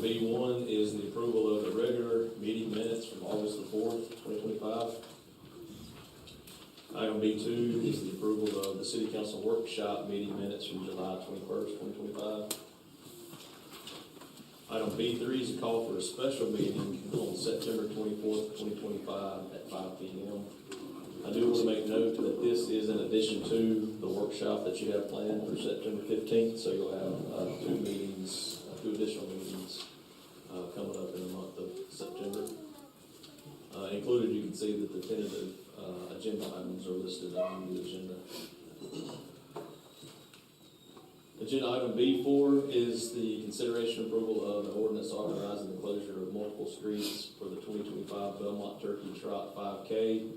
B1 is the approval of the regular meeting minutes from August the 4th, 2025. Item B2 is the approval of the City Council workshop meeting minutes from July 21st, 2025. Item B3 is a call for a special meeting on September 24th, 2025 at 5 p.m. I do want to make note that this is in addition to the workshop that you have planned for September 15th, so you'll have two additional meetings coming up in the month of September. Included, you can see that the tentative agenda items are listed on the agenda. Agenda item B4 is the consideration approval of an ordinance authorizing the closure of multiple streets for the 2025 Belmont Turkey Trot 5K.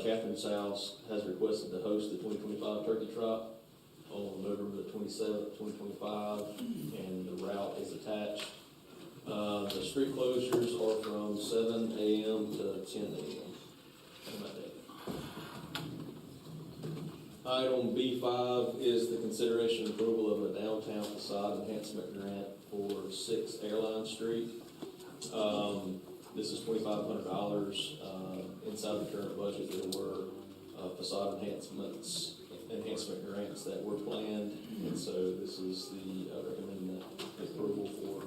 Catherine's House has requested to host the 2025 Turkey Trot on November the 27th, 2025, and the route is attached. The street closures are from 7 a.m. to 10 a.m. on that day. Item B5 is the consideration and approval of a downtown facade enhancement grant for 6 Airline Street. This is $2,500. Inside the current budget, there were facade enhancement grants that were planned, and so this is the recommended approval for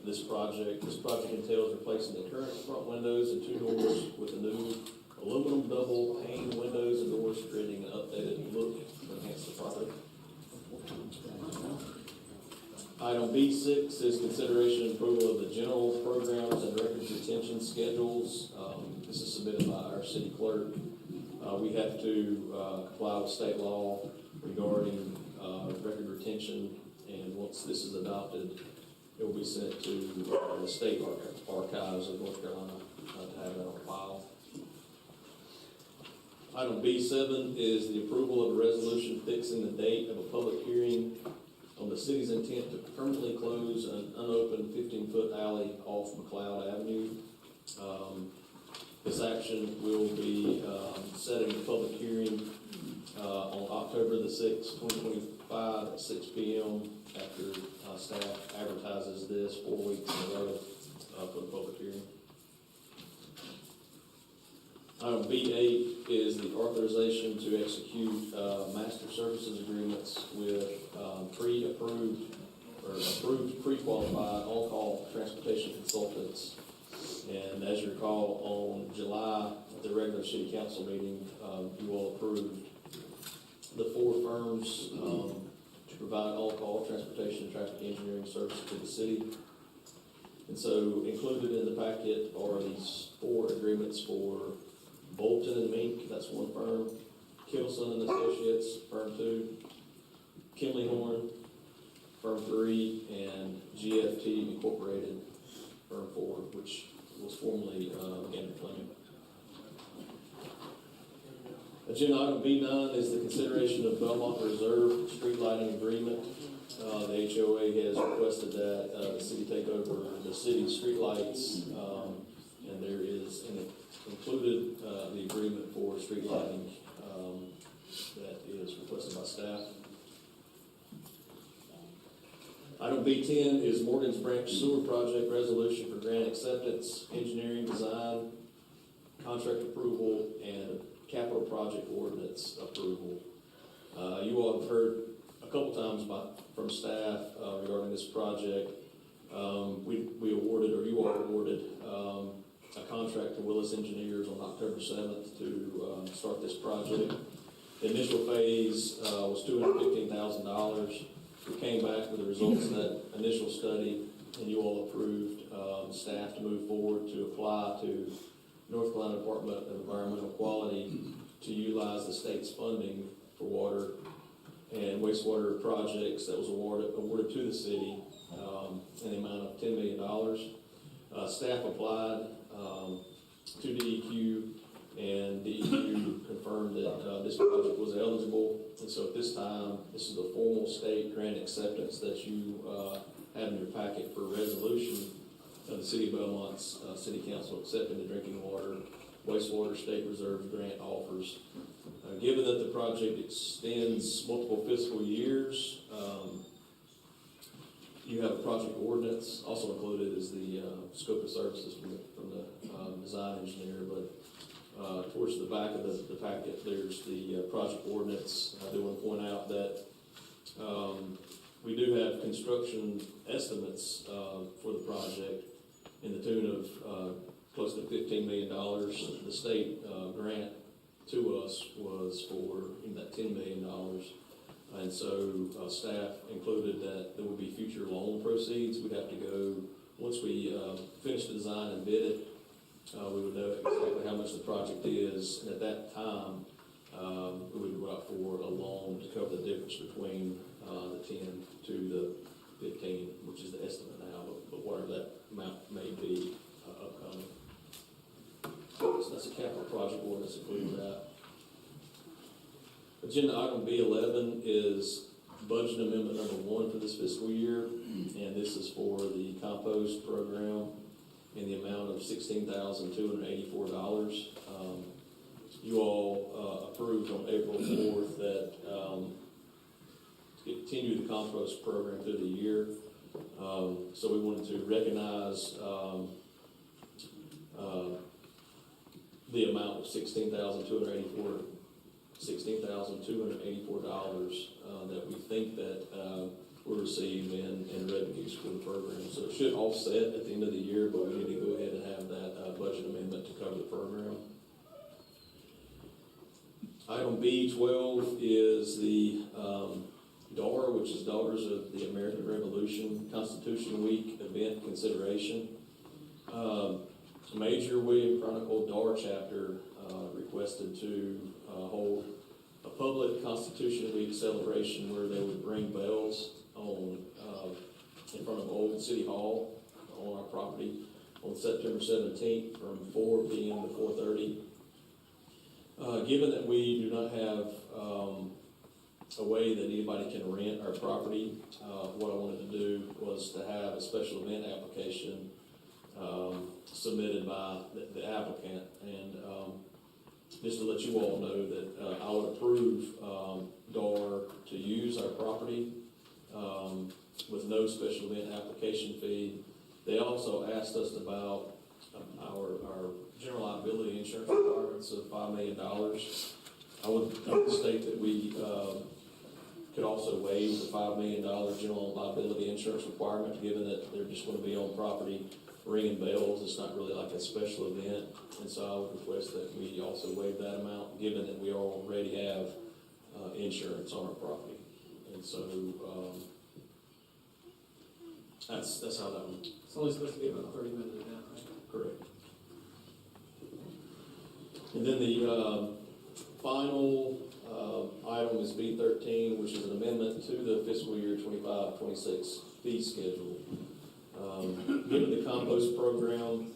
this project. This project entails replacing the current front windows and 2 doors with the new aluminum double pane windows and doors, creating an updated look to enhance the property. Item B6 is consideration and approval of the general programs and records retention schedules. This is submitted by our city clerk. We have to comply with state law regarding record retention, and once this is adopted, it will be sent to the state archives of North Carolina to have that on file. Item B7 is the approval of a resolution fixing the date of a public hearing on the city's intent to permanently close an unopened 15-foot alley off McLeod Avenue. This action will be setting the public hearing on October the 6th, 2025 at 6 p.m. after staff advertises this 4 weeks in a row for the public hearing. Item B8 is the authorization to execute master services agreements with approved pre-qualified on-call transportation consultants. And as you recall, on July, at the regular city council meeting, you all approved the 4 firms to provide on-call transportation and traffic engineering services to the city. And so included in the packet are these 4 agreements for Bolton and Mink, that's 1 firm, Kittleson and Associates, firm 2, Kinley Horn, firm 3, and GFT Incorporated, firm 4, which was formerly Gander Fleming. Agenda item B9 is the consideration of Belmont Reserve street lighting agreement. The HOA has requested that the city take over the city's street lights, and there is included the agreement for street lighting that is requested by staff. Item B10 is Morgan's Branch Sewer Project resolution for grant acceptance, engineering design, contract approval, and capital project ordinance approval. You all have heard a couple times from staff regarding this project. We awarded, or you all awarded, a contract to Willis Engineers on October 7th to start this project. The initial phase was $215,000. We came back with the results of that initial study, and you all approved staff to move forward to apply to North Carolina Department of Environmental Quality to utilize the state's funding for water and wastewater projects that was awarded to the city in the amount of $10 million. Staff applied to DEQ, and DEQ confirmed that this project was eligible. And so at this time, this is the formal state grant acceptance that you have in your packet for resolution of the City of Belmont's City Council accepting the drinking water, wastewater state reserve grant offers. Given that the project extends multiple fiscal years, You have a project ordinance. Also included is the scope of services from the design engineer, but towards the back of the packet, there's the project ordinance. I do want to point out that we do have construction estimates for the project in the tune of close to $15 million. The state grant to us was for that $10 million. And so staff included that there would be future loan proceeds. We'd have to go, once we finish the design and bid it, we would know exactly how much the project is. And at that time, we would go out for a loan to cover the difference between the 10 to the 15, which is the estimate now, but whatever that amount may be upcoming. So that's a capital project ordinance including that. Agenda item B11 is budget amendment number 1 for this fiscal year, and this is for the compost program in the amount of $16,284. You all approved on April 4th that continue the compost program through the year. So we wanted to recognize the amount of $16,284 that we think that we'll receive in revenues for the program. So it should offset at the end of the year, but we need to go ahead and have that budget amendment to cover the program. Item B12 is the DAR, which is Daughters of the American Revolution Constitution Week event consideration. Major William Chronicle DAR chapter requested to hold a public Constitution Week celebration where they would ring bells on in front of Old City Hall on our property on September 17th from 4 p.m. to 4:30. Given that we do not have a way that anybody can rent our property, what I wanted to do was to have a special event application submitted by the applicant, and just to let you all know that I would approve DAR to use our property with no special event application fee. They also asked us about our general liability insurance requirements of $5 million. I would state that we could also waive the $5 million general liability insurance requirement, given that they're just going to be on property ringing bells. It's not really like a special event, and so I would request that we also waive that amount, given that we already have insurance on our property. And so that's how that one. It's only supposed to be about 30 minutes now, right? Correct. And then the final item is B13, which is an amendment to the fiscal year 25-26 fee schedule. Given the compost program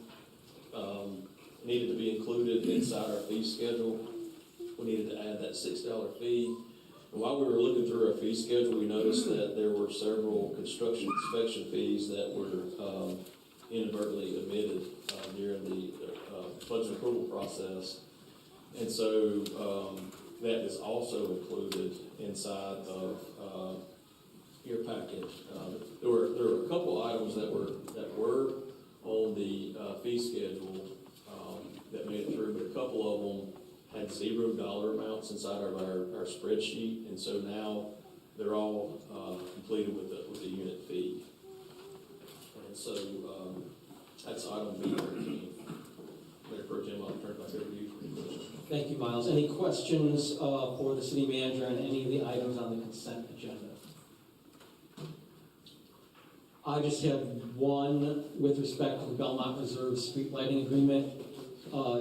needed to be included inside our fee schedule, we needed to add that $6 fee. And while we were looking through our fee schedule, we noticed that there were several construction inspection fees that were inadvertently omitted during the budget approval process. And so that is also included inside of your packet. There were a couple items that were on the fee schedule that made it through, but a couple of them had $0 amounts inside of our spreadsheet, and so now they're all completed with the unit fee. And so that's item B13. Mayor Pro Tem, I'll turn it back over to you for any questions. Thank you, Miles. Any questions for the city manager on any of the items on the consent agenda? I just have one with respect to the Belmont Reserve street lighting agreement.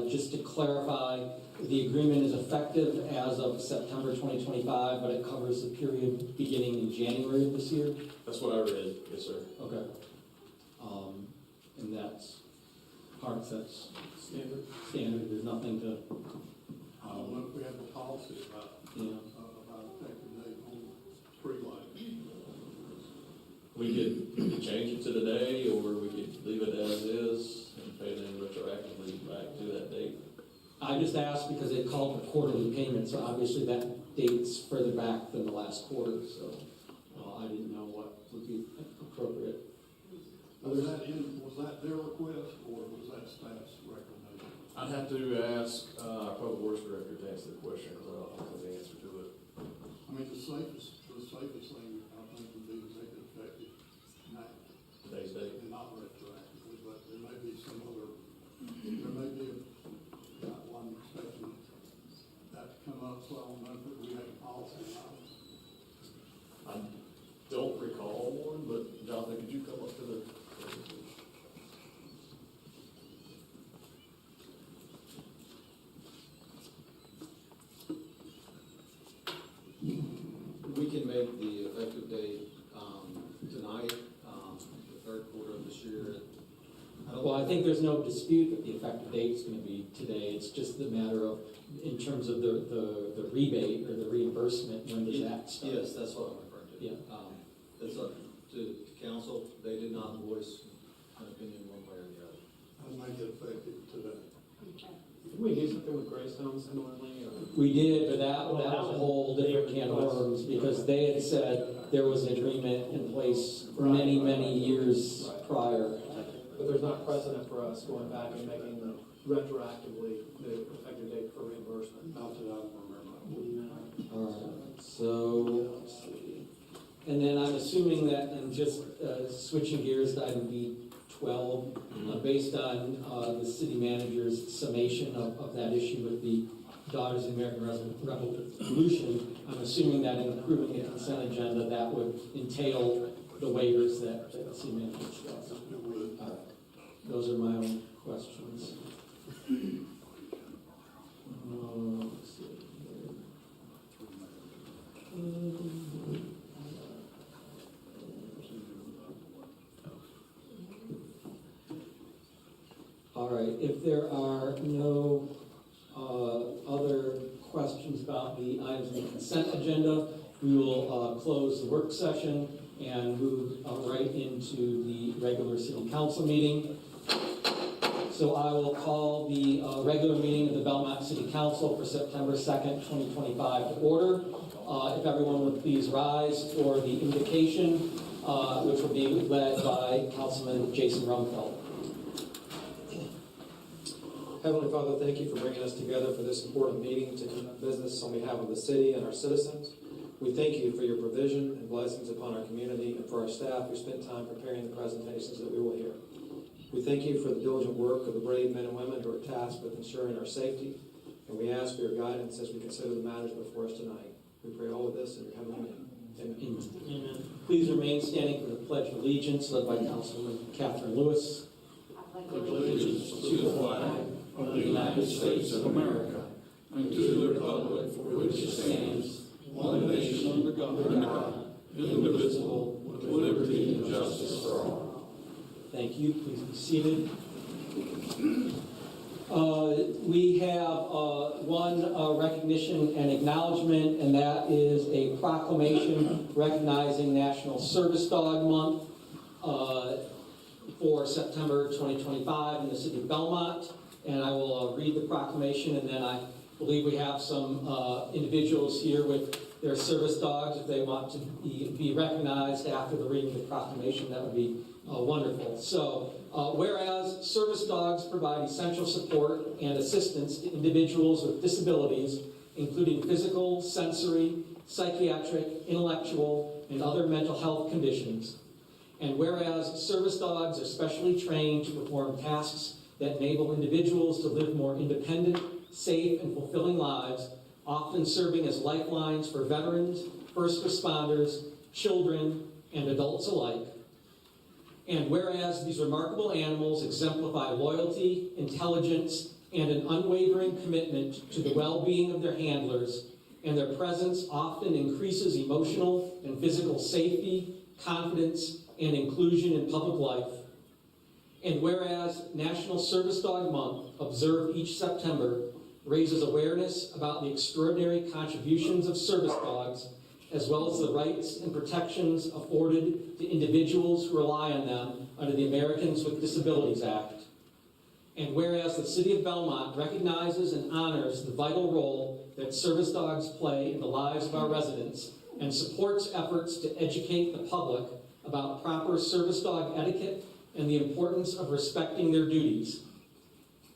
Just to clarify, the agreement is effective as of September 2025, but it covers the period beginning in January of this year? That's what I read, yes, sir. Okay. And that's standard. There's nothing to. Look, we have a policy about effective date on street lighting. We could change it to the day, or we could leave it as is and pay them retroactively back to that date. I just asked because they called for quarterly payments, so obviously that date's further back than the last quarter, so I didn't know what would be appropriate. I'd have to ask, our public works director to answer the question, because I don't have the answer to it. I mean, the safest thing, I think, would be to make it effective now Today's date. and not retroactively, but there may be some other, there may be one exception that come up, so I don't know if we have a policy or not. I don't recall one, but Jonathan, could you come up to the? We can make the effective date, tonight, the third quarter of this year. Well, I think there's no dispute that the effective date is going to be today. It's just the matter of, in terms of the rebate or the reimbursement, when does that start? Yes, that's what I'm referring to. Yeah. It's up to council. They did not voice an opinion one way or the other. I'll make it effective today. Did we do something with Greystone similarly, or? We did, but that was a whole different can of worms, because they had said there was an agreement in place many, many years prior. But there's not precedent for us going back and making retroactively the effective date for reimbursement. Not that I remember. All right, so, let's see. And then I'm assuming that, and just switching gears to item B12, based on the city manager's summation of that issue with the Daughters of the American Revolution, I'm assuming that in approving the consent agenda, that would entail the waivers that the city manager discussed. All right. Those are my own questions. Let's see. All right, if there are no other questions about the items on the consent agenda, we will close the work session and move right into the regular city council meeting. So I will call the regular meeting of the Belmont City Council for September 2nd, 2025 to order. If everyone would please rise for the invocation, which will be led by Councilman Jason Rumfeld. Heavenly Father, thank you for bringing us together for this important meeting to conduct business on behalf of the city and our citizens. We thank you for your provision and blessings upon our community and for our staff who spent time preparing the presentations that we will hear. We thank you for the diligent work of the brave men and women who are tasked with ensuring our safety, and we ask for your guidance as we consider the matters before us tonight. We pray all of this in your heavenly name. Amen. Amen. Please remain standing for the Pledge of Allegiance, led by Councilman Catherine Lewis. Pledge allegiance to the flag of the United States of America and to the republic for which it stands, one nation under God, indivisible, with liberty and justice for all. Thank you. Please be seated. We have one recognition and acknowledgement, and that is a proclamation recognizing National Service Dog Month for September 2025 in the city of Belmont. And I will read the proclamation, and then I believe we have some individuals here with their service dogs. If they want to be recognized after the reading of the proclamation, that would be wonderful. So, whereas service dogs provide essential support and assistance to individuals with disabilities, including physical, sensory, psychiatric, intellectual, and other mental health conditions. And whereas service dogs are specially trained to perform tasks that enable individuals to live more independent, safe, and fulfilling lives, often serving as lifelines for veterans, first responders, children, and adults alike. And whereas these remarkable animals exemplify loyalty, intelligence, and an unwavering commitment to the well-being of their handlers, and their presence often increases emotional and physical safety, confidence, and inclusion in public life. And whereas National Service Dog Month, observed each September, raises awareness about the extraordinary contributions of service dogs, as well as the rights and protections afforded to individuals who rely on them under the Americans with Disabilities Act. And whereas the City of Belmont recognizes and honors the vital role that service dogs play in the lives of our residents and supports efforts to educate the public about proper service dog etiquette and the importance of respecting their duties.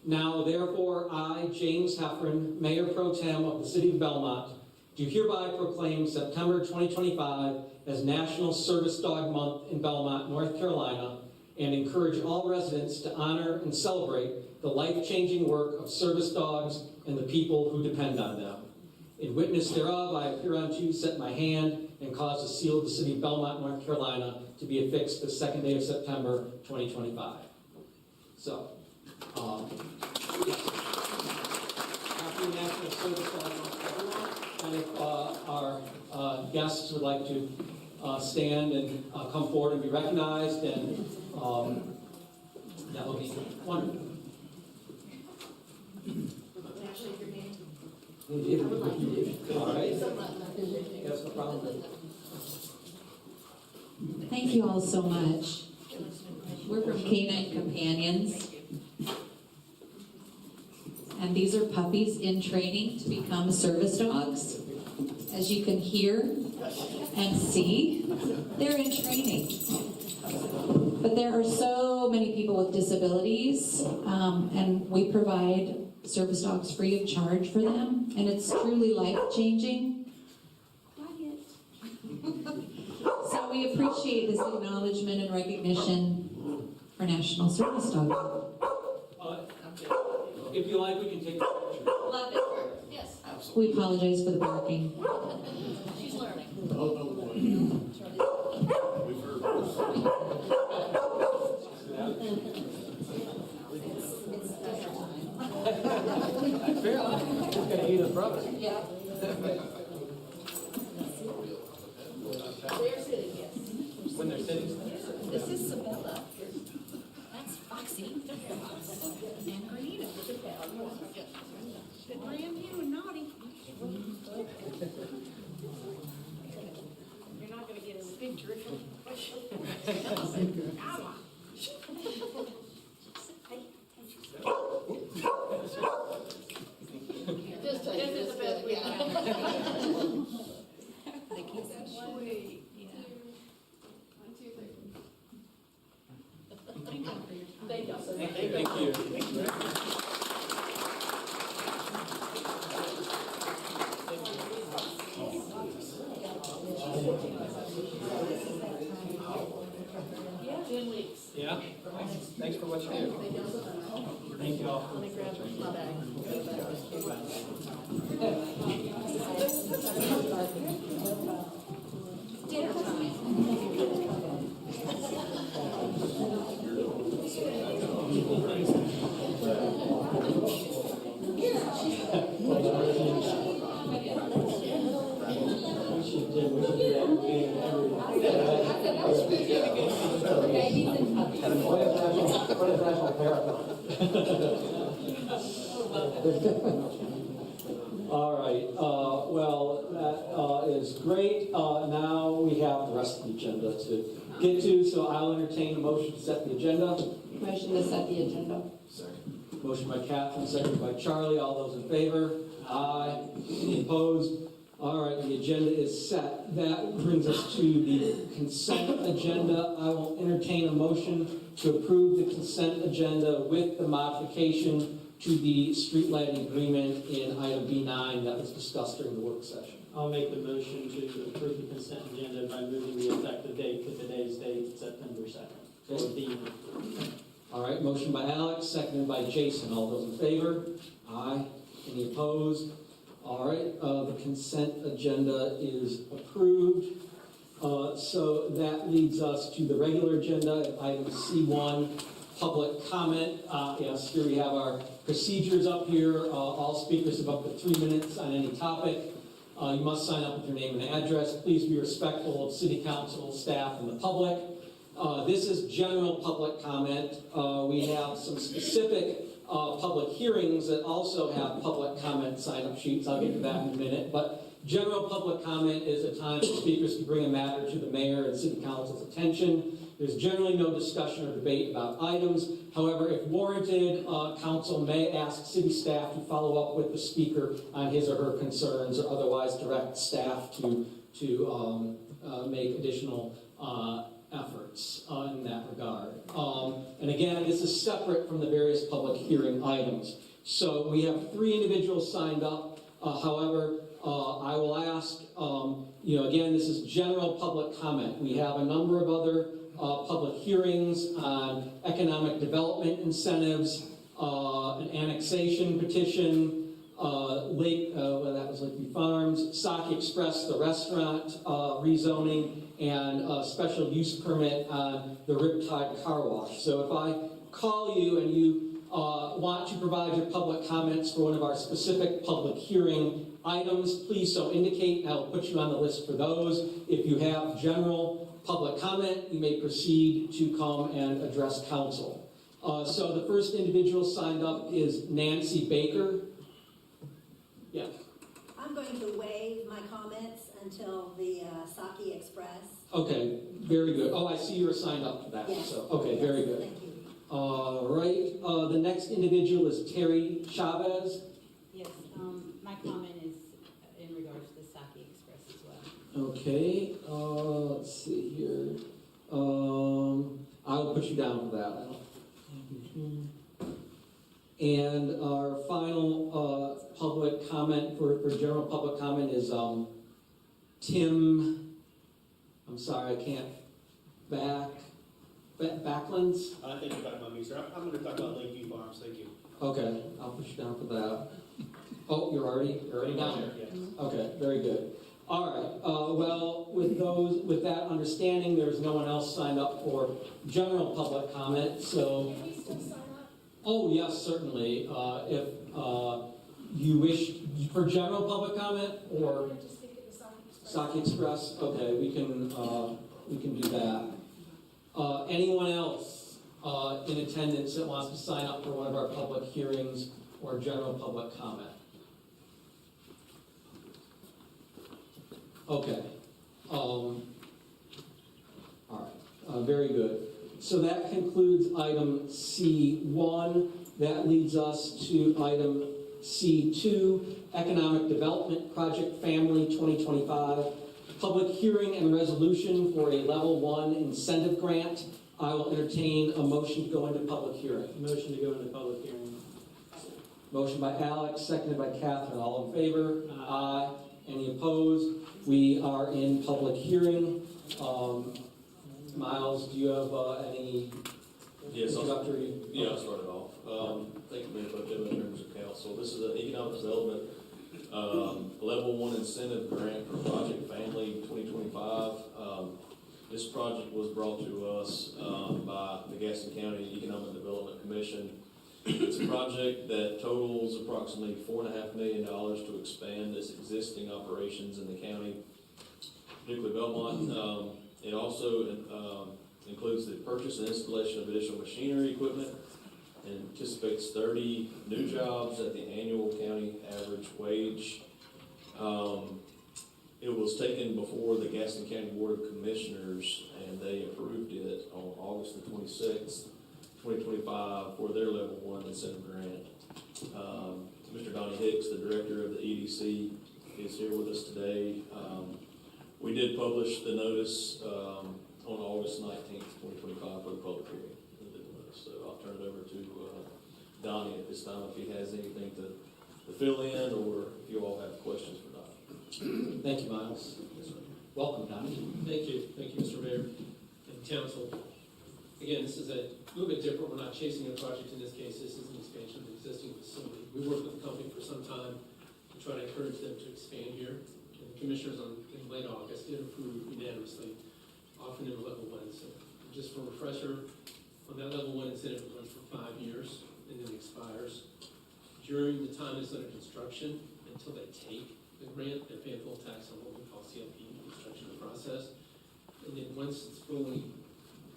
Now therefore, I, James Heffron, Mayor Pro Tem of the City of Belmont, do hereby proclaim September 2025 as National Service Dog Month in Belmont, North Carolina, and encourage all residents to honor and celebrate the life-changing work of service dogs and the people who depend on them. In witness thereof, I appear unto you, set my hand, and cause the seal of the City of Belmont, North Carolina, to be affixed the 2nd day of September 2025. So, happy National Service Dog Month, everyone. And if our guests would like to stand and come forward and be recognized, and that will be wonderful. All right. Yes, no problem. Thank you all so much. We're from Canine Companions. And these are puppies in training to become service dogs. As you can hear and see, they're in training. But there are so many people with disabilities, and we provide service dogs free of charge for them, and it's truly life-changing. Quiet. So we appreciate this acknowledgement and recognition for National Service Dog Month. If you like, we can take a picture. Love it. Yes. We apologize for the barking. She's learning. Oh, no, boy. We've heard this. He's gonna eat his brother. Yeah. They're sitting, yes. When they're sitting. This is Sabella. That's Foxy. And Granita. Good brand new and naughty. You're not gonna get in the picture if you push. This is the best we can. They keep that sweet. Yeah. 1, 2, 3. Thank you. Thank you. Yeah, 10 weeks. Yeah? Thanks for what you do. Thank you all. Let me grab my bag. Dinner time. What is National Marathon? All right, well, that is great. Now we have the rest of the agenda to get to, so I'll entertain a motion to set the agenda. Motion to set the agenda. Motion by Catherine, seconded by Charlie. All those in favor? Aye. Any opposed? All right, the agenda is set. That brings us to the consent agenda. I will entertain a motion to approve the consent agenda with the modification to the street lighting agreement in item B9 that was discussed during the work session. I'll make the motion to approve the consent agenda by moving the effective date to today's date, September 2nd. For the All right, motion by Alex, seconded by Jason. All those in favor? Aye. Any opposed? All right, the consent agenda is approved. So that leads us to the regular agenda, item C1, public comment. Yes, here we have our procedures up here. All speakers have up to 3 minutes on any topic. You must sign up with your name and address. Please be respectful of city council, staff, and the public. This is general public comment. We have some specific public hearings that also have public comment sign-up sheets. I'll get to that in a minute. But general public comment is a time for speakers to bring a matter to the mayor and city council's attention. There's generally no discussion or debate about items. However, if warranted, council may ask city staff to follow up with the speaker on his or her concerns, or otherwise direct staff to make additional efforts in that regard. And again, this is separate from the various public hearing items. So we have 3 individuals signed up. However, I will ask, again, this is general public comment. We have a number of other public hearings on economic development incentives, an annexation petition, that was Lakeview Farms, Saki Express, the restaurant rezoning, and a special use permit on the Riptide car wash. So if I call you and you want to provide your public comments for one of our specific public hearing items, please so indicate, and I will put you on the list for those. If you have general public comment, you may proceed to come and address council. So the first individual signed up is Nancy Baker. Yeah. I'm going to waive my comments until the Saki Express. Okay, very good. Oh, I see you were signed up for that. Yes. So, okay, very good. Thank you. All right. The next individual is Terry Chavez. Yes, my comment is in regards to the Saki Express as well. Okay. Let's see here. I'll put you down for that. And our final public comment for general public comment is Tim. I'm sorry, I can't. Backlands. I think you're talking about me, sir. I'm going to talk about Lakeview Farms. Thank you. Okay, I'll put you down for that. Oh, you're already down there. Yes. Okay, very good. All right. Well, with that understanding, there's no one else signed up for general public comment. So. Can we still sign up? Oh yes, certainly. If you wish for general public comment or Just think of the Saki Express. Saki Express. Okay, we can do that. Anyone else in attendance that wants to sign up for one of our public hearings or general public comment? Okay. All right. Very good. So that concludes item C1. That leads us to item C2, Economic Development Project Family 2025. Public hearing and resolution for a level 1 incentive grant. I will entertain a motion to go into public hearing. Motion to go into public hearing. Motion by Alex, seconded by Catherine. All in favor? Aye. Any opposed? We are in public hearing. Miles, do you have any Yes, introductory? I'll start it off. Thank you, Mayor Pro Tem and members of council. This is an economic development level 1 incentive grant for Project Family 2025. This project was brought to us by the Gaston County Economic Development Commission. It's a project that totals approximately $4.5 million to expand its existing operations in the county, particularly Belmont. It also includes the purchase and installation of additional machinery equipment and anticipates 30 new jobs at the annual county average wage. It was taken before the Gaston County Board of Commissioners, and they approved it on August the 26th, 2025 for their level 1 incentive grant. Mr. Donnie Hicks, the director of the EDC, is here with us today. We did publish the notice on August 19th, 2025 for the public hearing. So I'll turn it over to Donnie at this time if he has anything to fill in or if you all have questions for Donnie. Thank you, Miles. Welcome, Donnie. Thank you, Mr. Mayor and council. Again, this is a little bit different. We're not chasing a project in this case. This is an expansion of the existing facility. We worked with the company for some time to try to encourage them to expand here. And the commissioners in late August did approve unanimously offering them a level 1 incentive. Just for a refresher, on that level 1 incentive, it runs for 5 years and then expires. During the time it's under construction, until they take the grant, they're paying full tax on what we call CLP, construction process. And then once it's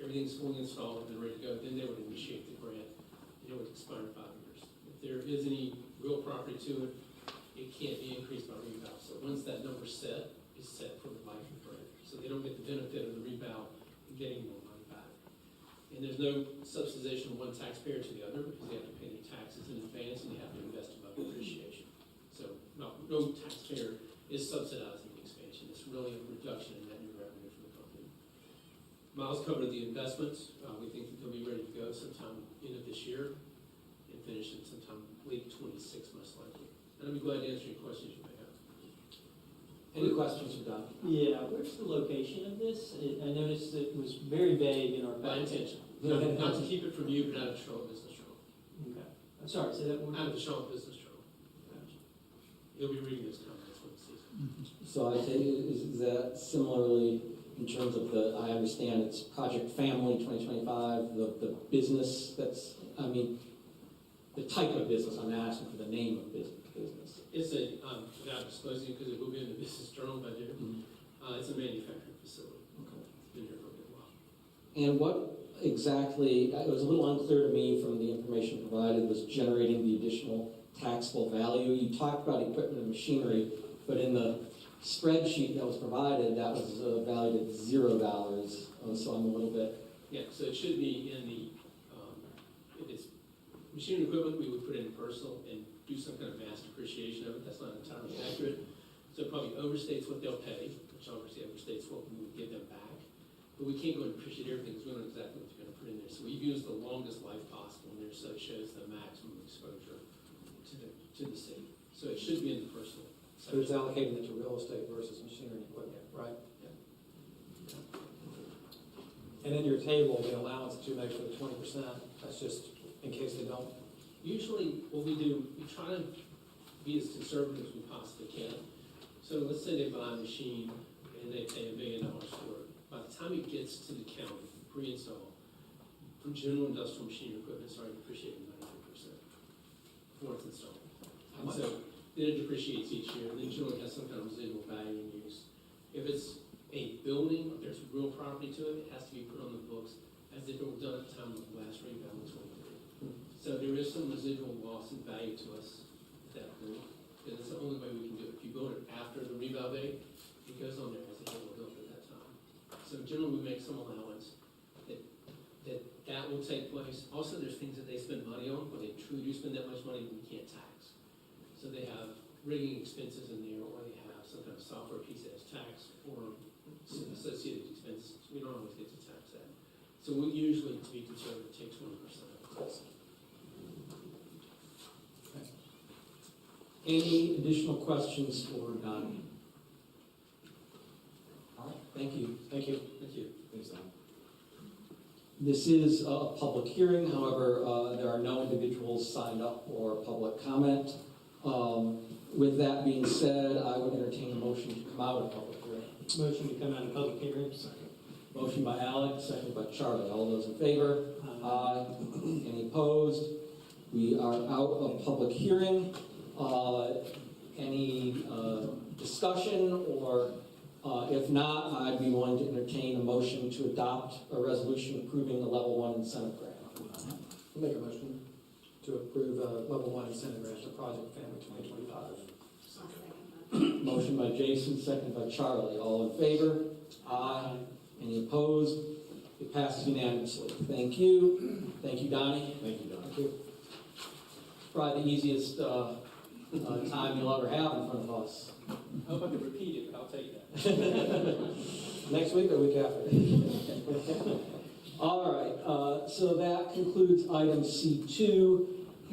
everything's fully installed and ready to go, then they would initiate the grant, and it would expire in 5 years. If there is any real property to it, it can't be increased by revow. So once that number's set, it's set for the life of the grant. So they don't get the benefit of the revow and getting more money back. And there's no subsidization of one taxpayer to the other because they have to pay their taxes in advance and they have to invest above depreciation. So no taxpayer is subsidizing the expansion. It's really a reduction in net new revenue for the company. Miles covered the investments. We think that they'll be ready to go sometime end of this year and finish it sometime late 26 most likely. And I'd be glad to answer any questions you may have. Any questions for Don? Yeah, where's the location of this? I noticed it was very vague in our. By intention, not to keep it from you, but out of Charlotte Business Journal. Okay. I'm sorry, say that one more Out time. of the Charlotte Business Journal. He'll be reading those comments when he sees them. So I take it, is that similarly in terms of the, I understand it's Project Family 2025, the business that's, I mean, the type of business, I'm not asking for the name of business. It's a, without disclosing it because it will be in the Business Journal by June, it's a manufacturing facility. Okay. It's been here for a good while. And what exactly, it was a little unclear to me from the information provided, was generating the additional taxable value. You talked about equipment and machinery, but in the spreadsheet that was provided, that was valued at $0. So I'm a little bit. Yeah, so it should be in the, if it's machine and equipment, we would put it in personal and do some kind of mass depreciation of it. That's not entirely accurate. So it probably overstates what they'll pay, which obviously overstates what we would give them back. But we can't go and depreciate everything because we don't know exactly what you're going to put in there. So we've used the longest life possible in there so it shows the maximum exposure to the city. So it should be in the personal So it's section. allocating it to real estate versus machinery and equipment, right? Yeah. And in your table, the allowance that you make for the 20%, that's just in case they don't. Usually what we do, we try to be as conservative as we possibly can. So let's say they buy a machine and they pay $1 million for it. By the time it gets to the county, pre-install, from general industrial machine equipment, it's already depreciating 93% before it's installed. And so then it depreciates each year, and then generally has some kind of residual value in use. If it's a building, if there's real property to it, it has to be put on the books as if it were done at the time of the last rebound in 23. So there is some residual loss in value to us at that point, and it's the only way we can do it. If you build it after the rebound date, it goes on there as if it were built at that time. So generally, we make some allowance that will take place. Also, there's things that they spend money on, but they truly do spend that much money, we can't tax. So they have rigging expenses in there, or they have some kind of software piece that is taxed, or some associated expenses. We don't always get to tax that. So we usually, to be conservative, take 20% of it. Any additional questions for Don? All right, thank you. Thank you. Thank you. Thanks, Don. This is a public hearing, however, there are no individuals signed up for public comment. With that being said, I would entertain a motion to come out of public hearing. Motion to come out of public hearing. Second. Motion by Alex, second by Charlie. All those in favor? Aye. Any opposed? We are out of public hearing. Any discussion, or if not, I'd be willing to entertain a motion to adopt a resolution approving the level 1 incentive grant. I'll make a motion to approve level 1 incentive grant for Project Family 2025. Motion by Jason, second by Charlie. All in favor? Aye. Any opposed? It passes unanimously. Thank you. Thank you, Donnie. Thank you, Don. Thank you. Probably the easiest time you'll ever have in front of us. I hope I can repeat it, but I'll take that. Next week or week after? All right, so that concludes item C2,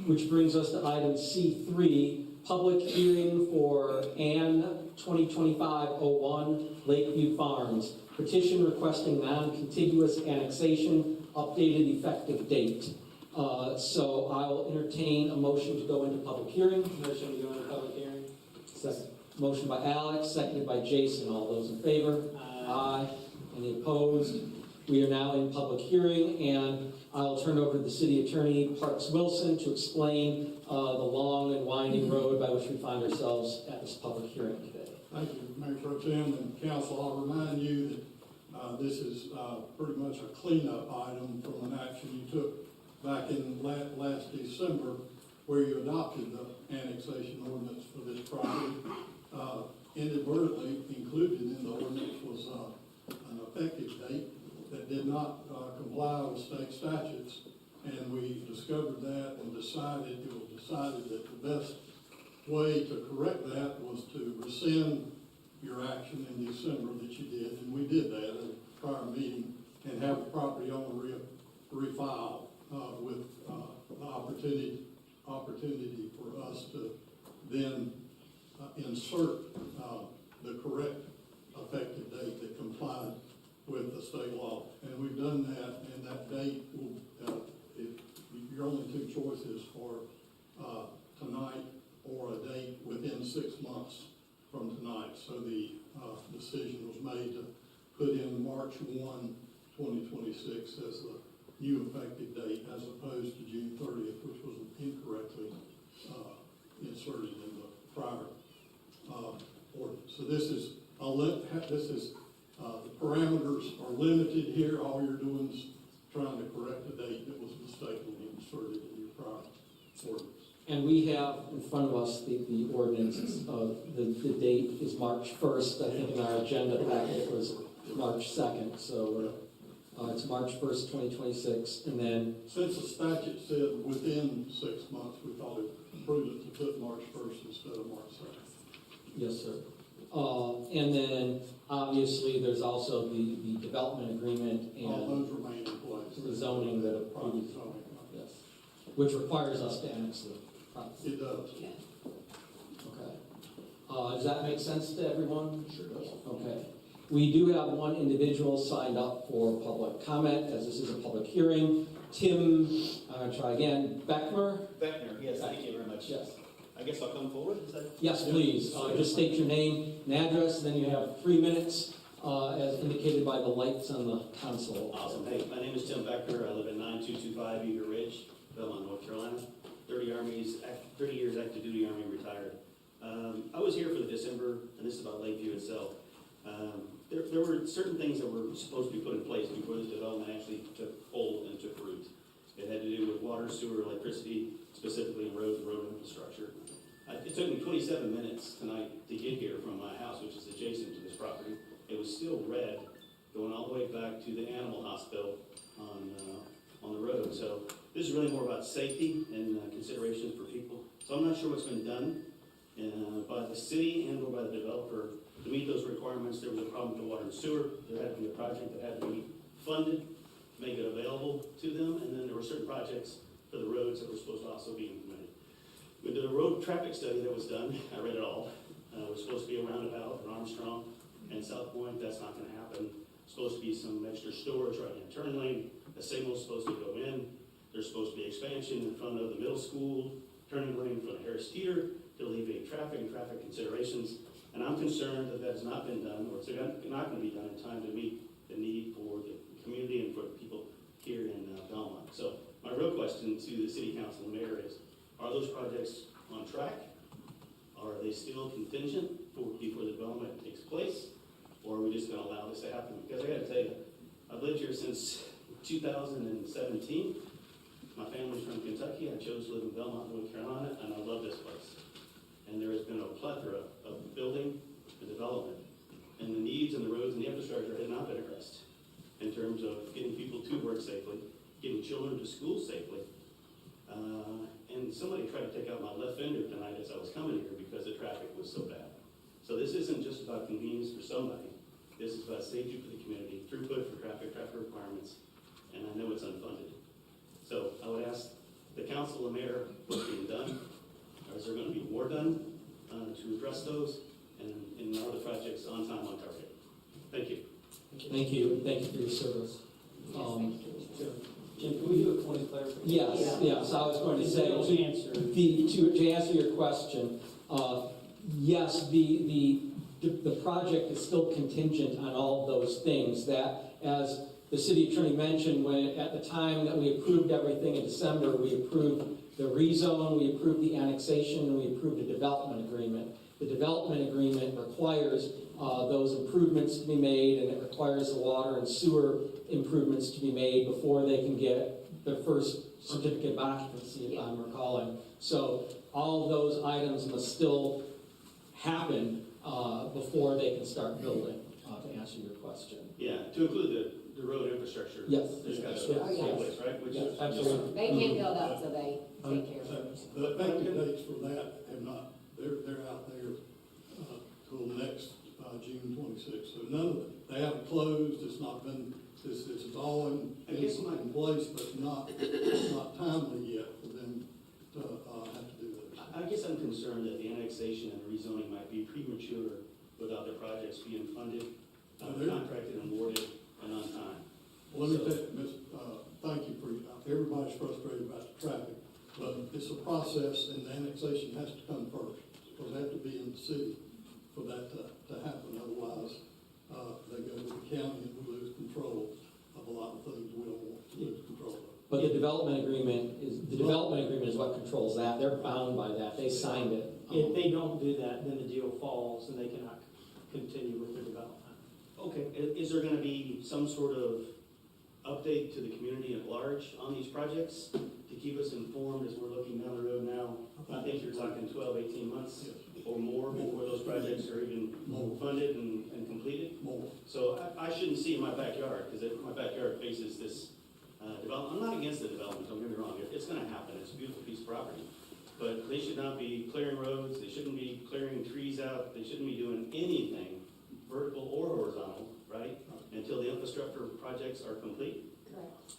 which brings us to item C3, public hearing for ANN 2025-01 Lakeview Farms, petition requesting non-contiguous annexation, updated effective date. So I will entertain a motion to go into public hearing. Motion to go into public hearing. Second. Motion by Alex, seconded by Jason. All those in favor? Aye. Any opposed? We are now in public hearing, and I'll turn over to the city attorney, Parks Wilson, to explain the long and winding road by which we find ourselves at this public hearing today. Thank you, Mayor Pro Tem and Council. I'll remind you that this is pretty much a cleanup item from an action you took back in last December, where you adopted the annexation ordinance for this property. Inadvertently included in the ordinance was an effective date that did not comply with state statutes, and we discovered that and decided that the best way to correct that was to rescind your action in December that you did, and we did that at a prior meeting, and have the property owner refile. opportunity for us to then insert the correct effective date that complied with the state law. And we've done that, and that date will, your only two choices are tonight or a date within 6 months from tonight. So the decision was made to put in March 1, 2026 as the new effective date as opposed to June 30th, which was incorrectly inserted in the prior ordinance. So this is, the parameters are limited here. All you're doing is trying to correct a date that was mistakenly inserted in your prior ordinance. And we have in front of us the ordinance, the date is March 1st. I think in our agenda packet it was March 2nd, so it's March 1st, 2026, and then... Since the statute said within 6 months, we thought it prudent to put March 1st instead of March 2nd. Yes, sir. And then, obviously, there's also the development agreement All and those remain in place. the zoning that Project approved, zoning. yes, which requires us to annex the property. It does. Okay. Does that make sense to everyone? Sure does. Okay. We do have one individual signed up for public comment, as this is a public hearing. Tim, I'm going to try again, Beckmer? Beckner, yes, thank you very much. Yes. I guess I'll come forward, is that? Yes, please. Just state your name and address, and then you have 3 minutes, as indicated by the lights on the console. Awesome. Hey, my name is Tim Beckner. I live at 9225 Eager Ridge, Belmont, North Carolina. 30 years active duty Army, retired. I was here for the December, and this is about Lakeview itself. There were certain things that were supposed to be put in place before this development actually took hold and took root. It had to do with water, sewer, electricity, specifically in roads and road infrastructure. It took me 27 minutes tonight to get here from my house, which is adjacent to this property. It was still red, going all the way back to the animal hospital on the road. So this is really more about safety and considerations for people. So I'm not sure what's been done by the city and or by the developer to meet those requirements. There was a problem with the water and sewer. There had to be a project that had to be funded to make it available to them. And then there were certain projects for the roads that were supposed to also be implemented. We did a road traffic study that was done. I read it all. It was supposed to be a roundabout in Armstrong and South Point. That's not going to happen. Supposed to be some extra storage right in the turn lane. The signal's supposed to go in. There's supposed to be expansion in front of the middle school, turning lane in front of Harris Teeter to alleviate traffic and traffic considerations. And I'm concerned that that has not been done, or it's not going to be done in time to meet the need for the community and for the people here in Belmont. So my real question to the city council and mayor is, are those projects on track? Are they still contingent before the development takes place? Or are we just going to allow this to happen? Because I got to tell you, I've lived here since 2017. My family's from Kentucky. I chose to live in Belmont, North Carolina, and I love this place. And there has been a plethora of building and development. And the needs and the roads and the infrastructure had not been addressed in terms of getting people to work safely, getting children to school safely. And somebody tried to take out my left fender tonight as I was coming here because the traffic was so bad. So this isn't just about convenience for somebody. This is about safety for the community, throughput for traffic requirements, and I know it's unfunded. So I would ask the council and mayor what's being done. Is there going to be more done to address those? And are the projects on time, on target? Thank you. Thank you. Thank you for your service. Jim, can we do a point of clarification? Yes, yes. I was going to say, to answer your question, yes, the project is still contingent on all of those things. That, as the city attorney mentioned, when at the time that we approved everything in December, we approved the rezone, we approved the annexation, and we approved the development agreement. The development agreement requires those improvements to be made, and it requires the water and sewer improvements to be made before they can get their first certificate of occupancy, if I'm recalling. So all of those items must still happen before they can start building, to answer your question. Yeah, to include the road infrastructure. Yes. There's got to be a place, right? Which is Absolutely. They can't build up, so they take care of it. The effective dates for that have not, they're out there till next June 26th. So none of it, they haven't closed, it's not been, it's all in place, but it's not timely yet for them to, have to do this. I guess I'm concerned that the annexation and rezoning might be premature without the projects being funded, contracted and awarded, and on time. Well, let me tell you, thank you for, everybody's frustrated about the traffic, but it's a process and the annexation has to come first, because they have to be in the city for that to happen, otherwise, they go to the county and we lose control of a lot of things we don't want to lose control of. But the development agreement is what controls that. They're bound by that. They signed it. If they don't do that, then the deal falls and they cannot continue with their development. Okay, is there gonna be some sort of update to the community at large on these projects to keep us informed as we're looking down the road now? I think you're talking 12, 18 months or more before those projects are even funded and completed. More. So I shouldn't see in my backyard, because my backyard faces this development. I'm not against the development, don't get me wrong. It's gonna happen. It's a beautiful piece of property. But they should not be clearing roads. They shouldn't be clearing trees out. They shouldn't be doing anything, vertical or horizontal, right? Until the infrastructure projects are complete. Correct.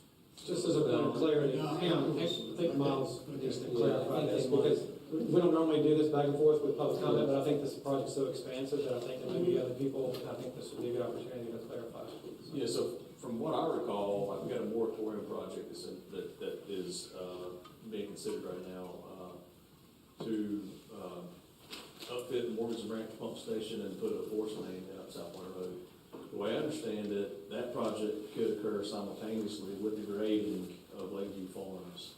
Just as a point of clarity, Pam, I think Miles needs to clarify this, because we don't normally do this back and forth with public comment, but I think this project's so expansive that I think there may be other people, and I think this would be a good opportunity to clarify. Yeah, so from what I recall, I've got a moratorium project that is being considered right now to upfit Morgan's Branch pump station and put a force main up South Point Road. The way I understand it, that project could occur simultaneously with the grading of Lakeview Farms.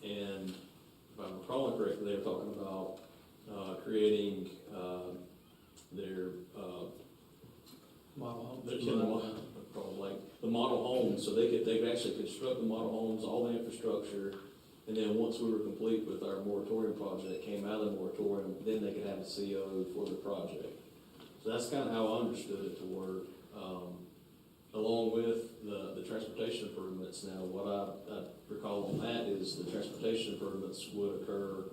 And if I'm recalling correctly, they were talking about creating their Model home. The model homes, so they could actually construct the model homes, all the infrastructure, and then once we were complete with our moratorium project, came out of the moratorium, then they could have a CO for the project. So that's kind of how I understood it to work, along with the transportation improvements. Now, what I recall on that is the transportation improvements would occur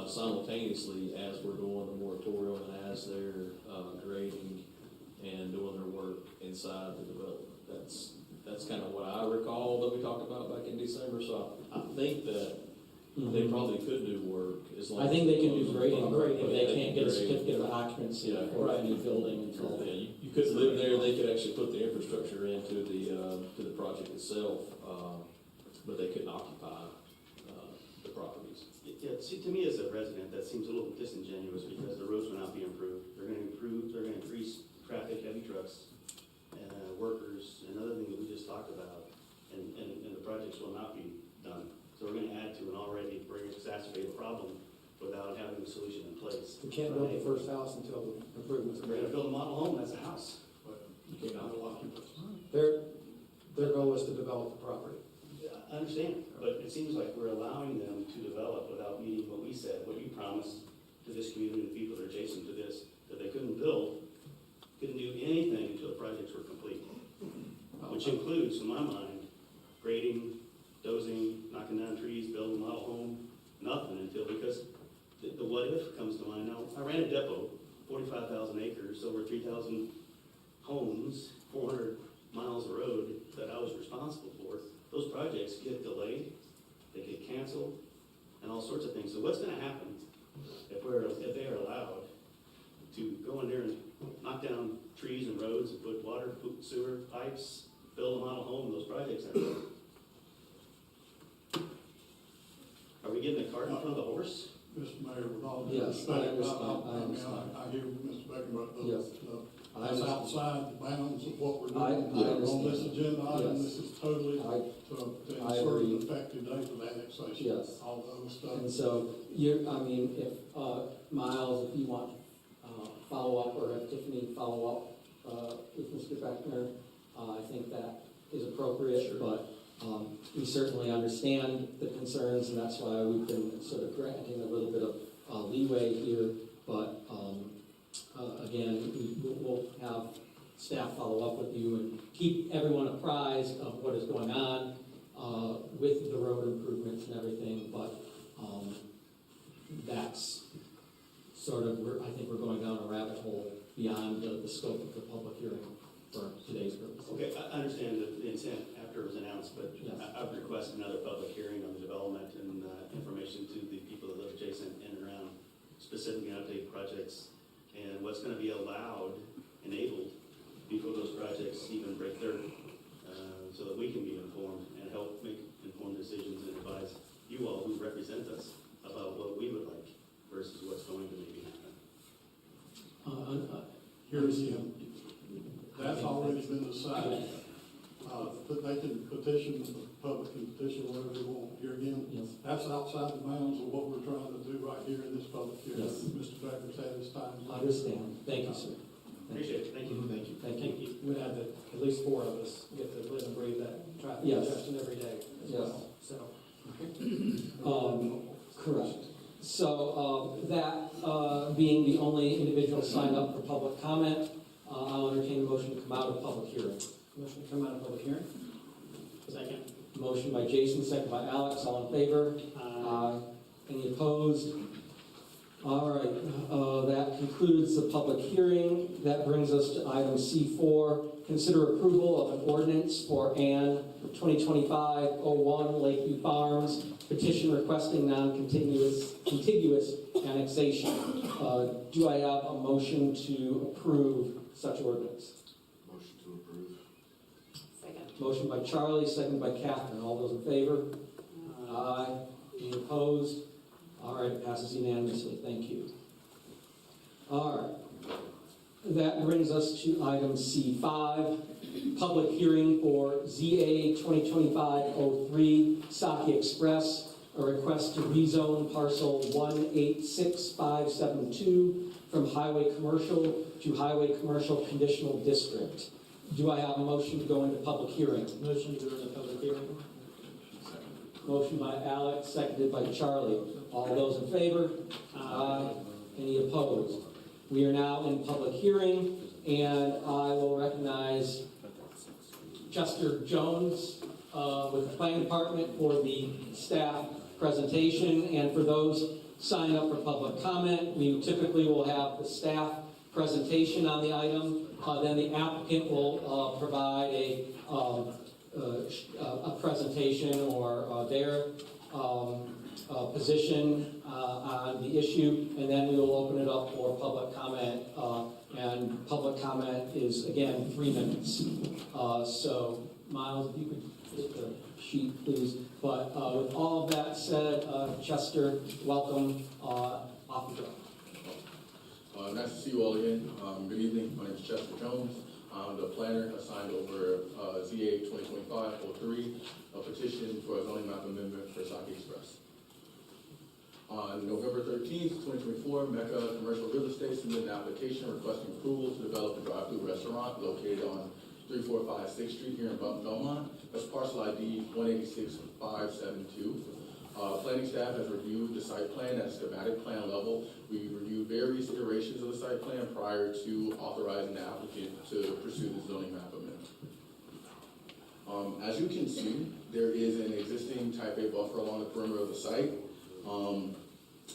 simultaneously as we're doing the moratorium and as they're grading and doing their work inside the development. That's kind of what I recall that we talked about back in December, so I think that they probably could do work as long as. I think they can do grading, but Yeah, they can't get a grade. certificate of occupancy Yeah. for a new building until. Yeah, you couldn't live there, they could actually put the infrastructure into to the project itself, but they couldn't occupy the properties. Yeah, see, to me as a resident, that seems a little disingenuous because the roads will not be improved. They're gonna increase traffic, heavy trucks, workers, and other things that we just talked about, and the projects will not be done. So we're gonna add to an already very exacerbated problem without having a solution in place. We can't build the first house until the improvements are We're gonna made. build a model home, that's a house. But you cannot occupy. Their goal is to develop the property. I understand, but it seems like we're allowing them to develop without meeting what we said, what you promised to this community, the people that are adjacent to this, that they couldn't build, couldn't do anything until the projects were complete. Which includes, in my mind, grading, dozing, knocking down trees, building a model home, nothing until, because the what if comes to mind. Now, I ran a depot, 45,000 acres, over 3,000 homes, 400 miles of road that I was responsible for. Those projects get delayed, they get canceled, and all sorts of things. So what's gonna happen if they are allowed to go in there and knock down trees and roads and put water, sewer pipes, build a model home, those projects are done? Are we getting the cart in front of the horse? Mr. Mayor, with all due Yes, respect, I understand. I hear what Mr. Beckenbauer, Yes. I that's understand. outside the bounds of what we're I doing. On understand. this agenda item, Yes. this is totally I to I insert agree. an effective date of annexation. Yes. All the other stuff. And so, if, Miles, if you want follow up, or if Tiffany follow up with Mr. Beckner, I think that is appropriate. Sure. But we certainly understand the concerns, and that's why we've been sort of granting a little bit of leeway here. But again, we'll have staff follow up with you and keep everyone apprised of what is going on with the road improvements and everything. But that's sort of where I think we're going down a rabbit hole beyond the scope of the public hearing for today's purpose. Okay, I understand the intent after it was announced, but Yes. I've requested another public hearing on the development, and information to the people that live adjacent and around, specifically update projects and what's gonna be allowed, enabled, before those projects even break dirt, so that we can be informed and help make informed decisions and advise you all who represent us about what we would like versus what's going to maybe happen. Here again, that's already been decided. But they can petition, the public can petition whatever they want. Here again, Yes. that's outside the bounds of what we're trying to do right here in this public hearing. Yes. Mr. Becker's had his time. I understand. Thank you, sir. Appreciate it, thank you. Thank you. Thank you. Thank you. We'd have that at least 4 of us get to live and breathe that traffic Yes. congestion every day as Yes. well, so. Correct. So, that being the only individual signed up for public comment, I'll entertain a motion to come out of public hearing. Motion to come out of public hearing? Second. Motion by Jason, second by Alex, all in favor? Aye. Any opposed? All right, that concludes the public hearing. That brings us to item C4, consider approval of an ordinance for Ann 2025-01 Lakeview Farms, petition requesting contiguous annexation. Do I have a motion to approve such ordinance? Motion to approve. Second. Motion by Charlie, second by Catherine. All those in favor? Aye. Any opposed? All right, it passes unanimously. Thank you. All right. That brings us to item C5, public hearing for ZA 2025-03 Saki Express, a request to rezone parcel 186572 from highway commercial to highway commercial conditional district. Do I have a motion to go into public hearing? Motion to go into public hearing. Motion by Alex, seconded by Charlie. All those in favor? Aye. Any opposed? We are now in public hearing, and I will recognize Chester Jones with the Planning Department for the staff presentation. And for those signed up for public comment, we typically will have the staff presentation on the item. Then the applicant will provide a presentation or their position on the issue, and then we will open it up for public comment. And public comment is, again, 3 minutes. So, Miles, if you could get the sheet, please. But with all of that said, Chester, welcome. Off you go. Nice to see you all again. Good evening. My name is Chester Jones. I'm the planner assigned over ZA 2025-03, a petition for a zoning map amendment for Saki Express. On November 13th, 2024, Mecca Commercial Real Estate submitted an application requesting approval to develop a drive-through restaurant located on 3456 Street here in Belmont. That's parcel ID 186572. Planning staff has reviewed the site plan at schematic plan level. We reviewed various iterations of the site plan prior to authorizing the applicant to pursue the zoning map amendment. As you can see, there is an existing type A buffer along the perimeter of the site.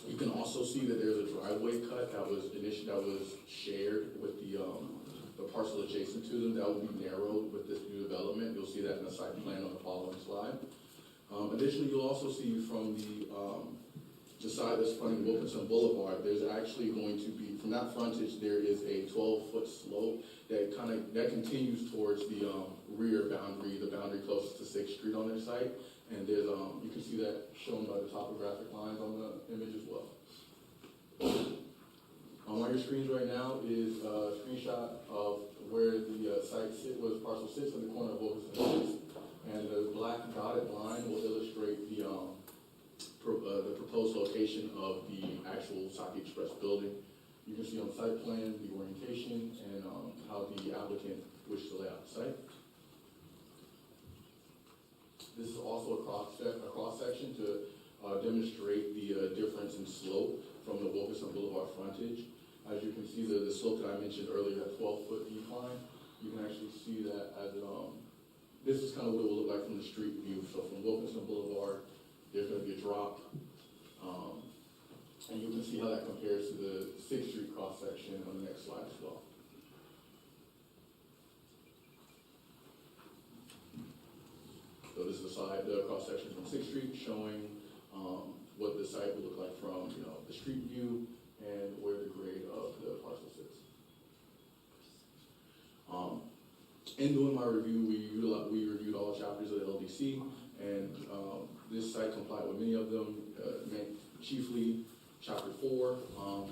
You can also see that there's a driveway cut that was shared with the parcel adjacent to them. That will be narrowed with this new development. You'll see that in the site plan on the following slide. Additionally, you'll also see from the side that's fronting Wilkinson Boulevard, there's actually going to be, from that frontage, there is a 12-foot slope that continues towards the rear boundary, the boundary closest to 6th Street on their site. And there's, you can see that shown by the topographic lines on the image as well. On your screens right now is a screenshot of where the site was parcel sits in the corner of Wilkinson. And the black dotted line will illustrate the proposed location of the actual Saki Express building. You can see on the site plan the orientation and how the applicant wishes to lay out the site. This is also a cross section to demonstrate the difference in slope from the Wilkinson Boulevard frontage. As you can see, the slope that I mentioned earlier, that 12-foot decline, you can actually see that as this is kind of what it will look like from the street view. So from Wilkinson Boulevard, there's going to be a drop. And you can see how that compares to the 6th Street cross section on the next slide as well. So this is the cross section from 6th Street showing what the site would look like from, the street view and where the grade of the parcel sits. In doing my review, we reviewed all chapters of the LDC, and this site complied with many of them, chiefly Chapter 4,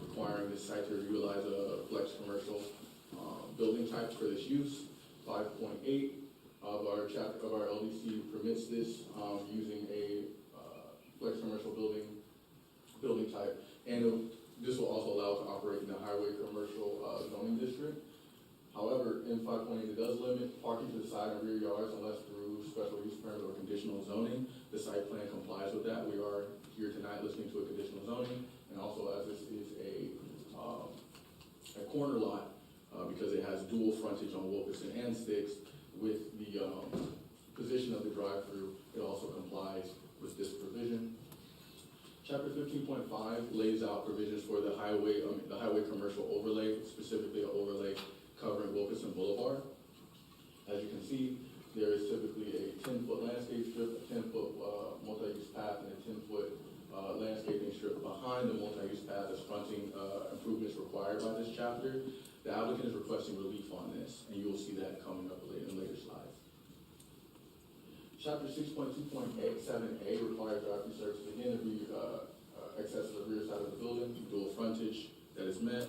requiring this site to utilize a flex commercial building type for this use. 5.8 of our LDC permits this using a flex commercial building type, and this will also allow it to operate in the highway commercial zoning district. However, in 5.8, it does limit parking to the side and rear yards unless through special use permit or conditional zoning. The site plan complies with that. We are here tonight listening to a conditional zoning, and also as this is a corner lot, because it has dual frontage on Wilkerson and Sticks, with the position of the drive-through, it also complies with this provision. Chapter 15.5 lays out provisions for the highway commercial overlay, specifically an overlay covering Wilkerson Boulevard. As you can see, there is typically a 10-foot landscape strip, a 10-foot multi-use path, and a 10-foot landscaping strip behind the multi-use path as fronting improvements required by this chapter. The applicant is requesting relief on this, and you will see that coming up in later slides. Chapter 6.2.7A requires drive-through services, again, to be access to the rear side of the building, dual frontage that is met.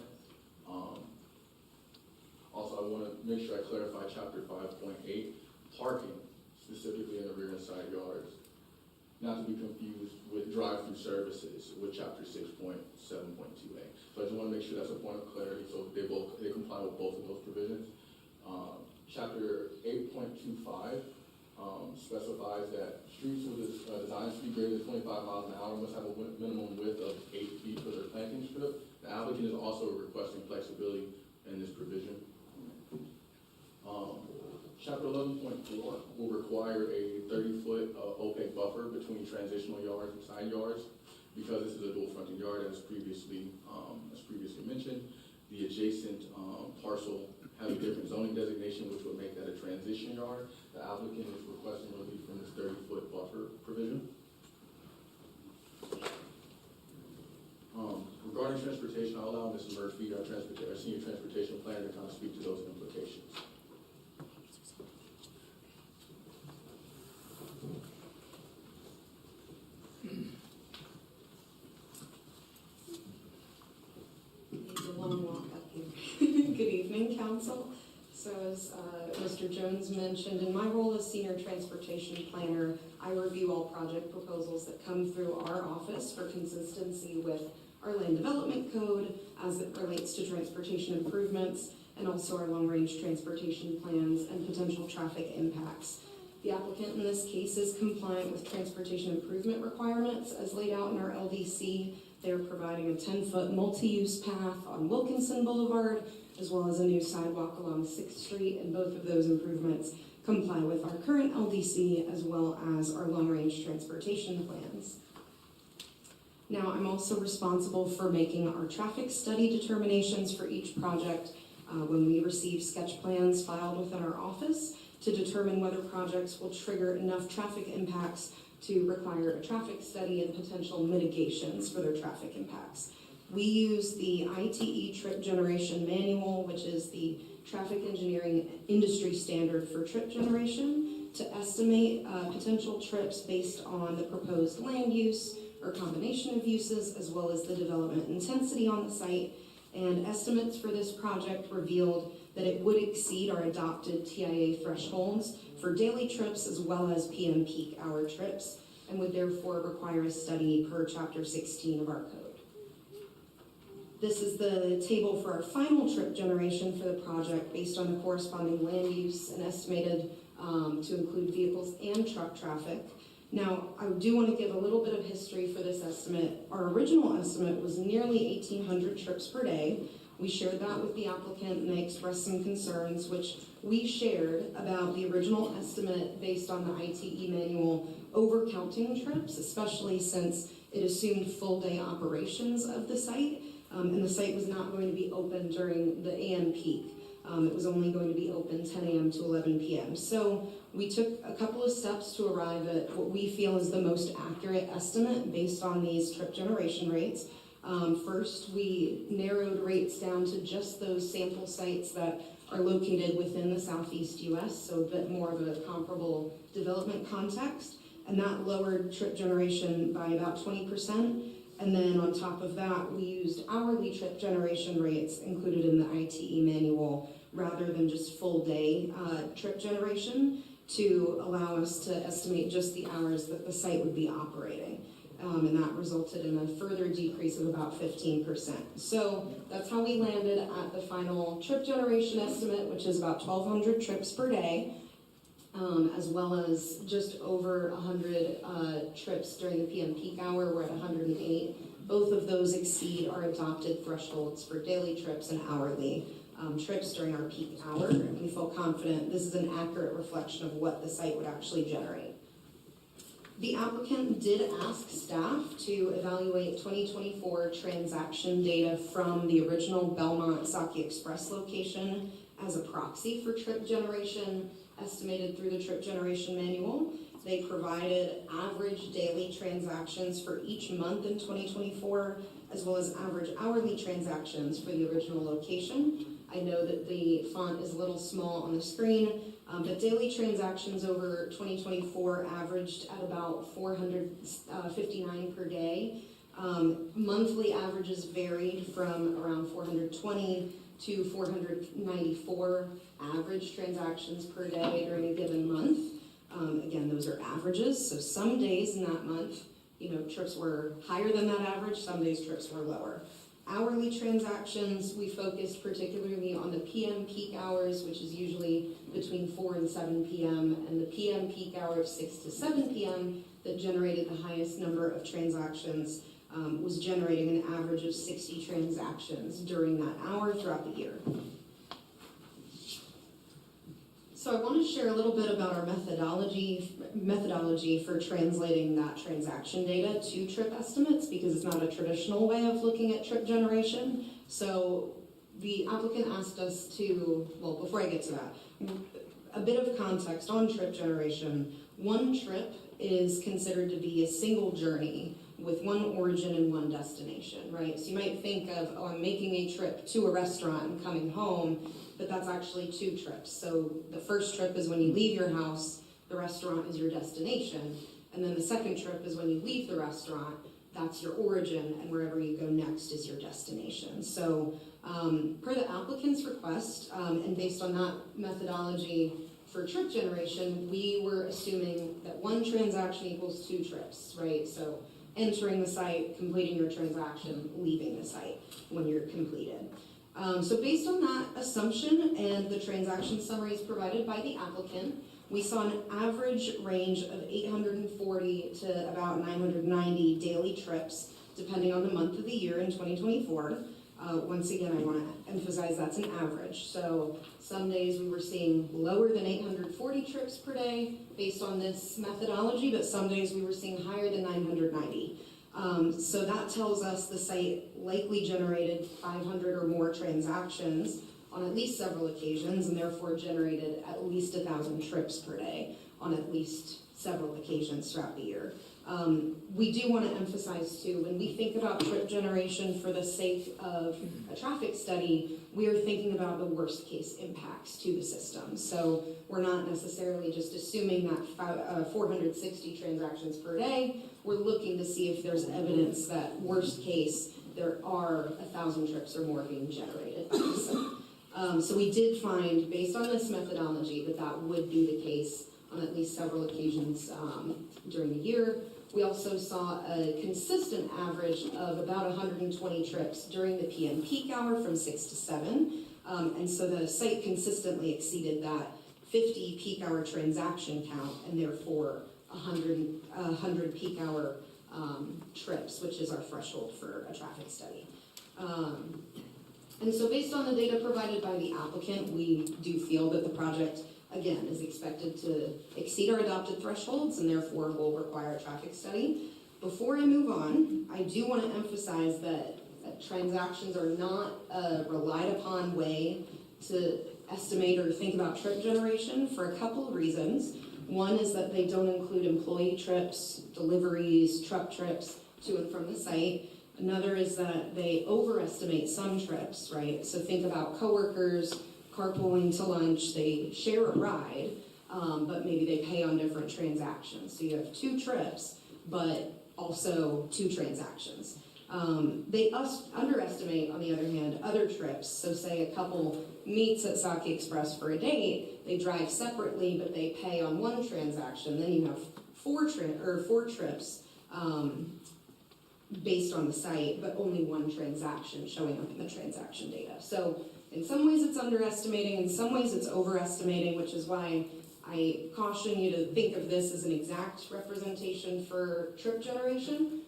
Also, I want to make sure I clarify Chapter 5.8, parking, specifically in the rear and side yards, not to be confused with drive-through services with Chapter 6.7.2A. So I just want to make sure that's a point of clarity, so they comply with both of those provisions. Chapter 8.25 specifies that streets with a design speed greater than 25 miles an hour must have a minimum width of 8 feet for their planting strip. The applicant is also requesting flexibility in this provision. Chapter 11.4 will require a 30-foot opaque buffer between transitional yards and side yards. Because this is a dual fronting yard, as previously mentioned, the adjacent parcel has a different zoning designation, which would make that a transition yard. The applicant is requesting relief from this 30-foot buffer provision. Regarding transportation, I'll allow Ms. Murphy, our senior transportation planner, to kind of speak to those implications. It's a long walk up here. Good evening, Council. So as Mr. Jones mentioned, in my role as Senior Transportation Planner, I review all project proposals that come through our office for consistency with our Land Development Code as it relates to transportation improvements, and also our long-range transportation plans and potential traffic impacts. The applicant in this case is compliant with transportation improvement requirements as laid out in our LDC. They're providing a 10-foot multi-use path on Wilkinson Boulevard, as well as a new sidewalk along 6th Street, and both of those improvements comply with our current LDC as well as our long-range transportation plans. Now, I'm also responsible for making our traffic study determinations for each project when we receive sketch plans filed within our office to determine whether projects will trigger enough traffic impacts to require a traffic study and potential mitigations for their traffic impacts. We use the ITE trip generation manual, which is the traffic engineering industry standard for trip generation, to estimate potential trips based on the proposed land use or combination of uses, as well as the development intensity on the site. And estimates for this project revealed that it would exceed our adopted TIA thresholds for daily trips as well as PM peak hour trips, and would therefore require a study per Chapter 16 of our code. This is the table for our final trip generation for the project based on the corresponding land use and estimated to include vehicles and truck traffic. Now, I do want to give a little bit of history for this estimate. Our original estimate was nearly 1,800 trips per day. We shared that with the applicant, and they expressed some concerns, which we shared about the original estimate based on the ITE manual overcounting trips, especially since it assumed full day operations of the site, and the site was not going to be open during the AM peak. It was only going to be open 10 a.m. to 11 p.m. So we took a couple of steps to arrive at what we feel is the most accurate estimate based on these trip generation rates. First, we narrowed rates down to just those sample sites that are located within the Southeast U.S., so a bit more of a comparable development context, and that lowered trip generation by about 20%. And then on top of that, we used hourly trip generation rates included in the ITE manual rather than just full day trip generation to allow us to estimate just the hours that the site would be operating. And that resulted in a further decrease of about 15%. So that's how we landed at the final trip generation estimate, which is about 1,200 trips per day, as well as just over 100 trips during the PM peak hour. We're at 108. Both of those exceed our adopted thresholds for daily trips and hourly trips during our peak hour. And we feel confident this is an accurate reflection of what the site would actually generate. The applicant did ask staff to evaluate 2024 transaction data from the original Belmont Saki Express location as a proxy for trip generation estimated through the trip generation manual. They provided average daily transactions for each month in 2024, as well as average hourly transactions for the original location. I know that the font is a little small on the screen, but daily transactions over 2024 averaged at about 459 per day. Monthly averages varied from around 420 to 494 average transactions per day during a given month. Again, those are averages, so some days in that month, trips were higher than that average, some days trips were lower. Hourly transactions, we focused particularly on the PM peak hours, which is usually between 4 and 7 p.m., and the PM peak hour of 6 to 7 p.m. that generated the highest number of transactions was generating an average of 60 transactions during that hour throughout the year. So I want to share a little bit about our methodology for translating that transaction data to trip estimates, because it's not a traditional way of looking at trip generation. So the applicant asked us to, well, before I get to that, a bit of context on trip generation. One trip is considered to be a single journey with one origin and one destination, right? So you might think of, oh, I'm making a trip to a restaurant and coming home, but that's actually 2 trips. So the first trip is when you leave your house, the restaurant is your destination. And then the second trip is when you leave the restaurant, that's your origin, and wherever you go next is your destination. So per the applicant's request, and based on that methodology for trip generation, we were assuming that one transaction equals 2 trips, right? So entering the site, completing your transaction, leaving the site when you're completed. So based on that assumption and the transaction summaries provided by the applicant, we saw an average range of 840 to about 990 daily trips, depending on the month of the year in 2024. Once again, I want to emphasize that's an average. So some days we were seeing lower than 840 trips per day based on this methodology, but some days we were seeing higher than 990. So that tells us the site likely generated 500 or more transactions on at least several occasions, and therefore generated at least 1,000 trips per day on at least several occasions throughout the year. We do want to emphasize too, when we think about trip generation for the sake of a traffic study, we are thinking about the worst case impacts to the system. So we're not necessarily just assuming that 460 transactions per day. We're looking to see if there's evidence that worst case, there are 1,000 trips or more being generated by the site. So we did find, based on this methodology, that that would be the case on at least several occasions during the year. We also saw a consistent average of about 120 trips during the PM peak hour from 6 to 7. And so the site consistently exceeded that 50 peak hour transaction count, and therefore 100 peak hour trips, which is our threshold for a traffic study. And so based on the data provided by the applicant, we do feel that the project, again, is expected to exceed our adopted thresholds and therefore will require a traffic study. Before I move on, I do want to emphasize that transactions are not a relied upon way to estimate or think about trip generation for a couple of reasons. One is that they don't include employee trips, deliveries, truck trips to and from the site. Another is that they overestimate some trips, right? So think about coworkers carpooling to lunch, they share a ride, but maybe they pay on different transactions. So you have 2 trips, but also 2 transactions. They underestimate, on the other hand, other trips. So say a couple meets at Saki Express for a date, they drive separately, but they pay on 1 transaction. Then you have 4 trips based on the site, but only 1 transaction showing up in the transaction data. So in some ways it's underestimating, in some ways it's overestimating, which is why I caution you to think of this as an exact representation for trip generation.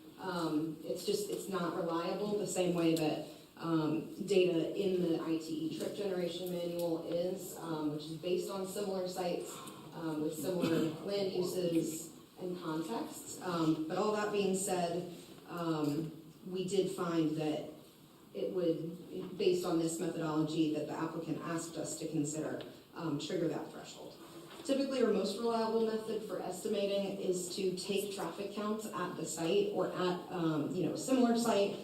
It's not reliable the same way that data in the ITE trip generation manual is, which is based on similar sites with similar land uses and contexts. But all that being said, we did find that it would, based on this methodology that the applicant asked us to consider, trigger that threshold. Typically, our most reliable method for estimating is to take traffic counts at the site or at a similar site,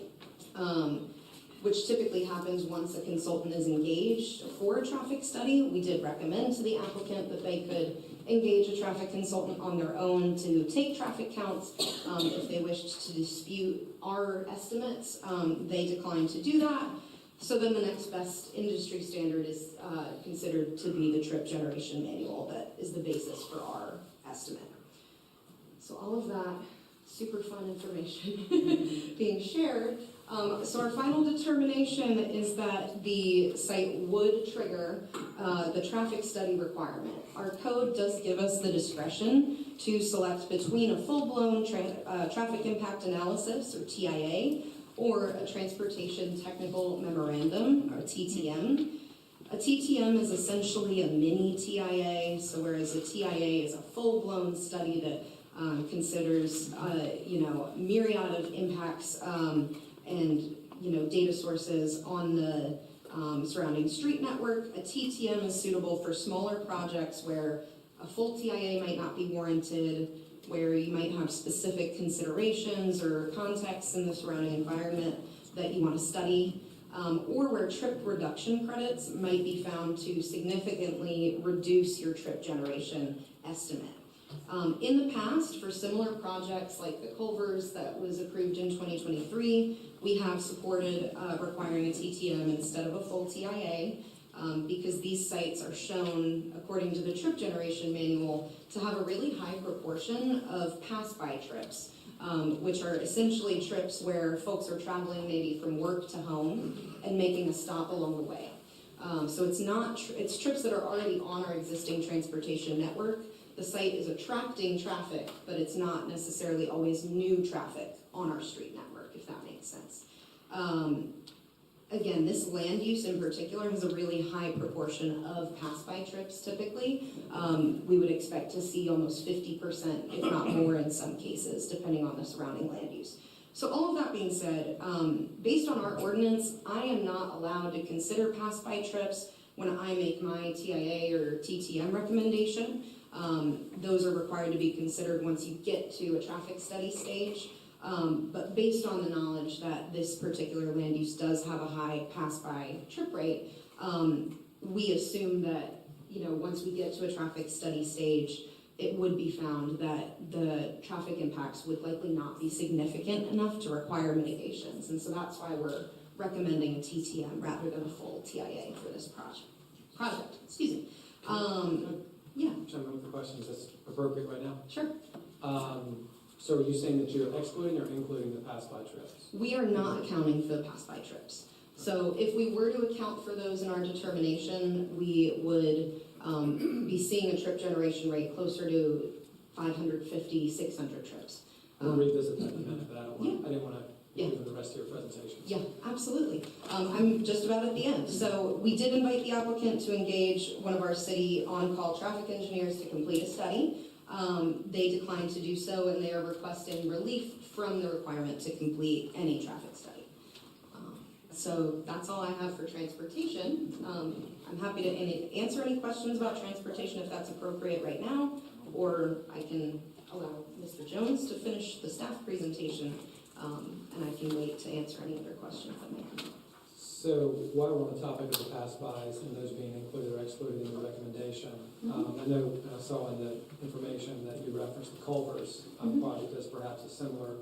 which typically happens once a consultant is engaged for a traffic study. We did recommend to the applicant that they could engage a traffic consultant on their own to take traffic counts. If they wished to dispute our estimates, they declined to do that. So then the next best industry standard is considered to be the trip generation manual that is the basis for our estimate. So all of that super fun information being shared. So our final determination is that the site would trigger the traffic study requirement. Our code does give us the discretion to select between a full-blown traffic impact analysis, or TIA, or a Transportation Technical Memorandum, or TTM. A TTM is essentially a mini TIA, so whereas a TIA is a full-blown study that considers myriad of impacts and data sources on the surrounding street network. A TTM is suitable for smaller projects where a full TIA might not be warranted, where you might have specific considerations or contexts in the surrounding environment that you want to study, or where trip reduction credits might be found to significantly reduce your trip generation estimate. In the past, for similar projects like the Culvers that was approved in 2023, we have supported requiring a TTM instead of a full TIA because these sites are shown, according to the trip generation manual, to have a really high proportion of pass-by trips, which are essentially trips where folks are traveling maybe from work to home and making a stop along the way. So it's trips that are already on our existing transportation network. The site is attracting traffic, but it's not necessarily always new traffic on our street network, if that makes sense. Again, this land use in particular has a really high proportion of pass-by trips typically. We would expect to see almost 50%, if not more in some cases, depending on the surrounding land use. So all of that being said, based on our ordinance, I am not allowed to consider pass-by trips when I make my TIA or TTM recommendation. Those are required to be considered once you get to a traffic study stage. But based on the knowledge that this particular land use does have a high pass-by trip rate, we assume that once we get to a traffic study stage, it would be found that the traffic impacts would likely not be significant enough to require mitigations. And so that's why we're recommending a TTM rather than a full TIA for this project. Excuse me. Yeah. Jump in with the question, is this appropriate right now? Sure. So are you saying that you're excluding or including the pass-by trips? We are not accounting for the pass-by trips. So if we were to account for those in our determination, we would be seeing a trip generation rate closer to 550, 600 trips. We'll revisit that in a minute, but I didn't want to give the rest of your presentation. Yeah, absolutely. I'm just about at the end. So we did invite the applicant to engage one of our city on-call traffic engineers to complete a study. They declined to do so, and they are requesting relief from the requirement to complete any traffic study. So that's all I have for transportation. I'm happy to answer any questions about transportation if that's appropriate right now, or I can allow Mr. Jones to finish the staff presentation, and I can wait to answer any other questions that may come up. So while we're on the topic of the pass-bys and those being included or excluded in the recommendation, I know, and I saw in the information that you referenced the Culvers project as perhaps a similar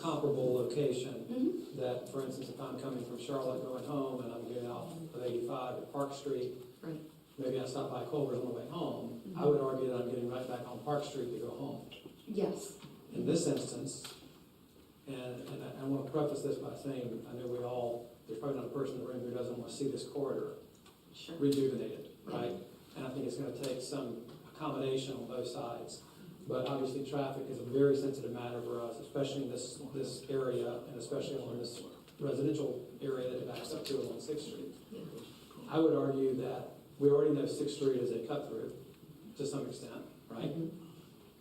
comparable location that, for instance, if I'm coming from Charlotte going home and I'm getting off of 85 at Park Street, maybe I stop by Culver's on the way home, I would argue that I'm getting right back on Park Street to go home. Yes. In this instance, and I want to preface this by saying, I know there's probably not a person in the room who doesn't want to see this corridor rejuvenated, right? And I think it's going to take some accommodation on both sides. But obviously traffic is a very sensitive matter for us, especially in this area, and especially on this residential area that it backs up to along 6th Street. I would argue that we already know 6th Street is a cut-through to some extent, right?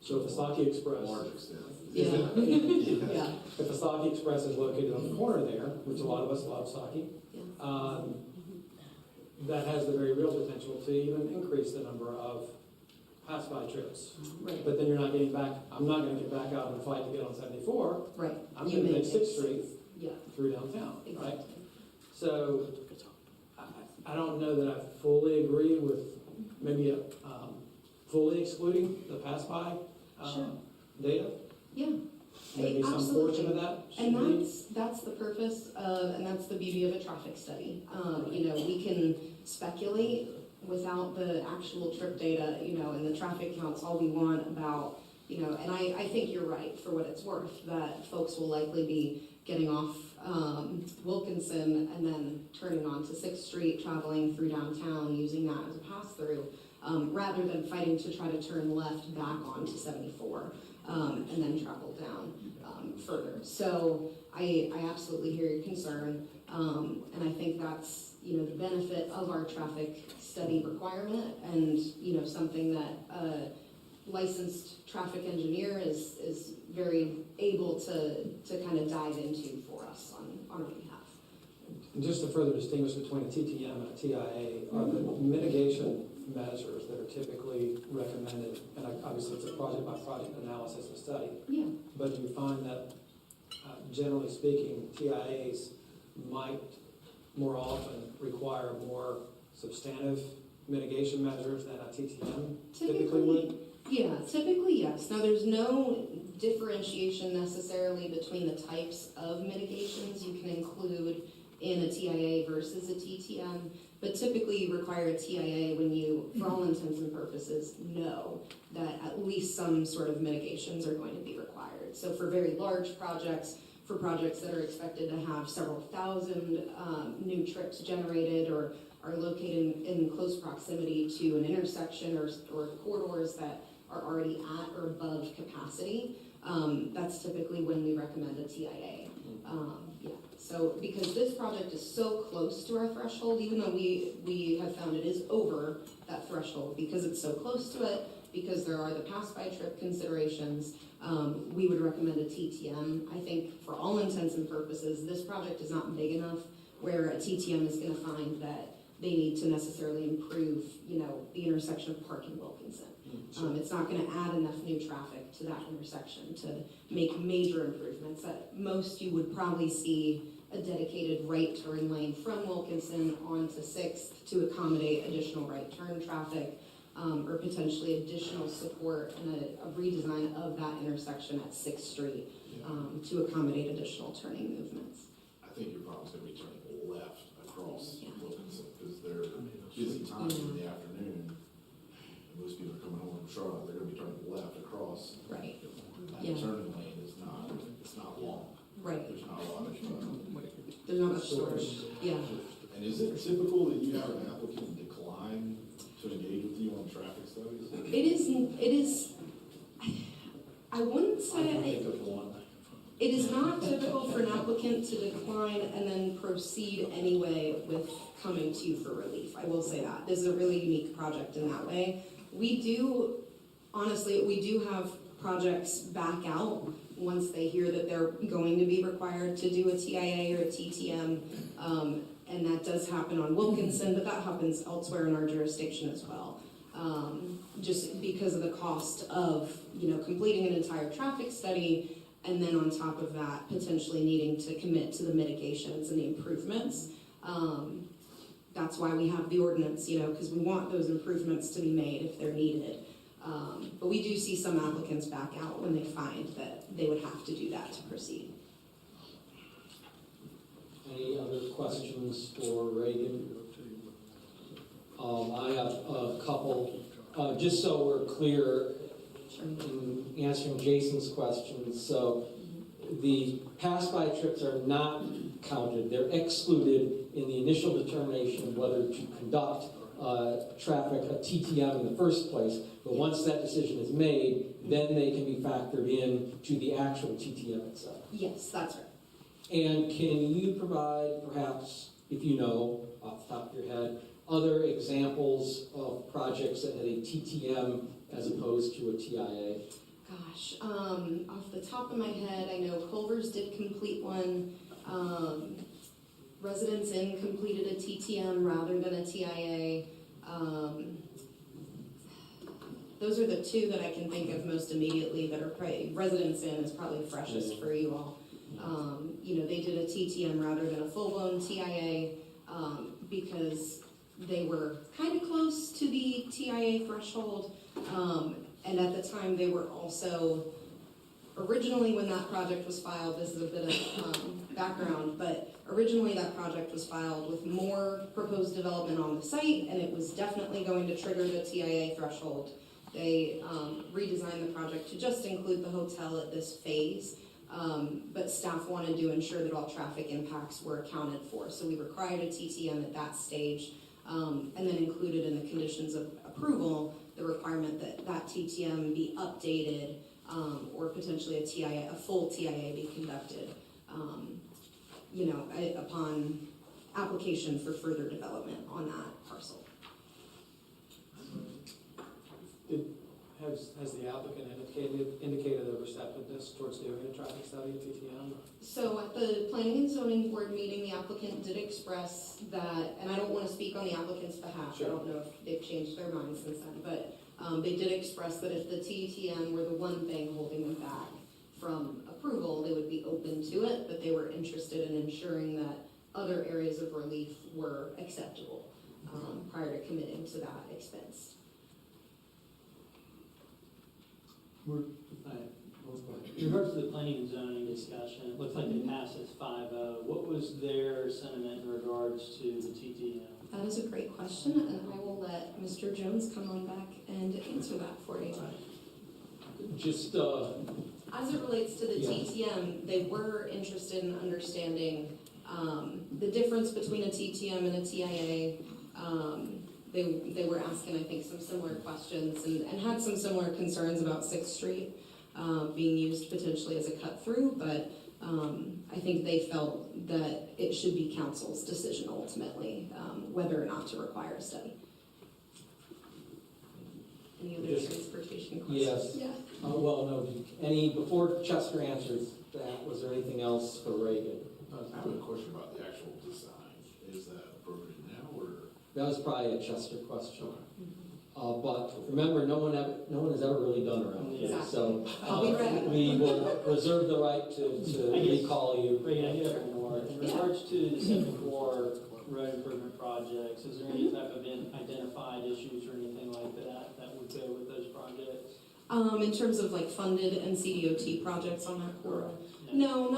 So if the Saki Express, if the Saki Express is located on the corner there, which a lot of us love Saki, that has the very real potential to even increase the number of pass-by trips. But then you're not getting back, I'm not going to get back out and fight to get on 74. I'm going to take 6th Street through downtown, right? So I don't know that I fully agree with maybe fully excluding the pass-by data. Maybe some portion of that should and that's the purpose of, and that's the beauty of a traffic study. You know, we can speculate without the actual trip data, you know, and the traffic counts all we want about, you know, and I think you're right for what it's worth, that folks will likely be getting off Wilkinson and then turning on to 6th Street, traveling through downtown, using that as a pass-through, rather than fighting to try to turn left back onto 74 and then travel down further. So I absolutely hear your concern, and I think that's, you know, the benefit of our traffic study requirement, and, you know, something that a licensed traffic engineer is very able to kind of dive into for us on our behalf. And just to further distinguish between a TTM and a TIA are the mitigation measures that are typically recommended, and obviously it's a project-by-project analysis and study. But you find that, generally speaking, TIAs might more often require more substantive mitigation measures than a TTM typically would? Yeah, typically yes. Now there's no differentiation necessarily between the types of mitigations you can include in a TIA versus a TTM, but typically you require a TIA when you, for all intents and purposes, know that at least some sort of mitigations are going to be required. So for very large projects, for projects that are expected to have several thousand new trips generated or are located in close proximity to an intersection or corridors that are already at or above capacity, that's typically when we recommend a TIA. So because this project is so close to our threshold, even though we have found it is over that threshold, because it's so close to it, because there are the pass-by trip considerations, we would recommend a TTM. I think for all intents and purposes, this project is not big enough where a TTM is going to find that they need to necessarily improve, you know, the intersection of Park and Wilkinson. It's not going to add enough new traffic to that intersection to make major improvements. At most, you would probably see a dedicated right turn lane from Wilkinson onto 6th to accommodate additional right turn traffic, or potentially additional support and a redesign of that intersection at 6th Street to accommodate additional turning movements. I think your problem's going to be turning left across Wilkinson, because they're busy times in the afternoon. And most people are coming home from Charlotte, they're going to be turning left across. Right. That turning lane is not long. Right. There's not a lot of there's not much storage. Yeah. And is it typical that you have an applicant decline to engage with you on traffic studies? It is, I wouldn't say it is not typical for an applicant to decline and then proceed anyway with coming to you for relief. I will say that. This is a really unique project in that way. We do have projects back out once they hear that they're going to be required to do a TIA or a TTM. And that does happen on Wilkinson, but that happens elsewhere in our jurisdiction as well. Just because of the cost of, completing an entire traffic study, and then on top of that, potentially needing to commit to the mitigations and the improvements. That's why we have the ordinance, because we want those improvements to be made if they're needed. But we do see some applicants back out when they find that they would have to do that to proceed. Any other questions for Reagan? I have a couple. Just so we're clear in answering Jason's questions, so the pass-by trips are not counted. They're excluded in the initial determination of whether to conduct traffic, a TTM in the first place. But once that decision is made, then they can be factored in to the actual TTM itself. Yes, that's right. And can you provide, perhaps, if you know off the top of your head, other examples of projects that had a TTM as opposed to a TIA? Gosh, off the top of my head, I know Culver's did complete one. Residence Inn completed a TTM rather than a TIA. Those are the two that I can think of most immediately that are probably, Residence Inn is probably freshest for you all. They did a TTM rather than a full-blown TIA because they were kind of close to the TIA threshold. And at the time they were also, originally when that project was filed, this is a bit of background, but originally that project was filed with more proposed development on the site, and it was definitely going to trigger the TIA threshold. They redesigned the project to just include the hotel at this phase, but staff wanted to ensure that all traffic impacts were accounted for. So we required a TTM at that stage, and then included in the conditions of approval the requirement that that TTM be updated, or potentially a TIA, a full TIA be conducted, upon application for further development on that parcel. Has the applicant indicated a receptiveness towards doing a traffic study at TTM? So at the Planning and Zoning Board meeting, the applicant did express that, and I don't want to speak on the applicant's behalf, Sure. I don't know if they've changed their minds since then, but they did express that if the TTM were the one thing holding them back from approval, they would be open to it, but they were interested in ensuring that other areas of relief were acceptable prior to committing to that expense. In regards to the planning and zoning discussion, it looks like it passes 5-0. What was their sentiment in regards to the TTM? That is a great question, and I will let Mr. Jones come on back and answer that for you. Just, as it relates to the TTM, they were interested in understanding the difference between a TTM and a TIA. They were asking, I think, some similar questions and had some similar concerns about 6th Street being used potentially as a cut-through, but I think they felt that it should be council's decision ultimately whether or not to require a study. Any other transportation questions? Yes. Yeah. Before Chester answers that, was there anything else for Reagan? I have a question about the actual design. Is that appropriate now, or? That was probably a Chester question. But remember, no one has ever really done around here. Exactly. So I'll be ready. we will reserve the right to recall you. Reagan, I do have one more. In regards to the 74 road improvement projects, is there any type of identified issues or anything like that would go with those projects? In terms of like funded NCDOT projects on that corridor? No,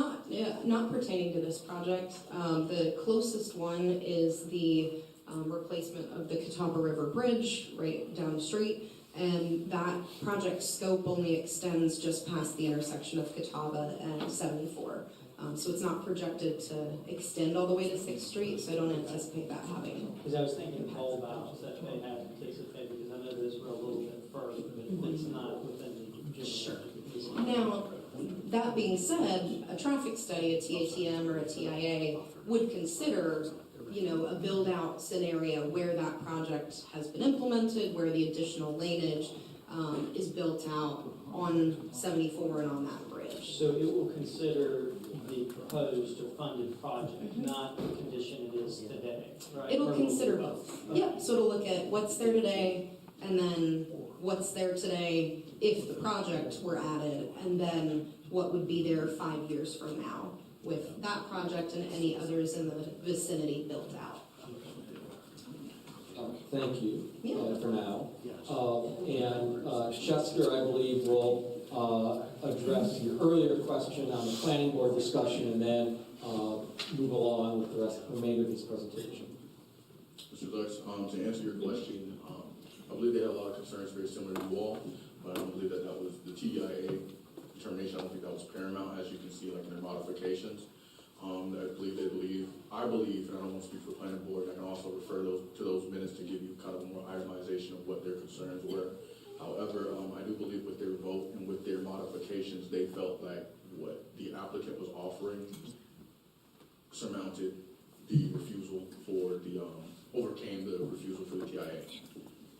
not pertaining to this project. The closest one is the replacement of the Catawba River Bridge right down the street, and that project scope only extends just past the intersection of Catawba and 74. So it's not projected to extend all the way to 6th Street, so I don't anticipate that having. Because I was thinking bulb outs that may have to anticipate, because I know those were a little bit further, but it's not within the general. Sure. Now, that being said, a traffic study, a TATM or a TIA, would consider a build-out scenario where that project has been implemented, where the additional laneage is built out, on 74 and on that bridge. So it will consider the proposed or funded project, not the condition it is today, right? It'll Or will consider do both. Okay. Yeah, so it'll look at what's there today, and then what's there today if the project were added, and then what would be there 5 years from now with that project and any others in the vicinity built out. Thank you Yeah. for now. And Chester, I believe, will address your earlier question on the planning board discussion and then move along with the remainder of his presentation. Mr. Lux, to answer your question, I believe they had a lot of concerns very similar to you all, but I don't believe that was the TIA determination. I don't think that was paramount, as you can see, like in their modifications. I believe, and I don't want to speak for planning board, I can also refer to those minutes to give you kind of more itemization of what their concerns were. However, I do believe with their vote and with their modifications, they felt like what the applicant was offering surmounted the refusal for the, overcame the refusal for the TIA.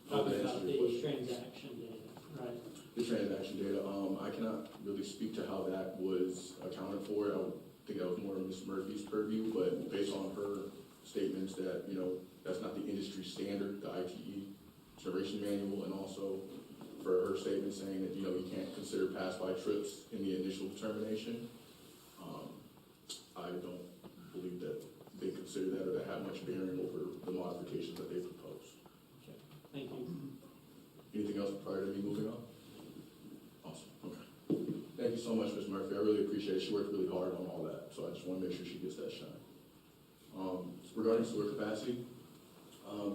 Talking about the transaction data, right? The transaction data, I cannot really speak to how that was accounted for. I would think that was more of Ms. Murphy's purview, but based on her statements that, that's not the industry standard, the ITE generation manual, and also for her statement saying that, you can't consider pass-by trips in the initial determination, I don't believe that they consider that or that have much bearing over the modifications that they proposed. Okay, thank you. Anything else prior to me moving on? Awesome, okay. Thank you so much, Ms. Murphy. I really appreciate it. She worked really hard on all that, so I just want to make sure she gets that shine. Regarding sewer capacity,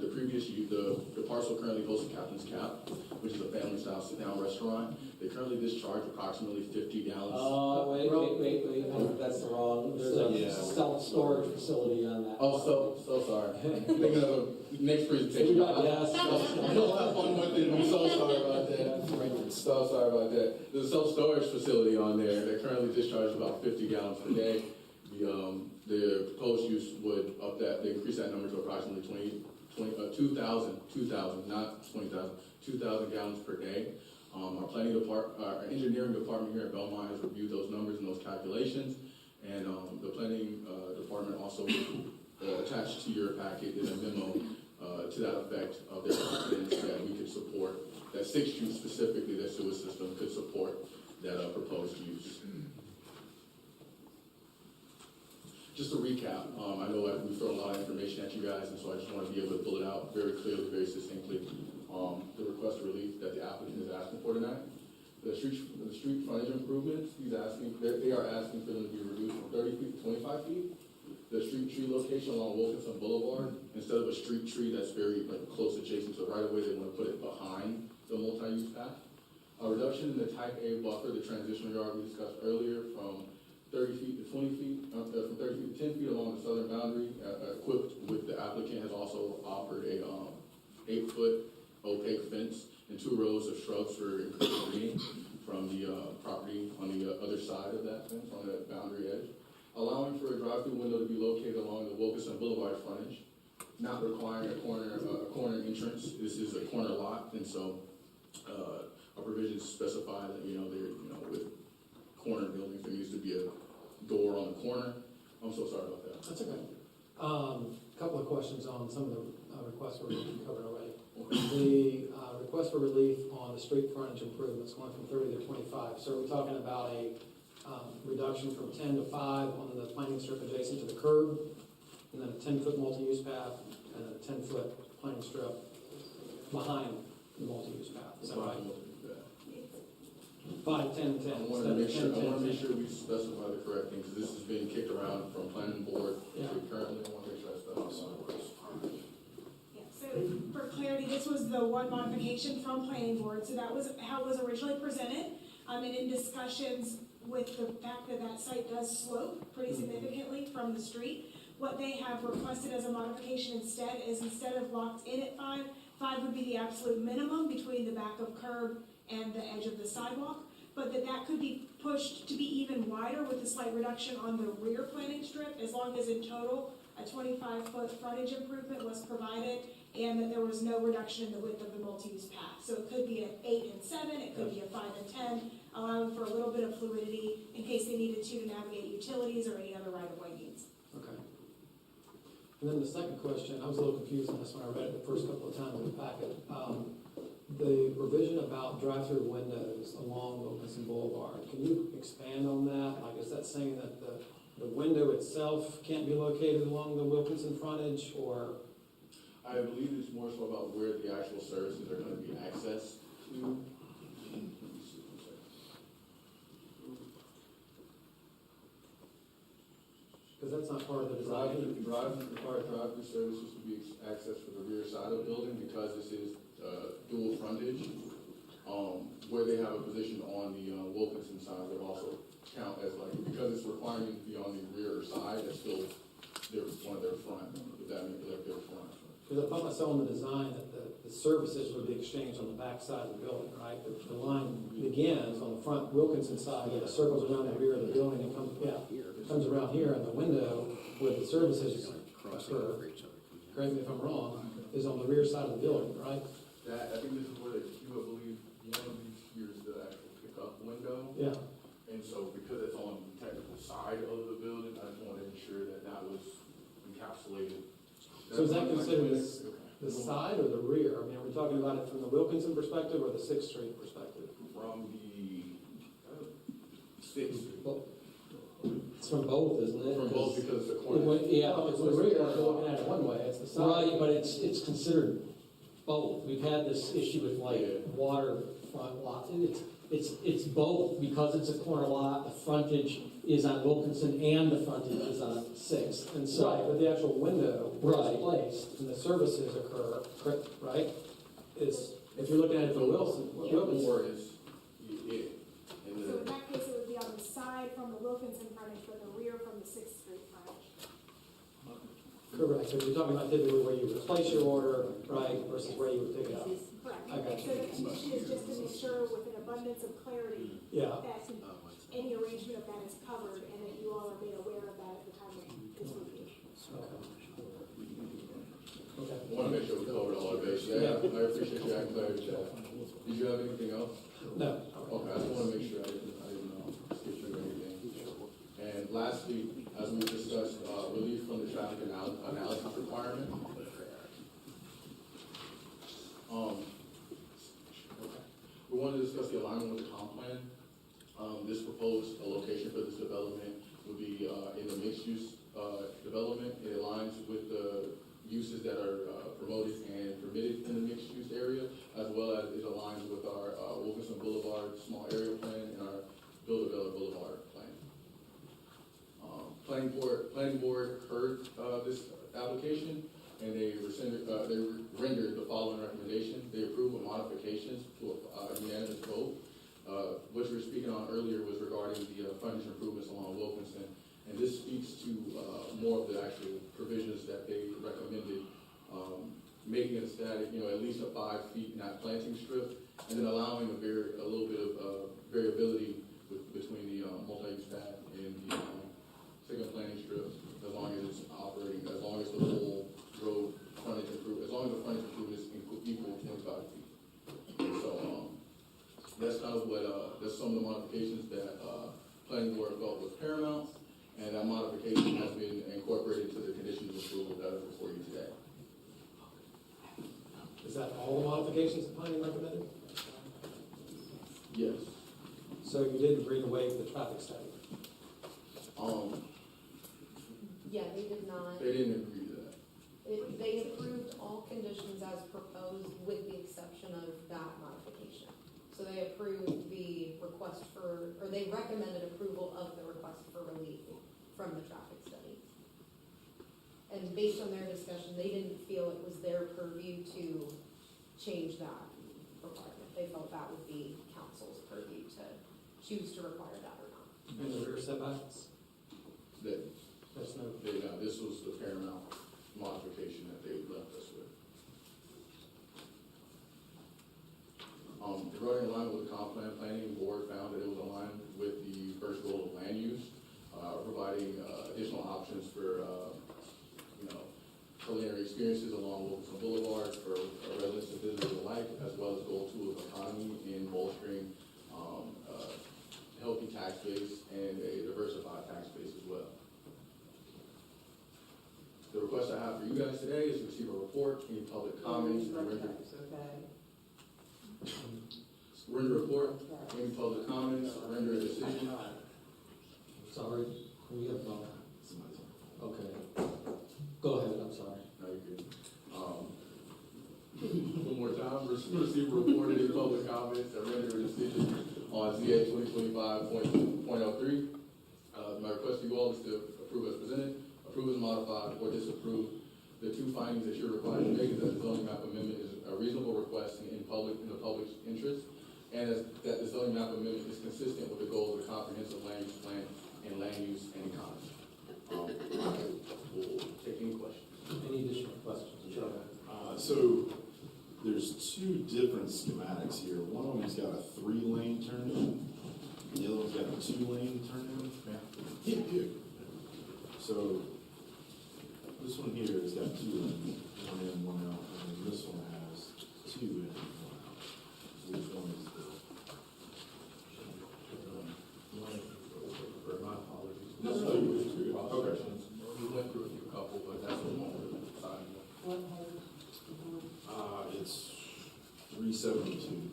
the previous year, the parcel currently hosts a Captain's Cap, which is a family-style sit-down restaurant. They currently discharge approximately 50 gallons. Oh, wait, that's the wrong, there's a self-storage facility on that. Oh, so sorry. Thinking of the next presentation. Yes. We'll have fun with it. I'm so sorry about that. So sorry about that. There's a self-storage facility on there that currently discharges about 50 gallons per day. The proposed use would up that, they increase that number to approximately 2,000, not 20,000, 2,000 gallons per day. Our engineering department here at Belmont has reviewed those numbers and those calculations, and the planning department also attached to your packet is a memo to that effect of their confidence that we could support, that 6th Street specifically, their sewer system could support that proposed use. Just to recap, I know we've thrown a lot of information at you guys, and so I just want to be able to pull it out very clearly, very succinctly. The request for relief that the applicant is asking for tonight. The street frontage improvements, they are asking for them to be reduced from 30 feet to 25 feet. The street tree location along Wilkinson Boulevard, instead of a street tree that's very close adjacent to the right of way, they want to put it behind the multi-use path. A reduction in the type A buffer, the transition yard we discussed earlier, from 30 feet to 20 feet, from 30 feet to 10 feet along the southern boundary, equipped with the applicant has also offered a 8-foot opaque fence and 2 rows of shrubs for increased screening from the property on the other side of that fence, on the boundary edge, allowing for a drive-through window to be located along the Wilkinson Boulevard frontage, not requiring a corner entrance. This is a corner lot, and so our provisions specify that with corner buildings there needs to be a door on the corner. I'm so sorry about that. That's okay. Couple of questions on some of the requests we're covered already. The request for relief on the street frontage improvements going from 30 to 25. So we're talking about a reduction from 10 to 5 on the planting strip adjacent to the curb, and then a 10-foot multi-use path, and a 10-foot planting strip behind the multi-use path. Is that right? 5, 10, 10. I want to make sure we specify the correct thing, because this is being kicked around from planning board. Yeah. Currently, I want to make sure I specify it. Yeah, so for clarity, this was the one modification from planning board, so that was how it was originally presented. And in discussions with the fact that that site does slope pretty significantly from the street, what they have requested as a modification instead is, instead of locked in at 5, 5 would be the absolute minimum between the back of curb and the edge of the sidewalk, but that could be pushed to be even wider with a slight reduction on the rear planting strip, as long as in total a 25-foot frontage improvement was provided and that there was no reduction in the width of the multi-use path. So it could be an 8 and 7, it could be a 5 and 10, allowing for a little bit of fluidity in case they needed to navigate utilities or any other right-of-way needs. Okay. And then the second question, I was a little confused on this when I read it the first couple of times in the packet. The provision about drive-through windows along Wilkinson Boulevard, can you expand on that? Like, is that saying that the window itself can't be located along the Wilkinson frontage, or? I believe it's more so about where the actual services are gonna be accessed to. Because that's not part of the design. Drive-through services to be accessed for the rear side of the building, because this is dual frontage. Where they have a position on the Wilkinson side would also count as like, because it's requiring to be on the rear side, it's still one of their front, if that makes like their front. Because I thought I saw in the design that the services would be exchanged on the back side of the building, right? The line begins on the front Wilkinson side, and it circles around the rear of the building and comes around here, and the window where the services occur, correct me if I'm wrong, is on the rear side of the building, right? That, I think this is where the queue, I believe, one of these here is the actual pickup window. Yeah. And so because it's on the technical side of the building, I just wanted to ensure that that was encapsulated. So is that considered the side or the rear? I mean, are we talking about it from the Wilkinson perspective or the Sixth Street perspective? From the Sixth Street. It's from both, isn't it? From both, because it's a corner. Yeah. Oh, it's the rear, if you're looking at it one way, it's the side. Right, but it's considered both. We've had this issue with like waterfront lots, and it's both, because it's a corner lot, the frontage is on Wilkinson and the frontage is on Sixth, and so. Right, but the actual window where Right. it's placed and the services occur, correct, right? Is, if you're looking at it from Wilson, Wilkinson. Or is it in So in the, that case, it would be on the side from the Wilkinson frontage, but the rear from the Sixth Street frontage. Correct, so you're talking about typically where you would place your order, right, versus where you would pick it up. Correct. Okay. So the condition is just to make sure with an abundance of clarity Yeah. that any arrangement of that is covered and that you all are made aware of that at the time of this review. Okay. I want to make sure we covered all our bases. Yeah, I appreciate you adding clarity to that. Did you have anything else? No. Okay, I just want to make sure I didn't skip through anything. And lastly, as we discussed, relief from the traffic analysis requirement. We want to discuss the alignment with the comp plan. This proposed location for this development would be in the mixed-use development. It aligns with the uses that are promoted and permitted in the mixed-use area, as well as it aligns with our Wilkinson Boulevard small area plan and our Build-A-Villa Boulevard plan. Planning board heard this application, and they rendered the following recommendation. They approve of modifications to a unanimous vote. What you were speaking on earlier was regarding the frontage improvements along Wilkinson, and this speaks to more of the actual provisions that they recommended, making it static, at least a 5 feet in that planting strip, and then allowing a little bit of variability between the multi-use pad and the single planting strip, as long as it's operating, as long as the whole road frontage improvement, as long as the frontage improvement is equal 25 feet. And so that's kind of what that's some of the modifications that planning board felt was paramount, and that modification has been incorporated to the conditions of approval that are before you today. Is that all the modifications the planning recommended? Yes. So you didn't agree to waive the traffic study? Yeah, they did not. They didn't agree to that. They approved all conditions as proposed with the exception of that modification. So they approved the request for, or they recommended approval of the request for relief from the traffic study. And based on their discussion, they didn't feel it was their purview to change that requirement. They felt that would be council's purview to choose to require that or not. And the rear setbacks? This was the paramount modification that they left us with. Regarding alignment with the comp plan, planning board found that it was aligned with the first goal of land use, providing additional options for culinary experiences along Wilkinson Boulevard, for residents and visitors alike, as well as goal two of economy in bolstering healthy tax base and a diversified tax base as well. The request I have for you guys today is to receive a report, any public comments, and render a report, any public comments, render a decision. Sorry, we have, okay. Go ahead, I'm sorry. No, you're good. One more time, receive a report, any public comments, and render a decision on ZA 2025.03. My request to you all is to approve as presented, approve as modified, or disapprove. The two findings that you're required to make is that the zoning map amendment is a reasonable request in the public's interest, and that the zoning map amendment is consistent with the goals of the comprehensive land use plan and land use and economy. We'll take any questions. Any additional questions? Sure. So there's two different schematics here. One of them's got a 3-lane turn in, the other one's got a 2-lane turn in. Yeah. So this one here has got 2 lanes, one in, one out, and then this one has 2 in, 1 out. So which one is the? My apologies. No, you're good. Okay. We went through a couple, but that's the one we're deciding on. It's 372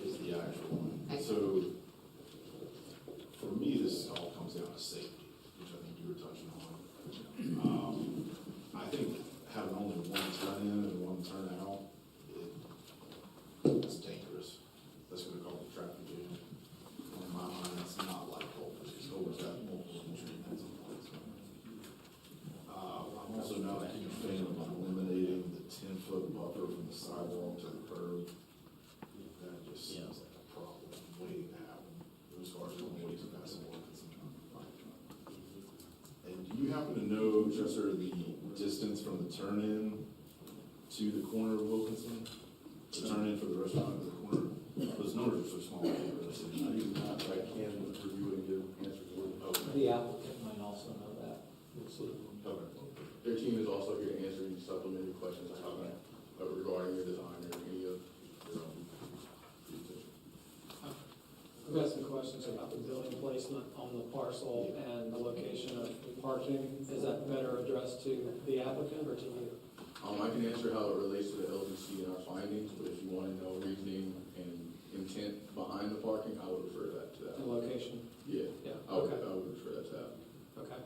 is the actual one. So for me, this all comes down to safety, which I think you were touching on. I think having only one turn in and one turn out, it's dangerous. That's going to cause a traffic jam. In my mind, it's not like Culver's, because Culver's got multiple entry points. I'm also not a huge fan of eliminating the 10-foot buffer from the sidewalk to the curb. That just seems like a problem waiting to happen. Those cars are going way too fast and working sometimes. And do you happen to know, Chester, the distance from the turn-in to the corner of Wilkinson? The turn-in for the restaurant to the corner? Those numbers are so small. I I do not, but I can review it and give answers for you. The applicant might also know that. We'll see. Okay. Their team is also here to answer any supplementary questions I have regarding your design or any of your presentation. I've got some questions about the building placement on the parcel and the location of parking. Is that better addressed to the applicant or to you? I can answer how it relates to the LDC and our findings, but if you want to know reasoning and intent behind the parking, I would refer that to that. The location? Yeah. Yeah, I would okay. refer that to that. Okay.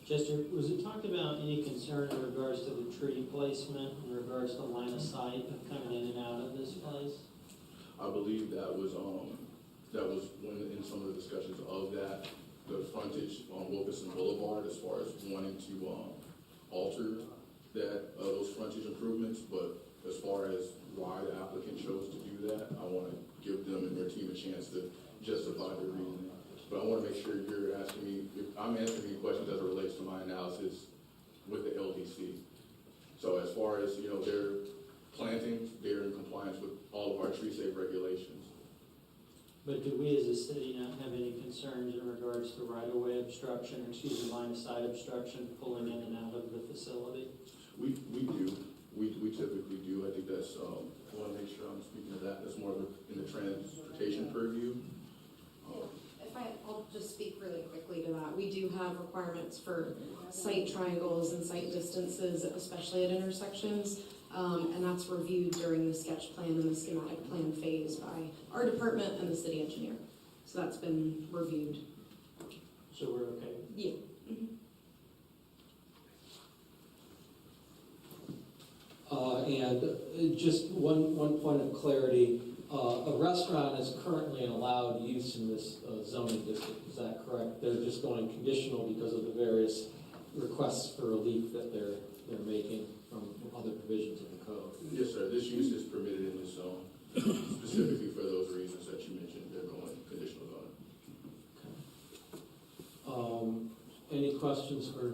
Chester, was it talked about any concern in regards to the tree placement, in regards to line of sight of coming in and out of this place? I believe that was when in some of the discussions of that, the frontage on Wilkinson Boulevard, as far as wanting to alter that those frontage improvements, but as far as why the applicant chose to do that, I want to give them and their team a chance to justify their reasoning. But I want to make sure you're asking me, I'm answering any questions as it relates to my analysis with the LDC. So as far as, their plantings, they're in compliance with all of our tree safe regulations. But do we as a city not have any concerns in regards to right-of-way obstruction, line of sight obstruction, pulling in and out of the facility? We do. We typically do. I think that's, I want to make sure I'm speaking of that. That's more of in the transportation purview. I'll just speak really quickly to that. We do have requirements for site triangles and site distances, especially at intersections, and that's reviewed during the sketch plan and the schematic plan phase by our department and the city engineer. So that's been reviewed. So we're okay? Yeah. And just one point of clarity, a restaurant is currently an allowed use in this zoning district, is that correct? They're just going conditional because of the various requests for relief that they're making from other provisions of the code. Yes, sir. This use is permitted in this zone, specifically for those reasons that you mentioned. They're going conditional zone. Any questions for,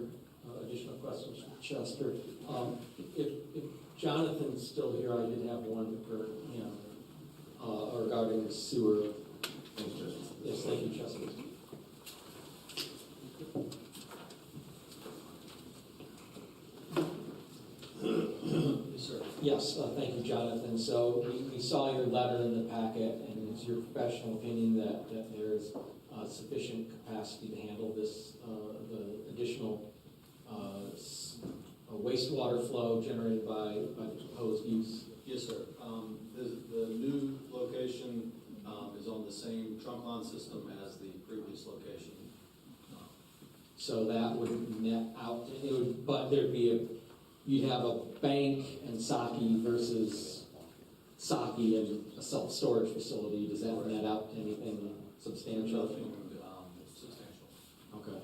additional questions for Chester? If Jonathan's still here, I did have one for him regarding the sewer. Thanks, Chester. Yes, thank you, Chester. Yes, thank you, Jonathan. So we saw your letter in the packet, and it's your professional opinion that there is sufficient capacity to handle this, the additional wastewater flow generated by the proposed use? Yes, sir. The new location is on the same trunk line system as the previous location. So that would net out, but you'd have a bank and Saki versus Saki and a self-storage facility. Does that net out to anything substantial? Nothing substantial. Okay.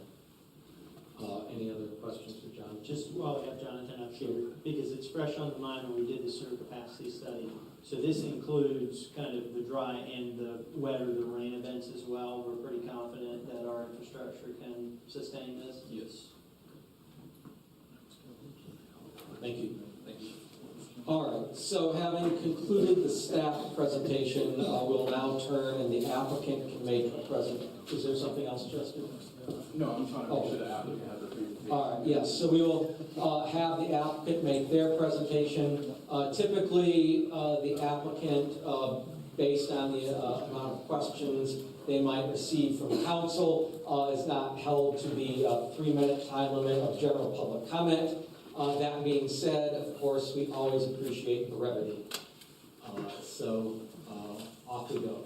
Any other questions for John? Just while we have Jonathan up here, because it's fresh on the mind when we did the sewer capacity study. So this includes kind of the dry and the wet or the rain events as well. We're pretty confident that our infrastructure can sustain this. Yes. Thank you. Thank you. All right, so having concluded the staff presentation, we'll now turn and the applicant can make a presentation. Is there something else, Justin? No, I'm trying to make sure the applicant has a presentation. All right, yes, so we will have the applicant make their presentation. Typically, the applicant, based on the amount of questions they might receive from council, is not held to the 3-minute time limit of general public comment. That being said, of course, we always appreciate brevity. So off we go.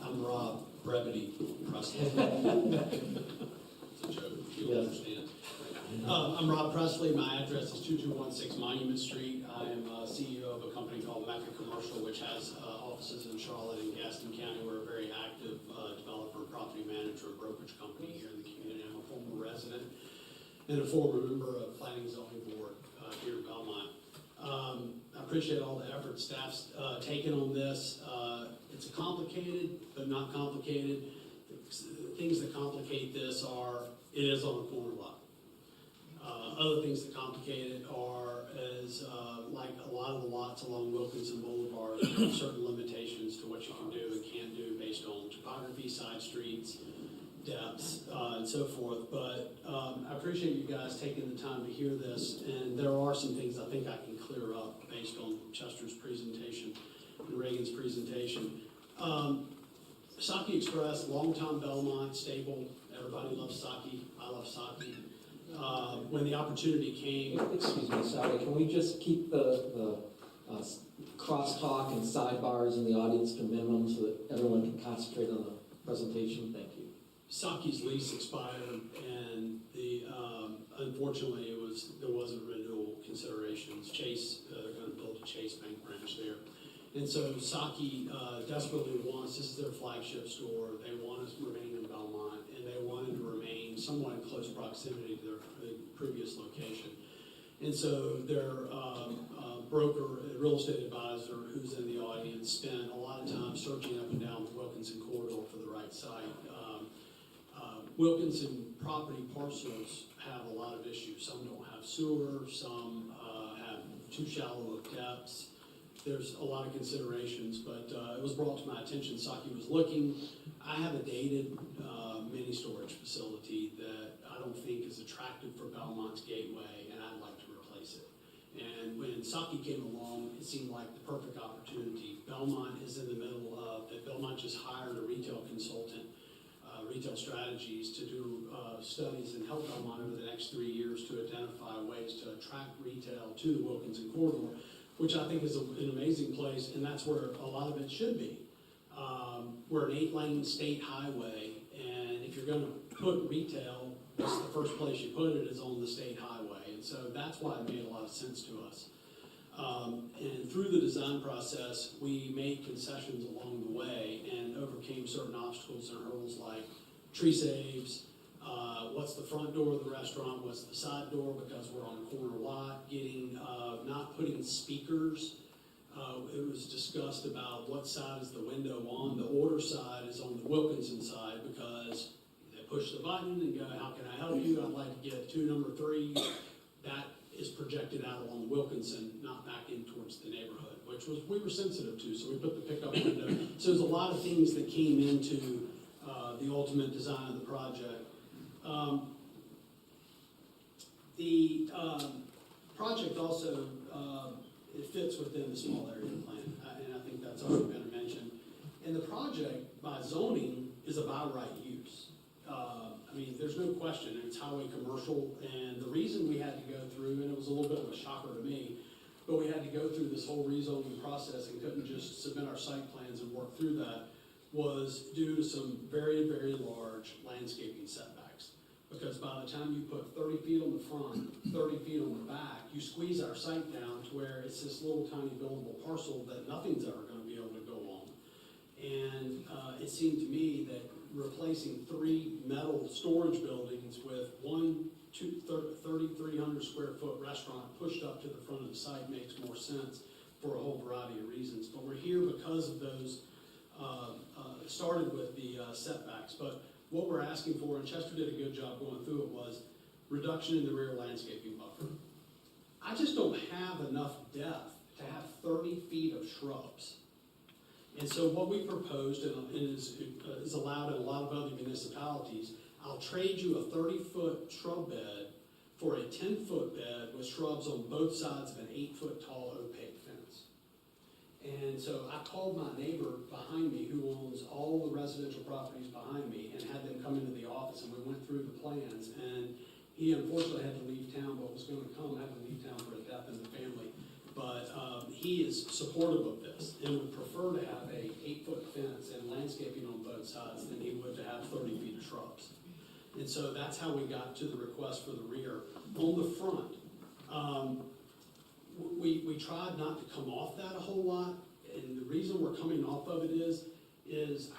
I'm Rob, brevity, Presley. It's a joke, you'll understand. I'm Rob Presley. My address is 2216 Monument Street. I am CEO of a company called Mecca Commercial, which has offices in Charlotte and Gaston County. We're a very active developer, property manager, brokerage company here in the community. I'm a former resident and a former member of Planning and Zoning Board here in Belmont. I appreciate all the effort staff's taken on this. It's complicated, but not complicated. The things that complicate this are, it is on a corner lot. Other things that complicate it are, like a lot of the lots along Wilkinson Boulevard, there are certain limitations to what you can do and can't do based on topography, side streets, depths, and so forth. But I appreciate you guys taking the time to hear this, and there are some things I think I can clear up based on Chester's presentation and Reagan's presentation. Saki Express, longtime Belmont staple. Everybody loves Saki. I love Saki. When the opportunity came... Excuse me, sorry. Can we just keep the crosstalk and sidebars in the audience to minimum so that everyone can concentrate on the presentation? Thank you. Saki's lease expired, and unfortunately there wasn't renewal considerations. Chase, they're going to build a Chase Bank branch there. And so Saki desperately wants, this is their flagship store, they want us to remain in Belmont, and they wanted to remain somewhat in close proximity to their previous location. And so their broker, real estate advisor, who's in the audience, spent a lot of time searching up and down the Wilkinson corridor for the right site. Wilkinson property parcels have a lot of issues. Some don't have sewer, some have too shallow of depths. There's a lot of considerations, but it was brought to my attention, Saki was looking. I have a dated mini storage facility that I don't think is attractive for Belmont's gateway, and I'd like to replace it. And when Saki came along, it seemed like the perfect opportunity. Belmont is in the middle of, Belmont just hired a retail consultant, Retail Strategies, to do studies and help Belmont over the next 3 years to identify ways to attract retail to the Wilkinson corridor, which I think is an amazing place, and that's where a lot of it should be. We're an 8-lane state highway, and if you're going to put retail, the first place you put it is on the state highway, and so that's why it made a lot of sense to us. And through the design process, we made concessions along the way and overcame certain obstacles and hurdles like tree saves, what's the front door of the restaurant, what's the side door, because we're on a corner lot, not putting speakers. It was discussed about what side is the window on. The order side is on the Wilkinson side because they push the button and go, how can I help you? I'd like to get 2 number 3. That is projected out along Wilkinson, not back in towards the neighborhood, which we were sensitive to, so we put the pickup window. So there's a lot of things that came into the ultimate design of the project. The project also, it fits within the small area plan, and I think that's already been mentioned. And the project, by zoning, is a by right use. I mean, there's no question, it's highway commercial, and the reason we had to go through, and it was a little bit of a shocker to me, but we had to go through this whole rezoning process and couldn't just submit our site plans and work through that, was due to some very, very large landscaping setbacks. Because by the time you put 30 feet on the front, 30 feet on the back, you squeeze our site down to where it's this little tiny buildable parcel that nothing's ever gonna be able to go on. And it seemed to me that replacing 3 metal storage buildings with 3,300 square foot restaurant pushed up to the front of the site makes more sense for a whole variety of reasons. But we're here because of those, started with the setbacks. But what we're asking for, and Chester did a good job going through it, was reduction in the rear landscaping buffer. I just don't have enough depth to have 30 feet of shrubs. And so what we proposed, and is allowed in a lot of other municipalities, I'll trade you a 30-foot shrub bed for a 10-foot bed with shrubs on both sides of an 8-foot tall opaque fence. And so I called my neighbor behind me, who owns all the residential properties behind me, and had them come into the office, and we went through the plans. And he unfortunately had to leave town, but was going to come, had to leave town for a death in the family. But he is supportive of this and would prefer to have a 8-foot fence and landscaping on both sides than he would to have 30 feet of shrubs. And so that's how we got to the request for the rear. On the front, we tried not to come off that a whole lot, and the reason we're coming off of it is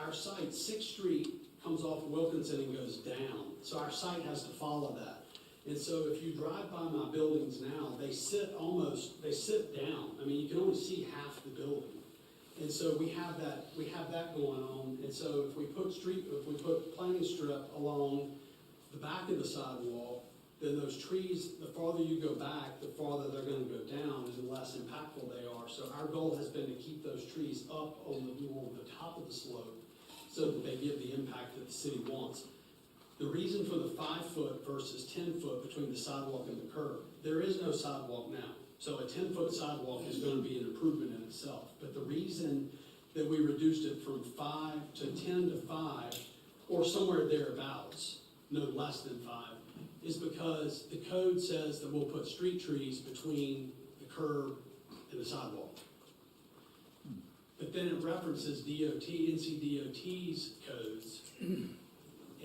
our site, 6th Street, comes off Wilkinson and goes down. So our site has to follow that. And so if you drive by my buildings now, they sit down. I mean, you can only see half the building. And so we have that going on. And so if we put planting strip along the back of the sidewalk, then those trees, the farther you go back, the farther they're gonna go down and the less impactful they are. So our goal has been to keep those trees up on the top of the slope so that they give the impact that the city wants. The reason for the 5-foot versus 10-foot between the sidewalk and the curb, there is no sidewalk now. So a 10-foot sidewalk is going to be an improvement in itself. But the reason that we reduced it from 5 to 10 to 5, or somewhere thereabouts, no less than 5, is because the code says that we'll put street trees between the curb and the sidewalk. But then it references NCDOT's codes. And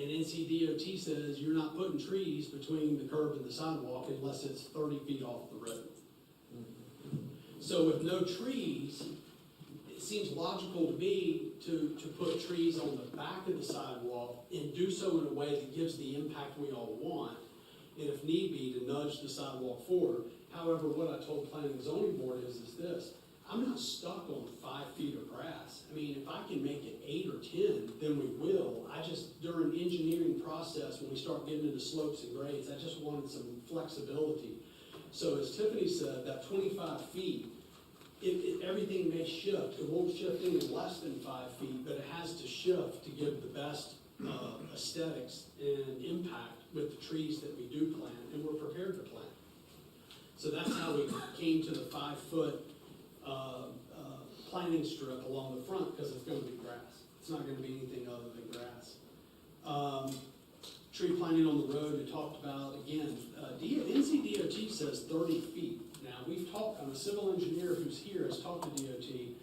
NCDOT says you're not putting trees between the curb and the sidewalk unless it's 30 feet off the road. So with no trees, it seems logical to me to put trees on the back of the sidewalk and do so in a way that gives the impact we all want, and if need be, to nudge the sidewalk forward. However, what I told Planning and Zoning Board is this: I'm not stuck on 5 feet of grass. I mean, if I can make it 8 or 10, then we will. During engineering process, when we start getting into slopes and grades, I just wanted some flexibility. So as Tiffany said, that 25 feet, everything may shift. It won't shift any less than 5 feet, but it has to shift to give the best aesthetics and impact with the trees that we do plant, and we're prepared to plant. So that's how we came to the 5-foot planting strip along the front, because it's going to be grass. It's not going to be anything other than grass. Tree planting on the road, we talked about, again, NCDOT says 30 feet. Now, we've talked, I'm a civil engineer who's here, has talked to DOT.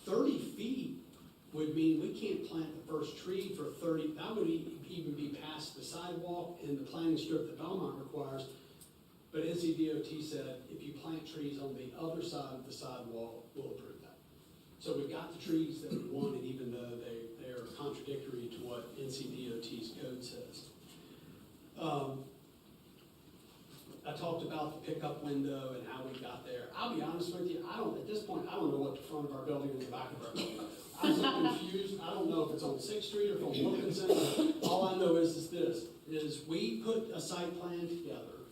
30 feet would mean we can't plant the first tree for 30, that would even be past the sidewalk and the planting strip that Belmont requires. But NCDOT said, if you plant trees on the other side of the sidewalk, we'll approve that. So we've got the trees that we wanted, even though they are contradictory to what NCDOT's code says. I talked about the pickup window and how we got there. I'll be honest with you, at this point, I don't know what the front of our building and the back of our building is. I'm so confused. I don't know if it's on 6th Street or if it's on Wilkinson. All I know is we put a site plan together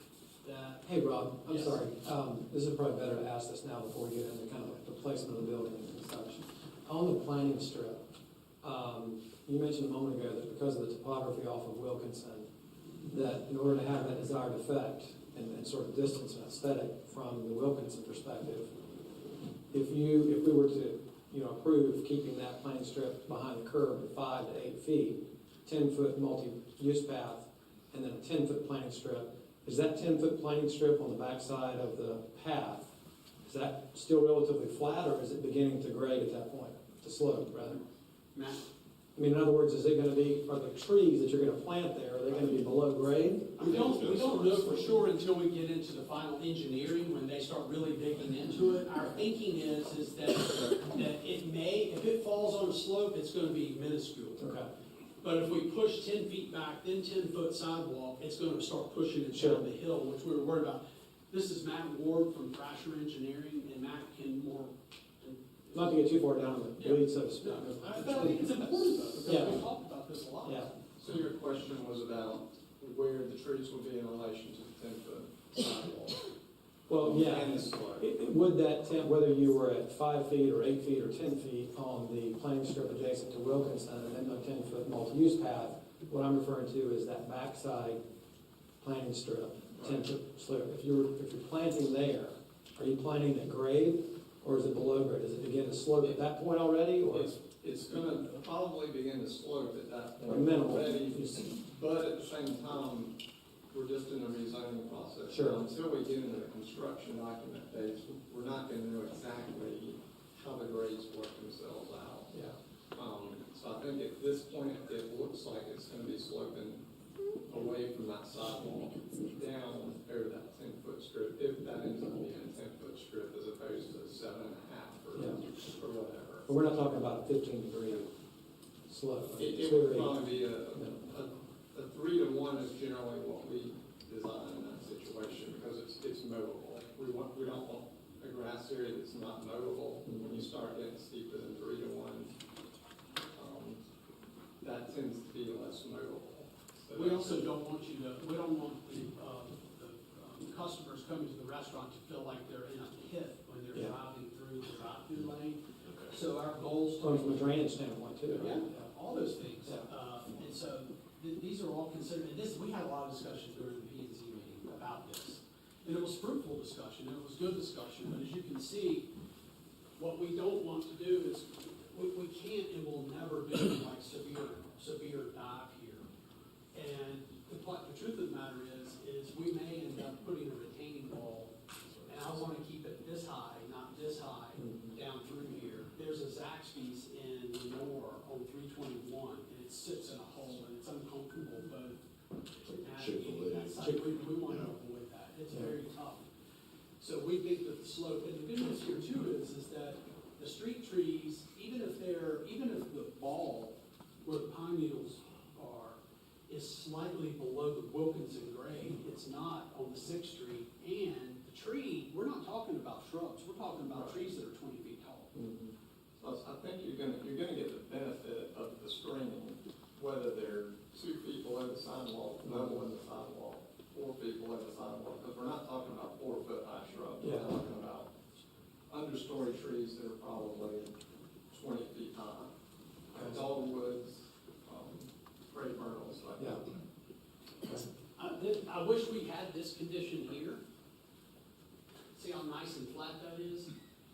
that... Hey, Rob, I'm Yes. sorry. This is probably better to ask this now before we get into kind of like the placement of the building and such. On the planning strip, You mentioned a moment ago that because of the topography off of Wilkinson, that in order to have that desired effect and sort of distance and aesthetic from the Wilkinson perspective, if we were to, approve keeping that plane strip behind the curb at 5 to 8 feet, 10-foot multi-use path, and then a 10-foot planing strip, is that 10-foot planing strip on the backside of the path, is that still relatively flat, or is it beginning to grade at that point, to slope, rather? Matt? I mean, in other words, is it gonna be, are the trees that you're gonna plant there, are they gonna be below grade? We don't know for sure until we get into the final engineering, when they start really digging into it. Our thinking is that it may, if it falls on a slope, it's gonna be minuscule. Okay. But if we push 10 feet back, then 10-foot sidewalk, it's gonna start pushing it Sure. down the hill, which we were worried about. This is Matt Ward from Thrasher Engineering, and Matt can more. Not to get too far down the weeds, so to speak. But I think it's important though, because Yeah. we talked about this a lot. Yeah. So your question was about where the trees would be in relation to the 10-foot sidewalk? Well, yeah. And the slope. Would that whether you were at 5 feet or 8 feet or 10 feet on the planing strip adjacent to Wilkinson and then the 10-foot multi-use path, what I'm referring to is that backside planing strip, 10-foot slope. If you're planting there, are you planting at grade or is it below grade? Does it begin to slope at that point already, or? It's gonna probably begin to slope at that point Minimal. already, but at the same time, we're just in the rezoning process. Sure. Until we get into the construction document phase, we're not gonna know exactly how the grades work themselves out. Yeah. So I think at this point, it looks like it's gonna be sloping away from that sidewalk down over that 10-foot strip, if that ends up being a 10-foot strip as opposed to 7.5 or whatever. But we're not talking about a 15-degree slope. It would probably be a 3 to 1 is generally what we design in that situation because it's mowable. We don't want a grass area that's not mowable. When you start getting steeper than 3 to 1, that tends to be less mowable. So We also don't want the customers coming to the restaurant to feel like they're in a pit when they're driving through the drive-through lane. So our goals. From a drainage standpoint too, right? Yeah, all those things. And so these are all considered, and we had a lot of discussions during the P&Z meeting about this. And it was fruitful discussion, and it was good discussion, but as you can see, what we don't want to do is, we can't and will never do like severe dive here. And the truth of the matter is we may end up putting a retaining wall, and I want to keep it this high, not this high, down through here. There's a Zaxby's in Lenore on 321, and it sits in a hole, and it's uncomfortable both navigating that side. We want to avoid that. It's very tough. So we think that the slope, and the good news here too is that the street trees, even if the ball where the pine needles are is slightly below the Wilkinson grade, it's not on the 6th Street, and the tree, we're not talking about shrubs, we're talking about trees that are 20 feet tall. So I think you're gonna get the benefit of the screening, whether they're 2 feet below the sidewalk, level in the sidewalk, 4 feet below the sidewalk, because we're not talking about 4-foot high shrubs. We're talking about understory trees that are probably 20 feet high. Dogwoods, great myrtles, like that. I wish we had this condition here. See how nice and flat that is?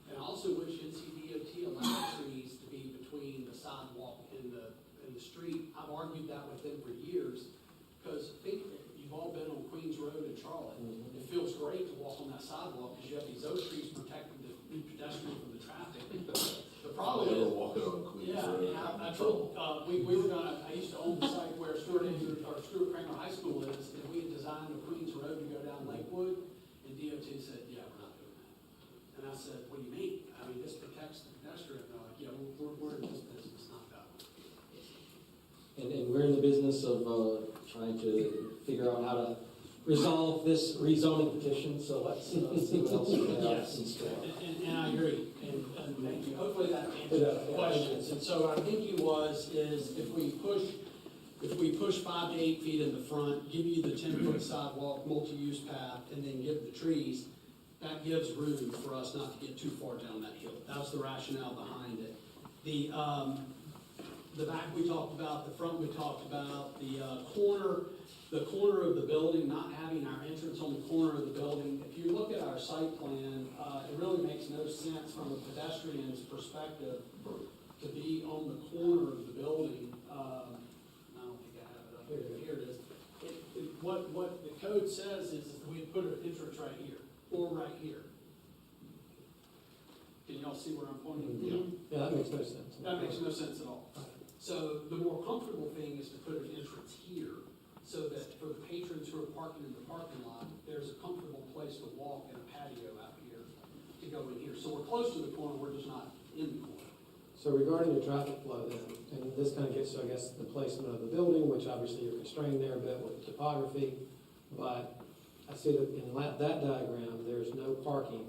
And I also wish NCDOT allowed trees to be between the sidewalk and the street. I've argued that with them for years, because you've all been on Queens Road in Charlotte. It feels great to walk on that sidewalk because you have these oak trees protecting the pedestrian from the traffic. The problem is, walking on Queens Road. and I told, we were gonna, I used to own the site where Stuart Cramer High School is, and we had designed the Queens Road to go down Lakewood, and DOT said, yeah, we're not doing that. And I said, what do you mean? I mean, this protects the pedestrian. And they're like, yeah, we're in this business, not that one. And we're in the business of trying to figure out how to resolve this rezoning petition, so let's see what else we have in store. And I agree, and thank you. Hopefully that answers the questions. And so our thinking is if we push 5 to 8 feet in the front, give you the 10-foot sidewalk, multi-use path, and then give the trees, that gives room for us not to get too far down that hill. That was the rationale behind it. The back we talked about, the front we talked about, the corner of the building, not having our entrance on the corner of the building. If you look at our site plan, it really makes no sense from a pedestrian's perspective to be on the corner of the building. I don't think I have it up here. Here it is. What the code says is that we put an entrance right here or right here. Can y'all see where I'm pointing? Yeah, that makes no sense. That makes no sense at all. So the more comfortable thing is to put an entrance here, so that for the patrons who are parking in the parking lot, there's a comfortable place to walk and a patio out here to go in here. So we're close to the corner, we're just not in the corner. So regarding your traffic flow then, and this kind of gets to, I guess, the placement of the building, which obviously you're constrained there a bit with the topography, but I see that in that diagram, there's no parking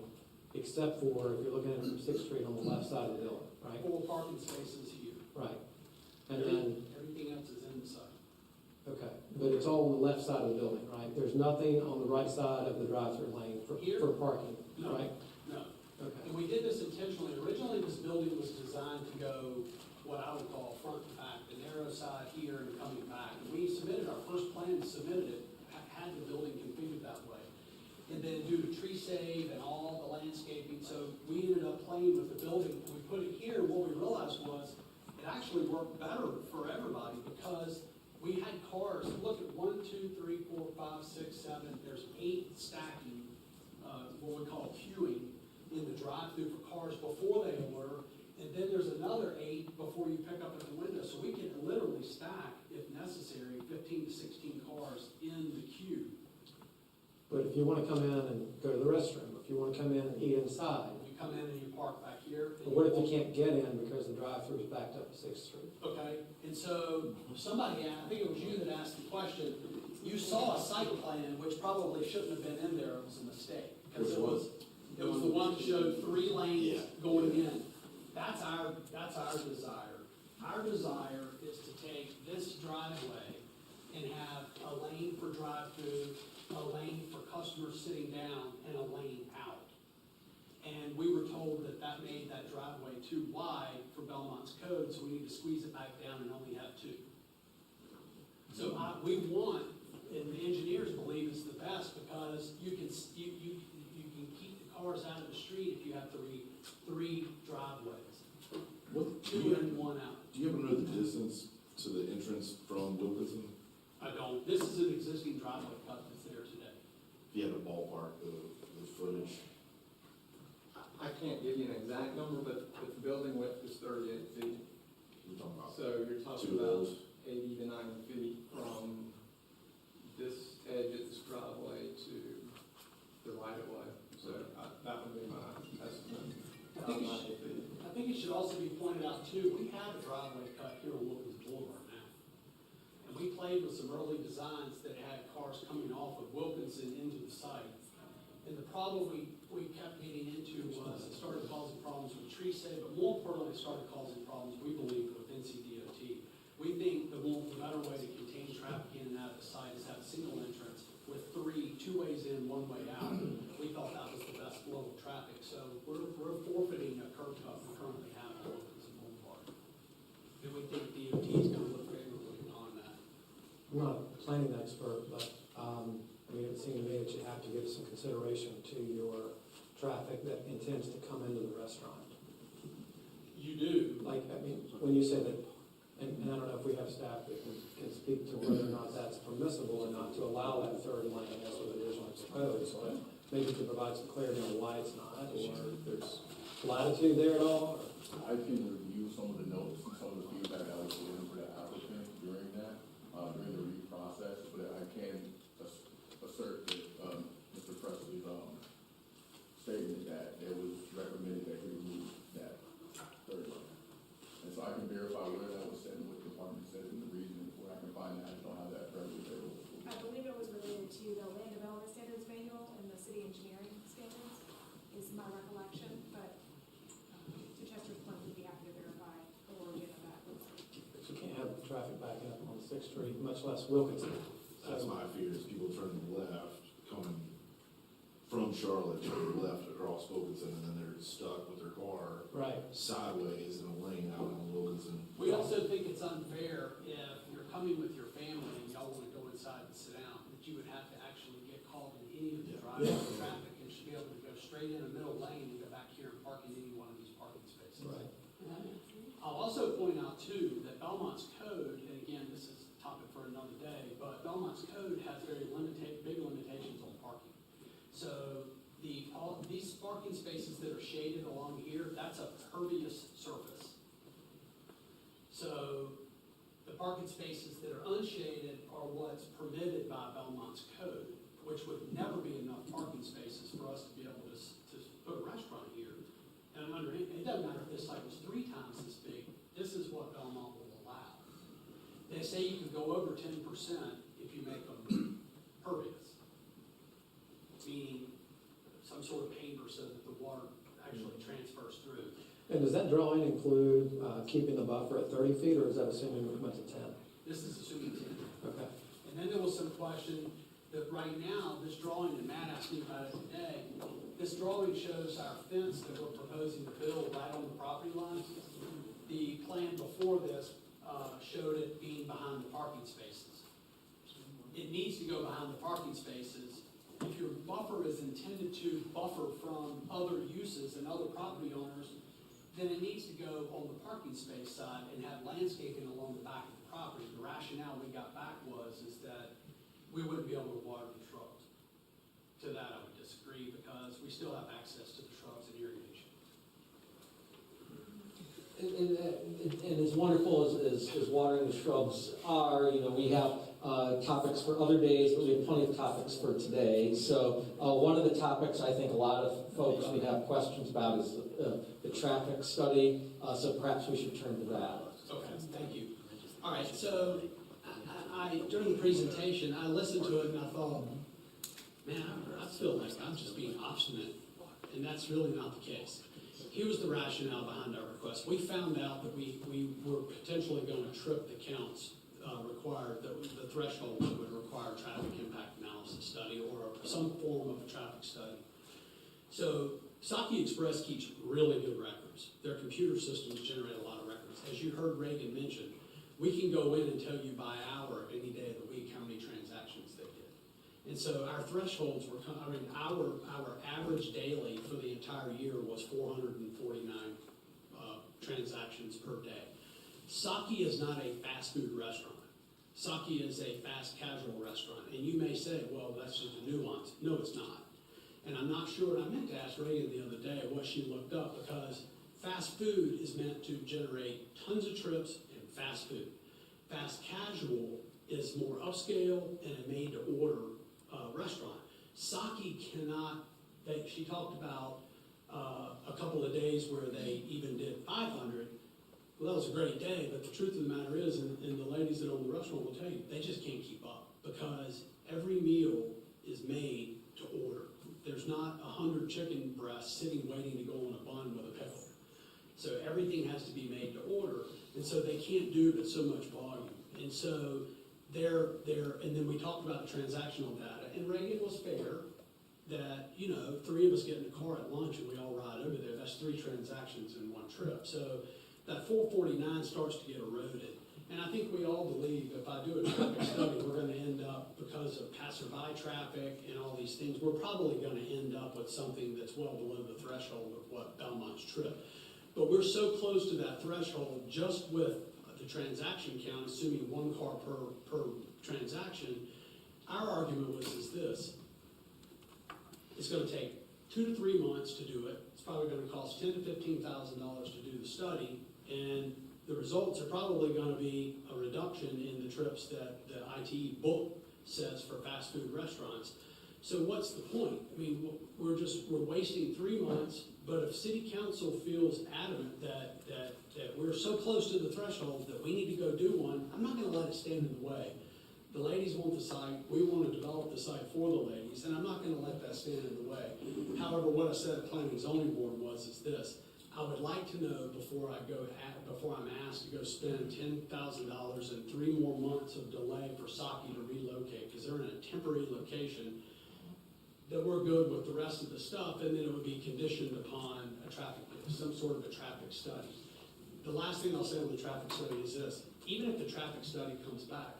except for, if you're looking at it from 6th Street on the left side of the building, right? 4 parking spaces here. Right. And then, Everything else is inside. okay, but it's all on the left side of the building, right? There's nothing on the right side of the drive-through lane for parking, No. right? No. Okay. And we did this intentionally. Originally, this building was designed to go what I would call front and back, the narrow side here and coming back. And we submitted, our first plan submitted it, had the building configured that way. And then due to tree save and all the landscaping, so we ended up playing with the building. We put it here, what we realized was it actually worked better for everybody because we had cars, look at 1, 2, 3, 4, 5, 6, 7, there's 8 stacking, what we call queuing in the drive-through for cars before they order, and then there's another 8 before you pick up at the window. So we can literally stack, if necessary, 15 to 16 cars in the queue. But if you want to come in and go to the restroom, if you want to come in and eat inside, You come in and you park back here. but what if you can't get in because the drive-through is backed up to 6th Street? Okay, and so somebody, I think it was you that asked the question, you saw a site plan, which probably shouldn't have been in there, it was a mistake. Because it was the one that showed 3 lanes going in. That's our desire. Our desire is to take this driveway and have a lane for drive-through, a lane for customers sitting down, and a lane out. And we were told that that made that driveway too wide for Belmont's code, so we need to squeeze it back down and only have 2. So we want, and the engineers believe it's the best because you can keep the cars out of the street if you have three driveways. 2 in, 1 out. Do you ever know the distance to the entrance from Wilkinson? I don't. This is an existing driveway cut that's there today. If you had a ballpark, the footage. I can't give you an exact number, but the building width is 38 feet. We're talking about So you're talking 2 of about those. 80 to 90 feet from this edge of this driveway to the right of way. So that would be my estimate. I think it should also be pointed out too, we have a driveway cut here on Wilkins Boulevard now. And we played with some early designs that had cars coming off of Wilkinson into the site. And the problem we kept getting into was it started causing problems with tree save, but more importantly, it started causing problems, we believe, with NCDOT. We think the better way to contain traffic in and out of the site is have a single entrance with 2 ways in, 1 way out. We thought that was the best flow of traffic, so we're forfeiting a curb cut we currently have on Wilkinson Boulevard. And we think DOT is going to look favorably on that. I'm not a planning expert, but, I mean, it would seem to me that you have to give some consideration to your traffic that intends to come into the restaurant. You do. Like, I mean, when you say that, and I don't know if we have staff that can speak to whether or not that's permissible or not to allow that 3rd lane as was originally proposed, but maybe to provide some clarity on why it's not, or if there's latitude there at all, or? I can review some of the notes and some of the feedback that was given for the applicant during that, during the review process, but I can assert that, Mr. Presley's, statement that it was recommended that he remove that 3rd line. And so I can verify where that was said and what the department said and the reason where I can find that. I don't have that readily available. I believe it was related to the land development standards manual and the city engineering standards, is my recollection, but to Chester's point, we'd be happy to verify the origin of that. But you can't have traffic backing up on 6th Street, much less Wilkinson. That's my fear, is people turning left, coming from Charlotte, turning left across Wilkinson, and then they're stuck with their car right sideways in a lane out on Wilkinson. We also think it's unfair if you're coming with your family and y'all want to go inside and sit down, that you would have to actually get called in any of the driveway traffic and should be able to go straight in a middle lane and go back here and park in any one of these parking spaces. Right. I'll also point out too, that Belmont's code, and again, this is a topic for another day, but Belmont's code has very big limitations on parking. So these parking spaces that are shaded along here, that's a pervious surface. So the parking spaces that are unshaded are what's permitted by Belmont's code, which would never be enough parking spaces for us to be able to put a restaurant here. And it doesn't matter if this site was 3 times this big, this is what Belmont will allow. They say you can go over 10% if you make them pervious, meaning some sort of paver so that the water actually transfers through. And does that drawing include keeping the buffer at 30 feet, or is that assuming we went to 10? This is assuming 10. Okay. And then there was some question that right now, this drawing, and Matt asked me about it today, this drawing shows our fence that we're proposing to build right on the property line. The plan before this showed it being behind the parking spaces. It needs to go behind the parking spaces. If your buffer is intended to buffer from other uses and other property owners, then it needs to go on the parking space side and have landscaping along the back of the property. The rationale we got back is that we wouldn't be able to water the shrubs. To that I would disagree, because we still have access to the shrubs and irrigation. And as wonderful as watering the shrubs are, we have topics for other days, but we have plenty of topics for today. So one of the topics I think a lot of folks would have questions about is the traffic study. So perhaps we should turn to that. Okay, thank you. All right, so during the presentation, I listened to it and I thought, man, I feel like I'm just being obstinate, and that's really not the case. Here was the rationale behind our request. We found out that we were potentially going to trip the counts required, the threshold that would require a traffic impact analysis study or some form of a traffic study. So Saki Express keeps really good records. Their computer systems generate a lot of records. As you heard Reagan mention, we can go in and tell you by hour of any day of the week how many transactions they did. And so our thresholds were, our average daily for the entire year was 449 transactions per day. Saki is not a fast food restaurant. Saki is a fast casual restaurant. And you may say, well, that's just a nuance. No, it's not. And I'm not sure, and I meant to ask Reagan the other day what she looked up, because fast food is meant to generate tons of trips and fast food. Fast casual is more upscale and a made-to-order restaurant. Saki cannot, she talked about a couple of days where they even did 500. Well, that was a great day, but the truth of the matter is, and the ladies that own the restaurant will tell you, they just can't keep up, because every meal is made to order. There's not 100 chicken breasts sitting waiting to go on a bun with a pickle. So everything has to be made to order, and so they can't do but so much volume. And so and then we talked about the transactional data, and Reagan was fair that, 3 of us get in the car at lunch and we all ride over there. That's 3 transactions in one trip. So that 449 starts to get eroded. And I think we all believe if I do a traffic study, we're going to end up, because of passerby traffic and all these things, we're probably going to end up with something that's well below the threshold of what Belmont's trip. But we're so close to that threshold just with the transaction count, assuming 1 car per transaction. Our argument is this. It's going to take 2 to 3 months to do it. It's probably going to cost $10,000 to $15,000 to do the study, and the results are probably going to be a reduction in the trips that the ITE book says for fast food restaurants. So what's the point? I mean, we're wasting 3 months, but if city council feels adamant that we're so close to the threshold that we need to go do one, I'm not going to let it stand in the way. The ladies want the site, we want to develop the site for the ladies, and I'm not going to let that stand in the way. However, what I said at Planning and Zoning Board is this. I would like to know before I'm asked to go spend $10,000 and 3 more months of delay for Saki to relocate, because they're in a temporary location, that we're good with the rest of the stuff, and then it would be conditioned upon some sort of a traffic study. the last thing I'll say on the traffic study is this: even if the traffic study comes back,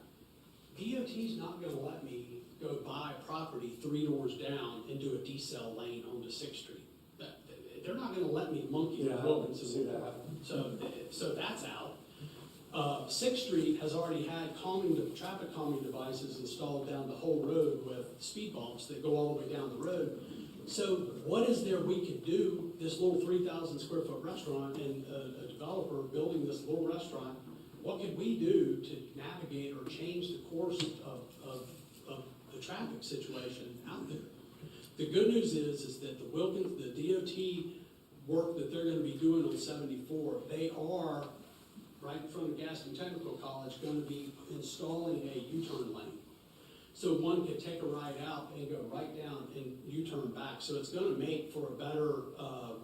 DOT's not gonna let me go buy property 3 doors down and do a decel lane onto 6th Street. They're not gonna let me monkey with Wilkinson. see that. So that's out. 6th Street has already had traffic calming devices installed down the whole road with speed bumps that go all the way down the road. So what is there we could do, this little 3,000 square foot restaurant and a developer building this little restaurant, what could we do to navigate or change the course of the traffic situation out there? The good news is that the DOT work that they're gonna be doing on 74, they are, right in front of Gaston Technical College, gonna be installing a U-turn lane. So one could take a ride out and go right down and U-turn back. So it's gonna make for a better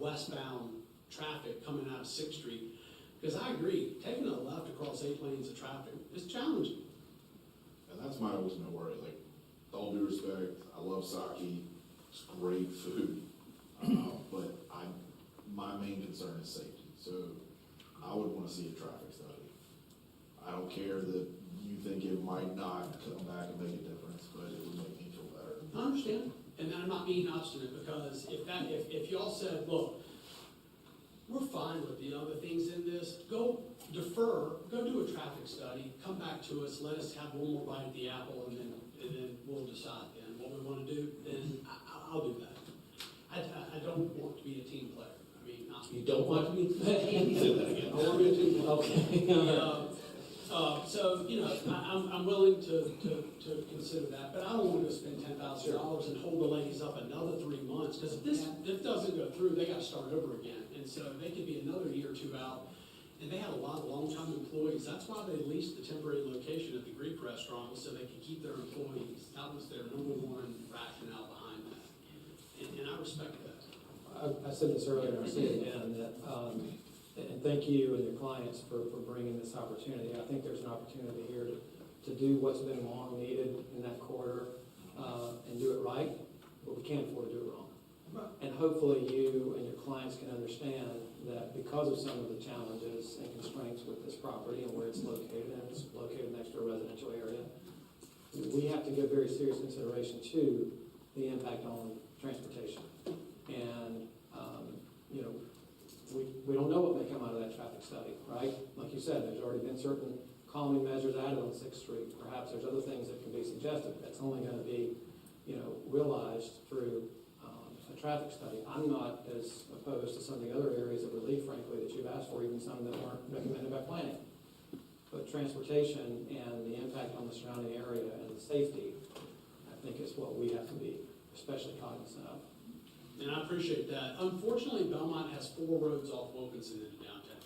westbound traffic coming out of 6th Street. Because I agree, taking a left across 8 lanes of traffic is challenging. And that's my always my worry. Like, with all due respect, I love Saki. It's great food. But my main concern is safety. So I would want to see a traffic study. I don't care that you think it might not come back and make a difference, but it would make me feel better. I understand. And I'm not being obstinate, because if y'all said, look, we're fine with the other things in this, go do a traffic study, come back to us, let us have one more bite at the apple, and then we'll decide then what we want to do, then I'll do that. I don't want to be a team player. I mean, You don't want to be? Say that again. I want to be a team player. Okay. So, I'm willing to consider that, but I don't want to spend $10,000 and hold the ladies up another 3 months, because if this doesn't go through, they got to start over again. And so they could be another year or two out, and they had a lot of long-time employees. That's why they leased the temporary location at the Greek restaurant, so they could keep their employees. That was their number one rationale behind that. And I respect that. I said this earlier, and I'll say it again, that, and thank you and your clients for bringing this opportunity. I think there's an opportunity here to do what's been long needed in that corridor, and do it right, but we can't afford to do it wrong. And hopefully you and your clients can understand that because of some of the challenges and constraints with this property and where it's located, and it's located next to a residential area, we have to give very serious consideration to the impact on transportation. And, we don't know what may come out of that traffic study, right? Like you said, there's already been certain calming measures added on 6th Street. Perhaps there's other things that can be suggested. That's only going to be, realized through a traffic study. I'm not as opposed to some of the other areas of relief, frankly, that you've asked for, even some that weren't recommended by planning. But transportation and the impact on the surrounding area and the safety, I think, is what we have to be especially cognizant of. And I appreciate that. Unfortunately, Belmont has 4 roads off Wilkinson into downtown: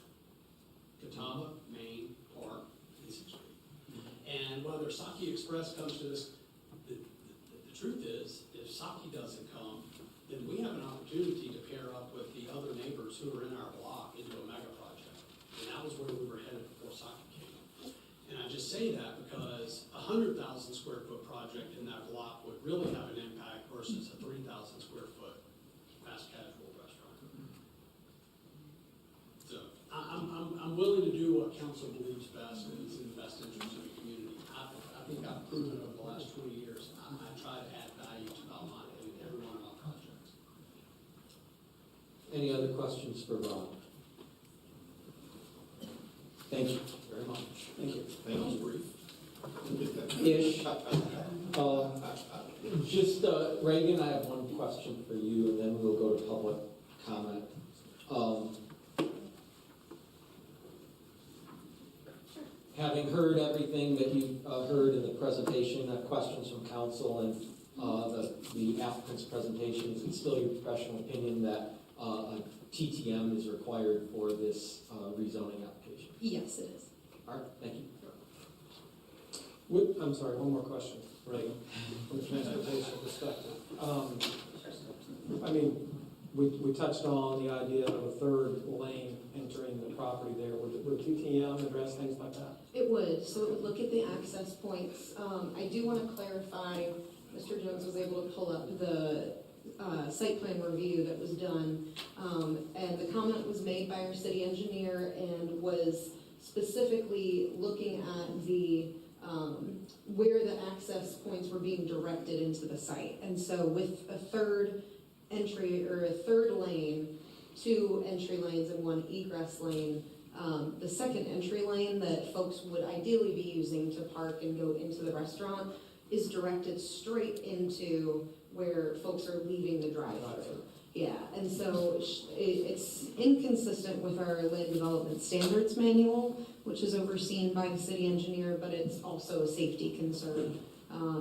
Catawba, Main, Park, and 6th Street. And whether Saki Express comes to this, the truth is, if Saki doesn't come, then we have an opportunity to pair up with the other neighbors who are in our block into a mega project. And that was where we were headed before Saki came. And I just say that because a 100,000 square foot project in that block would really have an impact versus a 3,000 square foot fast casual restaurant. So I'm willing to do what council believes best and is in the best interest of the community. I think I've proven over the last 20 years, I try to add value to Belmont in every one of our projects. Any other questions for Rob? Thank you very much. Thank you. Thank you. Ish. Just, Reagan, I have one question for you, and then we'll go to public comment. Having heard everything that you heard in the presentation, questions from council and the applicant's presentations, it's still your professional opinion that a TTM is required for this rezoning application? Yes, it is. All right, thank you. I'm sorry, one more question, Reagan, from the transportation perspective. We touched on the idea of a 3rd lane entering the property there. Would TTM address things like that? It would. So it would look at the access points. I do want to clarify, Mr. Jones was able to pull up the site plan review that was done, and the comment was made by our city engineer and was specifically looking at the, where the access points were being directed into the site. And so with a third entry or a third lane, 2 entry lanes and 1 egress lane, the second entry lane that folks would ideally be using to park and go into the restaurant is directed straight into where folks are leaving the drive-through. Yeah, and so it's inconsistent with our land development standards manual, which is overseen by the city engineer, but it's also a safety concern.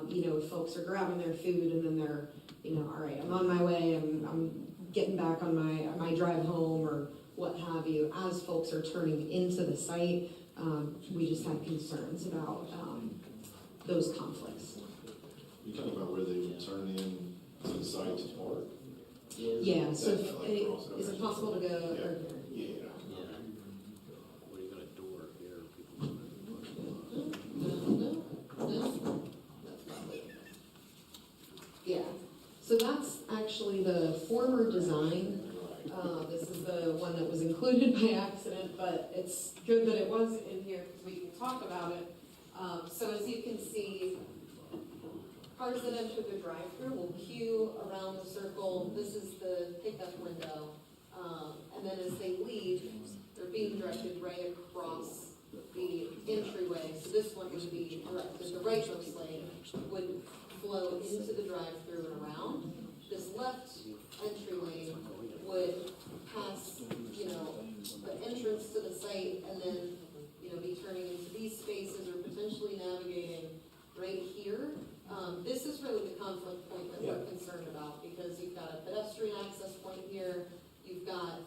You know, if folks are grabbing their food and then they're, you know, all right, I'm on my way, I'm getting back on my drive home or what have you, as folks are turning into the site, we just had concerns about those conflicts. You're talking about where they would turn in to the site to park? Yeah, so is it possible to go? Or, Yeah. What do you got a door here? yeah, so that's actually the former design. This is the one that was included by accident, but it's good that it was in here because we can talk about it. So as you can see, cars that enter the drive-through will queue around the circle. This is the pickup window. And then as they leave, they're being directed right across the entryway. So this one would be directed, the rightmost lane would flow into the drive-through and around. This left entry lane would pass, you know, the entrance to the site and then, you know, be turning into these spaces or potentially navigating right here. This is really the conflict point that we're concerned about because you've got a pedestrian access point here, you've got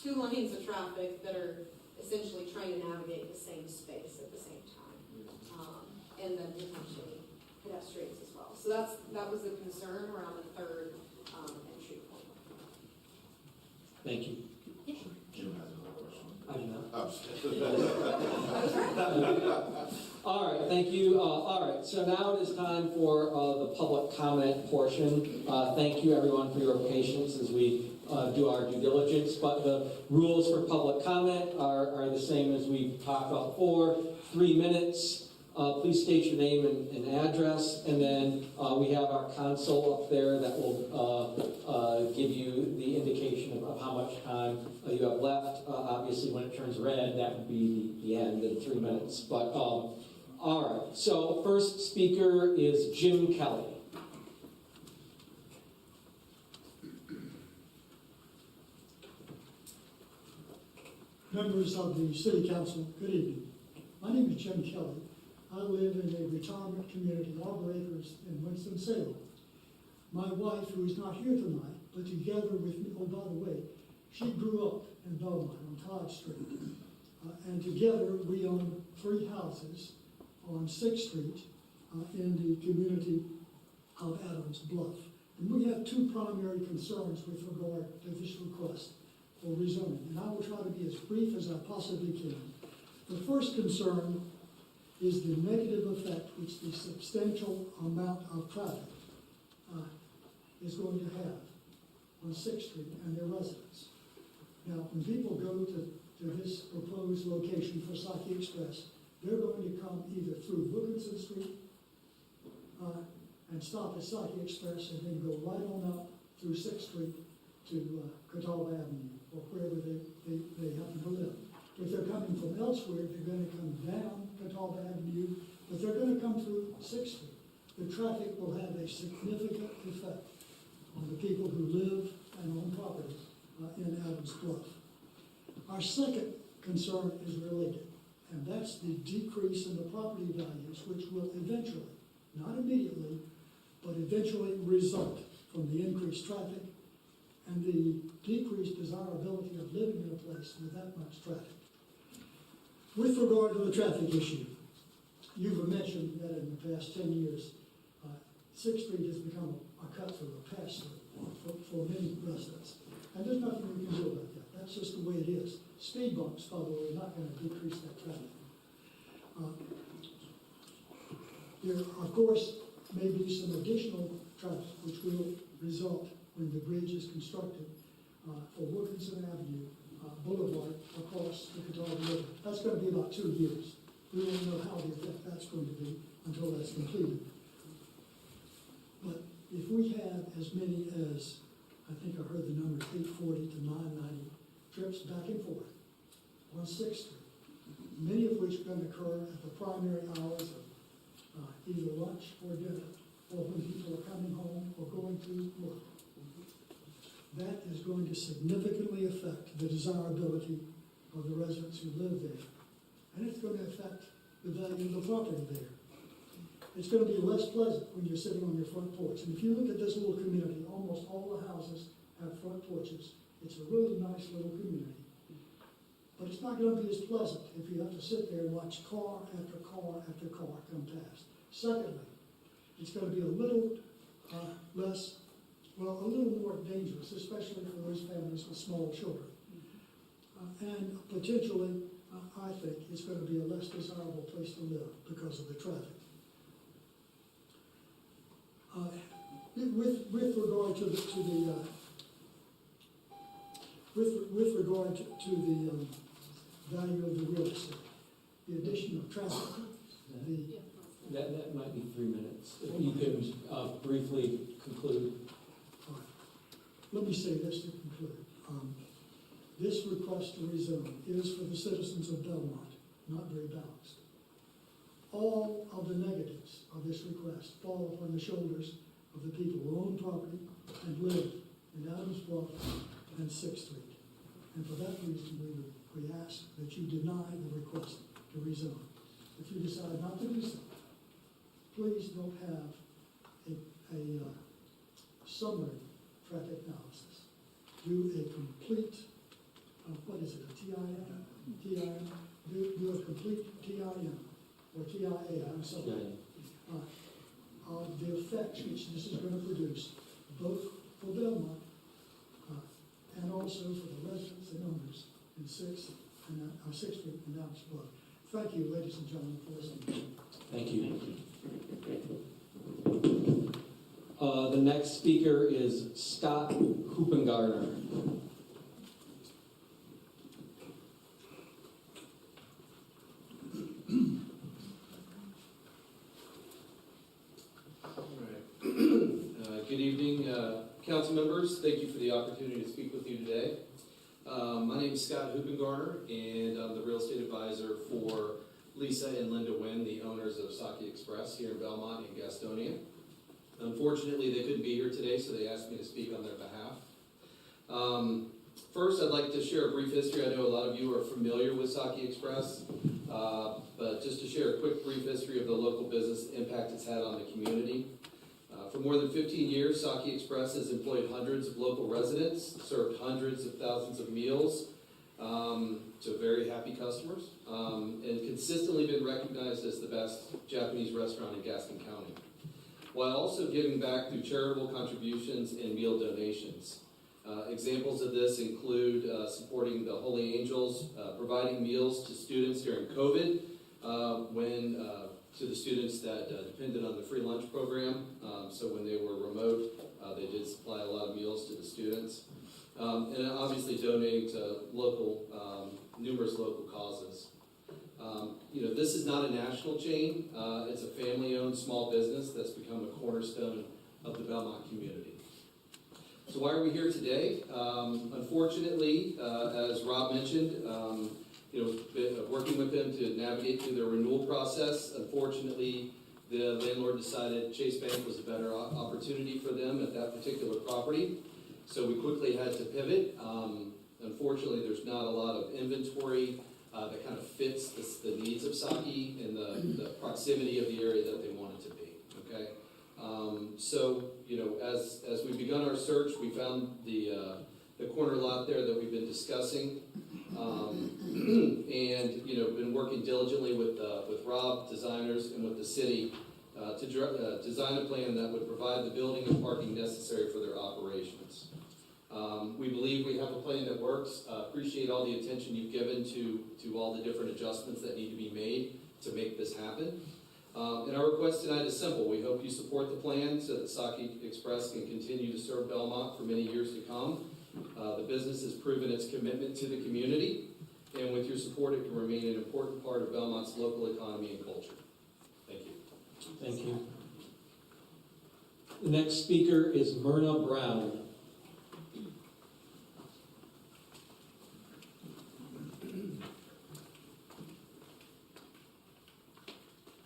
2 lanes of traffic that are essentially trying to navigate the same space at the same time, and then potentially pedestrians as well. So that was the concern around the third entry point. Thank you. Jim has another question. I do not. All right, thank you. All right, so now it is time for the public comment portion. Thank you, everyone, for your patience as we do our due diligence. But the rules for public comment are the same as we talked about before. 3 minutes. Please state your name and address, and then we have our console up there that will give you the indication of how much time you have left. Obviously, when it turns red, that would be the end in 3 minutes. But all right, so first speaker is Jim Kelly. Members of the City Council, good evening. My name is Jim Kelly. I live in a retirement community, Arbor Acres in Winston-Salem. My wife, who is not here tonight, but together with me, oh, by the way, she grew up in Belmont on Todd Street. And together we own 3 houses on 6th Street in the community of Adams Bluff. And we have 2 primary concerns with regard to this request for rezoning. And I will try to be as brief as I possibly can. The first concern is the negative effect which the substantial amount of traffic is going to have on 6th Street and their residents. Now, when people go to this proposed location for Saki Express, they're going to come either through Wilkinson Street and stop at Saki Express and then go right on up through 6th Street to Catawba Avenue or wherever they happen to live. If they're coming from elsewhere, they're going to come down Catawba Avenue, but they're going to come through 6th Street. The traffic will have a significant effect on the people who live and own property in Adams Bluff. Our second concern is related, and that's the decrease in the property values, which will eventually, not immediately, but eventually result from the increased traffic and the decreased desirability of living in a place with that much traffic. With regard to the traffic issue, you've mentioned that in the past 10 years, 6th Street has become a cut-through, a pass-through for many residents. And there's nothing we can do about that. That's just the way it is. Speed bumps, by the way, are not going to decrease that traffic. There, of course, may be some additional traffic which will result when the bridge is constructed for Wilkinson Avenue boulevard across the Catawba River. That's going to be about 2 years. We won't know how the effect that's going to be until that's completed. But if we have as many as, I think I heard the number 840 to 990 trips back and forth on 6th Street, many of which are going to occur at the primary hours of either lunch or dinner, or when people are coming home or going to work. That is going to significantly affect the desirability of the residents who live there. And it's going to affect the value of the property there. It's going to be less pleasant when you're sitting on your front porch. And if you look at this little community, almost all the houses have front porches. It's a really nice little community. But it's not going to be as pleasant if you have to sit there and watch car after car after car come past. Secondly, it's going to be a little less, well, a little more dangerous, especially for those families with small children. And potentially, I think it's going to be a less desirable place to live because of the traffic. With regard to the value of the real estate, the addition of traffic, That might be 3 minutes. If you could briefly conclude. All right. Let me say this to conclude. This request to rezone is for the citizens of Belmont, not very balanced. All of the negatives of this request fall upon the shoulders of the people who own property and live in Adams Bluff and 6th Street. And for that reason, we ask that you deny the request to rezone. If you decide not to do so, please don't have a summary traffic analysis. Do a complete, what is it, a TIM? TIM? Do a complete TIM, or TIA, I'm sorry, of the effects which this is going to produce, both for Belmont and also for the residents and owners in 6th Street and Adams Bluff. Thank you, ladies and gentlemen, for listening. Thank you. The next speaker is Scott Hoopengarner. Good evening, council members. Thank you for the opportunity to speak with you today. My name is Scott Hoopengarner, and I'm the real estate advisor for Lisa and Linda Wynn, the owners of Saki Express here in Belmont and Gastonia. Unfortunately, they couldn't be here today, so they asked me to speak on their behalf. First, I'd like to share a brief history. I know a lot of you are familiar with Saki Express, but just to share a quick brief history of the local business impact it's had on the community. For more than 15 years, Saki Express has employed hundreds of local residents, served hundreds of thousands of meals to very happy customers, and consistently been recognized as the best Japanese restaurant in Gaston County, while also giving back through charitable contributions and meal donations. Examples of this include supporting the Holy Angels, providing meals to students during COVID, to the students that depended on the free lunch program. So when they were remote, they did supply a lot of meals to the students. And obviously donating to numerous local causes. This is not a national chain. It's a family-owned small business that's become a cornerstone of the Belmont community. So why are we here today? Unfortunately, as Rob mentioned, working with them to navigate through their renewal process. Unfortunately, the landlord decided Chase Bank was a better opportunity for them at that particular property. So we quickly had to pivot. Unfortunately, there's not a lot of inventory that kind of fits the needs of Saki and the proximity of the area that they want it to be, okay? As we've begun our search, we found the corner lot there that we've been discussing. And been working diligently with Rob, designers, and with the city to design a plan that would provide the building and parking necessary for their operations. We believe we have a plan that works. Appreciate all the attention you've given to all the different adjustments that need to be made to make this happen. And our request tonight is simple. We hope you support the plan so that Saki Express can continue to serve Belmont for many years to come, The business has proven its commitment to the community, and with your support, it can remain an important part of Belmont's local economy and culture. Thank you. Thank you. The next speaker is Myrna Brown.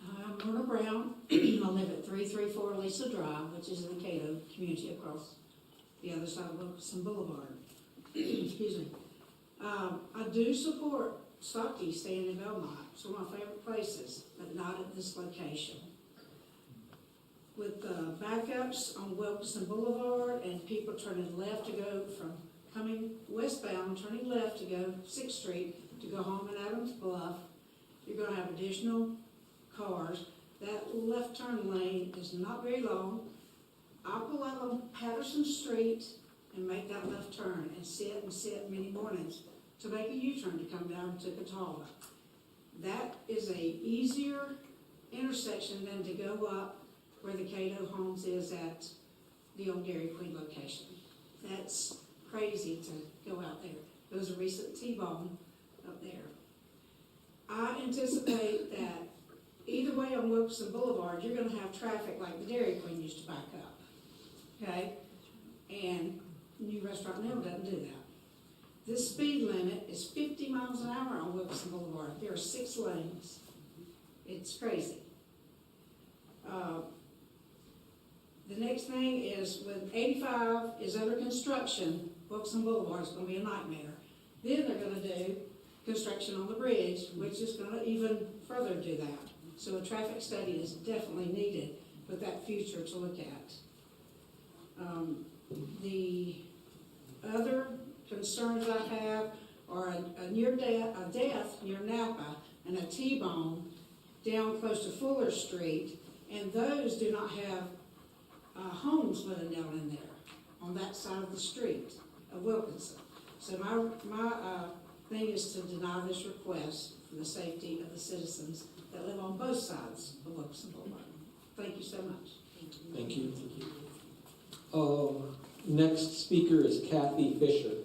I'm Myrna Brown. I live at 334 Lisa Drive, which is in the Cato community across the other side of Wilkerson Boulevard. Excuse me. I do support Saki staying in Belmont. It's one of my favorite places, but not at this location. With backups on Wilkerson Boulevard and people turning left to go from coming westbound, turning left to go 6th Street to go home in Adams Bluff, you're going to have additional cars. That left turn lane is not very long. I pull out on Patterson Street and make that left turn and sit many mornings to make a U-turn to come down to Catawba. That is a easier intersection than to go up where the Cato Homes is at the old Dairy Queen location. That's crazy to go out there. There was a recent T-bone up there. I anticipate that either way on Wilkerson Boulevard, you're going to have traffic like the Dairy Queen used to back up. Okay? And new restaurant now doesn't do that. This speed limit is 50 miles an hour on Wilkerson Boulevard. There are 6 lanes. It's crazy. The next thing is when 85 is under construction, Wilkerson Boulevard is going to be a nightmare. Then they're going to do construction on the bridge, which is going to even further do that. So a traffic study is definitely needed with that future to look at. The other concerns I have are a death near Napa and a T-bone down close to Fuller Street, and those do not have homes living down in there on that side of the street of Wilkinson. So my thing is to deny this request for the safety of the citizens that live on both sides of Wilkinson Boulevard. Thank you so much. Thank you. Next speaker is Kathy Fisher.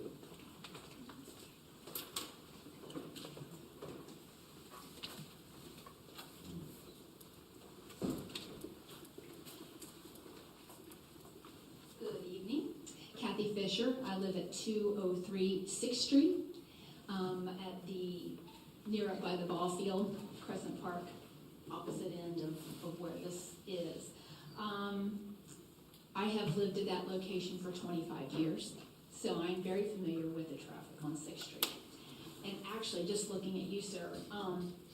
Good evening. Kathy Fisher. I live at 203 6th Street, at the near up by the ball field, Crescent Park, opposite end of where this is. I have lived at that location for 25 years, so I'm very familiar with the traffic on 6th Street. And actually, just looking at you, sir,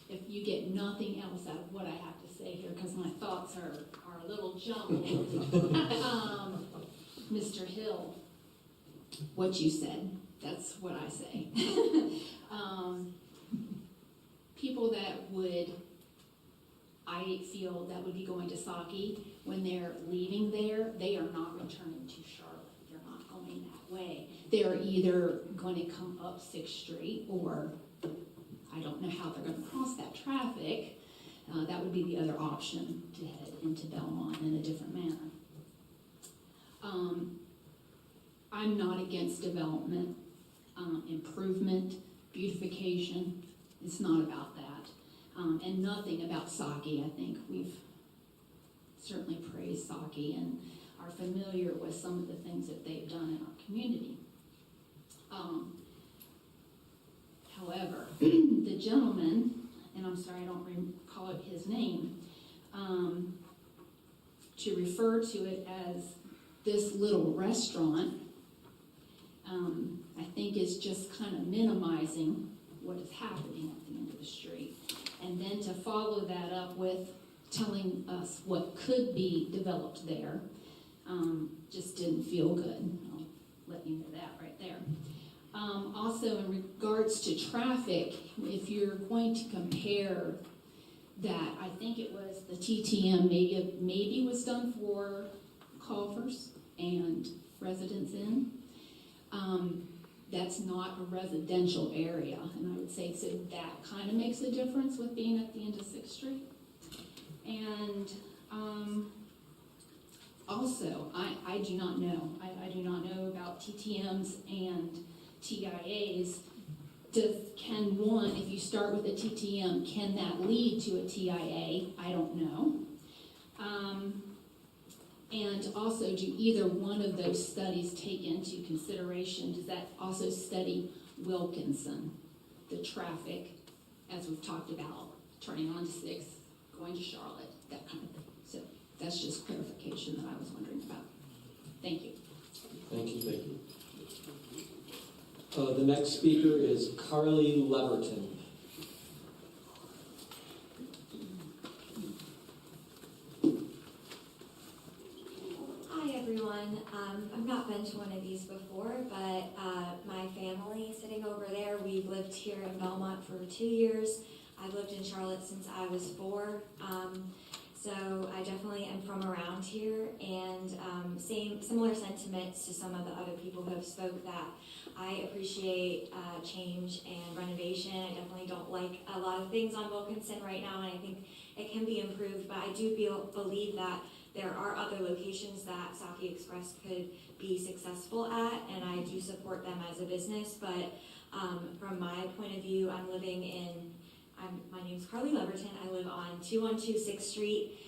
if you get nothing else out of what I have to say here, because my thoughts are a little jumbled, Mr. Hill, what you said, that's what I say. People that would, I feel that would be going to Saki, when they're leaving there, they are not returning to Charlotte. They're not going that way. They're either going to come up 6th Street, or I don't know how they're going to cross that traffic. That would be the other option, to head into Belmont in a different manner. I'm not against development, improvement, beautification. It's not about that. And nothing about Saki. I think we've certainly praised Saki and are familiar with some of the things that they've done in our community. However, the gentleman, and I'm sorry I don't recall his name, to refer to it as this little restaurant, I think is just kind of minimizing what is happening at the end of the street. And then to follow that up with telling us what could be developed there, just didn't feel good. I'll let you know that right there. Also, in regards to traffic, if you're going to compare that, I think it was the TTM maybe was done for Culvers and Residence Inn. That's not a residential area, and I would say so that kind of makes a difference with being at the end of 6th Street. And Also, I do not know. I do not know about TTMs and TIAs. Can one, if you start with a TTM, can that lead to a TIA? I don't know. And also, do either one of those studies take into consideration, does that also study Wilkinson, the traffic, as we've talked about, turning on to 6, going to Charlotte, that kind of thing. So that's just clarification that I was wondering about. Thank you. Thank you, thank you. The next speaker is Carly Leverton. Hi everyone. I've not been to one of these before, but my family sitting over there, we've lived here in Belmont for 2 years. I've lived in Charlotte since I was 4. So I definitely am from around here, and similar sentiments to some of the other people who have spoke, that I appreciate change and renovation. I definitely don't like a lot of things on Wilkinson right now, and I think it can be improved, but I do believe that there are other locations that Saki Express could be successful at, and I do support them as a business. But from my point of view, my name's Carly Leverton. I live on 212 6th Street.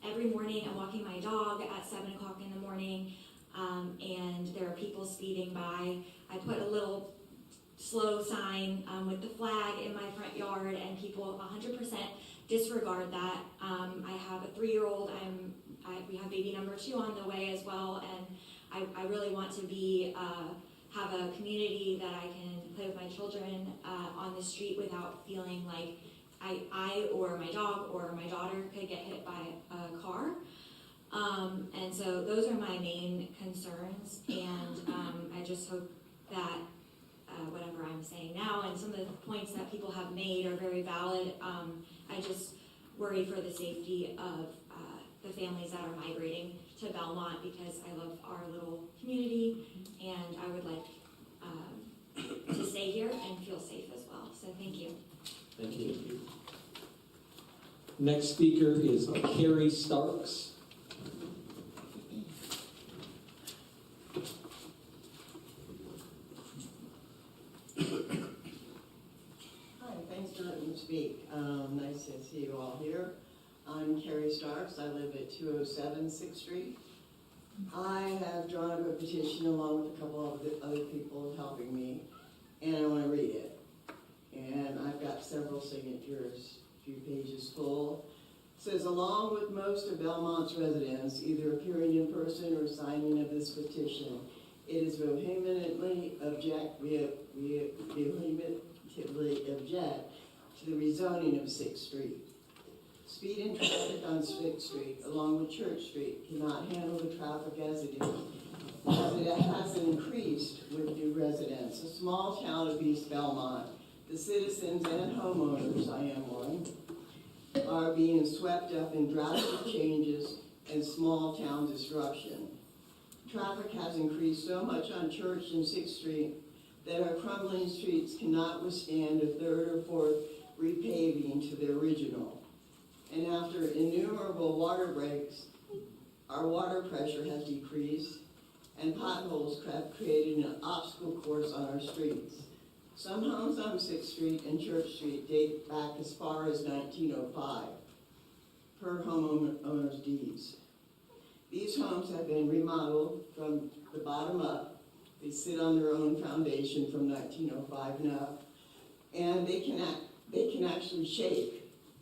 Every morning I'm walking my dog at 7 o'clock in the morning, and there are people speeding by. I put a little slow sign with the flag in my front yard, and people 100% disregard that. I have a 3-year-old. We have baby number 2 on the way as well, and I really want to have a community that I can play with my children on the street without feeling like I or my dog or my daughter could get hit by a car. And so those are my main concerns, and I just hope that whatever I'm saying now and some of the points that people have made are very valid. I just worry for the safety of the families that are migrating to Belmont, because I love our little community, and I would like to stay here and feel safe as well. So thank you. Thank you. Next speaker is Carrie Starks. Hi, thanks for letting me speak. Nice to see you all here. I'm Carrie Starks. I live at 207 6th Street. I have drawn up a petition along with a couple of the other people helping me, and I want to read it. And I've got several signatures, a few pages full. It says, along with most of Belmont's residents, either appearing in person or signing of this petition, it is vehemently object to the rezoning of 6th Street. Speed and traffic on 6th Street, along with Church Street, cannot handle the traffic as it has increased with new residents. A small town of East Belmont, the citizens and homeowners, I am one, are being swept up in drastic changes and small town disruption. Traffic has increased so much on Church and 6th Street that our crumbling streets cannot withstand a 3rd or 4th repaving to the original. And after innumerable water breaks, our water pressure has decreased, and potholes have created an obstacle course on our streets. Some homes on 6th Street and Church Street date back as far as 1905, per homeowners' deeds. These homes have been remodeled from the bottom up. They sit on their own foundation from 1905 and up, and they can actually shake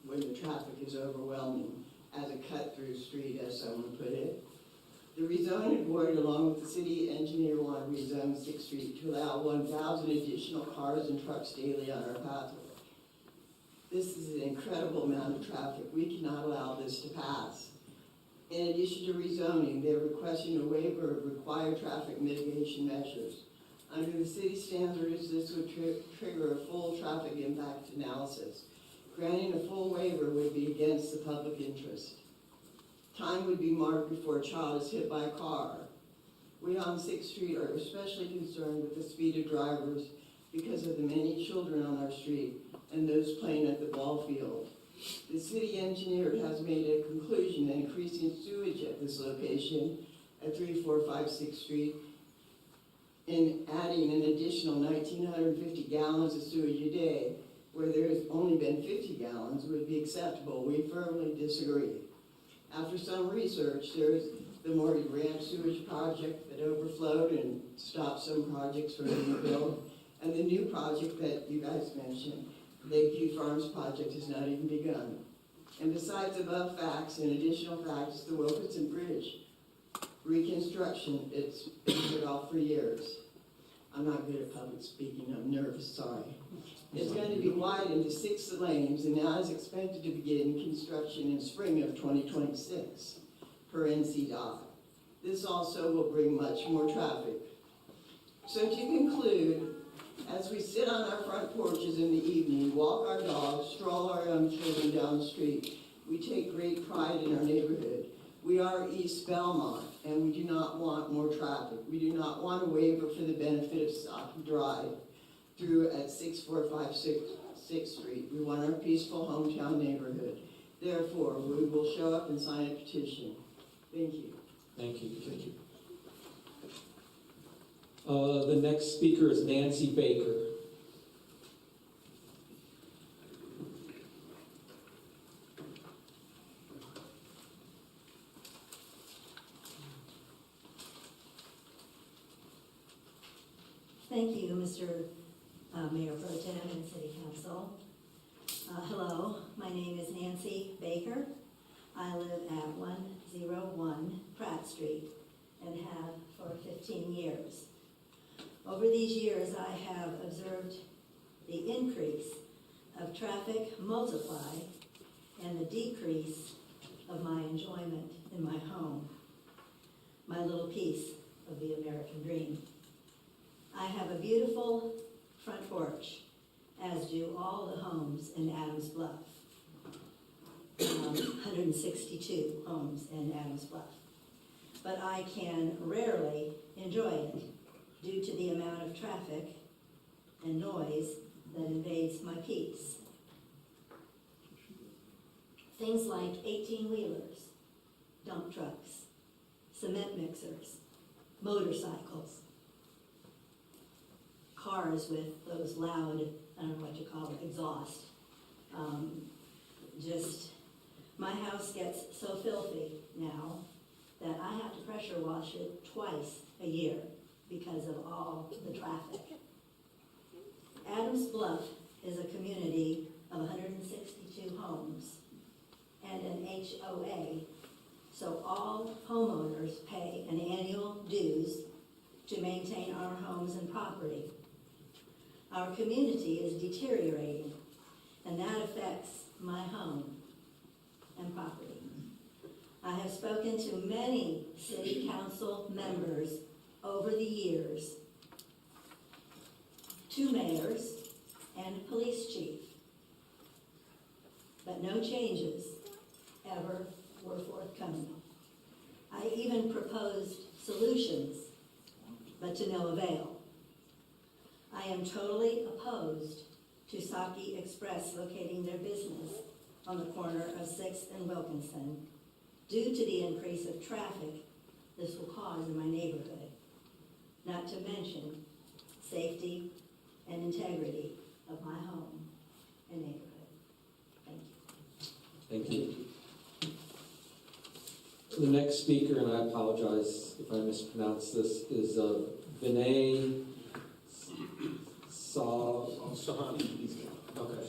when the traffic is overwhelming, as a cut-through street, as someone put it. The rezoning board, along with the city engineer, want to rezone 6th Street to allow 1,000 additional cars and trucks daily on our pathway. This is an incredible amount of traffic. We cannot allow this to pass. In addition to rezoning, they're requesting a waiver of required traffic mitigation measures. Under the city standards, this would trigger a full traffic impact analysis. Granting a full waiver would be against the public interest. Time would be marked before a child is hit by a car. We on 6th Street are especially concerned with the speed of drivers because of the many children on our street and those playing at the ball field. The city engineer has made a conclusion that increasing sewage at this location at 3456 Street and adding an additional 1,950 gallons of sewage a day, where there's only been 50 gallons, would be acceptable. We firmly disagree. After some research, there's the Morty Ranch sewage project that overflowed and stopped some projects from being built, and the new project that you guys mentioned, Lakeview Farms project, has not even begun. And besides above facts and additional facts, the Wilkinson Bridge reconstruction, it's been put off for years. I'm not good at public speaking, I'm nervous, sorry. It's going to be widened to 6 lanes and now is expected to begin construction in spring of 2026, per NCDOT. This also will bring much more traffic. So to conclude, as we sit on our front porches in the evening, walk our dogs, stroll our young children down the street, we take great pride in our neighborhood. We are East Belmont, and we do not want more traffic. We do not want a waiver for the benefit of Saki Drive through at 6456 Street. We want our peaceful hometown neighborhood. Therefore, we will show up and sign a petition. Thank you. Thank you. Thank you. The next speaker is Nancy Baker. Thank you, Mr. Mayor Pro Tem and City Council. Hello, my name is Nancy Baker. I live at 101 Pratt Street and have for 15 years. Over these years, I have observed the increase of traffic multiply and the decrease of my enjoyment in my home, my little piece of the American dream. I have a beautiful front porch, as do all the homes in Adams Bluff. 162 homes in Adams Bluff. But I can rarely enjoy it due to the amount of traffic and noise that invades my peace. Things like 18-wheelers, dump trucks, cement mixers, motorcycles, cars with those loud, I don't know what you call it, exhaust. My house gets so filthy now that I have to pressure wash it twice a year because of all the traffic. Adams Bluff is a community of 162 homes and an HOA, so all homeowners pay an annual dues to maintain our homes and property. Our community is deteriorating, and that affects my home and property. I have spoken to many city council members over the years, to mayors and police chief, but no changes ever were forthcoming. I even proposed solutions, but to no avail. I am totally opposed to Saki Express locating their business on the corner of 6th and Wilkinson due to the increase of traffic this will cause in my neighborhood, not to mention safety and integrity of my home and neighborhood. Thank you. Thank you. The next speaker, and I apologize if I mispronounce this, is Vinay Sahani. Okay.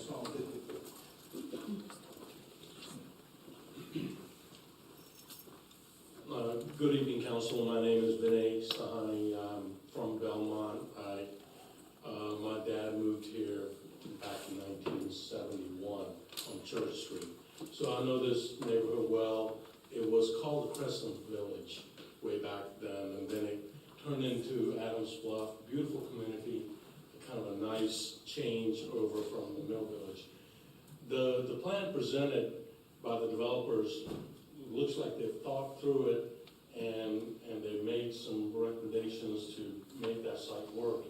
Good evening, Council. My name is Vinay Sahani. I'm from Belmont. My dad moved here back in 1971 on Church Street. So I know this neighborhood well. It was called the Crescent Village way back then, and then it turned into Adams Bluff, beautiful community, kind of a nice change over from the Mill Village. The plan presented by the developers looks like they've thought through it and they've made some recommendations to make that site work.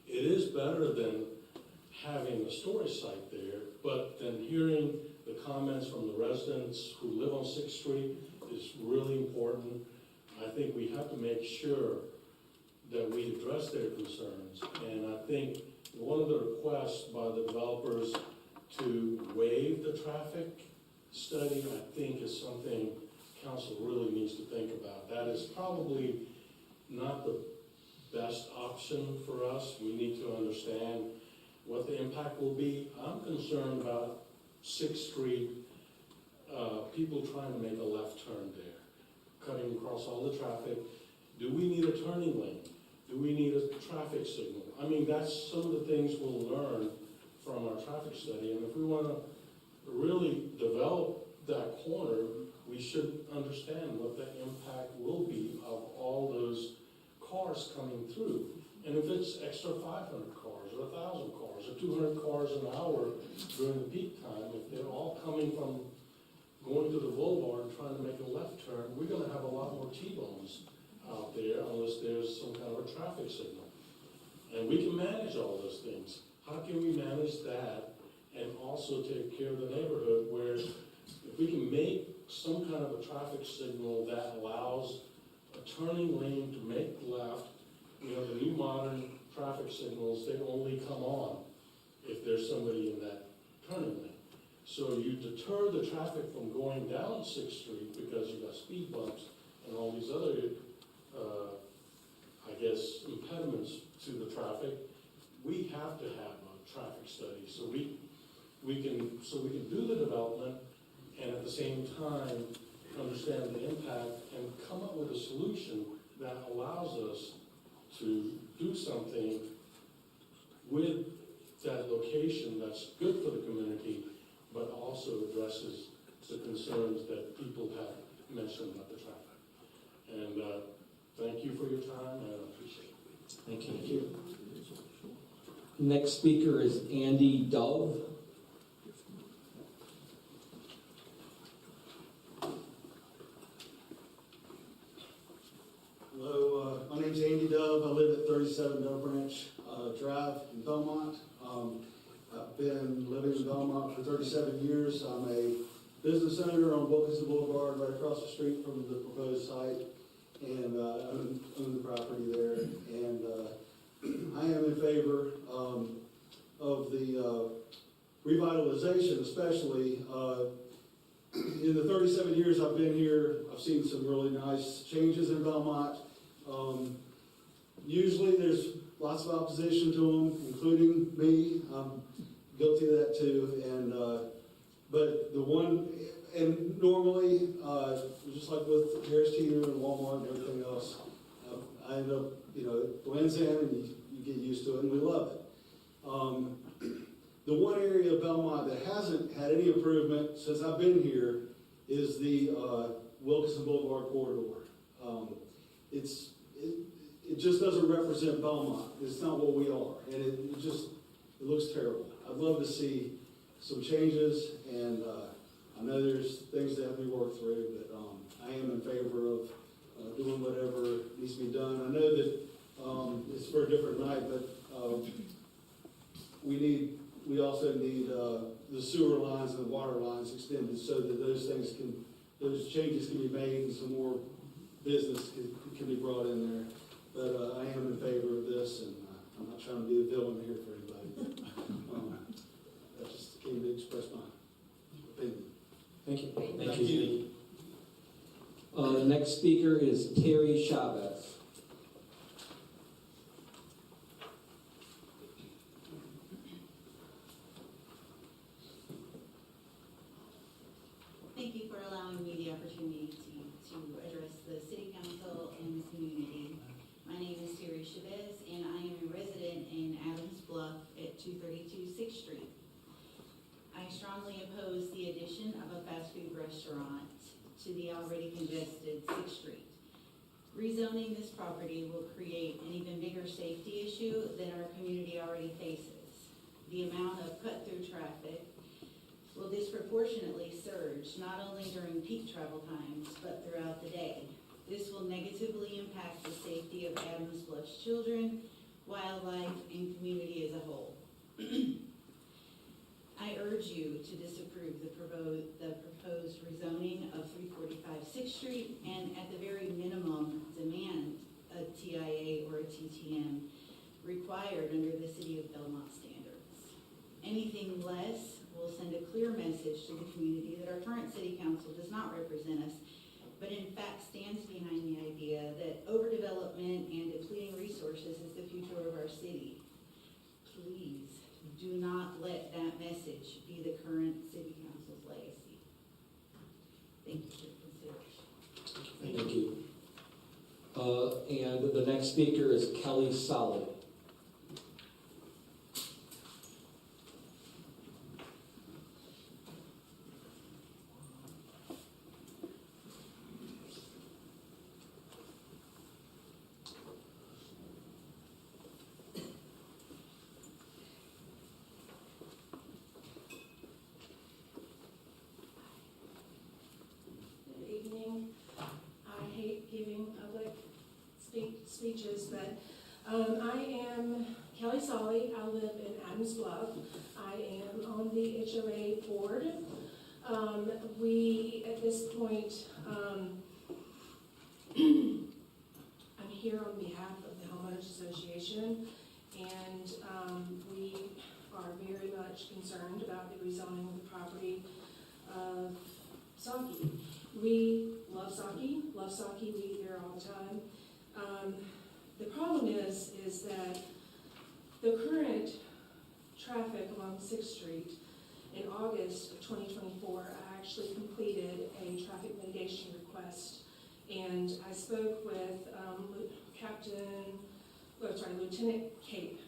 It is better than having a storage site there, but then hearing the comments from the residents who live on 6th Street is really important. I think we have to make sure that we address their concerns. And I think one of the requests by the developers to waive the traffic study, I think is something council really needs to think about. That is probably not the best option for us. We need to understand what the impact will be. I'm concerned about 6th Street, people trying to make a left turn there, cutting across all the traffic. Do we need a turning lane? Do we need a traffic signal? I mean, that's some of the things we'll learn from our traffic study. And if we want to really develop that corner, we should understand what the impact will be of all those cars coming through. And if it's extra 500 cars or 1,000 cars or 200 cars an hour during the peak time, if they're all coming from going to the boulevard and trying to make a left turn, we're going to have a lot more T-bones out there unless there's some kind of a traffic signal. And we can manage all those things. How can we manage that and also take care of the neighborhood where if we can make some kind of a traffic signal that allows a turning lane to make left, you know, the new modern traffic signals, they only come on if there's somebody in that turning lane. So you deter the traffic from going down 6th Street because you've got speed bumps and all these other, I guess, impediments to the traffic. We have to have a traffic study so we can do the development and at the same time understand the impact and come up with a solution that allows us to do something with that location that's good for the community, but also addresses the concerns that people have mentioned about the traffic. And thank you for your time, and I appreciate it. Thank you. Thank you. Next speaker is Andy Dove. Hello, my name's Andy Dove. I live at 37 Dove Branch Drive in Belmont. I've been living in Belmont for 37 years. I'm a business owner on Wilkinson Boulevard, right across the street from the proposed site, and I own the property there. And I am in favor of the revitalization, especially. In the 37 years I've been here, I've seen some really nice changes in Belmont. Usually there's lots of opposition to them, including me. I'm guilty of that too. And but the one, and normally, just like with Harris Teeter and Walmart and everything else, I end up, you know, it blends in and you get used to it, and we love it. The one area of Belmont that hasn't had any improvement since I've been here is the Wilkinson Boulevard corridor. It just doesn't represent Belmont. It's not what we are, and it looks terrible. I'd love to see some changes, and I know there's things that have to be worked through, but I am in favor of doing whatever needs to be done. I know that it's for a different night, but we also need the sewer lines and the water lines extended so that those changes can be made and some more business can be brought in there. But I am in favor of this, and I'm not trying to be a villain here for anybody. I just came to express my opinion. Thank you. Thank you. The next speaker is Terry Chavez. Thank you for allowing me the opportunity to address the City Council and the community. My name is Terry Chavez, and I am a resident in Adams Bluff at 232 6th Street. I strongly oppose the addition of a fast food restaurant to the already congested 6th Street. Rezoning this property will create an even bigger safety issue than our community already faces. The amount of cut-through traffic will disproportionately surge not only during peak travel times, but throughout the day. This will negatively impact the safety of Adams Bluff's children, wildlife, and community as a whole. disapprove the proposed rezoning of 345 6th Street, and at the very minimum, demand a TIA or a TTM required under the City of Belmont standards. Anything less will send a clear message to the community that our current City Council does not represent us, but in fact stands behind the idea that overdevelopment and depleting resources is the future of our city. Please do not let that message be the current City Council's legacy. Thank you for your consideration. Thank you. And the next speaker is Kelly Solid. Good evening. I hate giving public speeches, but I am Kelly Solly. I live in Adams Bluff. I am on the HOA board. We, at this point, I'm here on behalf of the Homeowners Association, and we are very much concerned about the rezoning of the property of Saki. We love Saki, we eat there all the time. The problem is that the current traffic along 6th Street, in August of 2024, I actually completed a traffic mitigation request, and I spoke with Lieutenant Cape,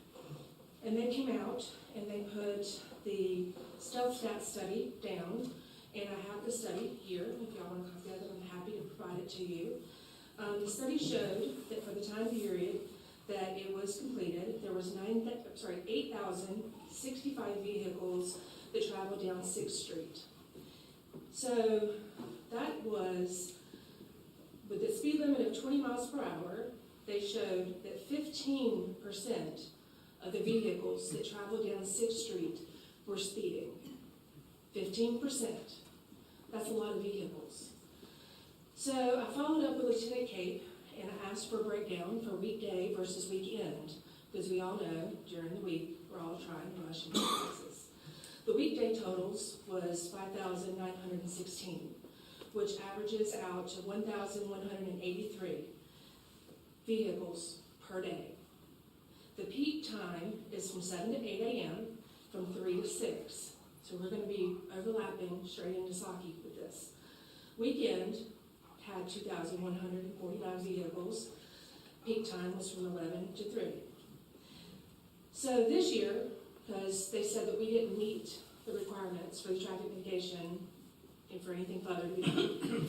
and they came out and they put the stealth stat study down. And I have the study here. If y'all want a copy of it, I'm happy to provide it to you. The study showed that for the time period that it was completed, there was 8,065 vehicles that traveled down 6th Street. So that was, with the speed limit of 20 miles per hour, they showed that 15% of the vehicles that traveled down 6th Street were speeding. 15%. That's a lot of vehicles. So I followed up with Lieutenant Cape and I asked for a breakdown for weekday versus weekend, because we all know during the week we're all trying to rush into places. The weekday totals was 5,916, which averages out to 1,183 vehicles per day. The peak time is from 7 to 8 a.m., from 3 to 6. So we're going to be overlapping straight into Saki with this. Weekend had 2,149 vehicles. Peak time was from 11 to 3. So this year, because they said that we didn't meet the requirements for the traffic mitigation and for anything further to be done,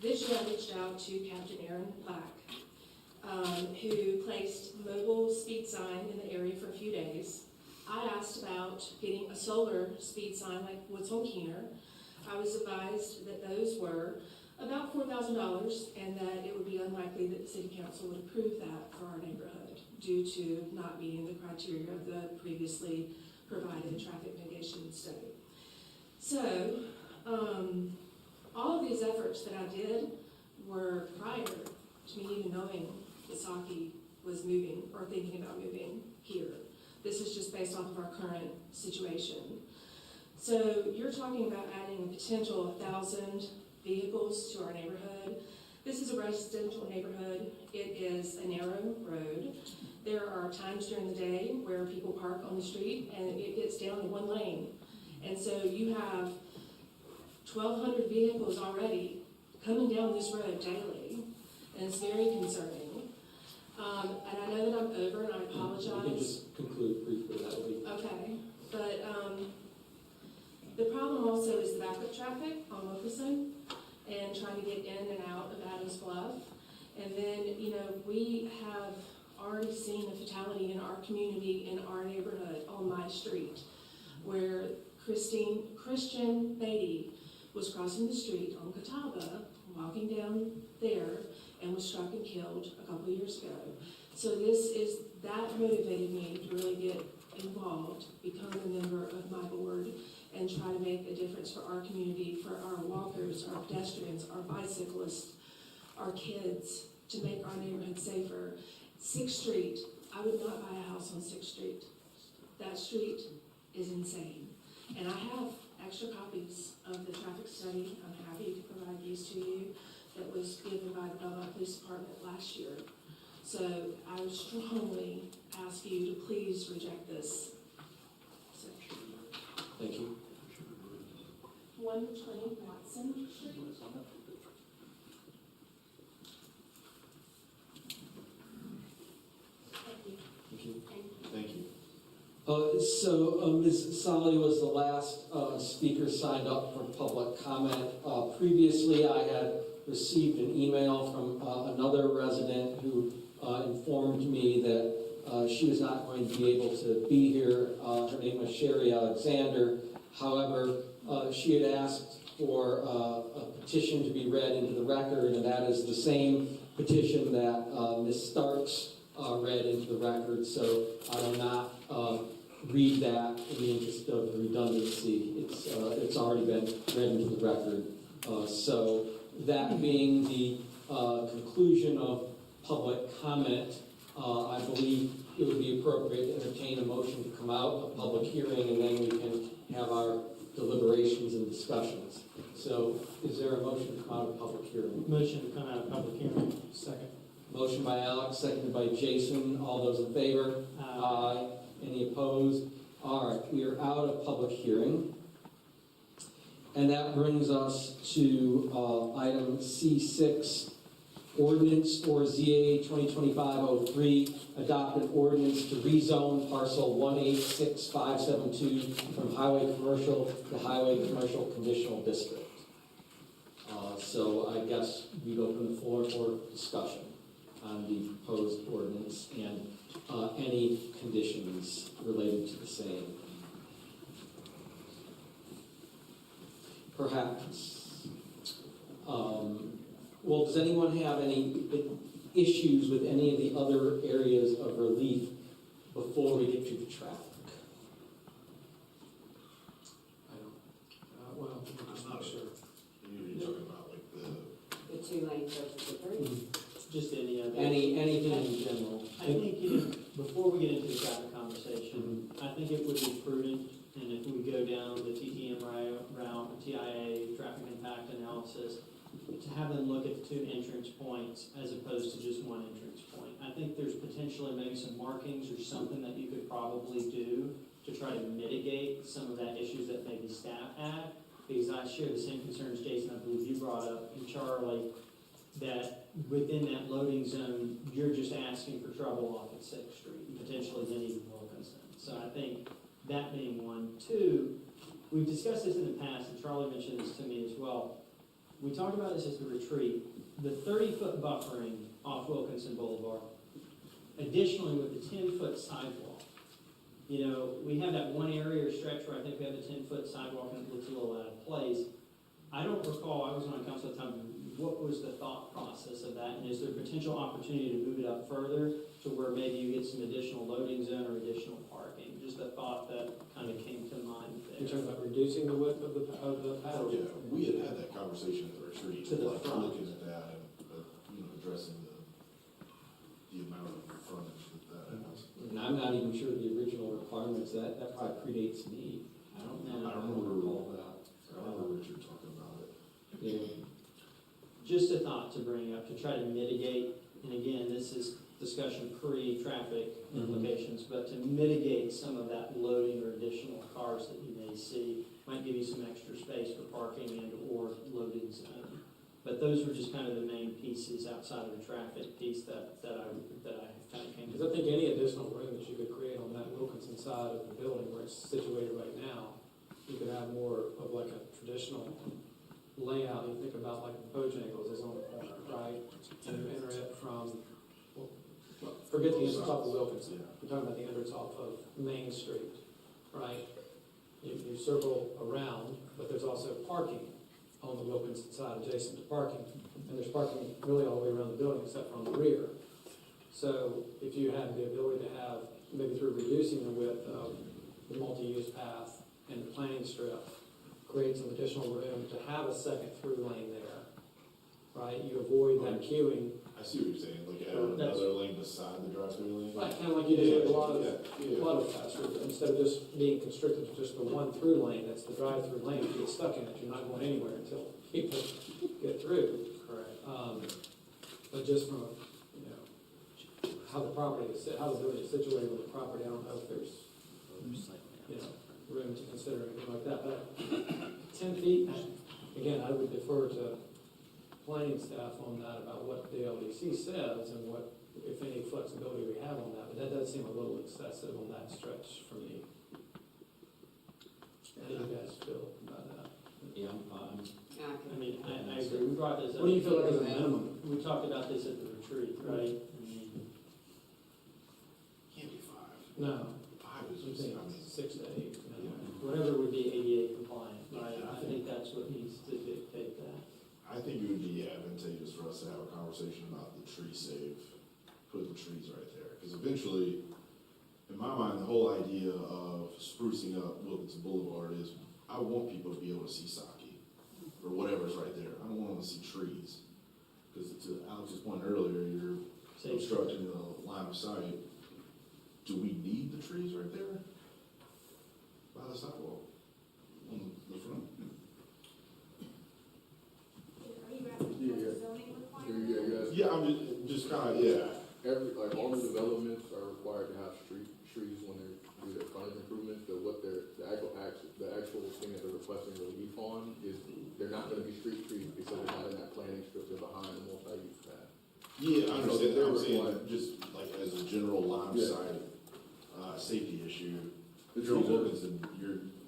this year I reached out to Captain Aaron Black, who placed mobile speed sign in the area for a few days. I asked about getting a solar speed sign like what's on Keener. I was advised that those were about $4,000 and that it would be unlikely that the City Council would approve that for our neighborhood due to not meeting the criteria of the previously provided traffic mitigation study. So, all of these efforts that I did were prior to me even knowing that Saki was moving or thinking about moving here. This is just based off of our current situation. So you're talking about adding a potential 1,000 vehicles to our neighborhood. This is a residential neighborhood. It is a narrow road. There are times during the day where people park on the street and it gets down to one lane. And so you have 1,200 vehicles already coming down this road daily, and it's very concerning. And I know that I'm over, and I apologize. You can just conclude briefly, that will be. Okay, but the problem also is the backup traffic on Wilkerson and trying to get in and out of Adams Bluff. And then, we have already seen a fatality in our community, in our neighborhood, on my street, where Christian Beatty was crossing the street on Catawba, walking down there, and was struck and killed a couple of years ago. So that motivated me to really get involved, become a member of my board, and try to make a difference for our community, for our walkers, our pedestrians, our bicyclists, our kids, to make our neighborhood safer. 6th Street, I would not buy a house on 6th Street. That street is insane. And I have extra copies of the traffic study. I'm happy to provide these to you. That was given by the Belmont Police Department last year. So I would strongly ask you to please reject this. So, Thank you. 120 Watson Street. Thank you. Thank you. Ms. Solly was the last speaker signed up for public comment. Previously, I had received an email from another resident who informed me that she was not going to be able to be here. Her name was Sherry Alexander. However, she had asked for a petition to be read into the record, and that is the same petition that Ms. Starks read into the record, so I will not read that in the interest of redundancy. It's already been read into the record. So that being the conclusion of public comment, I believe it would be appropriate to entertain a motion to come out of public hearing, and then we can have our deliberations and discussions. So is there a motion to come out of public hearing? Motion to come out of public hearing. Second. Motion by Alex, seconded by Jason. All those in favor? Aye. Any opposed? All right, we are out of public hearing. And that brings us to item C6, ordinance for ZA 2025-03, adopt an ordinance to rezone parcel 186572 from highway commercial to highway commercial conditional district. So I guess we'd open the floor for discussion on the proposed ordinance and any conditions related to the same. Perhaps. Well, does anyone have any issues with any of the other areas of relief before we get to the traffic? Well, I'm not sure. You're talking about like The 2 lanes versus the 3. Just any other. Anything in general? I think, before we get into the traffic conversation, I think it would be prudent, and if we go down the TTM route, TIA, traffic impact analysis, to have them look at the 2 entrance points as opposed to just 1 entrance point. I think there's potentially maybe some markings or something that you could probably do to try to mitigate some of that issues that maybe staff had, because I share the same concerns, Jason, I believe you brought up, and Charlie, that within that loading zone, you're just asking for trouble off at 6th Street, and potentially then even Wilkinson. So I think that being one. 2, we've discussed this in the past, and Charlie mentioned this to me as well. We talked about this as the retreat, the 30-foot buffering off Wilkinson Boulevard. Additionally, with the 10-foot sidewalk, you know, we have that one area or stretch where I think we have the 10-foot sidewalk and it looks a little out of place. I don't recall, I was on council at the time, what was the thought process of that? And is there potential opportunity to move it up further to where maybe you get some additional loading zone or additional parking? Just a thought that kind of came to mind there. You're talking about reducing the width of the path? yeah, we had that conversation at the retreat, To the like front. looking at that and addressing the amount of frontage that has. And I'm not even sure the original requirements, that probably predates me. I don't know. I remember all that. I remember Richard talking about it. Yeah. Just a thought to bring up, to try to mitigate, and again, this is discussion pre-traffic implications, but to mitigate some of that loading or additional cars that you may see, might give you some extra space for parking and or loading zone. But those were just kind of the main pieces outside of the traffic piece that I kind of came to. Because I think any additional room that you could create on that Wilkinson side of the building where it's situated right now, you could have more of like a traditional layout. You think about like the Bojangles is on the corner, right? And you enter it from, well, forget the entrance off of Wilkinson. We're talking about the entrance off of Main Street, right? You circle around, but there's also parking on the Wilkinson side adjacent to parking. And there's parking really all the way around the building except for on the rear. So if you had the ability to have, maybe through reducing the width of the multi-use path and planting strip, create some additional room to have a second through lane there, right? You avoid that queuing. I see what you're saying, like add another lane beside the drive-through lane. Right, kind of like you do with a lot of fast food, instead of just being constricted to just the one through lane, that's the drive-through lane. If you get stuck in it, you're not going anywhere until people get through. Correct. But just from, how the property is, how the building is situated with the property, I don't know if there's, room to consider anything like that. But 10 feet, again, I would defer to planning staff on that about what the LDC says and what, if any, flexibility we have on that. But that does seem a little excessive on that stretch for me. How do you guys feel about that? Yeah, I mean, I agree, we brought this up. What do you feel like is a minimum? We talked about this at the retreat, right? I mean, Can't be 5. No. 5 is I'm just, thinking I mean, 6 to 8. whatever would be ADA compliant, right? Yeah, I think that's what needs to dictate that. I think it would be advantageous for us to have a conversation about the tree save, putting trees right there. Because eventually, in my mind, the whole idea of sprucing up Wilkinson Boulevard is, I want people to be able to see Saki, or whatever's right there. I don't want them to see trees. Because to Alex's point earlier, you're obstructing the line of sight. Do we need the trees right there? By the sidewalk, on the front? Yeah, I'm just kind of, Like all the developments are required to have trees when they do their frontage improvements, but what the actual thing that they're requesting relief on is they're not gonna be street trees because they're not in that planning strip, they're behind the multi-use path. Yeah, I understand, they're I'm saying required. just like as a general line of Yeah. sight, safety issue. The You're on trees are- Wilkinson,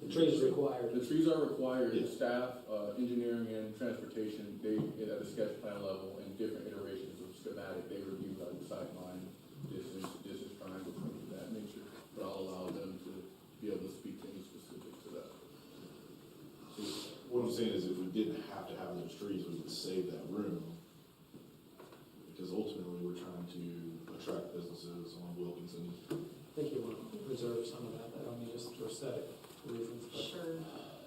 The trees are required. The trees are required, Yeah. staff, engineering and transportation, they, at the sketch plan level and different iterations of schematic, they review like sightline, distance triangle, things of that nature. But I'll allow them to be able to speak to any specific to that. So what I'm saying is if we didn't have to have those trees, we would save that room. Because ultimately, we're trying to attract businesses on Wilkinson. I think you want to reserve some of that, I don't mean just for aesthetic reasons, but. Sure.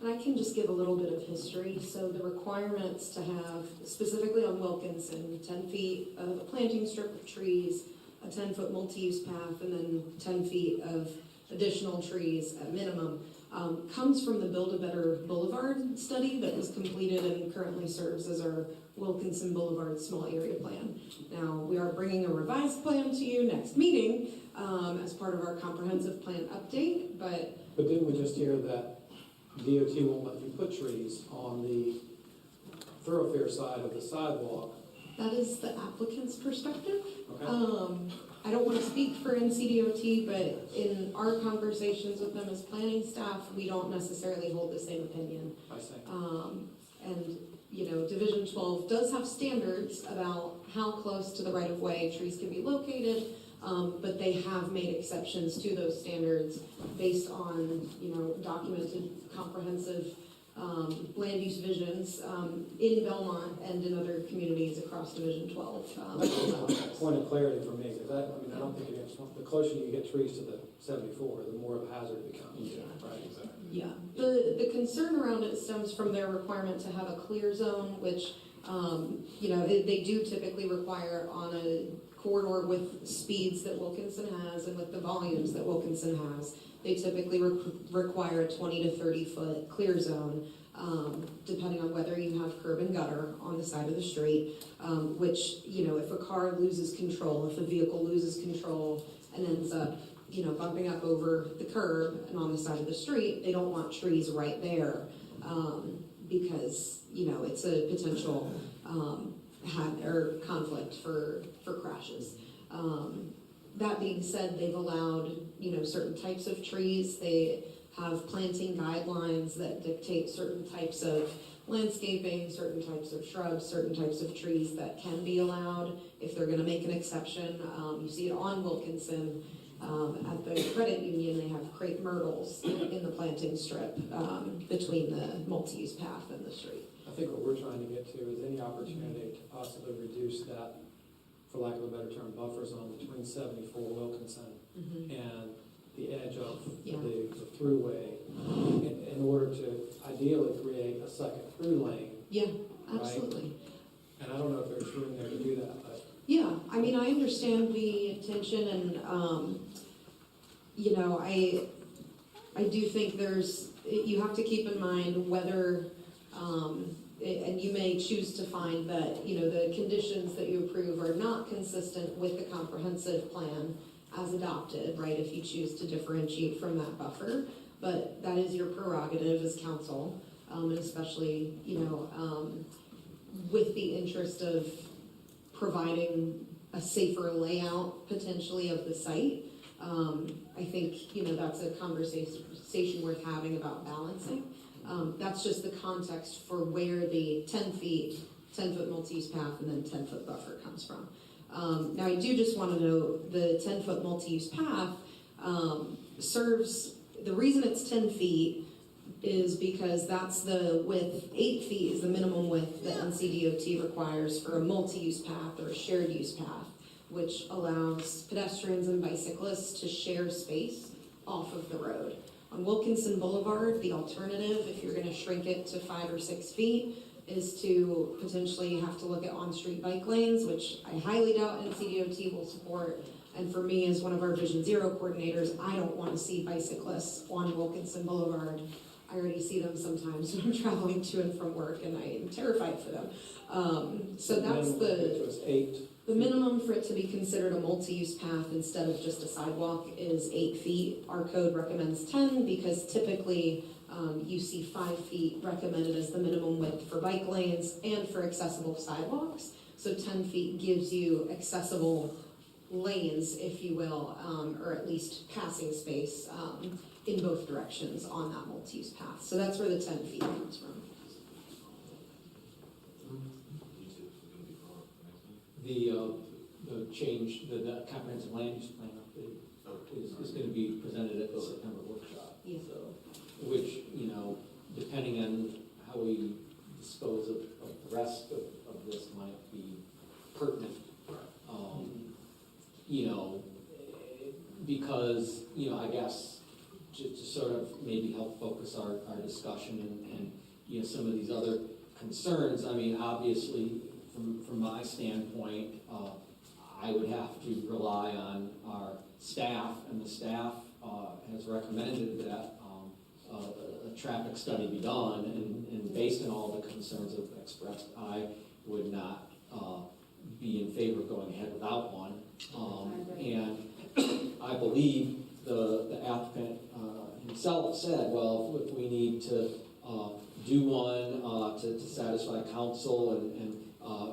And I can just give a little bit of history. So the requirements to have, specifically on Wilkinson, 10 feet of a planting strip of trees, a 10-foot multi-use path, and then 10 feet of additional trees at minimum, comes from the Build a Better Boulevard study that was completed and currently serves as our Wilkinson Boulevard Small Area Plan. Now, we are bringing a revised plan to you next meeting as part of our comprehensive plan update, but didn't we just hear that DOT won't let you put trees on the thoroughfare side of the sidewalk? that is the applicant's perspective. Okay. I don't want to speak for NCDOT, but in our conversations with them as planning staff, we don't necessarily hold the same opinion. I see. And, Division 12 does have standards about how close to the right-of-way trees can be located, but they have made exceptions to those standards based on, documented comprehensive land use visions in Belmont and in other communities across Division 12. Point of clarity for me, because I don't think the closer you get trees to the 74, the more of a hazard it becomes. Yeah, Right. exactly. Yeah, the concern around it stems from their requirement to have a clear zone, which, they do typically require on a corridor with speeds that Wilkinson has and with the volumes that Wilkinson has. They typically require a 20 to 30 foot clear zone, depending on whether you have curb and gutter on the side of the street, which, if a car loses control, if a vehicle loses control and ends up bumping up over the curb and on the side of the street, they don't want trees right there because, it's a potential conflict for crashes. That being said, they've allowed, certain types of trees. They have planting guidelines that dictate certain types of landscaping, certain types of shrubs, certain types of trees that can be allowed if they're going to make an exception. You see it on Wilkinson. At the credit union, they have crepe myrtles in the planting strip between the multi-use path and the street. I think what we're trying to get to is any opportunity to possibly reduce that, for lack of a better term, buffer zone between 74 Wilkinson and the edge of the throughway. And in order to ideally create a second through lane. Yeah, Right. absolutely. And I don't know if there's room there to do that, but. Yeah, I mean, I understand the intention and, you know, I do think you have to keep in mind whether, and you may choose to find that, you know, the conditions that you approve are not consistent with the comprehensive plan as adopted, right, if you choose to differentiate from that buffer. But that is your prerogative as council, and especially, you know, with the interest of providing a safer layout potentially of the site. I think, you know, that's a conversation worth having about balancing. That's just the context for where the 10-foot multi-use path and then 10-foot buffer comes from. Now I do just want to note the 10-foot multi-use path serves, the reason it's 10 feet is because that's the width, 8 feet is the minimum width that NCDOT requires for a multi-use path or a shared use path, which allows pedestrians and bicyclists to share space off of the road. On Wilkinson Boulevard, the alternative, if you're going to shrink it to 5 or 6 feet, is to potentially have to look at on-street bike lanes, which I highly doubt NCDOT will support. And for me, as one of our Vision Zero coordinators, I don't want to see bicyclists on Wilkinson Boulevard. I already see them sometimes when I'm traveling to and from work, and I am terrified for them. So that's the minimum for it to be considered a multi-use path instead of just a sidewalk is 8 feet. Our code recommends 10 because typically you see 5 feet recommended as the minimum width for bike lanes and for accessible sidewalks. So 10 feet gives you accessible lanes, if you will, or at least passing space in both directions on that multi-use path. So that's where the 10 feet comes from. The change, the comprehensive land use plan update is going to be presented at the September workshop. Yeah. So, which, you know, depending on how we dispose of the rest of this might be pertinent. You know, because, you know, I guess to sort of maybe help focus our discussion and, you know, some of these other concerns. I mean, obviously, from my standpoint, I would have to rely on our staff, and the staff has recommended that a traffic study be done, and based on all the concerns that have expressed, I would not be in favor of going ahead without one. And I believe the applicant himself said, well, if we need to do one to satisfy council and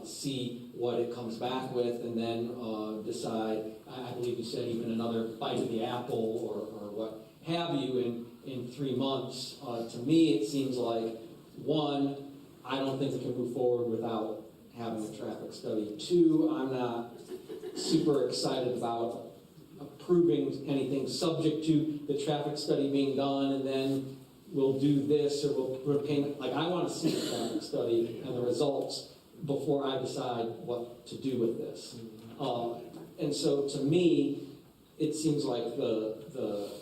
see what it comes back with, and then decide, I believe you said even another bite of the apple or what have you in 3 months. To me, it seems like, one, I don't think we can move forward without having a traffic study. Two, I'm not super excited about approving anything subject to the traffic study being done, and then we'll do this, or we'll pay. Like, I want to see the traffic study and the results before I decide what to do with this. And so, to me, it seems like the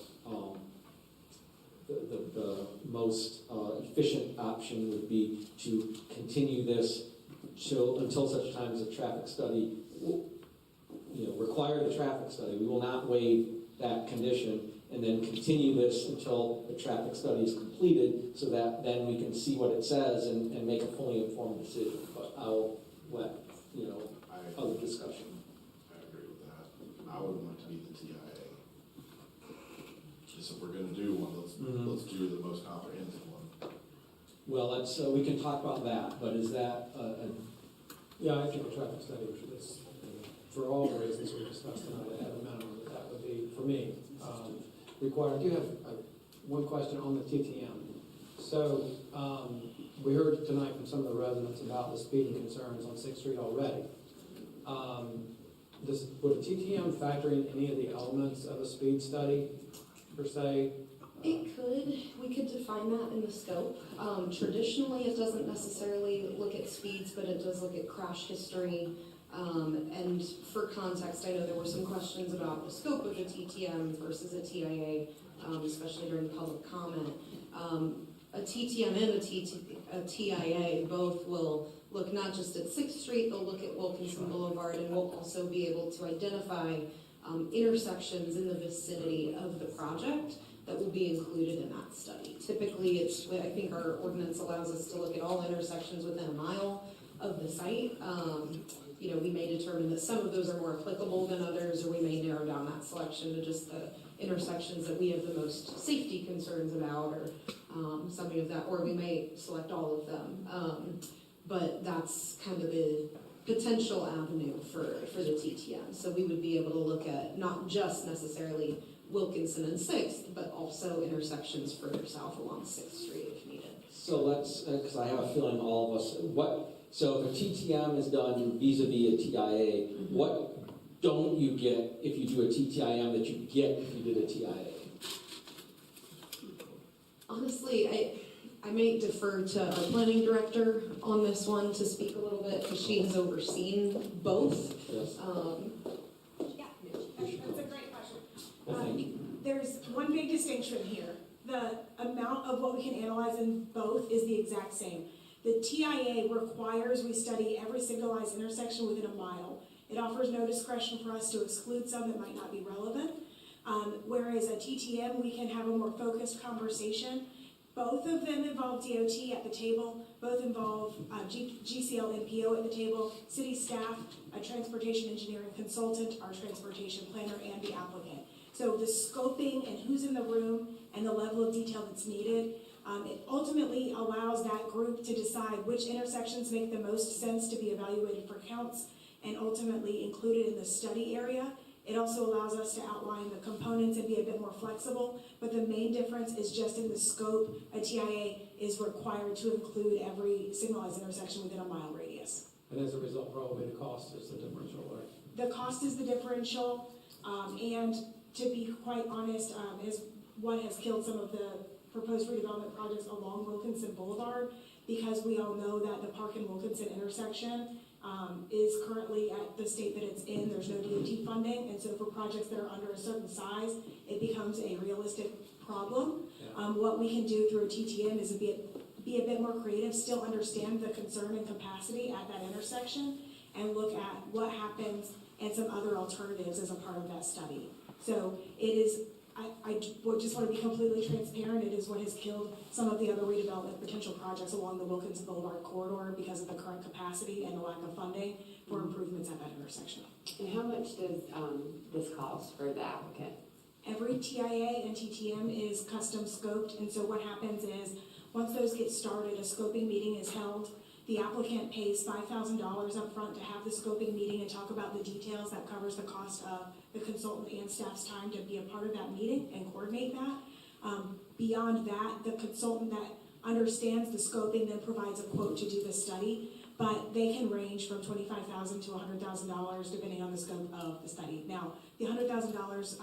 most efficient option would be to continue this until such time as a traffic study, require the traffic study. We will not waive that condition, and then continue this until the traffic study is completed, so that then we can see what it says and make a fully informed decision. But I'll let other discussion. I agree with that. I would want it to be the TIA. Just if we're going to do one, let's do the most comprehensive one. Well, we can talk about that, but is that Yeah, I think a traffic study is, for all the reasons we discussed tonight, at a minimum, that would be, for me, required. I do have one question on the TTM. So, we heard tonight from some of the residents about the speeding concerns on 6th Street already. Would a TTM factor in any of the elements of a speed study, per se? It could. We could define that in the scope. Traditionally, it doesn't necessarily look at speeds, but it does look at crash history. And for context, I know there were some questions about the scope of a TTM versus a TIA. especially during public comment. A TTM and a TIA both will look not just at 6th Street, they'll look at Wilkinson Boulevard, and we'll also be able to identify intersections in the vicinity of the project that will be included in that study. Typically, I think our ordinance allows us to look at all intersections within a mile of the site. We may determine that some of those are more applicable than others, or we may narrow down that selection to just the intersections that we have the most safety concerns about, or something of that, or we may select all of them. But that's kind of the potential avenue for the TTM. So we would be able to look at not just necessarily Wilkinson and 6th, but also intersections further south along 6th Street if needed. So let's, because I have a feeling all of us, so if a TTM is done vis-a-vis a TIA, what don't you get if you do a TTIM that you get if you did a TIA? Honestly, I may defer to our planning director on this one to speak a little bit, because she has overseen both. Yes. Yeah, that's a great question. Well, thank you. There's one big distinction here. The amount of what we can analyze in both is the exact same. The TIA requires we study every signalized intersection within a mile. It offers no discretion for us to exclude some that might not be relevant. Whereas a TTM, we can have a more focused conversation. Both of them involve DOT at the table. Both involve GCL NPO at the table, city staff, a transportation engineering consultant, our transportation planner, and the applicant. So the scoping and who's in the room and the level of detail that's needed, it ultimately allows that group to decide which intersections make the most sense to be evaluated for counts and ultimately included in the study area. It also allows us to outline the components and be a bit more flexible, but the main difference is just in the scope. A TIA is required to include every signalized intersection within a mile radius. And as a result, probably the cost is the differential, right? The cost is the differential, and to be quite honest, is what has killed some of the proposed redevelopment projects along Wilkinson Boulevard, because we all know that the Park and Wilkinson intersection is currently at the state that it's in. There's no DOT funding, and so for projects that are under a certain size, it becomes a realistic problem. Yeah. What we can do through a TTM is be a bit more creative, still understand the concern and capacity at that intersection, and look at what happens and some other alternatives as a part of that study. So it is, I just want to be completely transparent, it is what has killed some of the other redevelopment potential projects along the Wilkinson Boulevard corridor because of the current capacity and the lack of funding for improvements at that intersection. And how much does this cost for the applicant? Every TIA and TTM is custom scoped, and so what happens is, once those get started, a scoping meeting is held. The applicant pays $5,000 up front to have the scoping meeting and talk about the details. That covers the cost of the consultant and staff's time to be a part of that meeting and coordinate that. Beyond that, the consultant that understands the scoping then provides a quote to do the study, but they can range from $25,000 to $100,000 depending on the scope of the study. Now, the $100,000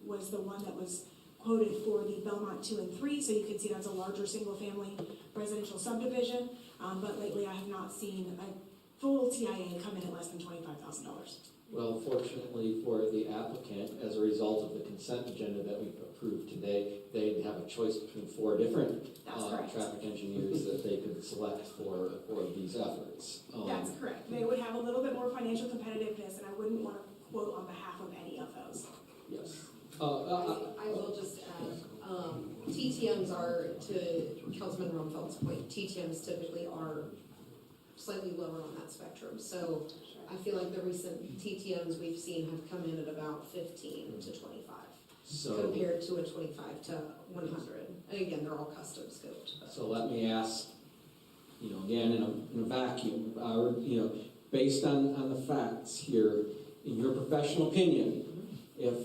was the one that was quoted for the Belmont 2 and 3, so you can see that's a larger single-family residential subdivision, but lately I have not seen a full TIA come in at less than $25,000. Well, fortunately for the applicant, as a result of the consent agenda that we've approved today, they have a choice between 4 different traffic engineers that they could select for these efforts. That's correct. They would have a little bit more financial competitiveness, and I wouldn't want to quote on behalf of any of those. Yes. I will just add, TTMs are, to Councilman Rumfeld's point, TTMs typically are slightly lower on that spectrum. So I feel like the recent TTMs we've seen have come in at about 15 to 25, compared to a 25 to 100. And again, they're all custom scoped. So let me ask, again, in a vacuum, based on the facts here, in your professional opinion, if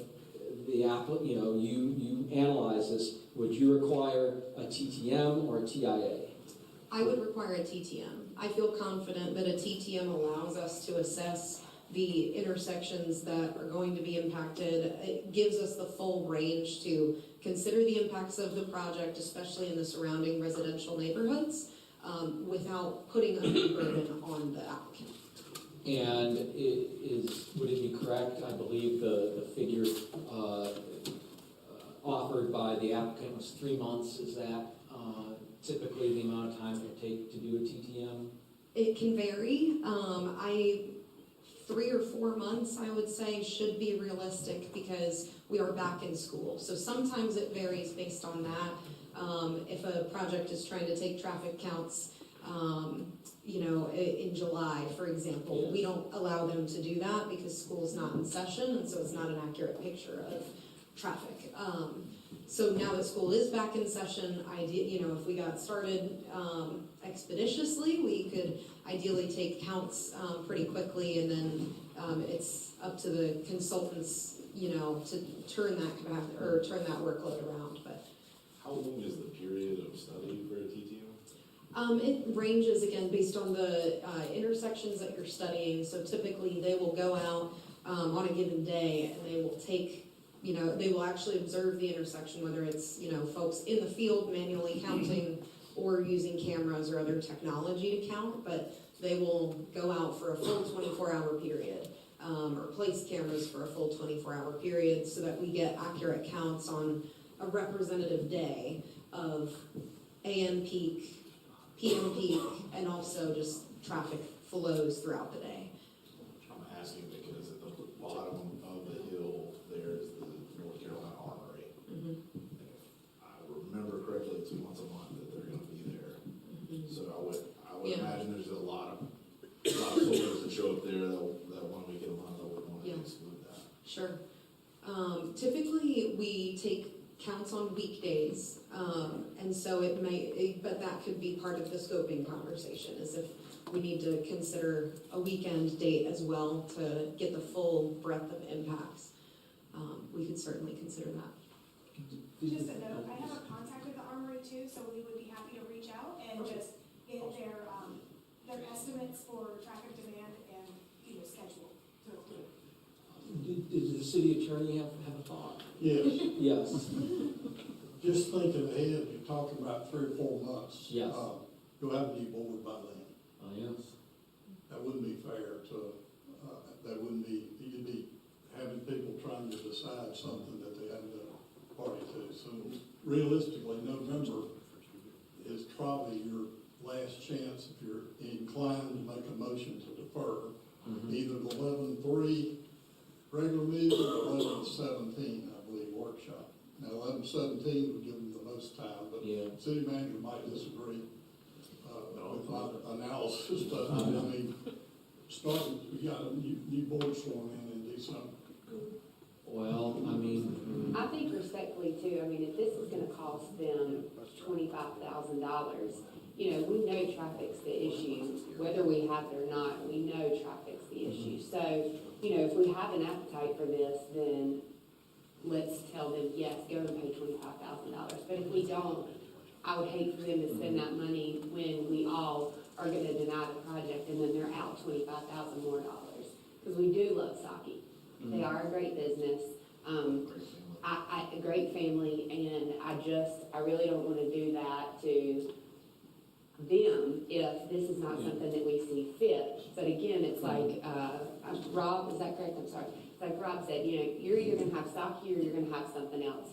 the applicant, you analyze this, would you require a TTM or a TIA? I would require a TTM. I feel confident that a TTM allows us to assess the intersections that are going to be impacted. It gives us the full range to consider the impacts of the project, especially in the surrounding residential neighborhoods, without putting undue burden on the applicant. And would it be correct, I believe the figure offered by the applicant was 3 months. Is that typically the amount of time it would take to do a TTM? It can vary. 3 or 4 months, I would say, should be realistic because we are back in school. So sometimes it varies based on that. If a project is trying to take traffic counts, in July, for example, we don't allow them to do that because school's not in session, and so it's not an accurate picture of traffic. So now that school is back in session, if we got started expeditiously, we could ideally take counts pretty quickly, and then it's up to the consultants, to turn that workload around. But how long is the period of study for a TTM? It ranges again based on the intersections that you're studying. So typically they will go out on a given day and they will take, they will actually observe the intersection, whether it's, folks in the field manually counting or using cameras or other technology to count, but they will go out for a full 24-hour period or place cameras for a full 24-hour period so that we get accurate counts on a representative day of AM peak, PM peak, and also just traffic flows throughout the day. I'm asking because at the bottom of the hill, there's the North Carolina Armory. And if I remember correctly, it's once a month that they're gonna be there. So I would imagine there's a lot of soldiers that show up there that 1 week in a month. I would want to exclude that. Sure. Typically, we take counts on weekdays, and so but that could be part of the scoping conversation, is if we need to consider a weekend date as well to get the full breadth of impacts. We could certainly consider that. Just a note, I have a contact with the Armory too, so we would be happy to reach out and just get their estimates for traffic demand and, schedule to include. Did the city attorney have a thought? Yes. Yes. Just thinking ahead, you're talking about 3 or 4 months. Yes. You'll have a new board by then. Oh, yes. That wouldn't be fair to, you'd be having people trying to decide something that they haven't done a party to. So realistically, November is probably your last chance if you're inclined to make a motion to defer. Either the 11/3 regular meeting or 11/17, I believe, workshop. Now, 11/17 would give them the most time, but city manager might disagree with my analysis. But I mean, we got a new board sworn in December. Well, I think respectfully too, if this is gonna cost them $25,000, we know traffic's the issue, whether we have it or not, we know traffic's the issue. So, if we have an appetite for this, then let's tell them, yes, go and pay $25,000. But if we don't, I would hate for them to spend that money when we all are gonna deny the project and then they're out $25,000 more. Because we do love Saki. They are a great business, a great family, and I really don't want to do that to them if this is not something that we see fit. But again, it's like, Rob, is that correct? I'm sorry. It's like Rob said, you're either going to have Saki or you're going to have something else.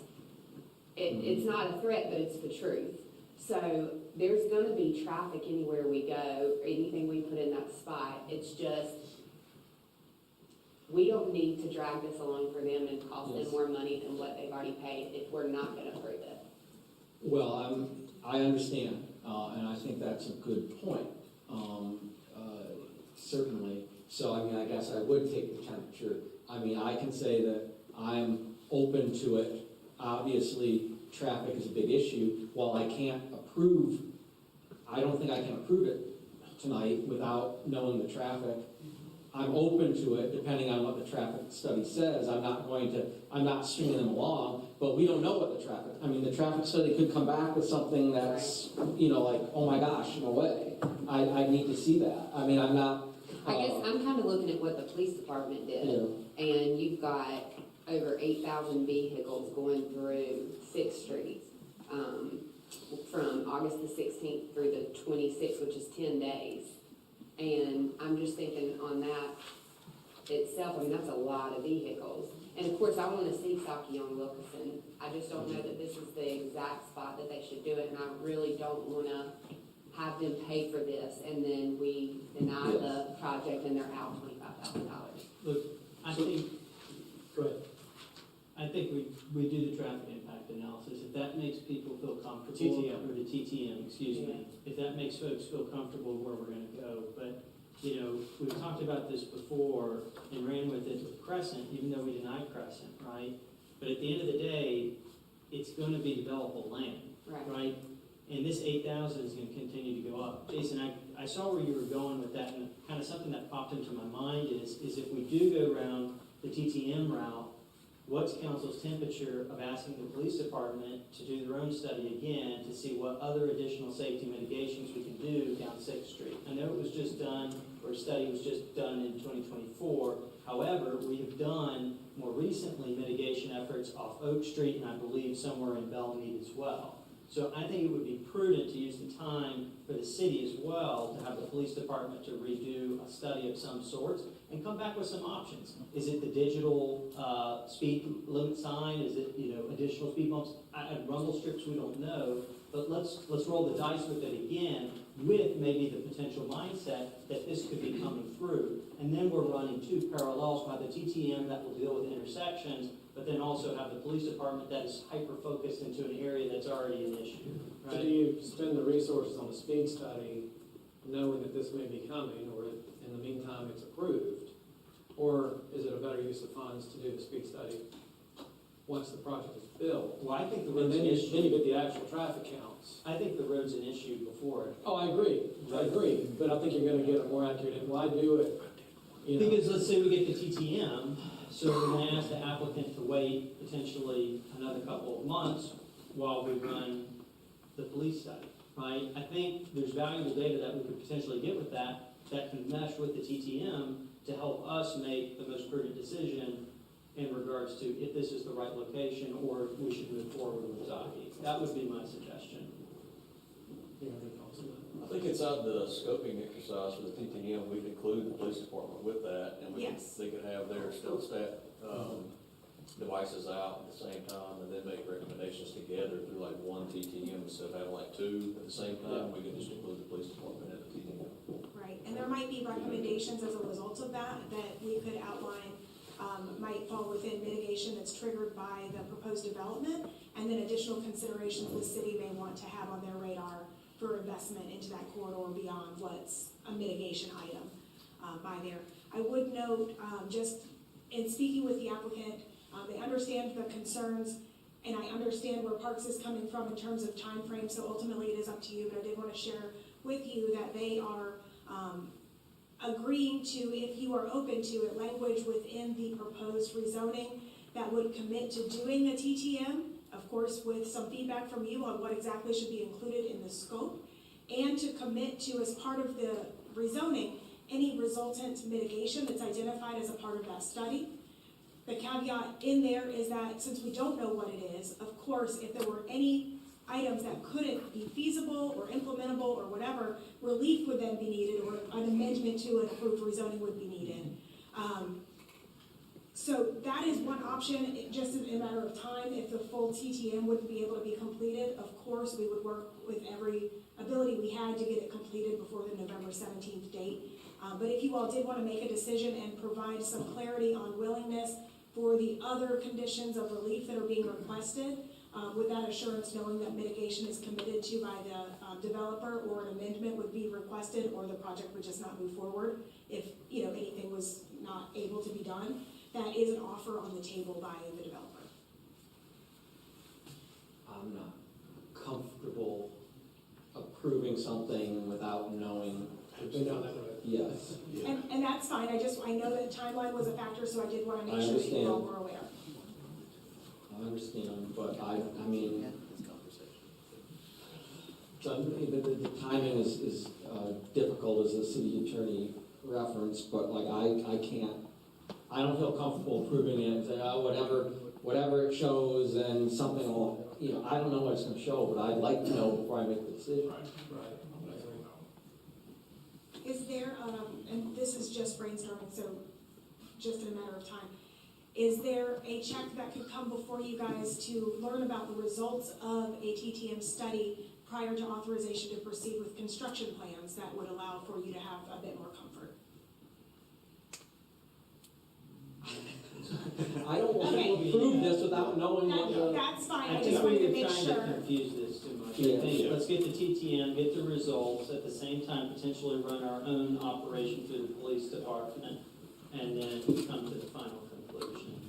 It's not a threat, but it's the truth. So there's going to be traffic anywhere we go, or anything we put in that spot. It's just, we don't need to drag this along for them and cost them more money than what they've already paid if we're not going to approve it. Well, I understand, and I think that's a good point, certainly. So, I guess I would take the temperature. I can say that I'm open to it. Obviously, traffic is a big issue. While I can't approve, I don't think I can approve it tonight without knowing the traffic. I'm open to it, depending on what the traffic study says. I'm not stringing them along, but we don't know what the traffic, the traffic study could come back with something that's, like, oh my gosh, no way. I need to see that. I'm not. I guess I'm kind of looking at what the police department did. And you've got over 8,000 vehicles going through 6th Street from August the 16th through the 26th, which is 10 days. And I'm just thinking on that itself, that's a lot of vehicles. And of course, I want to see Saki on Wilkerson. I just don't know that this is the exact spot that they should do it, and I really don't want to have them pay for this, and then we deny the project and they're out $25,000. Look, I think, Go ahead. I think we do the traffic impact analysis. If that makes people feel comfortable. TTM. Or the TTM, excuse me. If that makes folks feel comfortable where we're gonna go. But, you know, we've talked about this before and ran with it with Crescent, even though we denied Crescent, right? But at the end of the day, it's gonna be developable land, right? And this 8,000 is gonna continue to go up. Jason, I saw where you were going with that, and kind of something that popped into my mind is if we do go around the TTM route, what's council's temperature of asking the police department to do their own study again to see what other additional safety mitigations we can do down 6th Street? I know it was just done, or a study was just done in 2024. However, we have done more recently mitigation efforts off Oak Street and I believe somewhere in Belmead as well. So I think it would be prudent to use the time for the city as well to have the police department to redo a study of some sort and come back with some options. Is it the digital speed limit sign? Is it, you know, additional speed bumps? Rumble strips, we don't know. But let's roll the dice with it again with maybe the potential mindset that this could be coming through. And then we're running two parallels by the TTM that will deal with intersections, but then also have the police department that is hyper-focused into an area that's already an issue. So do you spend the resources on the speed study knowing that this may be coming, or in the meantime it's approved? Or is it a better use of funds to do the speed study once the project is built? Well, I think the And road's then an you issue. get the actual traffic counts. I think the road's an issue before it. Oh, I agree, but I think you're gonna get a more accurate, why do it? You know? Because let's say we get the TTM, so we're gonna ask the applicant to wait potentially another couple of months while we run the police study, right? I think there's valuable data that we could potentially get with that can mesh with the TTM to help us make the most prudent decision in regards to if this is the right location or if we should move forward with Saki. That would be my suggestion. I think inside the scoping exercise for the TTM, we'd include the police department with that, and they could have their stat devices out at the same time, and then make recommendations together through like one TTM instead of having like two at the same time. We could just include the police department in the TTM. Right, and there might be recommendations as a result of that we could outline, might fall within mitigation that's triggered by the proposed development, and then additional considerations the city may want to have on their radar for investment into that corridor beyond what's a mitigation item by there. I would note, just in speaking with the applicant, they understand the concerns, and I understand where Parks is coming from in terms of time frame. So ultimately it is up to you, but I did want to share with you that they are agreeing to, if you are open to it, language within the proposed rezoning that would commit to doing the TTM, of course with some feedback from you on what exactly should be included in the scope, and to commit to, as part of the rezoning, any resultant mitigation that's identified as a part of that study. The caveat in there is that since we don't know what it is, of course, if there were any items that couldn't be feasible or implementable or whatever, relief would then be needed, or an amendment to an approved rezoning would be needed. So that is one option. Just in a matter of time, if the full TTM wouldn't be able to be completed, of course, we would work with every ability we had to get it completed before the November 17th date. But if you all did want to make a decision and provide some clarity on willingness for the other conditions of relief that are being requested, with that assurance, knowing that mitigation is committed to by the developer, or an amendment would be requested, or the project would just not move forward if anything was not able to be done, that is an offer on the table by the developer. I'm not comfortable approving something without knowing. Yes. And that's fine. I know that timeline was a factor, so I did want to make sure that you all were aware. I understand, but I mean, the timing is difficult, as the city attorney referenced, but like I don't feel comfortable approving it and say, oh, whatever it shows, and something will, I don't know what it's going to show, but I'd like to know before I make the decision. Is there, and this is just brainstorming, so just in a matter of time, is there a check that could come before you guys to learn about the results of a TTM study prior to authorization to proceed with construction plans that would allow for you to have a bit more comfort? I don't want to approve this without knowing what the. That's fine, I I think just wanted to we're make trying sure. to confuse this too much. Yeah. I think, let's get the TTM, get the results, at the same time potentially run our own operation through the police department, and then come to the final conclusion.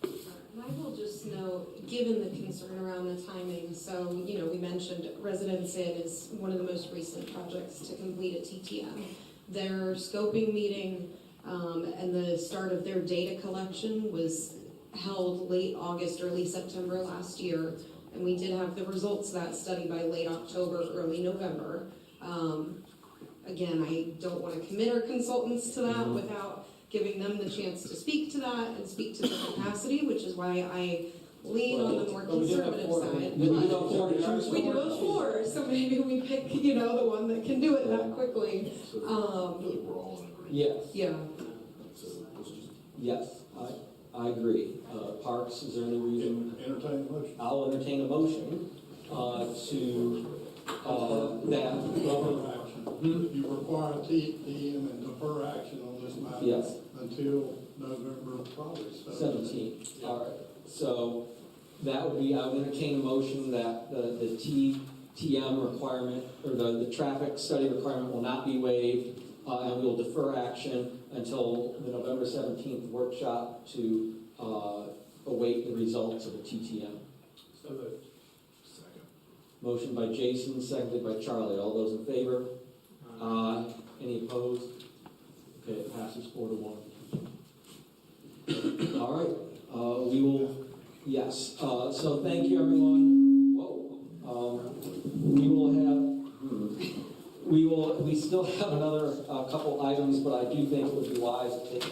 And I will just note, given the concern around the timing, so, we mentioned Residence Inn is one of the most recent projects to complete a TTM. Their scoping meeting and the start of their data collection was held late August, early September last year, and we did have the results of that study by late October, early November. Again, I don't want to commit our consultants to that without giving them the chance to speak to that and speak to the capacity, which is why I lean on the more conservative side. We do a 4 to choose We do from. a 4, so maybe we pick, the one that can do it that quickly. So we're all in agreement. Yes, Yeah. So let's just yes, I agree. Parks, is there any reason? entertain the motion. I'll entertain a motion to that. You require TTM and defer action on this matter. Yes. Until November, probably 17th. All right. So that would be, I would entertain a motion that the TTM requirement, or the traffic study requirement will not be waived, and we will defer action until the November 17th workshop to await the results of the TTM. So moved. Second. Motion by Jason, seconded by Charlie. All those in favor? Aye. Any opposed? Okay, it passes 4 to 1. All right, we will, yes, so thank you, everyone. Whoa. We still have another couple items, but I do think it would be wise to take a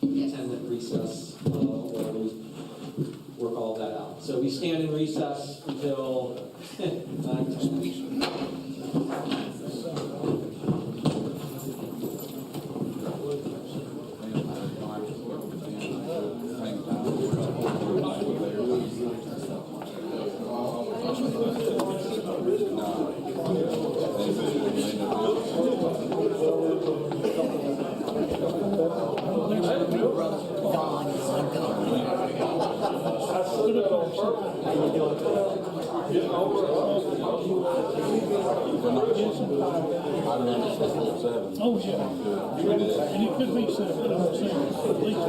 5-10-minute recess while we work all that out. So we stand in recess until 9:10. Oh, yeah. And it could be 7, at least.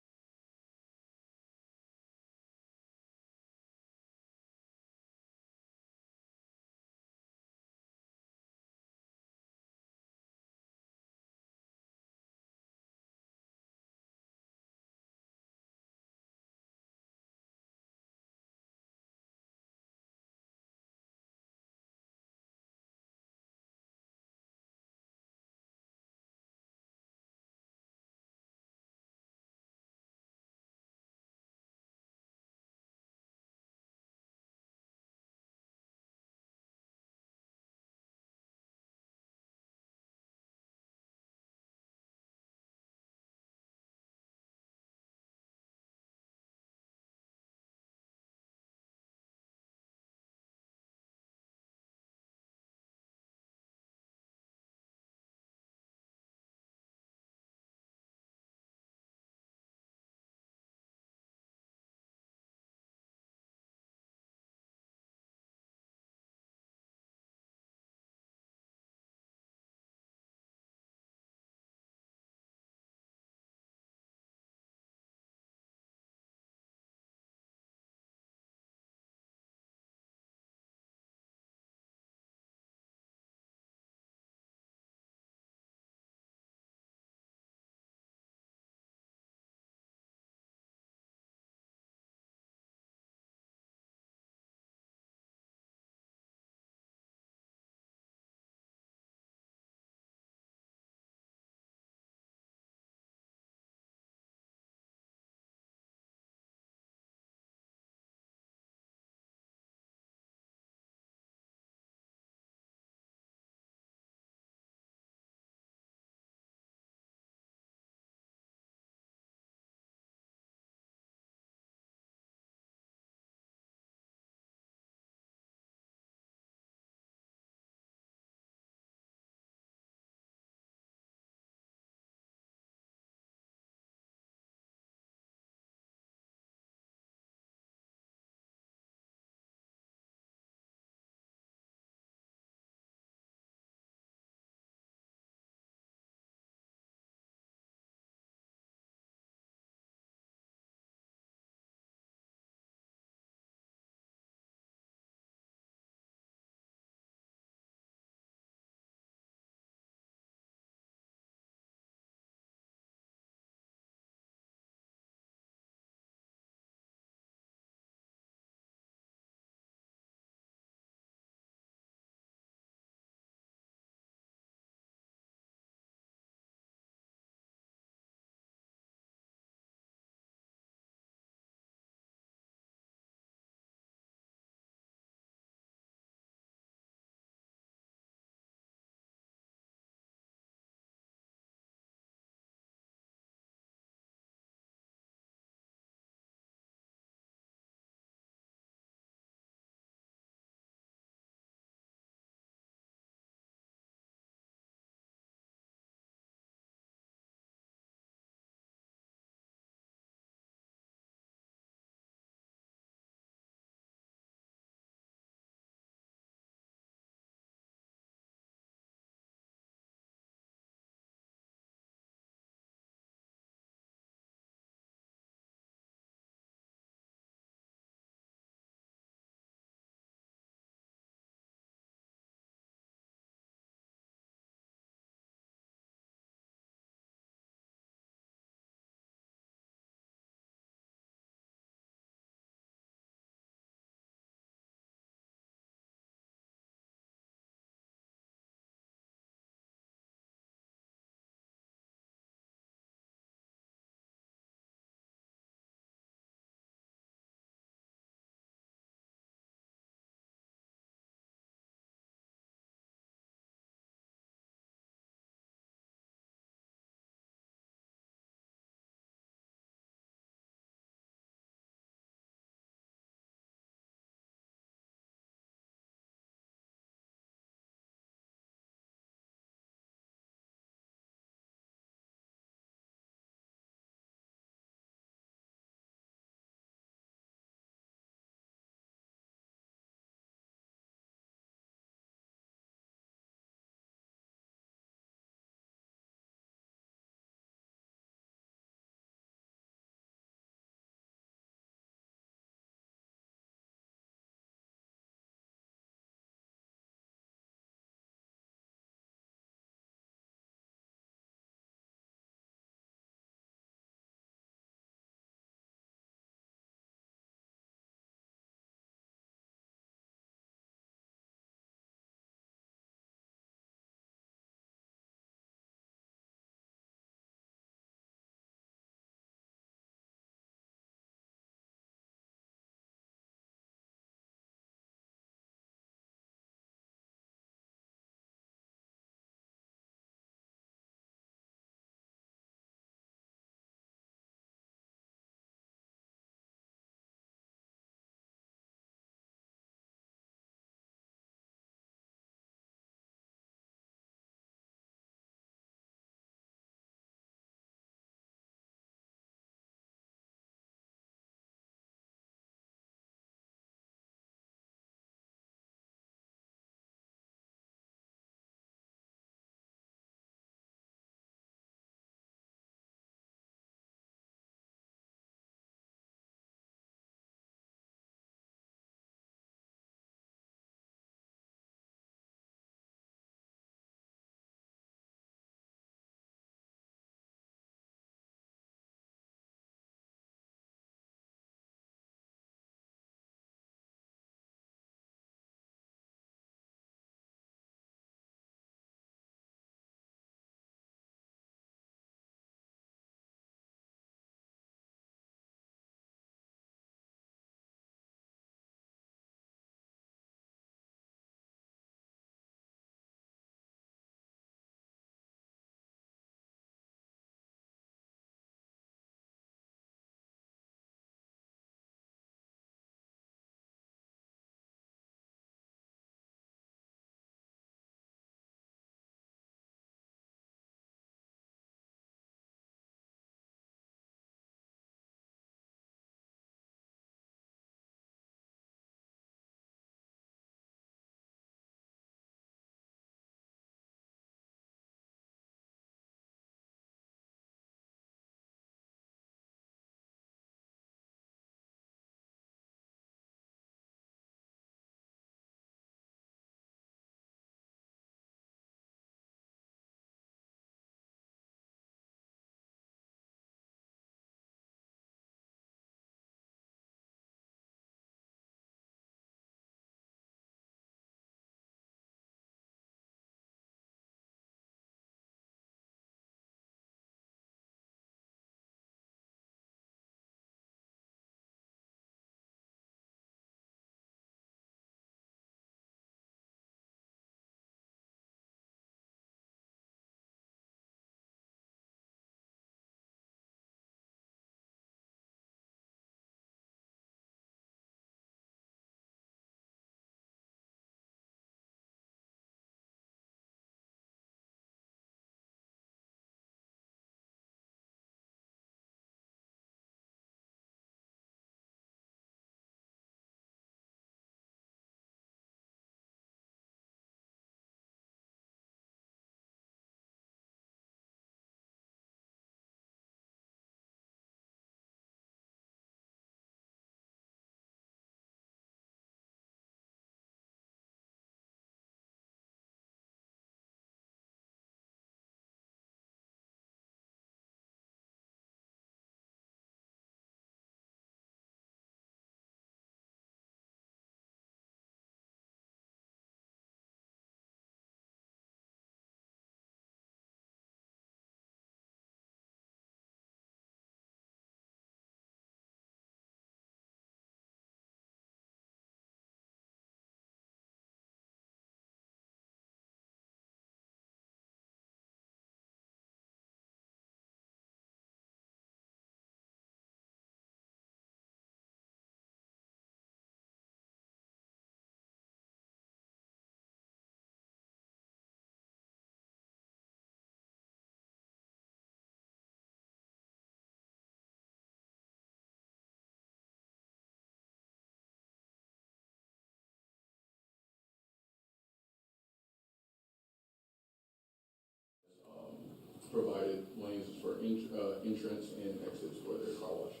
for entrance and exits for their car wash.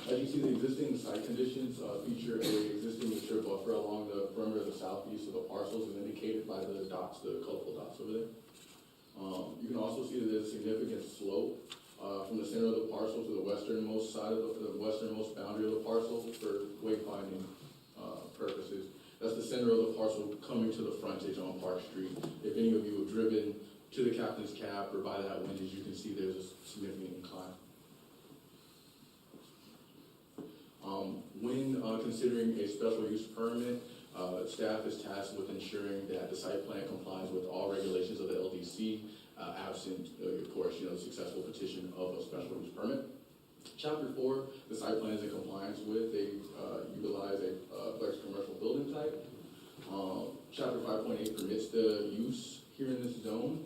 As you see, the existing site conditions feature a existing mature buffer along the perimeter of the southeast of the parcels, as indicated by the dots, the colorful dots over there. You can also see that there's a significant slope from the center of the parcel to the westernmost side of the westernmost boundary of the parcel for wayfinding purposes. That's the center of the parcel coming to the frontage on Park Street. If any of you have driven to the Captain's Cap or by that windows, you can see there's a significant incline. When considering a special use permit, staff is tasked with ensuring that the site plan complies with all regulations of the LDC, absent, of course, the successful petition of a special use permit. Chapter 4, the site plan is in compliance with. They utilize a flex commercial building type. Chapter 5.8 permits the use here in this zone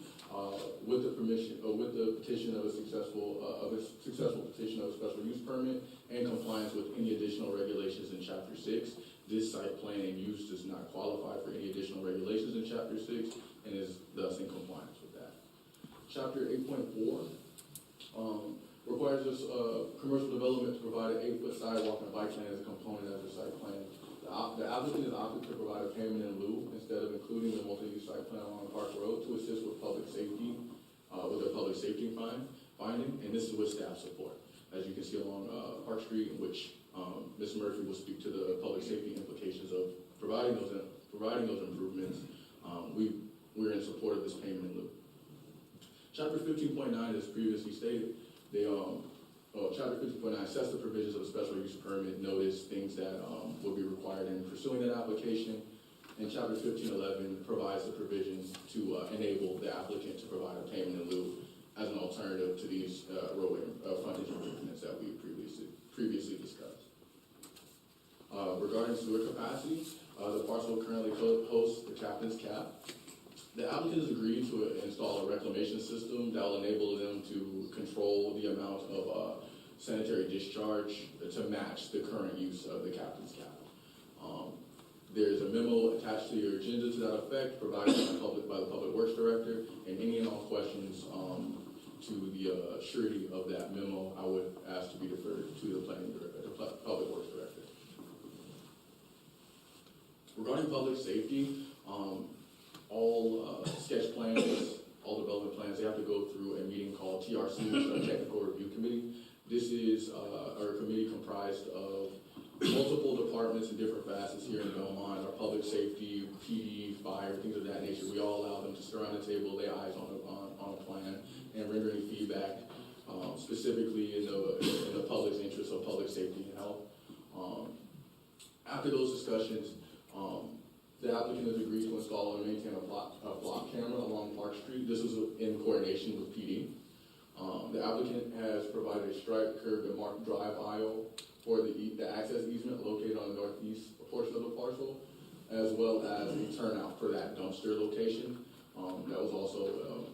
with the petition of a successful petition of a special use permit and compliance with any additional regulations in Chapter 6. This site plan and use does not qualify for any additional regulations in Chapter 6 and is thus in compliance with that. Chapter 8.4 requires this commercial development to provide an 8-foot sidewalk and a bike lane as a component of the site plan. The applicant is opted to provide a payment in lieu instead of including the multi-use site plan along Park Road to assist with public safety, with their public safety finding, and this is with staff support. As you can see along Park Street, in which Ms. Murphy will speak to the public safety implications of providing those improvements. We're in support of this payment in lieu. Chapter 15.9, as previously stated, Chapter 15.9 sets the provisions of a special use permit, notice things that will be required in pursuing that application. And Chapter 15.11 provides the provisions to enable the applicant to provide a payment in lieu as an alternative to these roadway frontage improvements that we previously discussed. Regarding sewer capacity, the parcel currently hosts the Captain's Cap. The applicant has agreed to install a reclamation system that will enable them to control the amount of sanitary discharge to match the current use of the Captain's Cap. There's a memo attached to your agenda to that effect, provided by the Public Works Director, and any and all questions to the surety of that memo, I would ask to be deferred to the Public Works Director. Regarding public safety, all sketch plans, all development plans, they have to go through a meeting called TRC, which is our Technical Review Committee. This is our committee comprised of multiple departments in different facets here in Belmont, our public safety, PD, fire, things of that nature. We all allow them to sit around the table, lay eyes on a plan, and render any feedback, specifically in the public's interest of public safety and health. After those discussions, the applicant has agreed to install and maintain a block camera along Park Street. This is in coordination with PD. The applicant has provided a striped curb and marked drive aisle for the access easement located on the northeast portion of the parcel, as well as a turnout for that dumpster location. That was also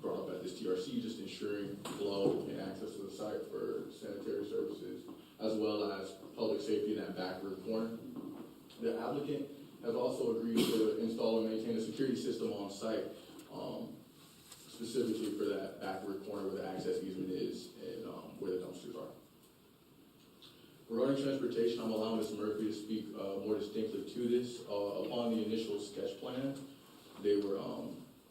brought up at this TRC, just ensuring flow and access to the site for sanitary services, as well as public safety in that backward corner. The applicant has also agreed to install and maintain a security system on site, specifically for that backward corner where the access easement is and where the dumpsters are. Regarding transportation, I'm allowing Ms. Murphy to speak more distinctly to this. Upon the initial sketch plan, they were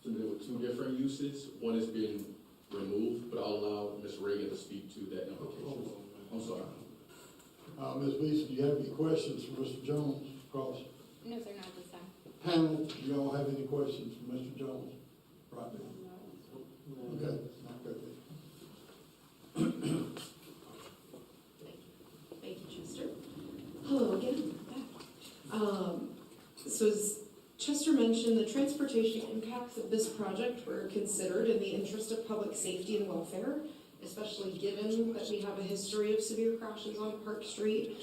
submitted with 2 different uses. One has been removed, but I'll allow Ms. Reagan to speak to that implication. I'm sorry. Ms. Beeson, do you have any questions for Mr. Jones? Cross. No, sir, not this time. Panel, do you all have any questions for Mr. Jones? Right there. Okay, not good. Thank you, Chester. Hello again. So as Chester mentioned, the transportation impacts of this project were considered in the interest of public safety and welfare, especially given that we have a history of severe crashes on Park Street.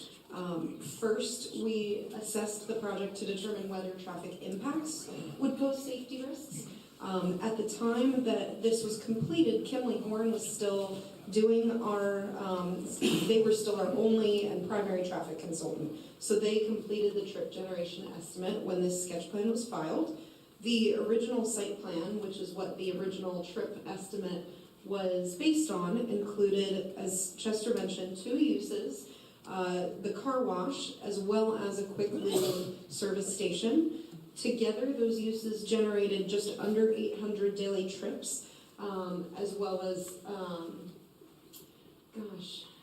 First, we assessed the project to determine whether traffic impacts would pose safety risks. At the time that this was completed, Kimley Horn was still doing they were still our only and primary traffic consultant. So they completed the trip generation estimate when this sketch plan was filed. The original site plan, which is what the original trip estimate was based on, included, as Chester mentioned, 2 uses, the car wash as well as a quick lube service station. Together, those uses generated just under 800 daily trips, as well as, how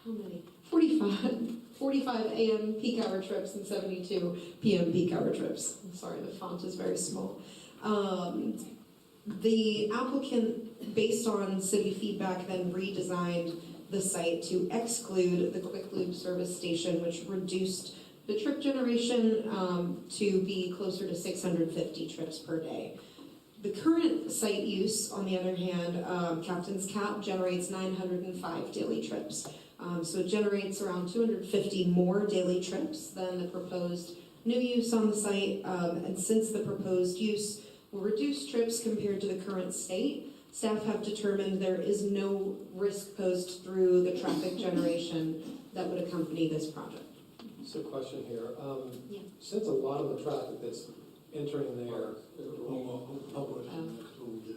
many? 45 a.m. peak hour trips and 72 p.m. peak hour trips. I'm sorry, the font is very small. The applicant, based on city feedback, then redesigned the site to exclude the quick lube service station, which reduced the trip generation to be closer to 650 trips per day. The current site use, on the other hand, Captain's Cap generates 905 daily trips. So it generates around 250 more daily trips than the proposed new use on the site. And since the proposed use will reduce trips compared to the current state, staff have determined there is no risk posed through the traffic generation that would accompany this project. So question here. Yeah. Since a lot of the traffic that's entering there,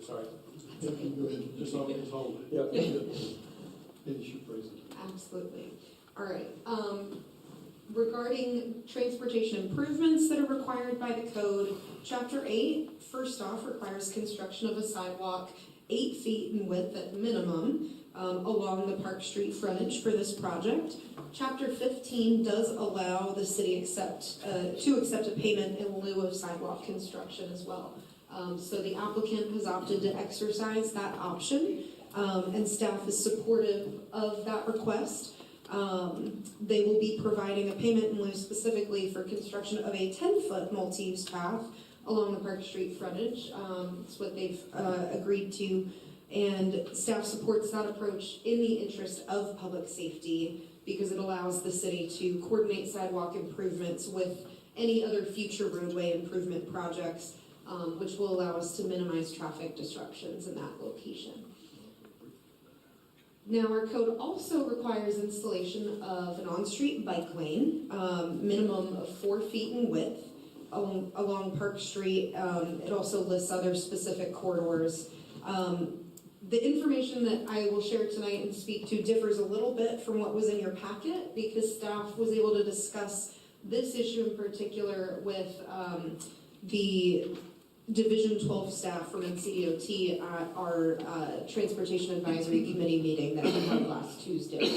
sorry. Go ahead, just hold it. Yep. Finish your presentation. Absolutely. All right. Regarding transportation improvements that are required by the code, Chapter 8, first off, requires construction of a sidewalk 8 feet in width at minimum along the Park Street frontage for this project. Chapter 15 does allow the city to accept a payment in lieu of sidewalk construction as well. So the applicant has opted to exercise that option, and staff is supportive of that request. They will be providing a payment in lieu specifically for construction of a 10-foot multi-use path along the Park Street frontage. It's what they've agreed to, and staff supports that approach in the interest of public safety because it allows the city to coordinate sidewalk improvements with any other future roadway improvement projects, which will allow us to minimize traffic disruptions in that location. Now, our code also requires installation of an on-street bike lane, minimum of 4 feet in width along Park Street. It also lists other specific corridors. The information that I will share tonight and speak to differs a little bit from what was in your packet because staff was able to discuss this issue in particular with the Division 12 staff from NCDOT at our Transportation Advisory Committee meeting that we had last Tuesday.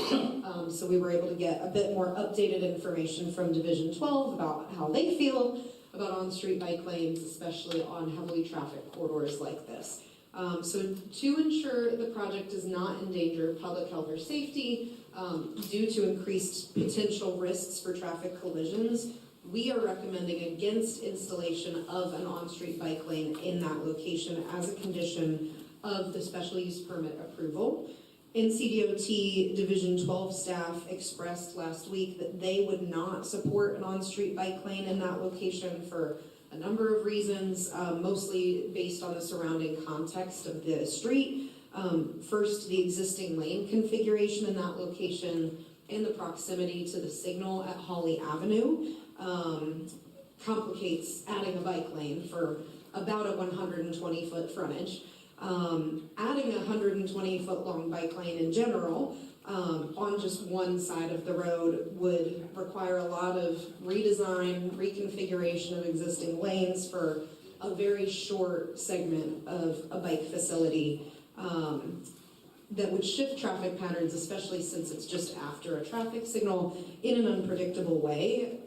So we were able to get a bit more updated information from Division 12 about how they feel about on-street bike lanes, especially on heavily trafficked corridors like this. So to ensure the project does not endanger public health or safety due to increased potential risks for traffic collisions, we are recommending against installation of an on-street bike lane in that location as a condition of the special use permit approval. NCDOT Division 12 staff expressed last week that they would not support an on-street bike lane in that location for a number of reasons, mostly based on the surrounding context of the street. First, the existing lane configuration in that location and the proximity to the signal at Holly Avenue complicates adding a bike lane for about a 120-foot frontage. Adding a 120-foot long bike lane in general on just one side of the road would require a lot of redesign, reconfiguration of existing lanes for a very short segment of a bike facility that would shift traffic patterns, especially since it's just after a traffic signal, in an unpredictable way,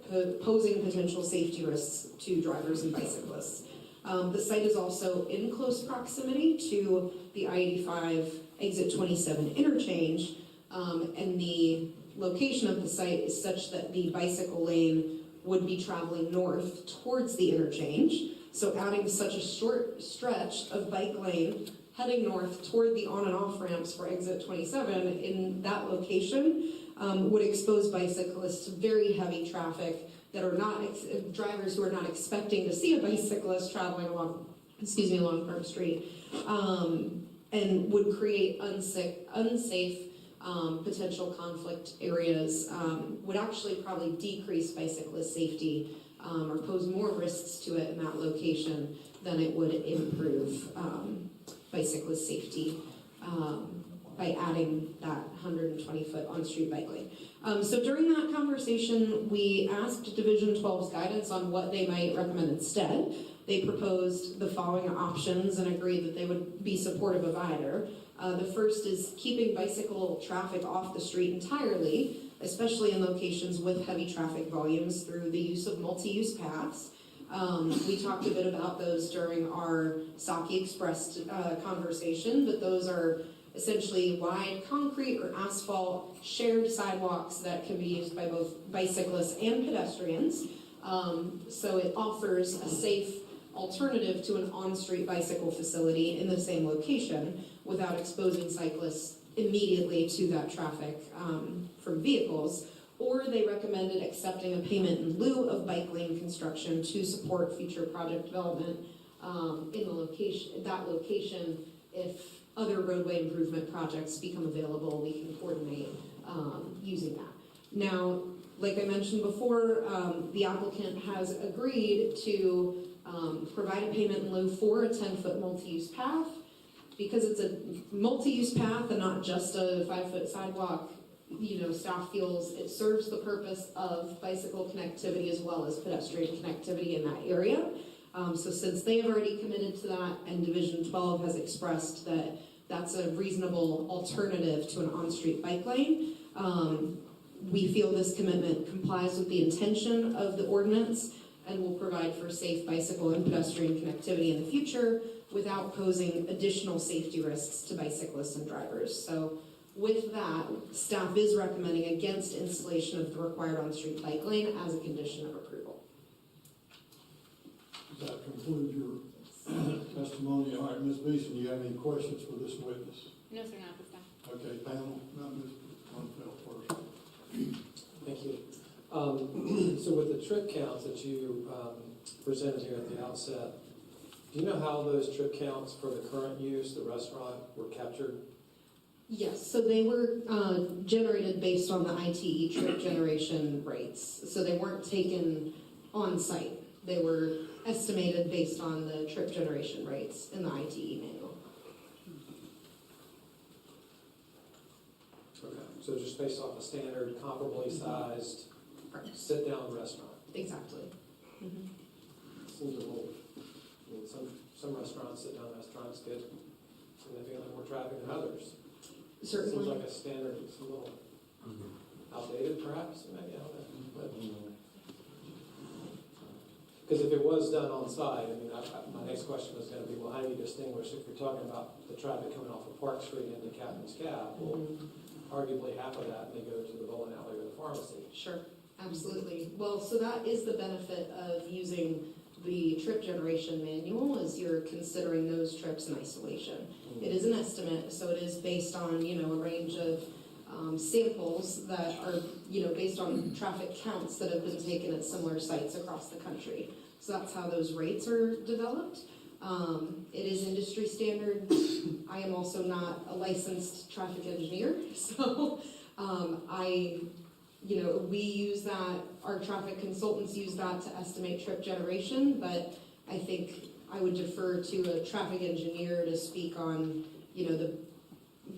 posing potential safety risks to drivers and bicyclists. The site is also in close proximity to the I-85 exit 27 interchange, and the location of the site is such that the bicycle lane would be traveling north towards the interchange. So adding such a short stretch of bike lane heading north toward the on and off ramps for exit 27 in that location would expose bicyclists to very heavy traffic that are not, drivers who are not expecting to see a bicyclist traveling along Park Street, and would create unsafe potential conflict areas, would actually probably decrease bicyclist safety or pose more risks to it in that location than it would improve bicyclist safety by adding that 120-foot on-street bike lane. So during that conversation, we asked Division 12's guidance on what they might recommend instead. They proposed the following options and agreed that they would be supportive of either. The first is keeping bicycle traffic off the street entirely, especially in locations with heavy traffic volumes, through the use of multi-use paths. We talked a bit about those during our Saki Express conversation, but those are essentially wide concrete or asphalt shared sidewalks that can be used by both bicyclists and pedestrians. So it offers a safe alternative to an on-street bicycle facility in the same location without exposing cyclists immediately to that traffic from vehicles. Or they recommended accepting a payment in lieu of bike lane construction to support future project development in that location. If other roadway improvement projects become available, we can coordinate using that. Now, like I mentioned before, the applicant has agreed to provide a payment in lieu for a 10-foot multi-use path. Because it's a multi-use path and not just a 5-foot sidewalk, staff feels it serves the purpose of bicycle connectivity as well as pedestrian connectivity in that area. So since they have already committed to that and Division 12 has expressed that that's a reasonable alternative to an on-street bike lane, we feel this commitment complies with the intention of the ordinance and will provide for safe bicycle and pedestrian connectivity in the future without posing additional safety risks to bicyclists and drivers. So with that, staff is recommending against installation of the required on-street bike lane as a condition of approval. Does that conclude your testimony? All right, Ms. Beeson, do you have any questions for this witness? No, sir, not this time. Okay, panel, now Ms. Lundfeld first. Thank you. So with the trip counts that you presented here at the outset, do you know how those trip counts for the current use, the restaurant, were captured? Yes, so they were generated based on the ITE trip generation rates. So they weren't taken on site. They were estimated based on the trip generation rates in the ITE manual. Okay, so just based off a standard, comparably sized sit-down restaurant. Exactly. Mm-hmm. Seems a little, some restaurants, sit-down restaurants, get significantly more traffic than others. Certainly. Seems like a standard, it's a little outdated perhaps, maybe, I don't know. Because if it was done on site, my next question was going to be, well, how do you distinguish if you're talking about the traffic coming off of Park Street into Captain's Cab? Well, arguably half of that may go to the bowling alley or the pharmacy. Sure, absolutely. Well, so that is the benefit of using the trip generation manual, is you're considering those trips in isolation. It is an estimate, so it is based on, a range of samples that are, based on traffic counts that have been taken at similar sites across the country. So that's how those rates are developed. It is industry standard. I am also not a licensed traffic engineer, so we use that, our traffic consultants use that to estimate trip generation, but I think I would defer to a traffic engineer to speak on, the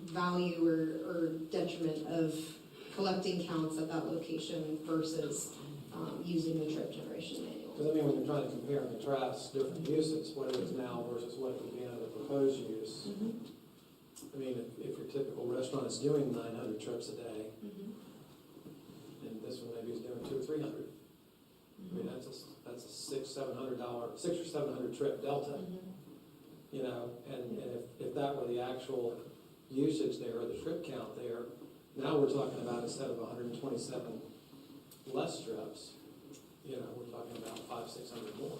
value or detriment of collecting counts at that location versus using the trip generation manual. Because when you're trying to compare and contrast different uses, what it is now versus what it would be under the proposed use. Mm-hmm. If your typical restaurant is doing 900 trips a day, and this one maybe is doing 200 or 300. That's a $600 or $700 trip delta. And if that were the actual usage there, or the trip count there, now we're talking about, instead of 127 less trips, we're talking about 500-600 more.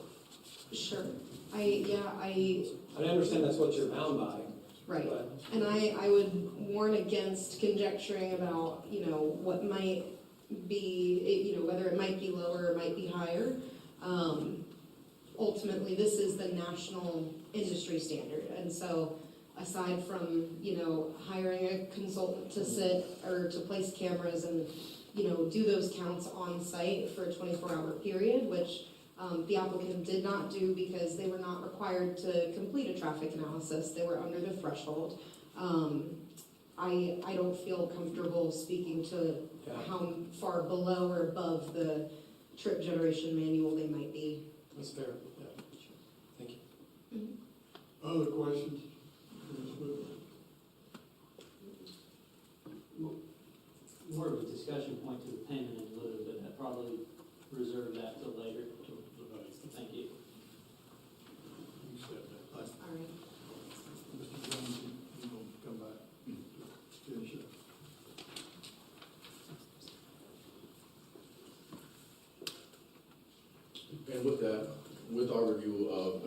Sure. I understand that's what you're bound by. Right. And I would warn against conjecturing about, what might be, whether it might be lower or it might be higher. Ultimately, this is the national industry standard. And so aside from, hiring a consultant to sit or to place cameras and, do those counts on site for a 24-hour period, which The applicant did not do because they were not required to complete a traffic analysis. They were under the threshold. I don't feel comfortable speaking to how far below or above the trip generation manual they might be. That's fair, yeah. Thank you. Other questions? More of a discussion point to the payment in lieu, but I probably reserve that till later. Thank you. You step down. All right. Mr. Jones, you gonna come back? Finish up. And with that, with our review of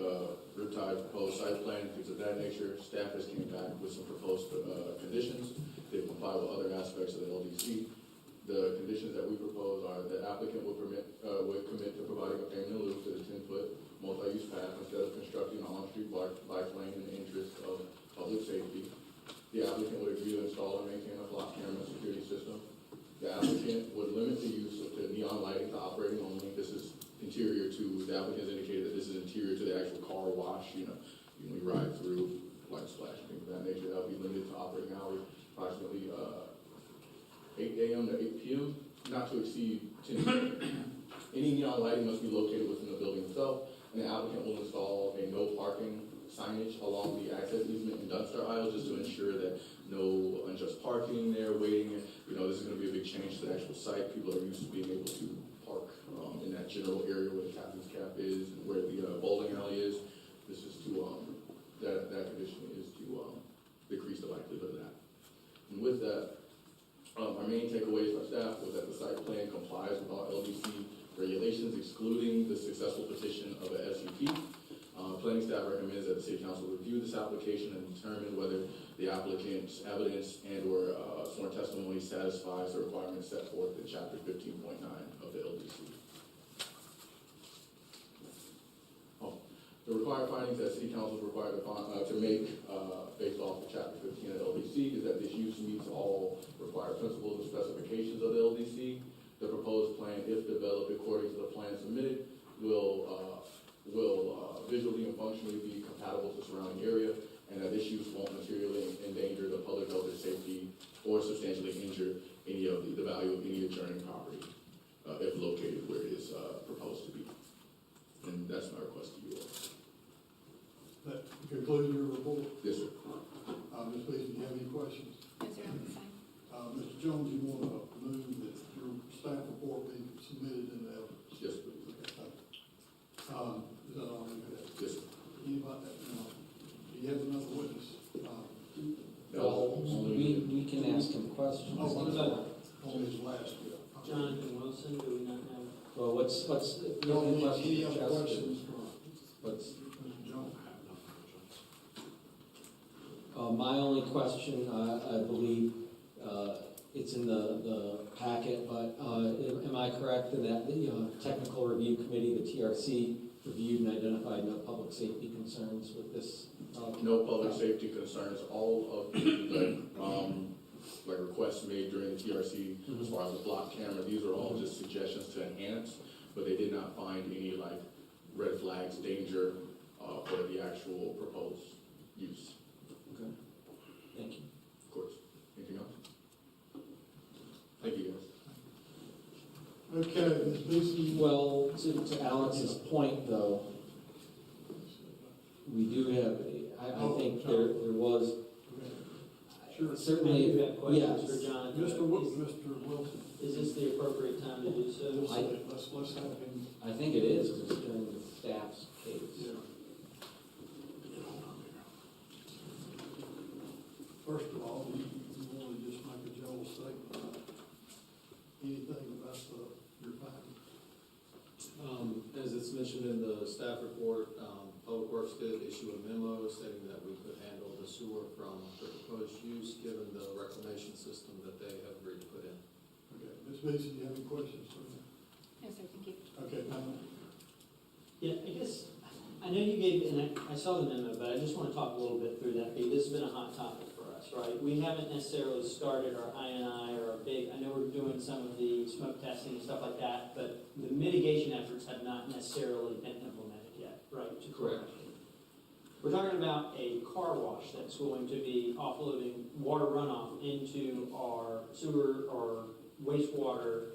Riptide proposed site plan, things of that nature, staff has came back with some proposed conditions. They comply with other aspects of the LDC. The conditions that we propose are the applicant would commit to providing a payment in lieu for the 10-foot multi-use path instead of constructing an on-street bike lane in the interest of public safety. The applicant would agree to install and maintain a block camera security system. The applicant would limit the use of the neon lighting to operating only. This is interior to, the applicant has indicated that this is interior to the actual car wash, when you ride through, light splash, things of that nature. That would be limited to operating hours, approximately 8 a.m. to 8 p.m., not to exceed 10 p.m. Any neon lighting must be located within the building itself, and the applicant will install a no parking signage along the access easement and dumpster aisles just to ensure that no unjust parking there, waiting. This is going to be a big change to the actual site. People are used to being able to park in that general area where the captain's cap is and where the bowling alley is. This is to, that condition is to decrease the likelihood of that. And with that, our main takeaways from staff was that the site plan complies with all LDC regulations, excluding the successful petition of a SUP. Planning staff recommends that the City Council review this application and determine whether the applicant's evidence and/or sworn testimony satisfies the requirements set forth in Chapter 15.9 of the LDC. The required findings that City Council is required to make based off of Chapter 15 of the LDC is that this use meets all required principles and specifications of the LDC. The proposed plan, if developed according to the plan submitted, will visually and functionally be compatible to surrounding area, and that this use won't materially endanger the public health or safety or substantially injure any of the value of any adjoining property if located where it is proposed to be. And that's my request to you all. That concludes your report? Yes, sir. Ms. Beasley, do you have any questions? Yes, sir, I'm fine. Mr. Jones, you want to move that your staff report be submitted in the evidence? Yes, please. Okay, thank you. Is that all you have? Yes, sir. Anybody, do you have another witness? Well, we can ask him questions. Oh, what about on his last bill? Jonathan Wilson, do we not have? Well, what's, Any other questions from What's, Mr. Jones? my only question, I believe, it's in the packet, but, am I correct in that the, technical review committee, the TRC, reviewed and identified no public safety concerns with this? No public safety concerns. All of the requests made during the TRC, as far as the block camera, these are all just suggestions to enhance, but they did not find any red flags, danger for the actual proposed use. Okay. Thank you. Of course. Anything else? Thank you, guys. Okay, Ms. Beasley. Well, to Alex's point, though, we do have, I think there was Sure. certainly, Maybe you have questions yes. for Jonathan. Mr. Wilson. Is this the appropriate time to do so? Let's have him. I think it is, because it's during the staff's case. Yeah. First of all, you want to just make a general statement about anything about your findings? As it's mentioned in the staff report, Public Works did issue a memo stating that we could handle the sewer from the proposed use given the reclamation system that they have agreed to put in. Okay, Ms. Beasley, do you have any questions for me? Yes, sir, thank you. Okay, ma'am. Yeah, I guess, I know you gave, and I saw the memo, but I just want to talk a little bit through that, because this has been a hot topic for us, right? We haven't necessarily started our INI or our big, I know we're doing some of the smoke testing and stuff like that, but the mitigation efforts have not necessarily been implemented yet, right? Correct. We're talking about a car wash that's going to be offloading water runoff into our sewer or wastewater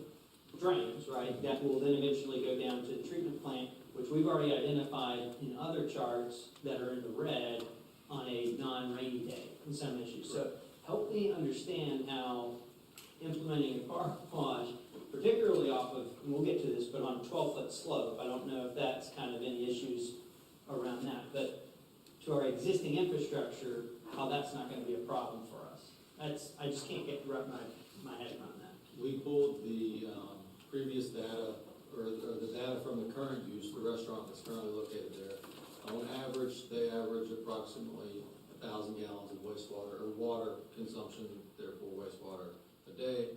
drains, right? That will then eventually go down to the treatment plant, which we've already identified in other charts that are in the red on a non-rainy day in some issues. So help me understand how implementing a car wash, particularly off of, and we'll get to this, but on a 12-foot slope, I don't know if that's kind of any issues around that, but to our existing infrastructure, how that's not going to be a problem for us. I just can't wrap my head around that. We pulled the previous data, or the data from the current use, the restaurant that's currently located there. On average, they average approximately 1,000 gallons of wastewater, or water consumption, therefore wastewater, a day.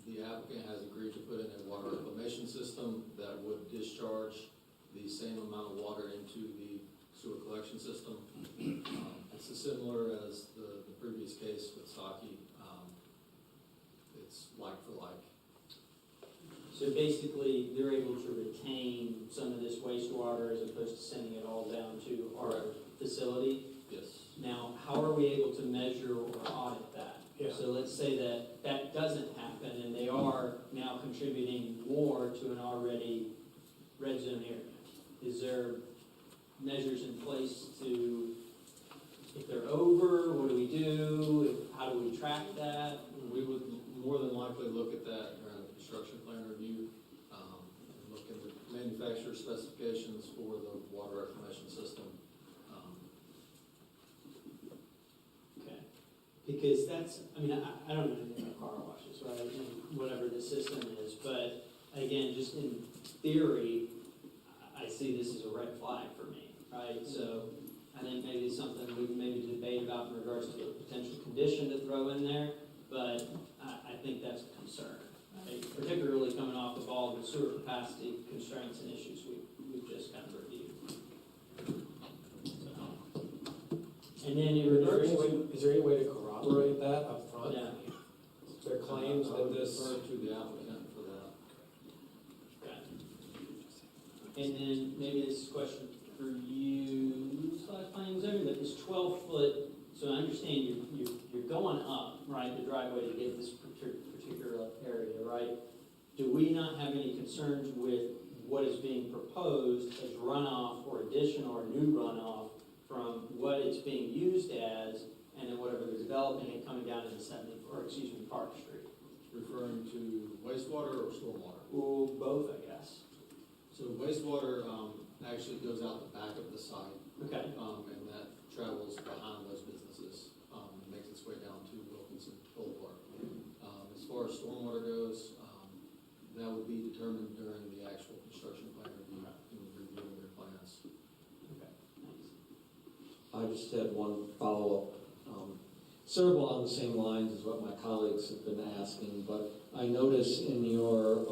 The applicant has agreed to put in a water reclamation system that would discharge the same amount of water into the sewer collection system. It's as similar as the previous case with Saki. It's like for like. So basically, they're able to retain some of this wastewater as opposed to sending it all down to our facility. Yes. Now, how are we able to measure or audit that? Yeah. So let's say that that doesn't happen and they are now contributing more to an already red zone area. Is there measures in place to, if they're over, what do we do? How do we track that? We would more than likely look at that during the construction plan review, and look at the manufacturer specifications for the water reclamation system. Okay. Because that's, I mean, I don't know anything about car washes, right? And whatever the system is, but again, just in theory, I see this as a red flag for me, right? So I think maybe it's something we can maybe debate about in regards to a potential condition to throw in there, but I think that's a concern, right? Particularly coming off of all the sewer capacity constraints and issues we've just kind of reviewed. So. And then in regards to... Is there any way to corroborate that up front? Yeah. Their claims I that would this... defer to the applicant for that. Okay. And then maybe this is a question for you, planning and zoning, but this 12-foot, so I understand you're going up, right, the driveway to get this particular area, right? Do we not have any concerns with what is being proposed as runoff or additional or new runoff from what it's being used as, and then whatever they're developing and coming down into Park Street? Referring to wastewater or stormwater? Well, both, I guess. So wastewater actually goes out the back of the site. Okay. And that travels behind those businesses, and makes its way down to Wilkinson Boulevard. As far as stormwater goes, that would be determined during the actual construction plan review and reviewing their plans. Okay, thanks. I just had one follow-up, sort of along the same lines as what my colleagues have been asking, but I notice in your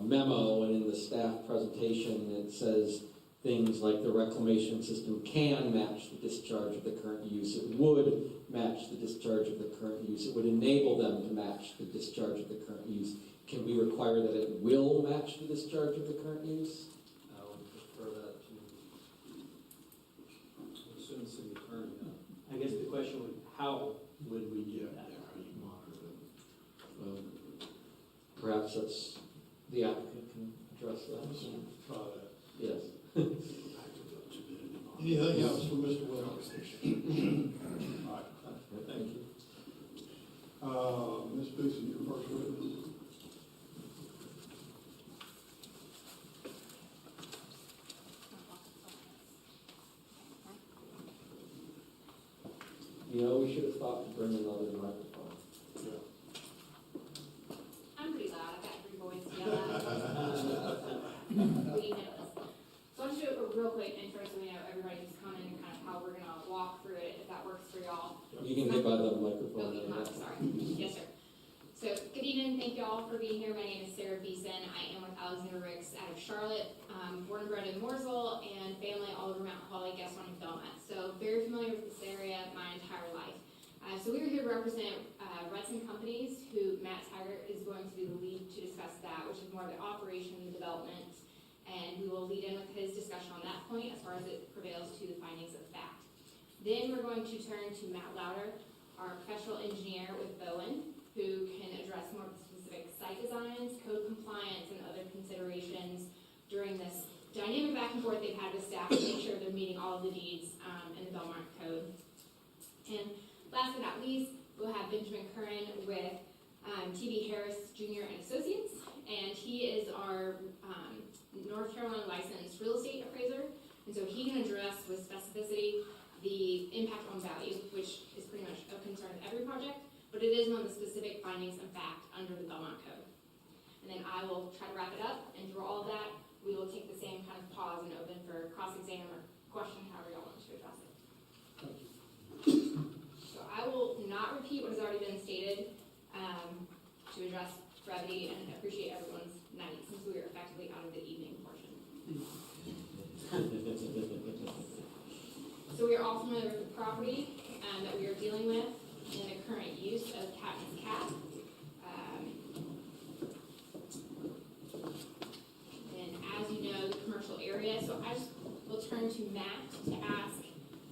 memo and in the staff presentation, it says things like the reclamation system can match the discharge of the current use. It would match the discharge of the current use. It would enable them to match the discharge of the current use. Can we require that it will match the discharge of the current use? I would prefer that to the city attorney. I guess the question would, how would we do that? How do you monitor it? Perhaps that's, the applicant can address that. Try that. Yes. Anything else for Mr. Williams? All right, thank you. Ms. Beeson, your first witness. You know, we should have thought to bring another microphone. I'm pretty loud. I've got 3 boys to yell at. We know this. So I'll just do a real quick intro so we know everybody's coming and kind of how we're going to walk through it, if that works for y'all. You can get by the microphone. Oh, sorry. Yes, sir. So, good evening, thank you all for being here. My name is Sarah Beeson. I am with Alexander Ricks out of Charlotte, born and bred in Mooresville, and family all over Mount Holly, Gaston, and Belmont. So, very familiar with this area my entire life. So we are here to represent Rudson Companies, who Matt Taggart is going to be the lead to discuss that, which is more of the operation and the development. And we will lead in with his discussion on that point as far as it prevails to the findings of fact. Then we're going to turn to Matt Louder, our professional engineer with Bowen, who can address more of the specific site designs, code compliance, and other considerations during this dynamic back and forth they've had with staff to make sure they're meeting all of the needs in the Belmont Code. And last but not least, we'll have Benjamin Curran with T.B. Harris Jr. and Associates, and he is our North Carolina licensed real estate appraiser, and so he can address with specificity the impact on value, which is pretty much a concern of every project, but it is one of the specific findings of fact under the Belmont Code. And then I will try to wrap it up, and through all of that, we will take the same kind of pause and open for cross-exam or question, however y'all want to address it. So I will not repeat what has already been stated to address brevity and appreciate everyone's night since we are effectively out of the evening portion. So we are all familiar with the property that we are dealing with and the current use of Captain's Cap. And as you know, the commercial area, so I just will turn to Matt to ask,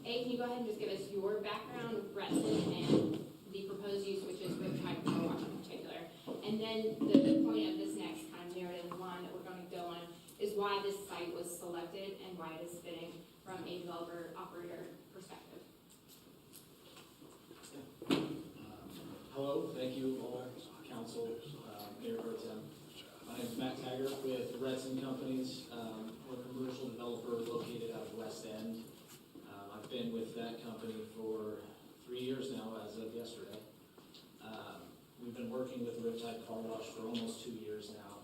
A, can you go ahead and just give us your background with Retson and the proposed use, which is Riptide Car Wash in particular. And then the point of this next kind of narrative line that we're going to go on is why this site was selected and why it is fitting from a developer-operator perspective. Hello, thank you all, council, Mayor Pro Tem. My name is Matt Taggart with Rudson Companies. We're a commercial developer located out of West End. I've been with that company for 3 years now as of yesterday. We've been working with Riptide Car Wash for almost 2 years now.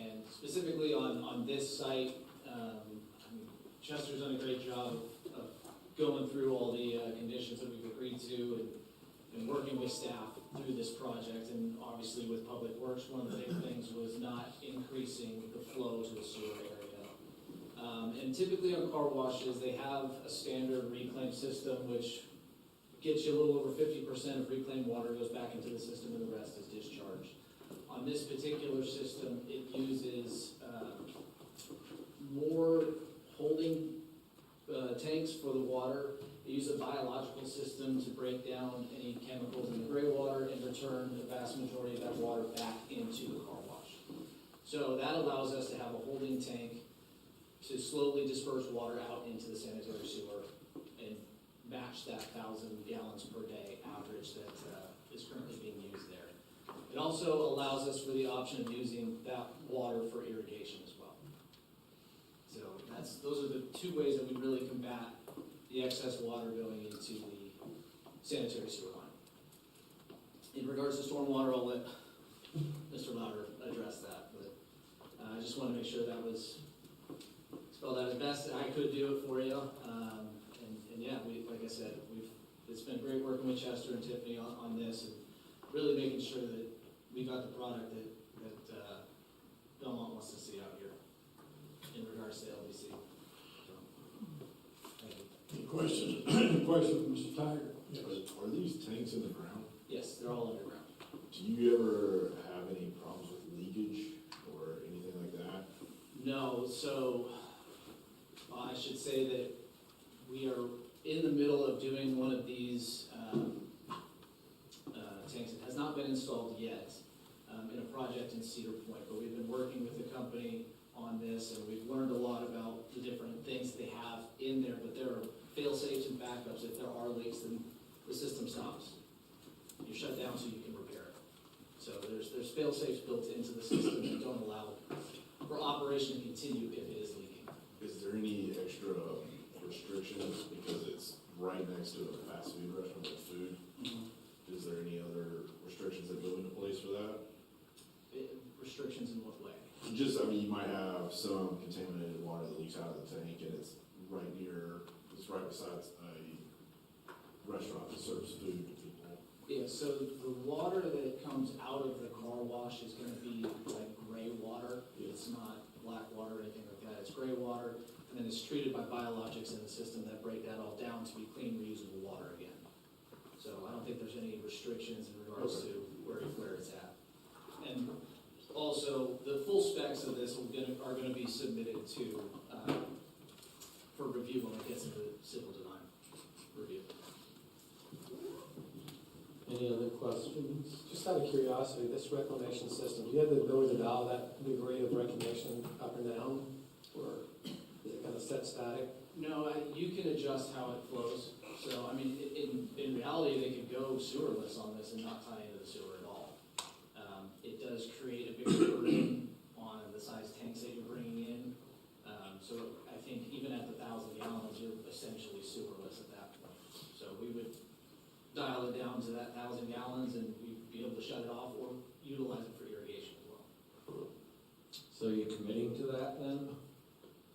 And specifically on this site, Chester's done a great job of going through all the conditions that we've agreed to and working with staff through this project. And obviously with Public Works, one of the big things was not increasing the flow to the sewer area. And typically on car washes, they have a standard reclaim system, which gets you a little over 50% of reclaimed water goes back into the system and the rest is discharged. On this particular system, it uses more holding tanks for the water. They use a biological system to break down any chemicals in the gray water and return the vast majority of that water back into the car wash. So that allows us to have a holding tank to slowly disperse water out into the sanitary sewer and match that 1,000 gallons per day average that is currently being used there. It also allows us for the option of using that water for irrigation as well. So those are the 2 ways that we really combat the excess water going into the sanitary sewer line. In regards to stormwater, I'll let Mr. Louder address that, but I just want to make sure that was spelled out as best I could do it for you. And yeah, like I said, it's been great working with Chester and Tiffany on this and really making sure that we got the product that Belmont wants to see out here in regards to LDC. So, thank you. Question for Mr. Tiger. Are these tanks in the ground? Yes, they're all underground. Do you ever have any problems with leakage or anything like that? No, so I should say that we are in the middle of doing one of these tanks. It has not been installed yet in a project in Cedar Point, but we've been working with the company on this, and we've learned a lot about the different things they have in there, but there are fail-safes and backups. If there are leaks, then the system stops. You shut down so you can repair it. So there's fail-safes built into the system that don't allow for operation to continue if it is leaking. Is there any extra restrictions because it's right next to a fast food restaurant with food? Is there any other restrictions that go into place for that? Restrictions in what way? Just, I mean, you might have some contaminated water that leaks out of the tank and it's right beside a restaurant that serves food to people. Yeah, so the water that comes out of the car wash is gonna be like gray water. It's not black water or anything like that. It's gray water, and then it's treated by biologics in the system that break that all down to be clean, reusable water again. So I don't think there's any restrictions in regards to where it's at. And also, the full specs of this are gonna be submitted to, for review when it gets into civil design review. Any other questions? Just out of curiosity, this reclamation system, do you have the ability to dial that degree of reclamation up and down? Or is it kind of set static? No, you can adjust how it flows. So, I mean, in reality, they could go sewerless on this and not tie into the sewer at all. It does create a bigger burden on the size tanks that you're bringing in. So I think even at the 1,000 gallons, you're essentially sewerless at that point. So we would dial it down to that 1,000 gallons and we'd be able to shut it off or utilize it for irrigation as well. So are you committing to that then?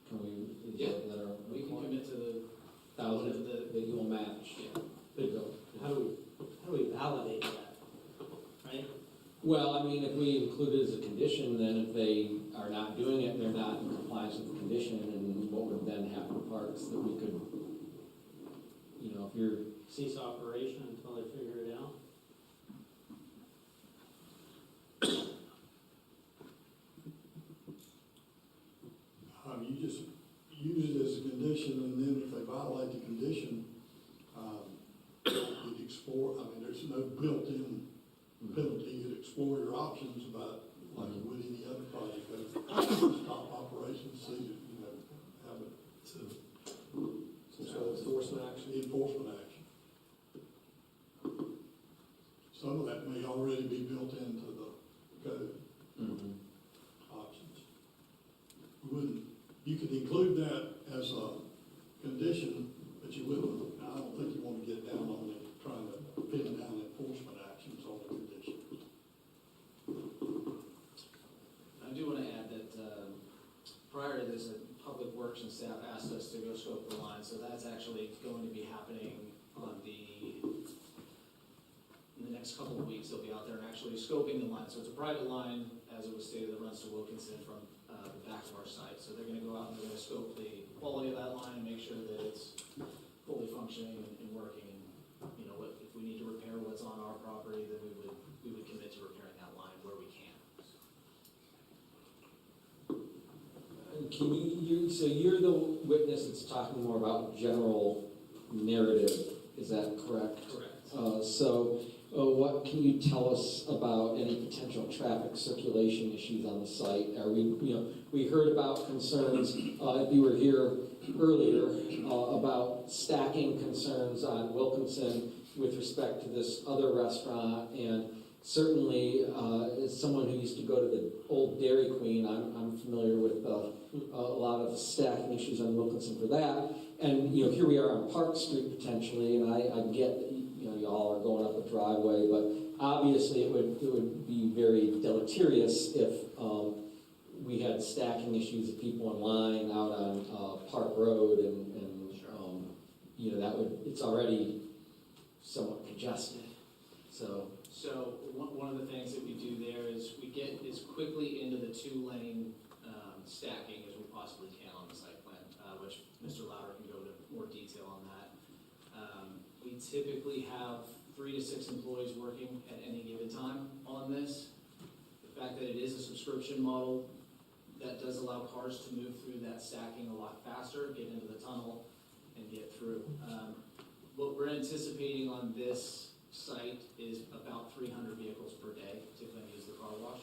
Can we? We can commit to the 1,000 that you will match. Yeah. There you go. How do we validate that, right? Well, I mean, if we include it as a condition, then if they are not doing it, they're not in compliance with the condition, and what would then happen to parks that we could, you know, if you're. Cease operation until they figure it out? You just use it as a condition, and then if they violate the condition, you'd explore, I mean, there's no built-in penalty. You'd explore your options about, like you would any other project, stop operations, see, you know, have it to. Some sort of enforcement action? Enforcement action. Some of that may already be built into the code options. We wouldn't, you could include that as a condition, but you wouldn't, I don't think you want to get down on it, trying to pin down enforcement actions on the condition. I do want to add that prior to this, Public Works and staff asked us to go scope the line, so that's actually going to be happening in the next couple of weeks. They'll be out there and actually scoping the line. So it's a private line, as it was stated, that runs to Wilkinson from the back of our site. So they're going to go out and they're going to scope the quality of that line and make sure that it's fully functioning and working. And you know, if we need to repair what's on our property, then we would commit to repairing that line where we can. Can so you're the witness that's talking more about general narrative, is that correct? Correct. What can you tell us about any potential traffic circulation issues on the site? Are we heard about concerns, if you were here earlier, about stacking concerns on Wilkinson with respect to this other restaurant, and certainly, as someone who used to go to the old Dairy Queen, I'm familiar with a lot of stacking issues on Wilkinson for that. And here we are on Park Street potentially, and I get that y'all are going up a driveway, but obviously it would be very deleterious if we had stacking issues of people in line out on Park Road, and it's already somewhat congested. So one of the things that we do there is we get as quickly into the 2-lane stacking as we possibly can on the site plan, which Mr. Lauder can go into more detail on that. We typically have 3 to 6 employees working at any given time on this. The fact that it is a subscription model, that does allow cars to move through that stacking a lot faster, get into the tunnel, and get through. What we're anticipating on this site is about 300 vehicles per day to come use the car wash.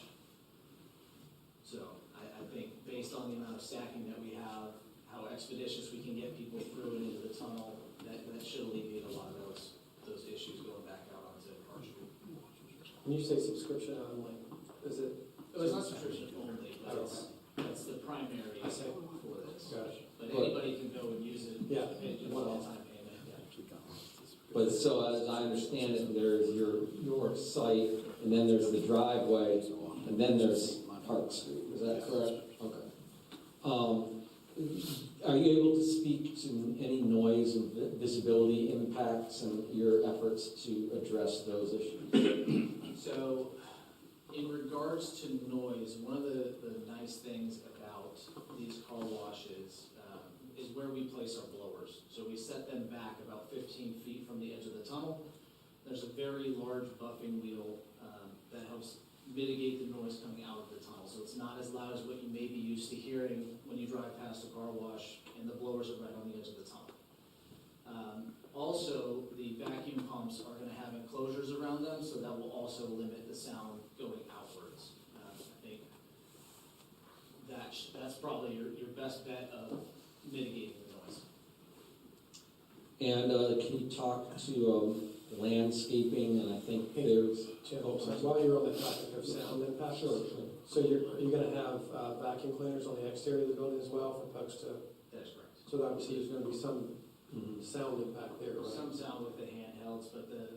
So I think based on the amount of stacking that we have, how expeditious we can get people through and into the tunnel, that should alleviate a lot of those issues going back out onto Park Street. When you say subscription only, is it? Oh, it's not subscription only, but that's the primary for this. Gotcha. But anybody can go and use it. Yeah. In one-time payment. Yeah. But so as I understand it, there's your site, and then there's the driveway, and then there's Park Street. Is that correct? Okay. Are you able to speak to any noise and visibility impacts and your efforts to address those issues? So, in regards to noise, one of the nice things about these car washes is where we place our blowers. So we set them back about 15 feet from the edge of the tunnel. There's a very large buffing wheel that helps mitigate the noise coming out of the tunnel. So it's not as loud as what you may be used to hearing when you drive past a car wash and the blowers are right on the edge of the tunnel. Also, the vacuum pumps are going to have enclosures around them, so that will also limit the sound going outwards. I think that's probably your best bet of mitigating the noise. And can you talk to landscaping? And I think there's... Jim, while you're on the topic of sound impact, Sure. so are you gonna have vacuum cleaners on the exterior of the building as well for folks to? That is correct. So obviously there's gonna be some sound impact there, right? Some sound with the handhelds, but the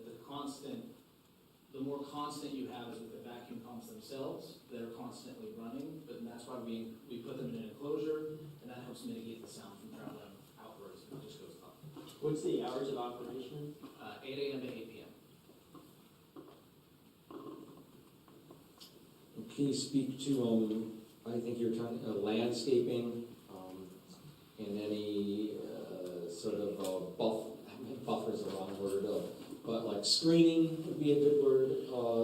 more constant you have is with the vacuum pumps themselves. They're constantly running, but that's why we put them in an enclosure, and that helps mitigate the sound from traveling outwards. It just goes up. What's the hours of operation? 8 a.m. to 8 p.m. Can you speak to, I think you're talking landscaping and any sort of buffer's the wrong word, but like screening would be a good word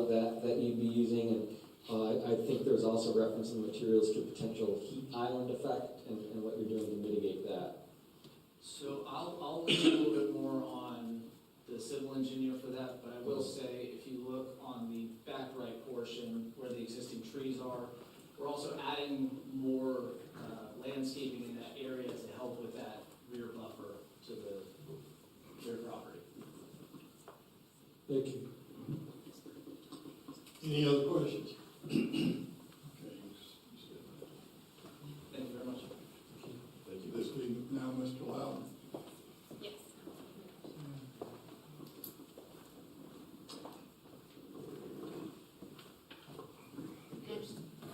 that you'd be using. And I think there's also reference in the materials to potential heat island effect and what you're doing to mitigate that. So I'll lean a little bit more on the civil engineer for that, but I will say if you look on the back right portion where the existing trees are, we're also adding more landscaping in that area to help with that rear buffer to the rear property. Thank you. Any other questions? Okay. Thank you very much. Thank you. This week now, Mr. Loudon. Yes.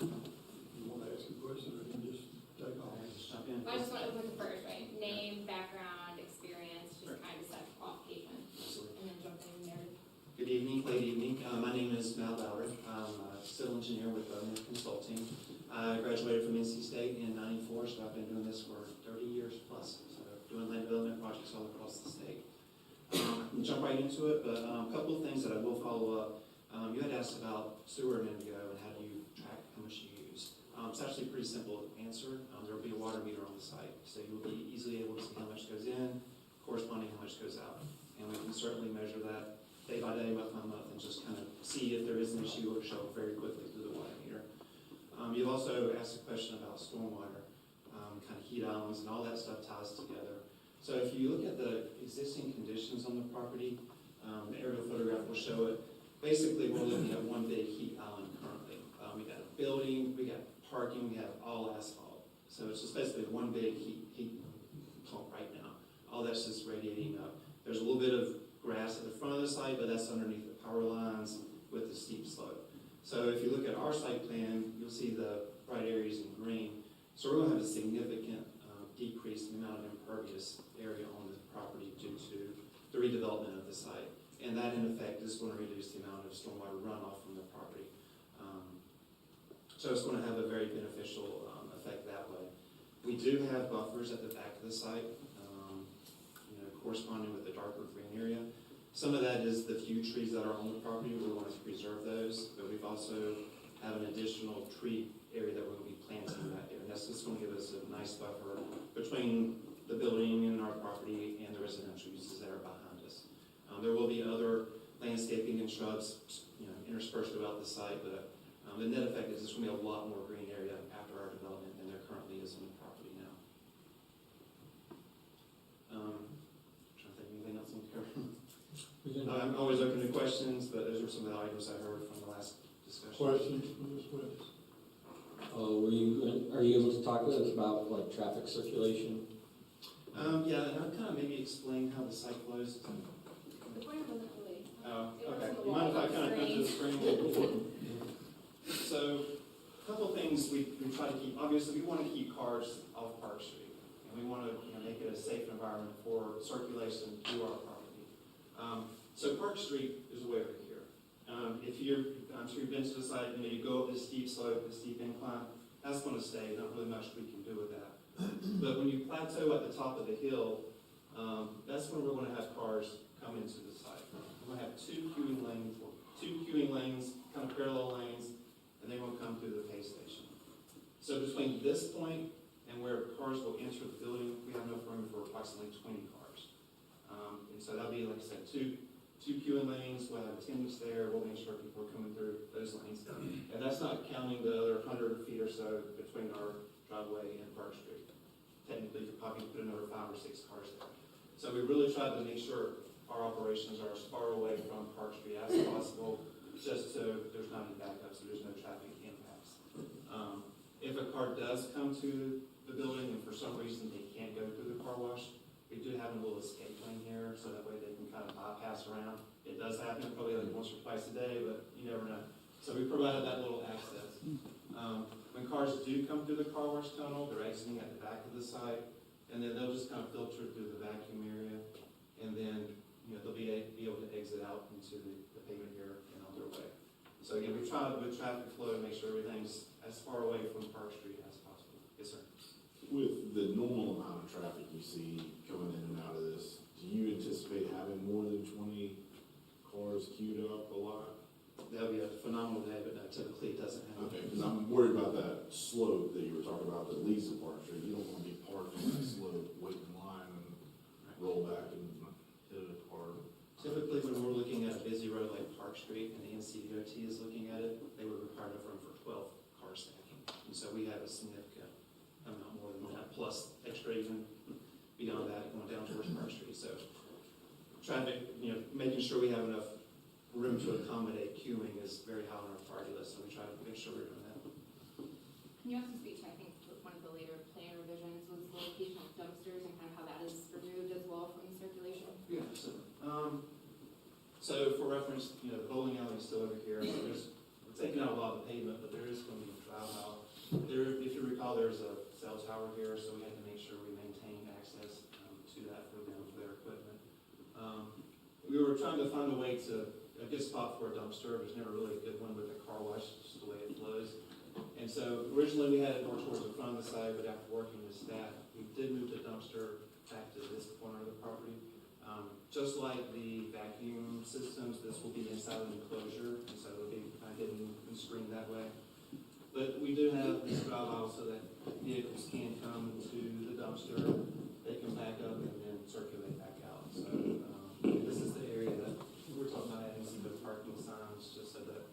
You want to ask a question or you can just take off? Well, I just want to put the first, right? Name, background, experience, just kind of set qualification, and then jump in there. Good evening, late evening. My name is Mal Bauer. I'm a civil engineer with Bowman Consulting. I graduated from NC State in '94, so I've been doing this for 30 years plus. So doing land development projects all across the state. I'll jump right into it, but a couple of things that I will follow up. You had asked about sewer a minute ago and how do you track how much you use. It's actually a pretty simple answer. There will be a water meter on the site, so you will be easily able to see how much goes in, corresponding how much goes out. And we can certainly measure that day by day, month by month, and just kind of see if there is an issue or show very quickly through the water meter. You've also asked a question about stormwater, kind of heat islands, and all that stuff ties together. So if you look at the existing conditions on the property, the aerial photograph will show it. Basically, we're looking at one big heat island currently. We got a building, we got parking, we have all asphalt. So it's just basically one big heat pump right now. All that's just radiating up. There's a little bit of grass at the front of the site, but that's underneath the power lines with the steep slope. So if you look at our site plan, you'll see the bright areas in green. So we're going to have a significant decrease in the amount of impervious area on the property due to the redevelopment of the site. And that, in effect, is going to reduce the amount of stormwater runoff from the property. So it's going to have a very beneficial effect that way. We do have buffers at the back of the site, corresponding with the darker green area. Some of that is the few trees that are on the property. We want to preserve those, but we've also have an additional tree area that we're going to be planting back there. And that's just going to give us a nice buffer between the building and our property and the residential uses that are behind us. There will be other landscaping and shrubs, interspersed throughout the site, but the net effect is there's going to be a lot more green area after our development than there currently is on the property now. Trying to think of anything else I need to cover. I'm always open to questions, but those are some of the items I heard from the last discussion. Questions from this witness? Are you able to talk with us about like traffic circulation? Yeah, and I'll kind of maybe explain how the site flows. The plan wasn't really. Oh, okay. You mind if I kind of come to the screen? So, a couple of things we try to keep. Obviously, we want to keep cars off Park Street. a safe environment for circulation through our property. So Park Street is way over here. I'm sure you've been to the site, you go up this steep slope, this steep incline, that's going to stay, not really much we can do with that. But when you plateau at the top of the hill, that's when we're going to have cars come into the site. We're going to have two queuing lanes, kind of parallel lanes, and they're going to come through the pay station. So between this point and where cars will enter the building, we have enough room for approximately 20 cars. And so that'll be, like I said, two queuing lanes, we'll have attendants there, we'll make sure people are coming through those lanes. And that's not counting the other 100 feet or so between our driveway and Park Street. Technically, you could probably put another 5 or 6 cars there. So we really tried to make sure our operations are as far away from Park Street as possible, just so there's not any backups, so there's no traffic impacts. If a car does come to the building and for some reason they can't go through the car wash, we do have a little escape lane here, so that way they can kind of bypass around. It does happen probably like once or twice a day, but you never know. So we provided that little access. When cars do come through the car wash tunnel, they're exiting at the back of the site, and then they'll just kind of filter through the vacuum area, and then they'll be able to exit out into the pavement here and on their way. So again, we tried with traffic flow to make sure everything's as far away from Park Street as possible. Yes, sir. With the normal amount of traffic you see coming in and out of this, do you anticipate having more than 20 cars queued up a lot? That would be a phenomenal day, but no, typically it doesn't happen. Okay, because I'm worried about that slope that you were talking about that leads to Park Street. You don't want to be parked on that slope, wait in line, and roll back and hit a car. Typically, when we're looking at a busy road like Park Street and the NCDOT is looking at it, they would require enough room for 12 cars stacking. And so we have a significant amount more than that, plus extra even beyond that going down towards Park Street. So traffic, making sure we have enough room to accommodate queuing is very high on our priority list, and we try to make sure we're doing that. Can you also speak to, I think, one of the later plan revisions was the location of dumpsters and kind of how that is removed as well from the circulation? Yeah, so for reference, the bowling alley is still over here. We're taking out a lot of the pavement, but there is going to be a drive aisle. There, if you recall, there's a cell tower here, so we had to make sure we maintain access to that for them, for their equipment. We were trying to find a way to a good spot for a dumpster. There's never really a good one with a car wash, just the way it flows. And so originally we had it more towards the front of the site, but after working with staff, we did move the dumpster back to this corner of the property. Just like the vacuum systems, this will be inside an enclosure, and so it'll be kind of hidden and screened that way. But we do have this drive aisle so that vehicles can come to the dumpster, they can back up and then circulate back out. So this is the area that we're talking about adding some good parking signs just so that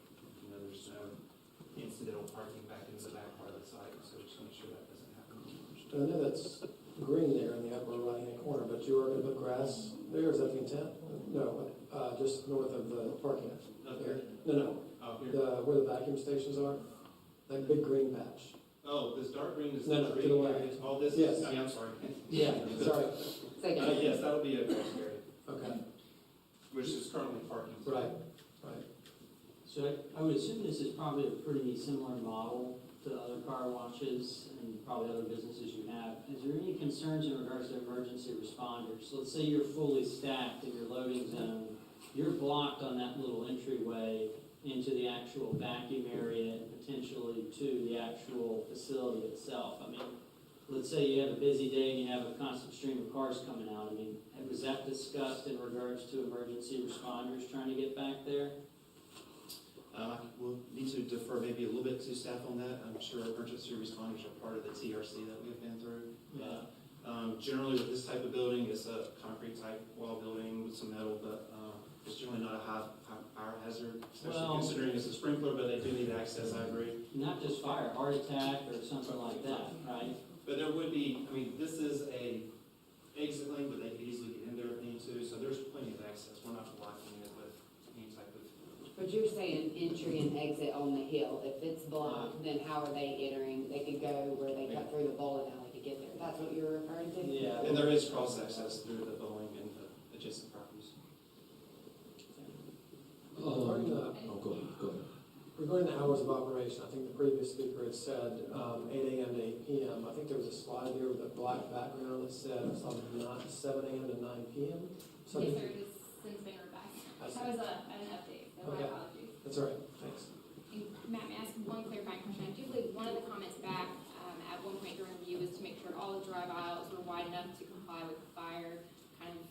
there's no incidental parking back into the back part of the site. So just make sure that doesn't happen. I know that's green there in the upper right-hand corner, but you are going to put grass there, is that the intent? No, just north of the parking lot. Up here? No. Oh, here? Where the vacuum stations are, that big green patch. Oh, this dark green is No, the to tree the left. area. Oh, this Yes. is, I'm sorry. Yeah, sorry. Yes, that'll be a grass area. Okay. Which is currently parking. Right. So I would assume this is probably a pretty similar model to other car washes and probably other businesses you have. Is there any concerns in regards to emergency responders? Let's say you're fully stacked in your loading zone, you're blocked on that little entryway into the actual vacuum area and potentially to the actual facility itself. I mean, let's say you have a busy day and you have a constant stream of cars coming out. I mean, was that discussed in regards to emergency responders trying to get back there? We'll need to defer maybe a little bit to staff on that. I'm sure emergency responders are part of the TRC that we've been through. Yeah. Generally with this type of building, it's a concrete type wall building with some metal, but it's generally not a high fire hazard, especially considering it's a sprinkler, but they do need access, I agree. Not just fire, heart attack or something like that, right? But there would be, this is a exit lane, but they could easily get in there if need to, so there's plenty of access. We're not blocking it with any type of. But you're saying entry and exit on the hill. If it's blocked, then how are they entering? They could go where they cut through the bowling alley to get there. That's what you're referring to? Yeah. And there is cross access through the bowling and the adjacent properties. Regarding the hours of operation, I think the previous speaker had said 8 a.m. to 8 p.m. I think there was a slide there with a black background that said something not 7 a.m. to 9 p.m. Yes, sir, it has since been revised. That was an update, so my Okay. apologies. That's all right. Thanks. And Matt, may I ask one clarifying question? I do believe one of the comments back at one point during review was to make sure all the drive aisles were wide enough to comply with fire kind of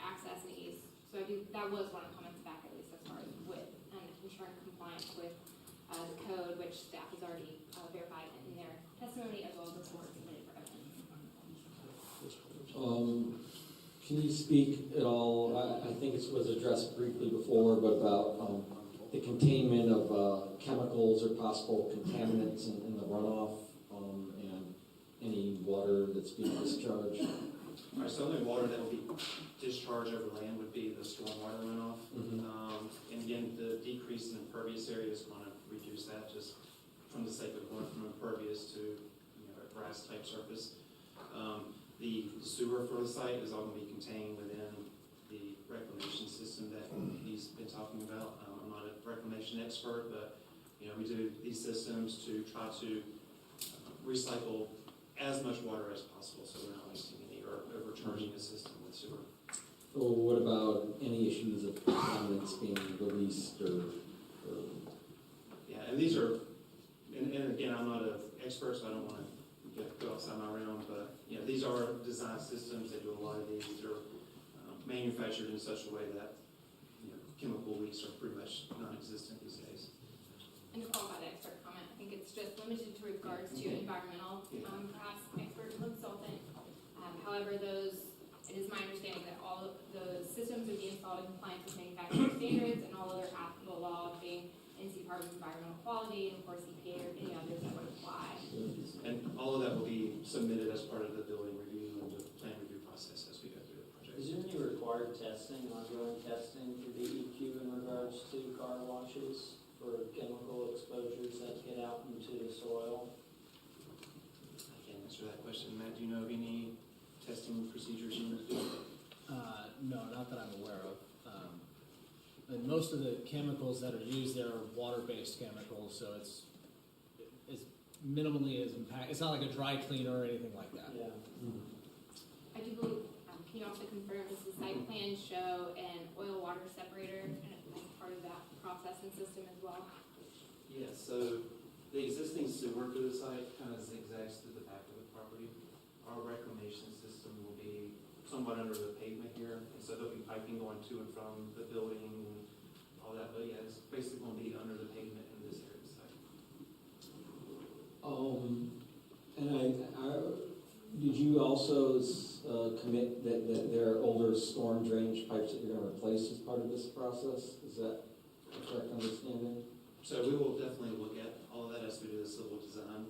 access and ease. So that was one of the comments back, at least as far as width and ensuring compliance with the code, which staff has already verified in their testimony as well as the report submitted for evidence. Can you speak at all, I think it was addressed briefly before, but about the containment of chemicals or possible contaminants in the runoff and any water that's being discharged? All right, so only water that will be discharged over land would be the stormwater runoff. And again, the decrease in impervious area is going to reduce that just from the sake of going from impervious to a grass type surface. The sewer for the site is all going to be contained within the reclamation system that he's been talking about. I'm not a reclamation expert, but we do these systems to try to recycle as much water as possible, so we're not wasting any or overcharging the system with sewer. Or what about any issues of contaminants being released or Yeah, and these are, and again, I'm not an expert, so I don't want to go outside my realm, but these are design systems. They do a lot of these. They're manufactured in such a way that chemical leaks are pretty much non-existent these days. And to qualify the expert comment, I think it's just limited to regards to environmental, perhaps expert consultant. However, it is my understanding that all of the systems would be installed in compliance with manufacturing standards and all other applicable law being NC Department of Environmental Quality and of course EPA or any others that would apply. And all of that will be submitted as part of the building review and the plan review process as we go through the project. Is there any required testing, ongoing testing for DEQ in regards to car washes for chemical exposures that get out into the soil? I can't answer that question. Matt, do you know of any testing procedures you need to do? No, not that I'm aware of. And most of the chemicals that are used there are water-based chemicals, so it's minimally as impact. It's not like a dry cleaner or anything like that. Yeah. I do believe, can you also confirm, does the site plan show an oil water separator and as part of that processing system as well? Yes, so the existing sewer to the site kind of zigzags to the back of the property. Our reclamation system will be somewhat under the pavement here, and so there'll be piping going to and from the building and all that, but yeah, it's basically going to be under the pavement in this area of the site. And did you also commit that there are older storm drainage pipes that you're going to replace as part of this process? Is that a correct understanding? So we will definitely look at all of that as we do the civil design,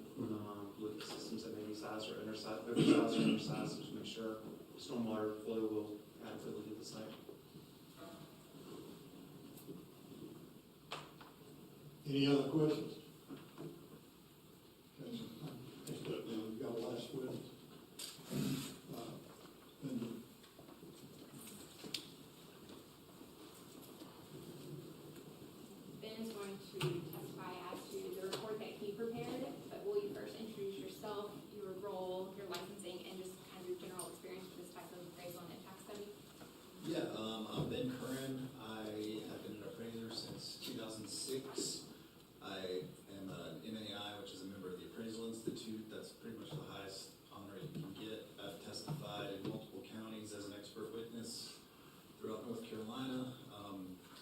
look at systems that may be sized or oversized or undersized to make sure stormwater flow will adequately to the site. Any other questions? Okay, next up now, we've got a last witness. Benjamin. Ben is going to testify as to the report that he prepared, but will you first introduce yourself, your role, your licensing, and just kind of your general experience with this type of appraisal and impact study? Yeah, I'm Ben Curran. I have been an appraiser since 2006. I am an MAI, which is a member of the Appraisal Institute. That's pretty much the highest honor you can get. I've testified in multiple counties as an expert witness throughout North Carolina.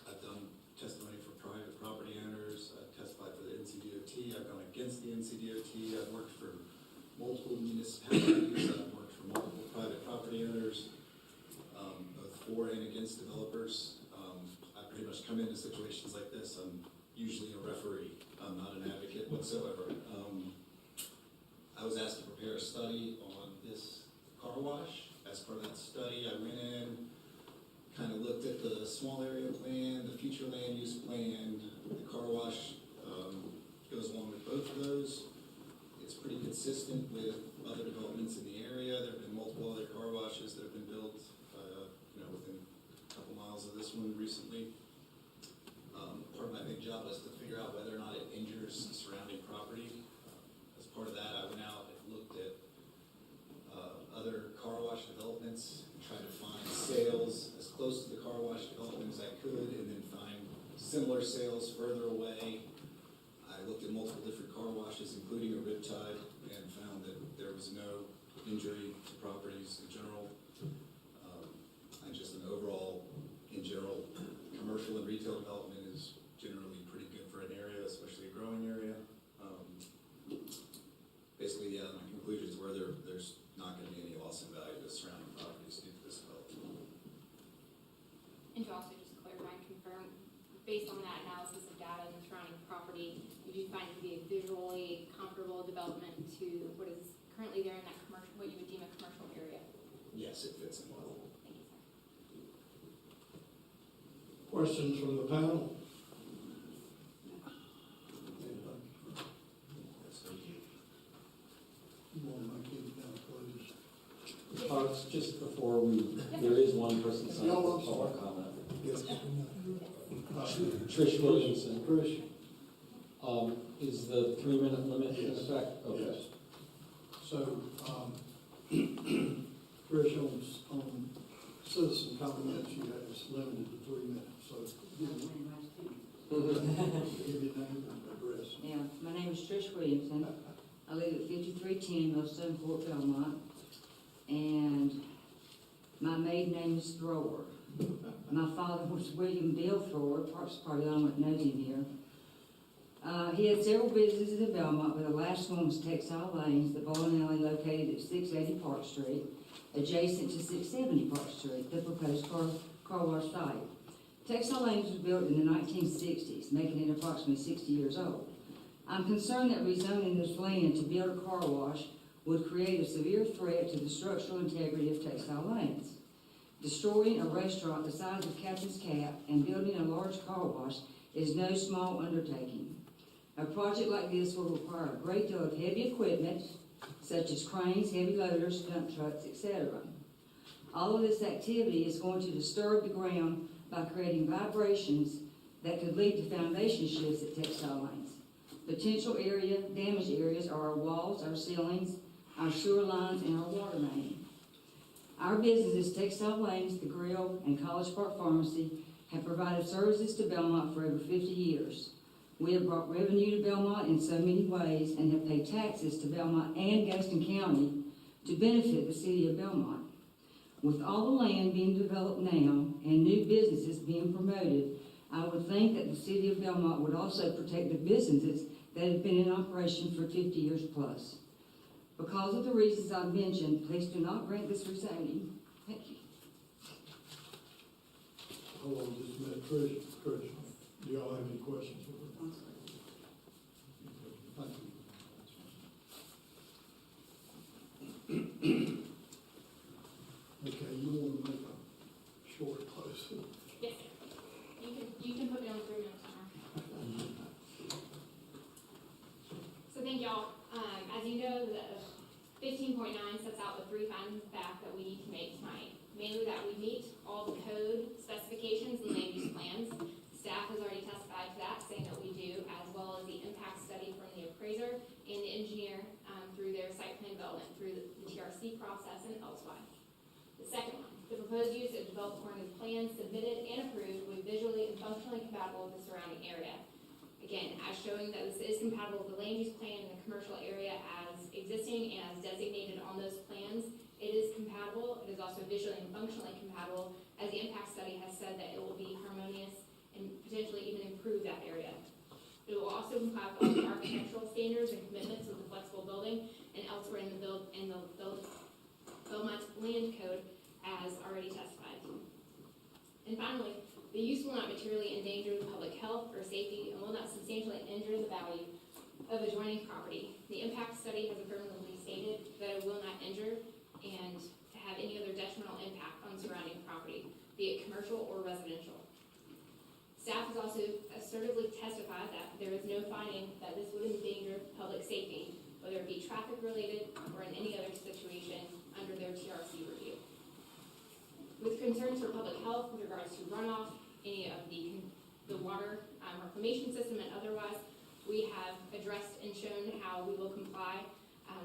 I've done testimony for private property owners. I've testified for the NCDOT. I've gone against the NCDOT. I've worked for multiple municipalities. I've worked for multiple private property owners, both for and against developers. I pretty much come into situations like this. I'm usually a referee. I'm not an advocate whatsoever. I was asked to prepare a study on this car wash. As part of that study, I went in, kind of looked at the small area plan, the future land use plan. The car wash goes along with both of those. It's pretty consistent with other developments in the area. There have been multiple other car washes that have been built, within a couple miles of this one recently. Part of my big job was to figure out whether or not it injures surrounding property. similar sales further away. I looked at multiple different car washes, including a Riptide, and found that there was no injury to properties in general. And just an overall, in general, commercial and retail development is generally pretty good for an area, especially a growing area. Basically, yeah, my conclusions were there's not going to be any loss in value to surrounding properties due to this development. And to also just clarify and confirm, based on that analysis of data and the surrounding property, would you find it to be a visually comparable development to what is currently there in that commercial, what you would deem a commercial area? Yes, it fits in well. Thank you, sir. Questions from the panel? You want to make it down, please? It's just before there is one person signed up No, I'm for sorry. comment. Yes. Trish Williamson. Trish? Is the 3-minute limit in effect? Okay. Yes. So, Trish, on citizen comments, you have it's limited to 3 minutes, so give your name and address. Yeah, my name is Trish Williamson. I live at 5310 Millstone Court, Belmont, and my maiden name is Thrower. My father was William Bill Thrower, part of the element knows him here. He had several businesses in Belmont, but the last one was Textile Lanes, the bowling alley located at 680 Park Street, adjacent to 670 Park Street, the proposed car wash site. Textile Lanes was built in the 1960s, making it approximately 60 years old. I'm concerned that rezoning this land to build a car wash would create a severe threat to the structural integrity of Textile Lanes. Destroying a restaurant the size of Captain's Cap and building a large car wash is no small undertaking. A project like this will require a great deal of heavy equipment, such as cranes, heavy loaders, dump trucks, etc. All of this activity is going to disturb the ground by creating vibrations that could lead to foundation shifts at Textile Lanes. Potential damage areas are our walls, our ceilings, our sewer lines, and our water main. Our businesses, Textile Lanes, The Grill, and College Park Pharmacy, have provided services to Belmont for over 50 years. We have brought revenue to Belmont in so many ways and have paid taxes to Belmont and Gaston County to benefit the city of Belmont. With all the land being developed now and new businesses being promoted, I would think that the city of Belmont would also protect the businesses that have been in operation for 50 years plus. Because of the reasons I've mentioned, please do not grant this rezoning. Thank you. Hold on just a minute, Trish, do y'all have any questions for her? Thank you. Okay, you want to make a short close? Yes, sir. You can put me on 3 minutes timer. So thank y'all. As you know, the 15.9 sets out the 3 findings of fact that we need to make tonight. Mainly that we meet all the code specifications and land use plans. Staff has already testified to that, saying that we do, as well as the impact study from the appraiser and the engineer through their site plan development, through the TRC process and elsewhere. The second one, the proposed use is developed according to plans submitted and approved with visually and functionally compatible with the surrounding area. Again, as showing that this is compatible with the land use plan in the commercial area as existing and as designated on those plans, it is compatible. It is also visually and functionally compatible, as the impact study has said that it will be harmonious and potentially even improve that area. It will also comply with all the architectural standards and commitments of the flexible building and elsewhere in the Belmont Land Code, as already testified to. And finally, the use will not materially endanger the public health or safety and will not substantially injure the value of adjoining property. The impact study has affirmatively stated that it will not injure and have any other detrimental impact on surrounding property, be it commercial or residential. Staff has also assertively testified that there is no finding that this would endanger public safety, whether it be traffic related or in any other situation under their TRC review. With concerns for public health with regards to runoff, any of the water reclamation system and otherwise, we have addressed and shown how we will comply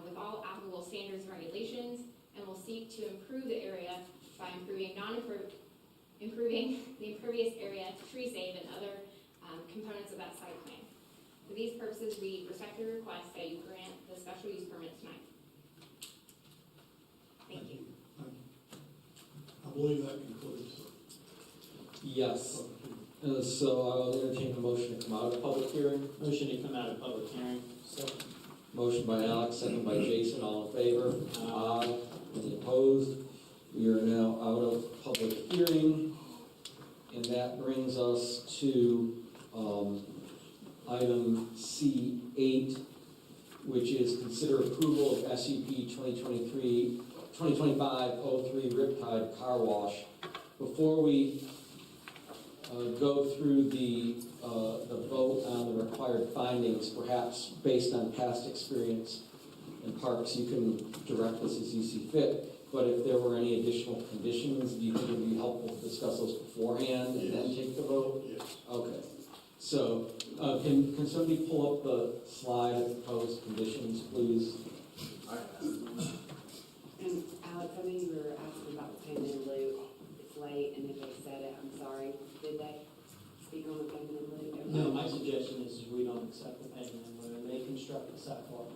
with all applicable standards and regulations, and will seek to improve the area by improving the impervious area, tree save, and other components of that site plan. For these purposes, we respectfully request that you grant the special use permit tonight. Thank you. I believe that concludes the Yes. public hearing. So I will entertain a motion to come out of public hearing. Motion to come out of public hearing. Second. Motion by Alex, second by Jason, all in favor? Aye. Any opposed? We are now out of public hearing, and that brings us to item C8, which is consider approval of SUP 2025-03 Riptide Car Wash. Before we go through the vote on the required findings, perhaps based on past experience in parks, you can direct us as you see fit. But if there were any additional conditions, do you think it would be helpful to discuss those beforehand and then take the vote? Yes. Okay. So can somebody pull up the slide of proposed conditions, please? And Alex, I know you were asking about the payment in lieu. It's late, and if they said it, I'm sorry. Did they speak on the payment in lieu? No, my suggestion is we don't accept the payment in lieu, and they construct the sidewalk.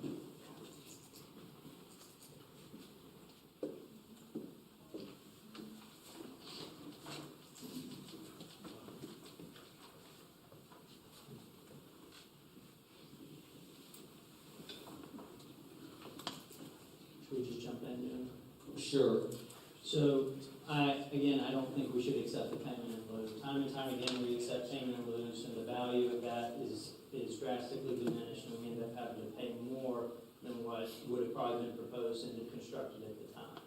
Should we just jump in, Jim? Sure. So, I don't think we should accept the payment in lieu. Time and time again, we accept payment in lieu, and the value of that is drastically diminished, and we end up having to pay more than what would have probably been proposed and constructed at the time.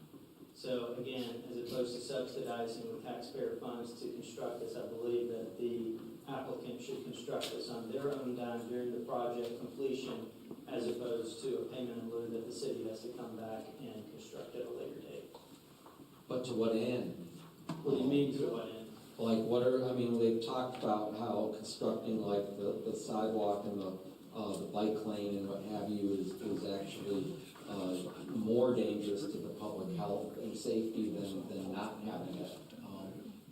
So again, as opposed to subsidizing with taxpayer funds to construct this, I believe that the applicant should construct this on their own dime during the project completion, as opposed to a payment in lieu that the city has to come back and construct at a later date. But to what end? What do you mean to what end? Like they've talked about how constructing like the sidewalk and the bike lane and what have you is actually more dangerous to the public health and safety than not having it.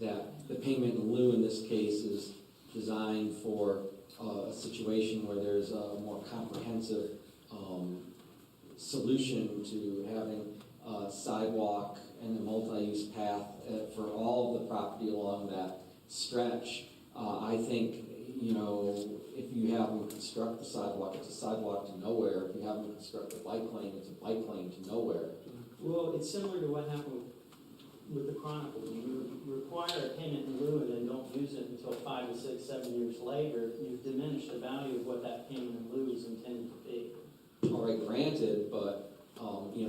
That the payment in lieu in this case is designed for a situation where there's a more comprehensive solution to having a sidewalk and a multi-use path for all of the property along that stretch. I think, if you have them construct the sidewalk, it's a sidewalk to nowhere. If you have them construct a bike lane, it's a bike lane to nowhere. Well, it's similar to what happened with the Chronicle. When you require a payment in lieu and then don't use it until 5 to 6, 7 years later, you've diminished the value of what that payment in lieu is intended to be. All right, granted, but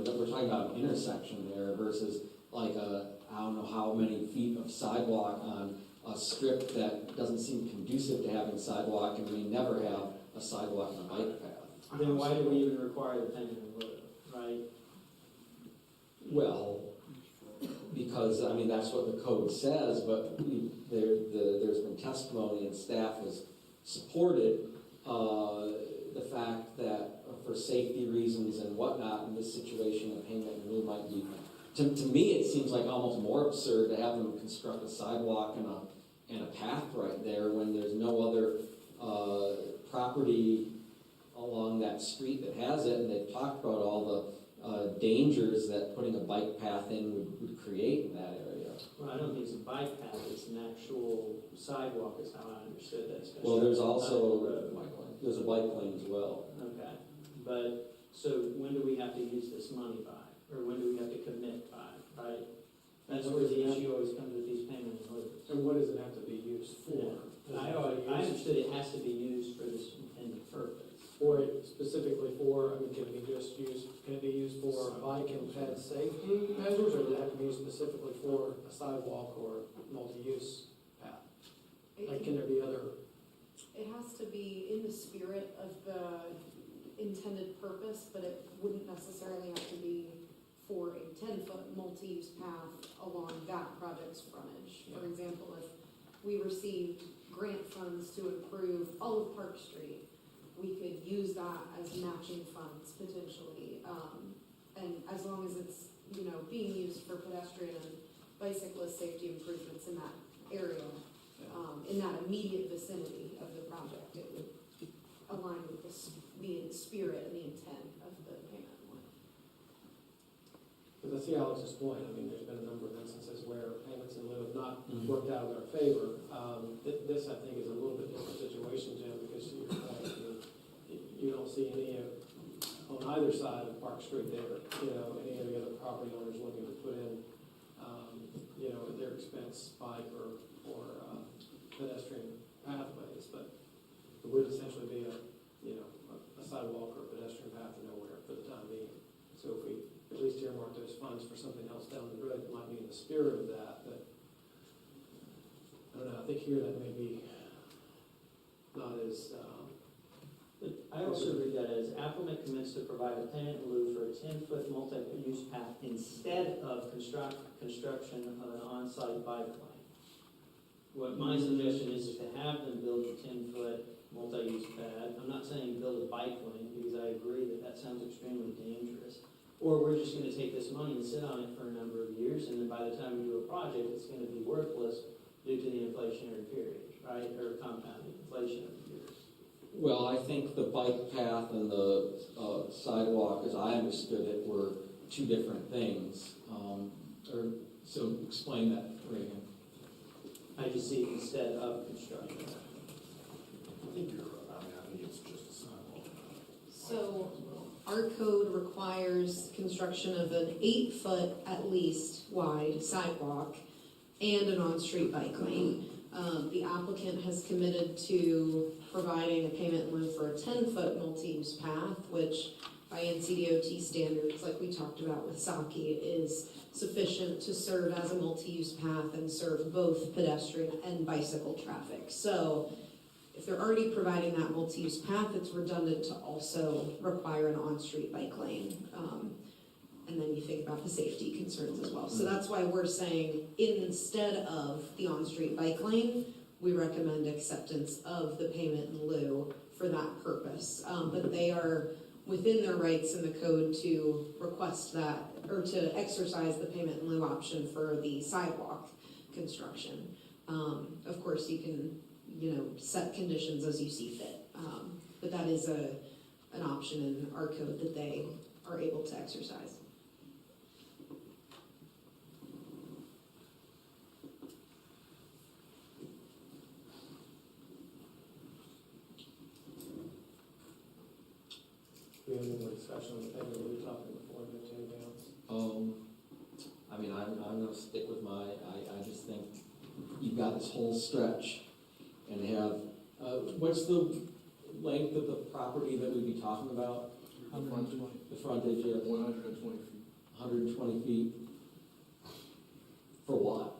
that we're talking about an intersection there versus like I don't know how many feet of sidewalk on a strip that doesn't seem conducive to having sidewalk and may never have a sidewalk and a bike path. Then why do we even require the payment in lieu, right? Well, because that's what the code says, but there's been testimony and staff has supported the fact that for safety reasons and whatnot in this situation, a payment in lieu might be. To me, it seems like almost more absurd to have them construct a sidewalk and a path right there when there's no other property along that street that has it, and they've talked about all the dangers that putting a bike path in would create in that area. Well, I don't think it's a bike path, it's an actual sidewalk is how I understood that. Well, there's also there's a bike lane as well. Okay, but so when do we have to use this money by? Or when do we have to commit by, right? That's where the issue always comes with these payment in lieu. And what does it have to be used for? I understood it has to be used for this intended purpose. Or specifically for, can it be used for bike and ped safety measures, or does it have to be used specifically for a sidewalk or multi-use path? Like, can there be other? It has to be in the spirit of the intended purpose, but it wouldn't necessarily have to be for a 10-foot multi-use path along that project's frontage. For example, if we received grant funds to improve all of Park Street, we could use that as matching funds potentially. And as long as it's, being used for pedestrian and bicyclist safety improvements in that area, in that immediate vicinity of the project, it would align with the spirit and the intent of the payment line. Because I see Alex's point, I mean, there's been a number of instances where payments in lieu have not worked out in our favor. This, I think, is a little bit different situation, Jim, because to your point, I mean, you don't see any on either side of Park Street there, any of the other property owners looking to put in, at their expense, bike or pedestrian pathways, but it would essentially be a sidewalk or a pedestrian path to nowhere for the time being. So if we at least earmark those funds for something else down the road that might be in the spirit of that, but I don't know, I think here that may be not as, But I also read that as applicant commits to provide a payment in lieu for a 10-foot multi-use path instead of construction of an on-site bike lane. What my suggestion is to have them build a 10-foot multi-use pad. I'm not saying build a bike lane, because I agree that sounds extremely dangerous. Or we're just gonna take this money and sit on it for a number of years, and then by the time we do a project, it's gonna be worthless due to the inflationary period, right? Or compounding inflation of the years. Well, I think the bike path and the sidewalk, as I understood it, were two different things. So explain that, Reagan. I just see it instead of construction. I think you're right. I think it's just a sidewalk. So our code requires construction of an 8-foot at least wide sidewalk and an on-street bike lane. The applicant has committed to providing a payment in lieu for a 10-foot multi-use path, which by NCDOT standards, like we talked about with Saki, is sufficient to serve as a multi-use path and serve both pedestrian and bicycle traffic. So if they're already providing that multi-use path, it's redundant to also require an on-street bike lane. And then you think about the safety concerns as well. So that's why we're saying instead of the on-street bike lane, we recommend acceptance of the payment in lieu for that purpose. But they are within their rights in the code to request that, or to exercise the payment in lieu option for the sidewalk construction. Of course, you can, set conditions as you see fit. But that is an option in our code that they are able to exercise. we have any more discussion on the payment in lieu topic before we get to anything else. I'm gonna stick with I just think you've got this whole stretch and have, what's the length of the property that we'd be talking about? 120. The frontage, yeah. 120 feet. 120 feet. For what?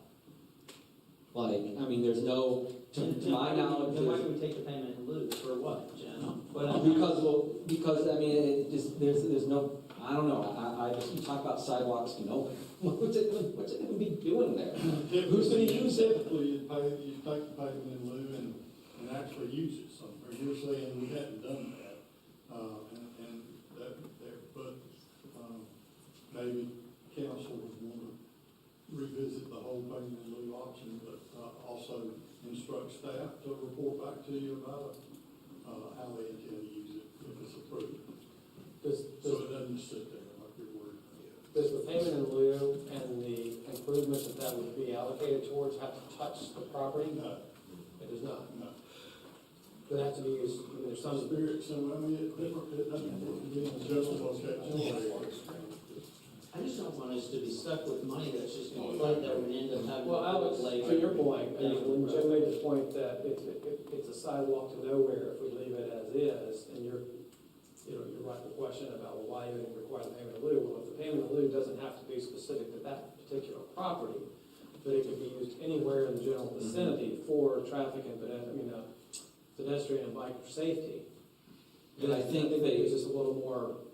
There's no, to my knowledge. Then why do we take the payment in lieu for what, Jen? Because there's no, I don't know, you talk about sidewalks to nowhere. What's it gonna be doing there? Who's gonna use it? Typically, you take the payment in lieu and actually use it somewhere. You're saying we hadn't done that, maybe council would want to revisit the whole payment in lieu option, but also instruct staff to report back to you about how they intend to use it if it's approved. So it doesn't sit there like you're worried about. Does the payment in lieu and the improvements that would be allocated towards have to touch the property? No. It does not? No. Does it have to be used, there's some Spirit, so it doesn't have to be in the general location. I just don't want us to be stuck with money that's just going to float that we're going to end up having. Well, Alex, to your point, when Jim made the point that it's a sidewalk to nowhere if we leave it as is, and you're right, the question about, well, why even require the payment in lieu? Well, if the payment in lieu doesn't have to be specific to that particular property, but it could be used anywhere in the general vicinity for traffic and pedestrian and bike safety. And I think that gives us a little more.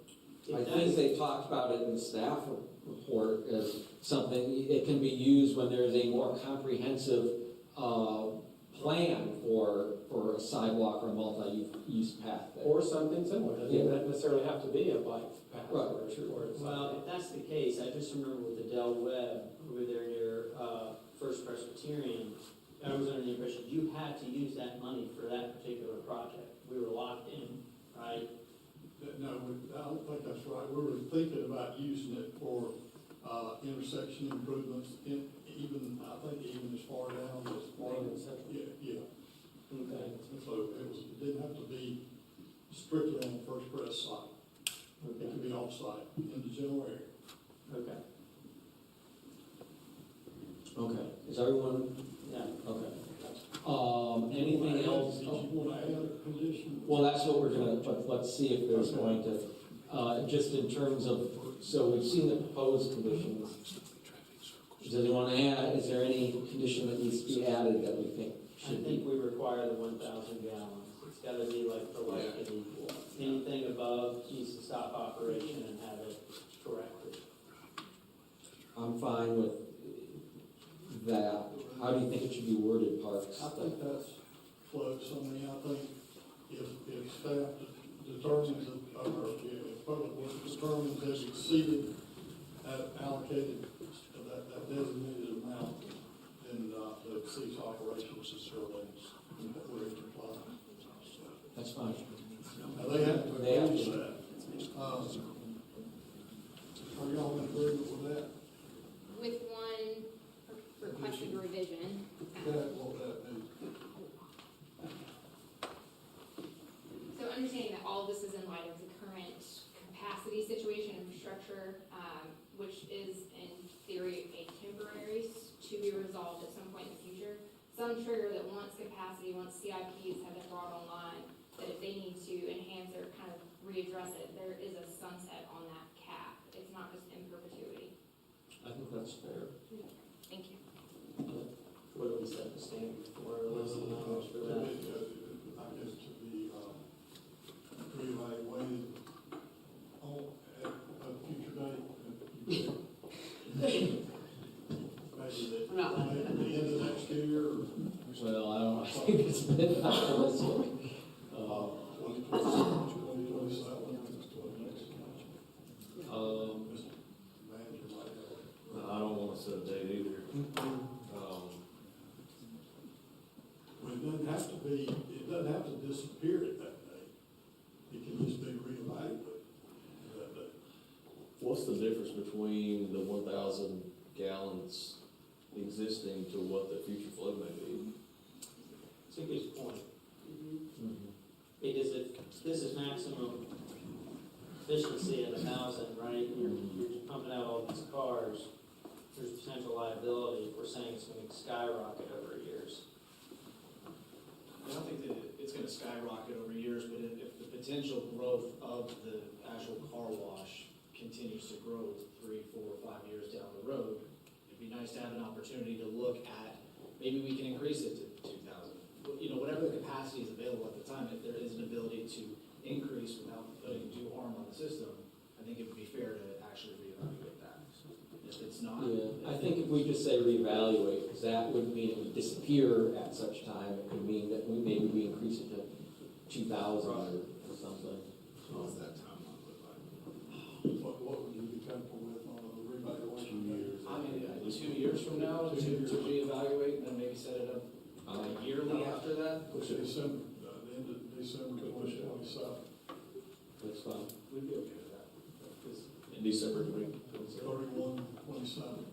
I think they talked about it in the staff report as something, it can be used when there's a more comprehensive plan for a sidewalk or a multi-use path there. Or something similar, doesn't that necessarily have to be a bike path or a Well, if that's the case, I just remember with the Del Webb over there near First Presbyterian, I was under the impression you had to use that money for that particular project. We were locked in, right? No, I don't think that's right. We were thinking about using it for, intersection improvements, even, I think even as far down as far as, yeah. Okay. So it didn't have to be strictly on the First Press site. It could be off-site in the general area. Okay. Okay, is everyone, Yeah. okay. Anything else? Did you want to add a condition? Well, that's what we're gonna, let's see if there's going to, just in terms of, so we've seen the proposed conditions. Does anyone add, is there any condition that needs to be added that we think I should think be? we require the 1,000 gallons. It's gotta be like for like and equal. Anything above needs to stop operation and have it corrected. I'm fine with that. How do you think it should be worded, Parks? I think that's close. I mean, I think if staff determines, or if Public Works determines has exceeded that allocated, that designated amount, then the cease operations is surely we're in compliance. That's fine. Now, they have to They have agree to. to that. Are y'all in agreement with that? With one requested revision. What that means? So understanding that all of this is in light of the current capacity situation, infrastructure, which is in theory a temporary to be resolved at some point in the future. Some trigger that once capacity, once CIPs have been brought online, that if they need to enhance or kind of readdress it, there is a sunset on that cap. It's not just in perpetuity. I think that's fair. Thank you. What do we set the standard for? What's the numbers for that? I guess to be reevaluated at a future date. Maybe at the end of next year or. Well, I don't, I think it's been optimistic. 2027. I don't want to set a date either. Well, it doesn't have to disappear at that date. It can just be reevaluated at that date. What's the difference between the 1,000 gallons existing to what the future flow may be? It's a good point. Because if this is maximum efficiency at 1,000, right? You're pumping out all these cars. There's potential liability if we're saying it's going to skyrocket over years. I don't think that it's gonna skyrocket over years, but if the potential growth of the actual car wash continues to grow 3, 4, 5 years down the road, it'd be nice to have an opportunity to look at, maybe we can increase it to 2,000. You know, whatever the capacity is available at the time, if there is an ability to increase without putting due harm on the system, I think it would be fair to actually reevaluate that. If it's not. Yeah, I think if we just say reevaluate, because that wouldn't mean it would disappear at such time. It could mean that maybe we increase it to 2,000 or something. What does that timeline look like? What would you be comfortable with on a reevaluation? 2 years? I mean, 2 years from now, to reevaluate, and then maybe set it up yearly after that. Push it December, the end of December 2027. That's fine. We'd be okay with that. In December 2027. 31/27.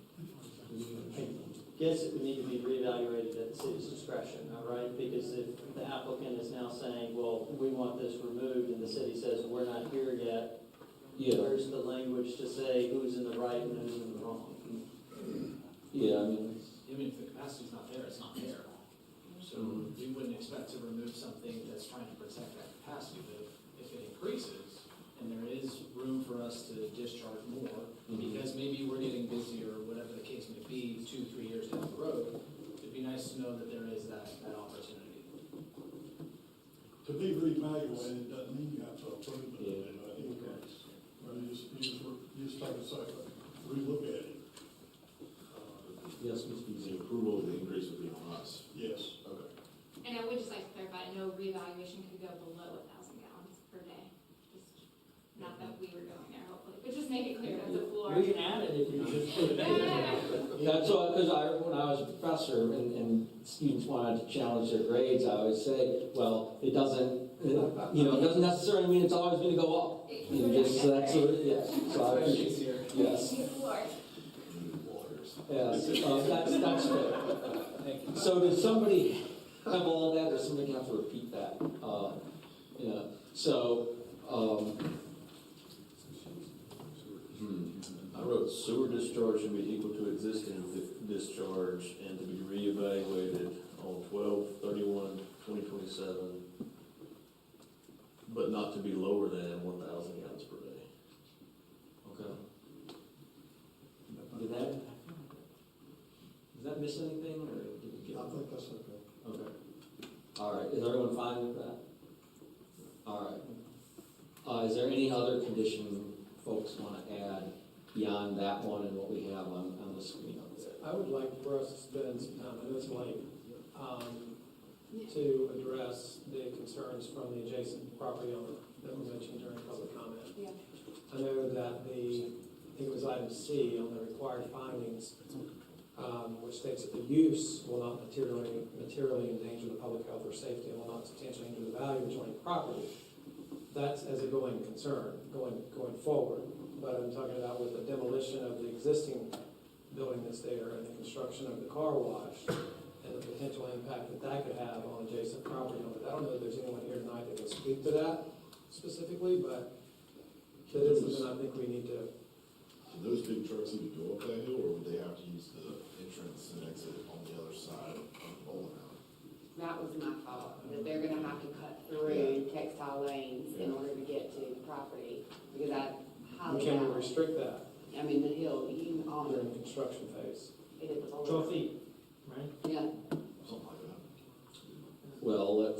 I guess it would need to be reevaluated at the city's discretion, all right? Because if the applicant is now saying, well, we want this removed, and the city says, we're not here yet, where's the language to say who's in the right and who's in the wrong? Yeah, I mean, If the capacity's not there, it's not there. So we wouldn't expect to remove something that's trying to protect that capacity, but if it increases, and there is room for us to discharge more, because maybe we're getting busier, or whatever the case may be, 2, 3 years down the road, it'd be nice to know that there is that opportunity. To be reevaluated doesn't mean you have to approve it. But you just take a second, relook at it. yes, Mr. The approval of the increase would be on us. Yes. Okay. And I would just like to clarify, no reevaluation could go below 1,000 gallons per day. Just, not that we were going there, hopefully, but just make it clear that's a floor. We can add it if you just put it in. That's why, because when I was a professor and students wanted to challenge their grades, I always say, well, it doesn't, it doesn't necessarily mean it's always going to go up. Just that sort of, yes. So I appreciate, yes. Yes, that's good. So does somebody have all that, or somebody have to repeat that? I wrote sewer discharge should be equal to existing discharge and to be reevaluated on 12/31/2027, but not to be lower than 1,000 gallons per day. Okay. Does that miss anything, or did we get? I think that's okay. Okay. All right, is everyone fine with that? All right. Is there any other condition folks want to add beyond that one and what we have on the screen up there? I would like for us to spend some time, I know it's late, to address the concerns from the adjacent property owner that were mentioned during public comment. Yeah. I know that I think it was item C on the required findings, which states that the use will not materially endanger the public health or safety and will not substantially injure the value of adjoining property. That's as a going concern, going forward. But I'm talking about with the demolition of the existing building that's there and the construction of the car wash and the potential impact that could have on adjacent property owners. I don't know if there's anyone here tonight that can speak to that specifically, but that is something I think we need to. Do those big trucks even go up that hill, or would they have to use the entrance and exit on the other side of the bowling alley? That was my thought, that they're gonna have to cut through textile lanes in order to get to the property, because I highly Can we doubt. restrict that I mean, the hill, you on during the construction phase? it at the bowling. 12 feet, right? Yeah. Something like that. Well,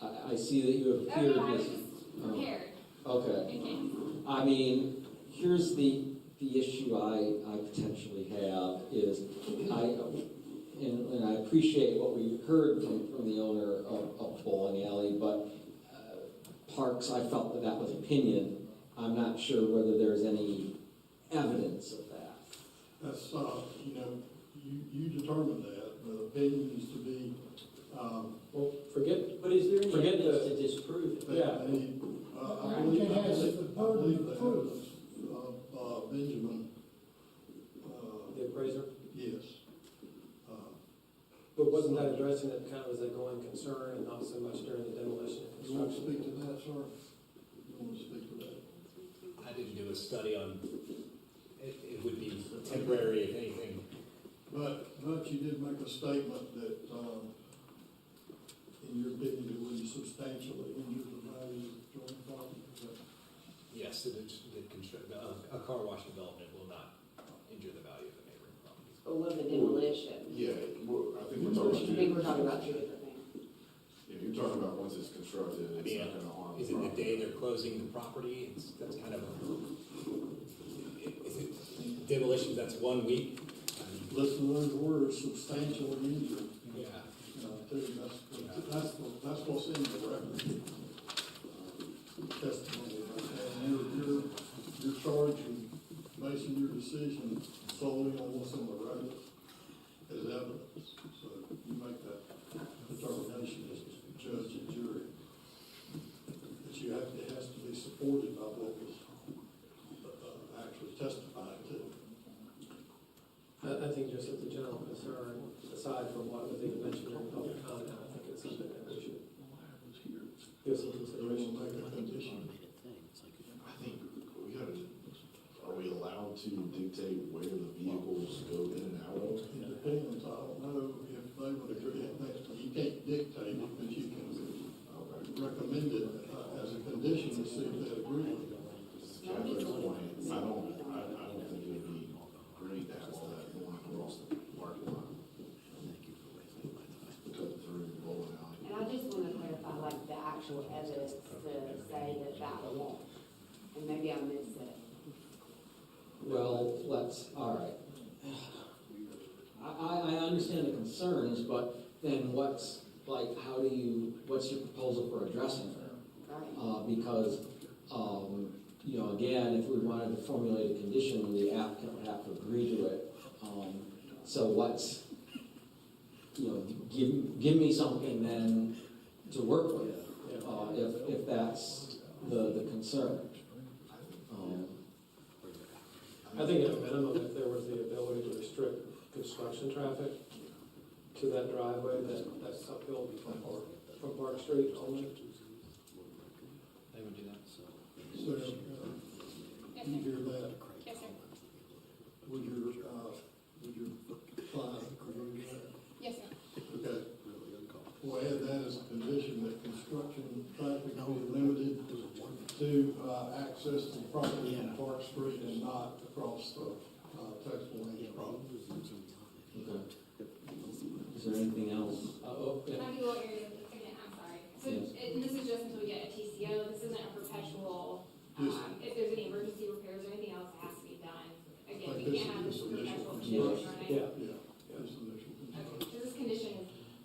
I see that you have Oh, appeared. no, I was just prepared. Okay. In case. I mean, here's the issue I potentially have is and I appreciate what we heard from the owner of Bowling Alley, but Parks, I felt that was opinion. I'm not sure whether there's any evidence of that. That's, you determine that, the opinion is to be, Well, forget. But is there any Forget evidence the- to disprove it? Yeah. I believe the evidence of Benjamin, The appraiser? yes. But wasn't that addressing it kind of as a going concern and not so much during the demolition and You want to construction? speak to that, sir? You want to speak to that? I didn't do a study on, it would be temporary if anything. But you did make a statement that, in your opinion, it wouldn't substantially injure the value of joint property. Yes, a car wash development will not injure the value of the neighboring properties. But with the demolition. Yeah, I think we're I talking think we're talking about two different things. Yeah, you're talking about once it's constructed, it's not gonna harm. Is it the day they're closing the property? That's kind of is it demolition, that's 1 week? Listen to those words, substantial injury. Yeah. That's what's in the record. Testimony. And you're charged with basing your decision solely on what's in the record as evidence. So you make that determination as judge and jury. But it has to be supported by what was actually testified to. I think just as a general concern, aside from what was even mentioned during public comment, I think it's something that we should give some consideration to. I think are we allowed to dictate where the vehicles go in and out of? It depends, I don't know if they would agree, you can't dictate it, but you can recommend it as a condition to see if they agree with it. Catherine's point, I don't think it would be great to have that going across the parking lot. Cut through the bowling alley. And I just want to clarify, like, the actual evidence to say that won't. And maybe I missed it. Well, all right. I understand the concerns, but then what's your proposal for addressing them? Right. Because you know, again, if we wanted to formulate a condition, the applicant would have to agree to it. So what's, you know, give me something then to work with, if that's the concern. I think at a minimum, if there was the ability to restrict construction traffic to that driveway, that's uphill from Park Street only. They would do that, so. So, you hear that? Yes, sir. Would your client agree with that? Yes, sir. Okay. We'll add that as a condition that construction traffic be limited to access to the property on Park Street and not across the taxable land property. Okay. Is there anything else? Can I be a little irritated again? I'm sorry. So, Yes. and this is just until we get a TCO. This isn't a perpetual, if there's any emergency repairs or anything else that has to be done. Again, Like we this can't have is this initial perpetual condition, construction. right? Yeah. That's the initial Okay, construction. so this condition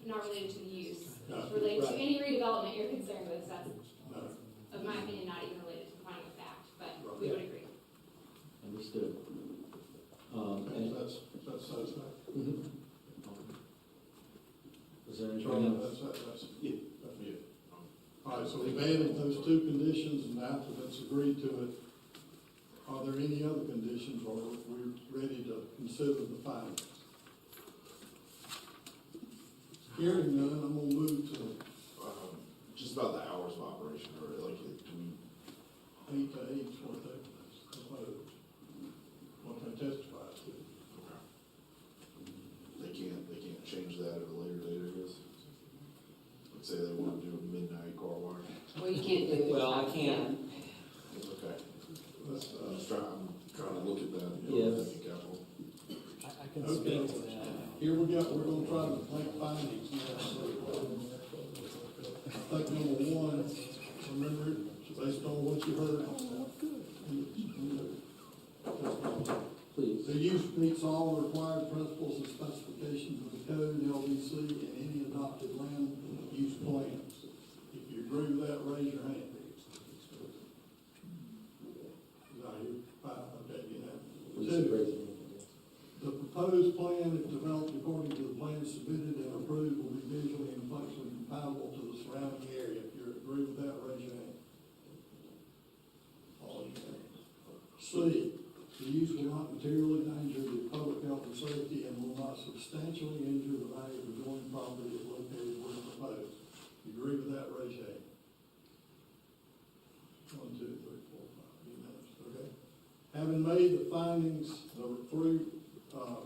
is not related to the use. No. It's related to Right. any redevelopment you're concerned with. So that's, No. of my opinion, not even related to the finding of fact, but we Yeah. would agree. Understood. Okay, that's satisfactory. Mhm. Is there anything Charlie, else? that's it. All right, so we've added those two conditions and the applicants agreed to it. Are there any other conditions or we're ready to consider the findings? Hearing none, I'm gonna move to Just about the hours of operation, or like, do we, 8 to 8, what they testified to. they can't change that at a later date, I guess? Let's say they want to do a midnight car wash. Well, you can't do it. Well, I can't. Okay. That's, I'm trying to look at that. Yes. Capital. I can Okay. speak to that. Here we go, we're gonna try to make findings now. I think number one, remember, based on what you heard. Please. The use meets all required principles and specifications of the code, LDC, and any adopted land use plans. If you agree with that, raise your hand. Okay, you know. Please Two, raise your hand. the proposed plan, if developed according to the plan submitted and approved, will be visually and functionally compatible to the surrounding area. If you agree with that, raise your hand. All your hands. C, the use will not materially endanger the public health and safety and will not substantially injure the value of the adjoining property if located where proposed. If you agree with that, raise your hand. 1, 2, 3, 4, 5, unanimous, okay? Having made the findings, the three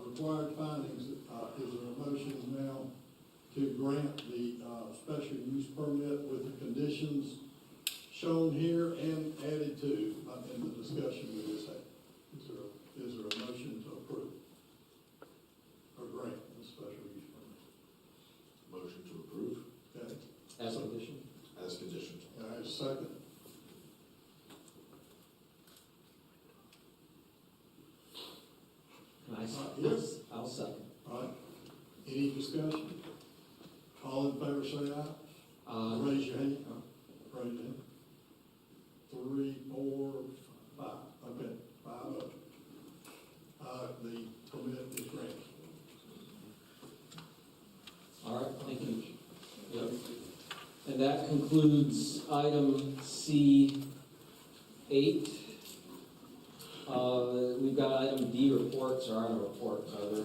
required findings, is there a motion now to grant the special use permit with the conditions shown here and added to in the discussion we just had? Is there a motion to approve or grant the special use permit? Motion to approve Okay, As a condition? as conditioned. all right, second. Yes, I'll second. All right, any discussion? All in favor say aye. Raise your hand. Raise your hand. 3, 4, 5. Okay, 5 of them. The permit is granted. All right, thank you. Yep. And that concludes item C8. We've got item D, reports. There are no reports, are there?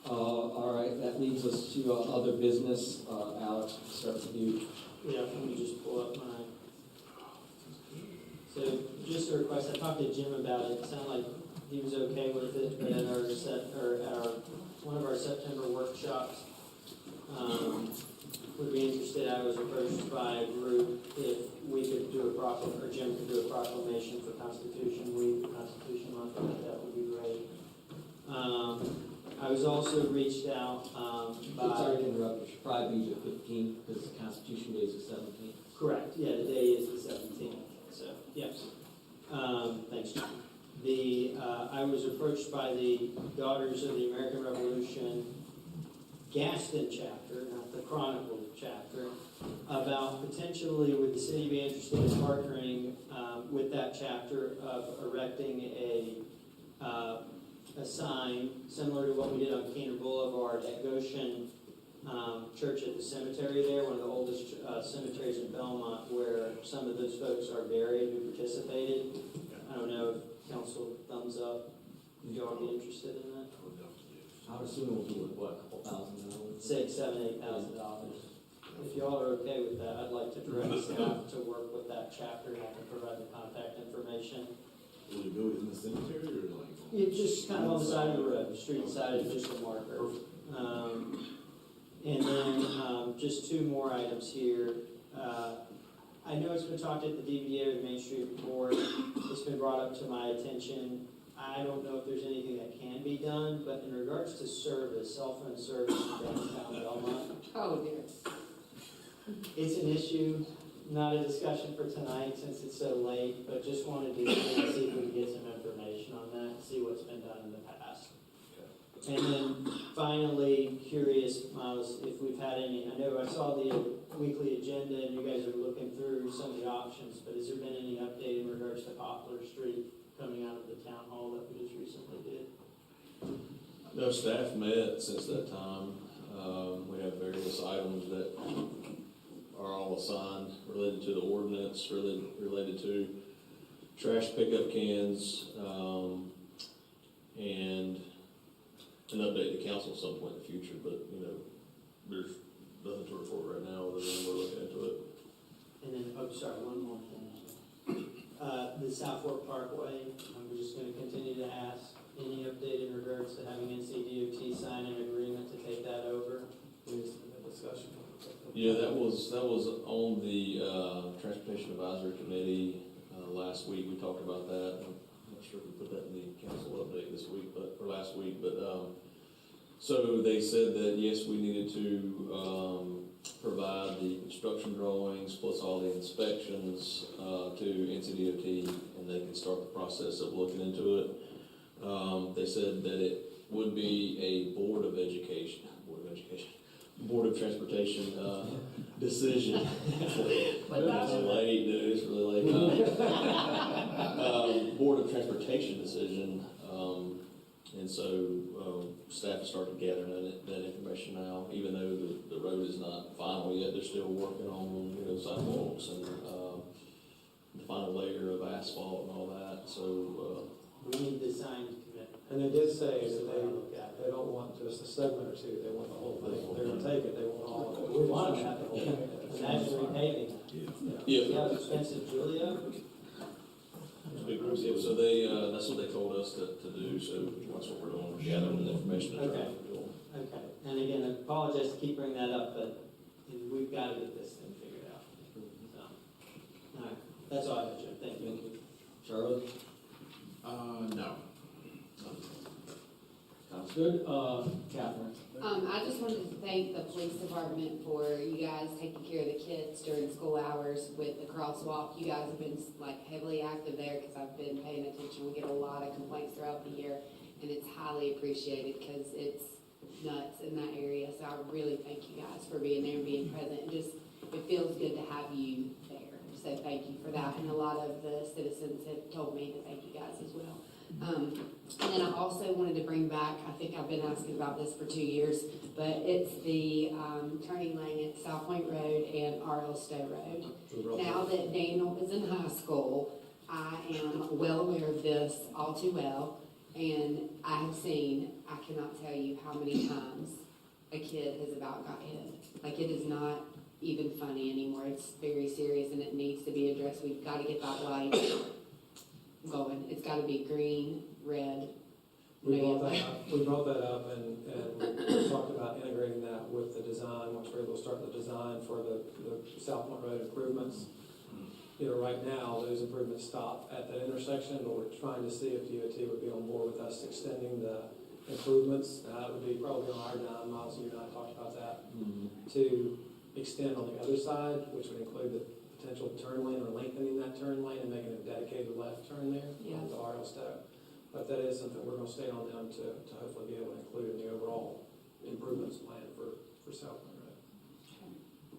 All right, that leads us to other business. Alex, start with you. Yeah, let me just pull up my. So just a request, I talked to Jim about it, it sounded like he was okay with it, but at one of our September workshops, would be interested, I was approached by a group if we could do or Jim could do a proclamation for Constitution Week, Constitution Month, I think that would be great. I was also reached out, Sorry to interrupt, it should probably be the 15th because the Constitution Day is the 17th. Correct, yeah, the day is the 17th, so, yes. Thanks, John. I was approached by the Daughters of the American Revolution Gaston chapter, not the Chronicle chapter, about potentially would the city be interested in partnering with that chapter of erecting a sign similar to what we did on Keener Boulevard at Goshen Church at the cemetery there, one of the oldest cemeteries in Belmont, where some of those folks are buried who participated. I don't know if council thumbs up, if y'all would be interested in that. I would assume we'll do it, what, a couple $1,000? $6,000, $7,000, $8,000. If y'all are okay with that, I'd like to direct staff to work with that chapter and I can provide the contact information. Will it go in the cemetery or like? It's just kind of on the side of the road, street side, official marker. And then just two more items here. I know it's been talked at the DVA or the Main Street Board. It's been brought up to my attention. I don't know if there's anything that can be done, but in regards to service, cell phone service in downtown Belmont, Oh, dear. it's an issue, not a discussion for tonight since it's so late, but just wanted to see if we can get some information on that, see what's been done in the past. And then finally, curious, Miles, if we've had any, I know I saw the weekly agenda and you guys are looking through some of the options, but has there been any update in regards to Poplar Street coming out of the town hall that we just recently did? No, staff met since that time. We have various items that are all assigned related to the ordinance, related to trash pickup cans, and an update to council at some point in the future, but, there's nothing to report right now other than we're looking into it. And then, oh, sorry, one more thing. The South Fork Parkway, we're just gonna continue to ask, any update in regards to having NCDOT sign an agreement to take that over? We just had a discussion. Yeah, that was on the Transportation Advisory Committee last week. We talked about that. I'm not sure if we put that in the council update this week, or last week, but so they said that yes, we needed to provide the construction drawings plus all the inspections to NCDOT, and they can start the process of looking into it. They said that it would be a Board of Transportation decision. It's late, dude, it's really late. Board of Transportation decision, and so staff is starting to gather that information now, even though the road is not final yet. They're still working on, sidewalks and the final layer of asphalt and all that, so. We need the sign commitment. And they did say that they don't want just a segment or two, they want the whole thing. They're gonna take it, they want all of it. We want to have the whole thing. Imagine repaving. Yeah. See how expensive Julia? So they, that's what they told us to do, so that's what we're doing, we're gathering the information. Okay. Okay, and again, I apologize to keep bringing that up, but we've got to get this thing figured out. So, all right, that's all I have, Jim, thank you. Charlotte? No. Sounds good. Catherine? I just wanted to thank the police department for you guys taking care of the kids during school hours with the crosswalk. You guys have been heavily active there because I've been paying attention. We get a lot of complaints throughout the year, and it's highly appreciated because it's nuts in that area. So I really thank you guys for being there and being present. It feels good to have you there. So thank you for that. And a lot of the citizens have told me to thank you guys as well. And then I also wanted to bring back, I think I've been asking about this for 2 years, but it's the turning lane at South Point Road and R.L. Stowe Road. Now that Daniel is in high school, I am well aware of this all too well, and I have seen, I cannot tell you how many times a kid has about got hit. Like, it is not even funny anymore. It's very serious, and it needs to be addressed. We've got to get that light going. It's got to be green, red. We brought that up and we talked about integrating that with the design, once we're able to start the design for the South Point Road improvements. Right now, those improvements stop at that intersection, but we're trying to see if DOT would be on board with us extending the improvements. That would be probably on our dime, Miles, you and I talked about that, to extend on the other side, which would include the potential turn lane or lengthening that turn lane and making a dedicated left turn there on the R.L. Stowe. But that is something we're going to stay on them to hopefully be able to include in the overall improvements plan for South Point Road.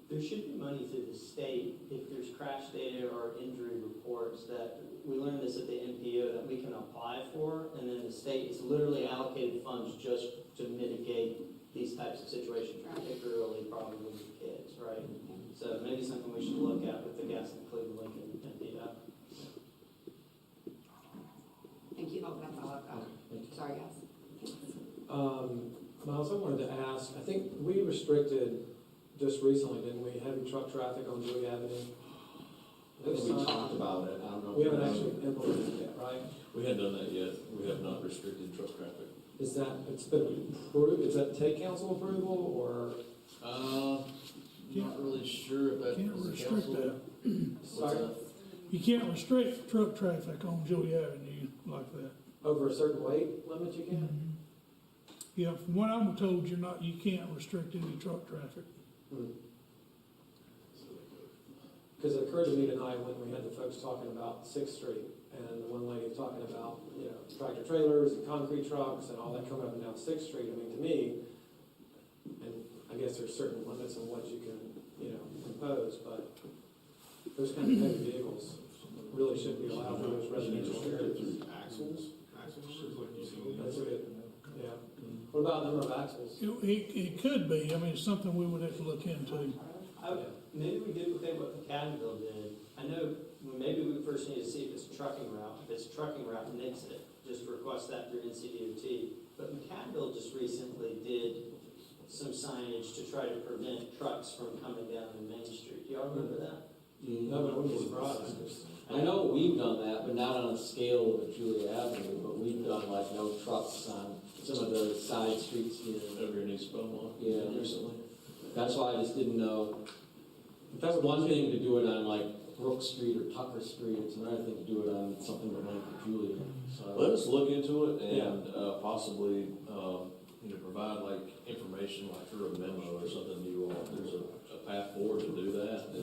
There should be money through the state if there's crash data or injury reports that, we learned this at the NPO, that we can apply for, and then the state is literally allocated funds just to mitigate these types of situations, particularly probably with kids, right? So maybe something we should look at with the Gaston, Cleveland, Lincoln, NPO. Thank you. Oh, that's all I've got. Sorry, guys. Miles, I wanted to ask, I think we restricted just recently, didn't we, heavy truck traffic on Dewey Avenue? I think we talked about it, I don't know. We haven't actually implemented it yet, right? We hadn't done that yet, we have not restricted truck traffic. Is that, it's been approved, is that take council approval, or? Not really sure if that Can't was the restrict council. that. Sorry? You can't restrict truck traffic on Joey Avenue like that. Over a certain weight limit you can? Yeah, from what I'm told, you can't restrict any truck traffic. Because it occurred to me tonight when we had the folks talking about Sixth Street, and the one lady talking about, you know, tractor trailers and concrete trucks and all that coming up and down Sixth Street. I mean, to me, and I guess there's certain limits on what you can, you know, impose, but those kind of heavy vehicles really should be allowed for those residential areas. Axles? That's good, yeah. What about number of axles? It could be, I mean, it's something we would have to look into. Maybe we duplicate what McAdenville did. I know, maybe we first need to see if it's a trucking route. If it's a trucking route, nix it. Just request that through NCDOT. But McAdenville just recently did some signage to try to prevent trucks from coming down the Main Street. Do y'all remember that? No, but I wouldn't be surprised. I know we've done that, but not on the scale of Julia Avenue, but we've done like no trucks on some of the side streets here. Over in East Belmont. Yeah. Recently. That's why I just didn't know. That's one thing to do it on like Brook Street or Tucker Street, it's another thing to do it on something like Julia. So Let us look into it and possibly, you know, provide like information like through a memo or something to you all. If there's a path forward to do that, then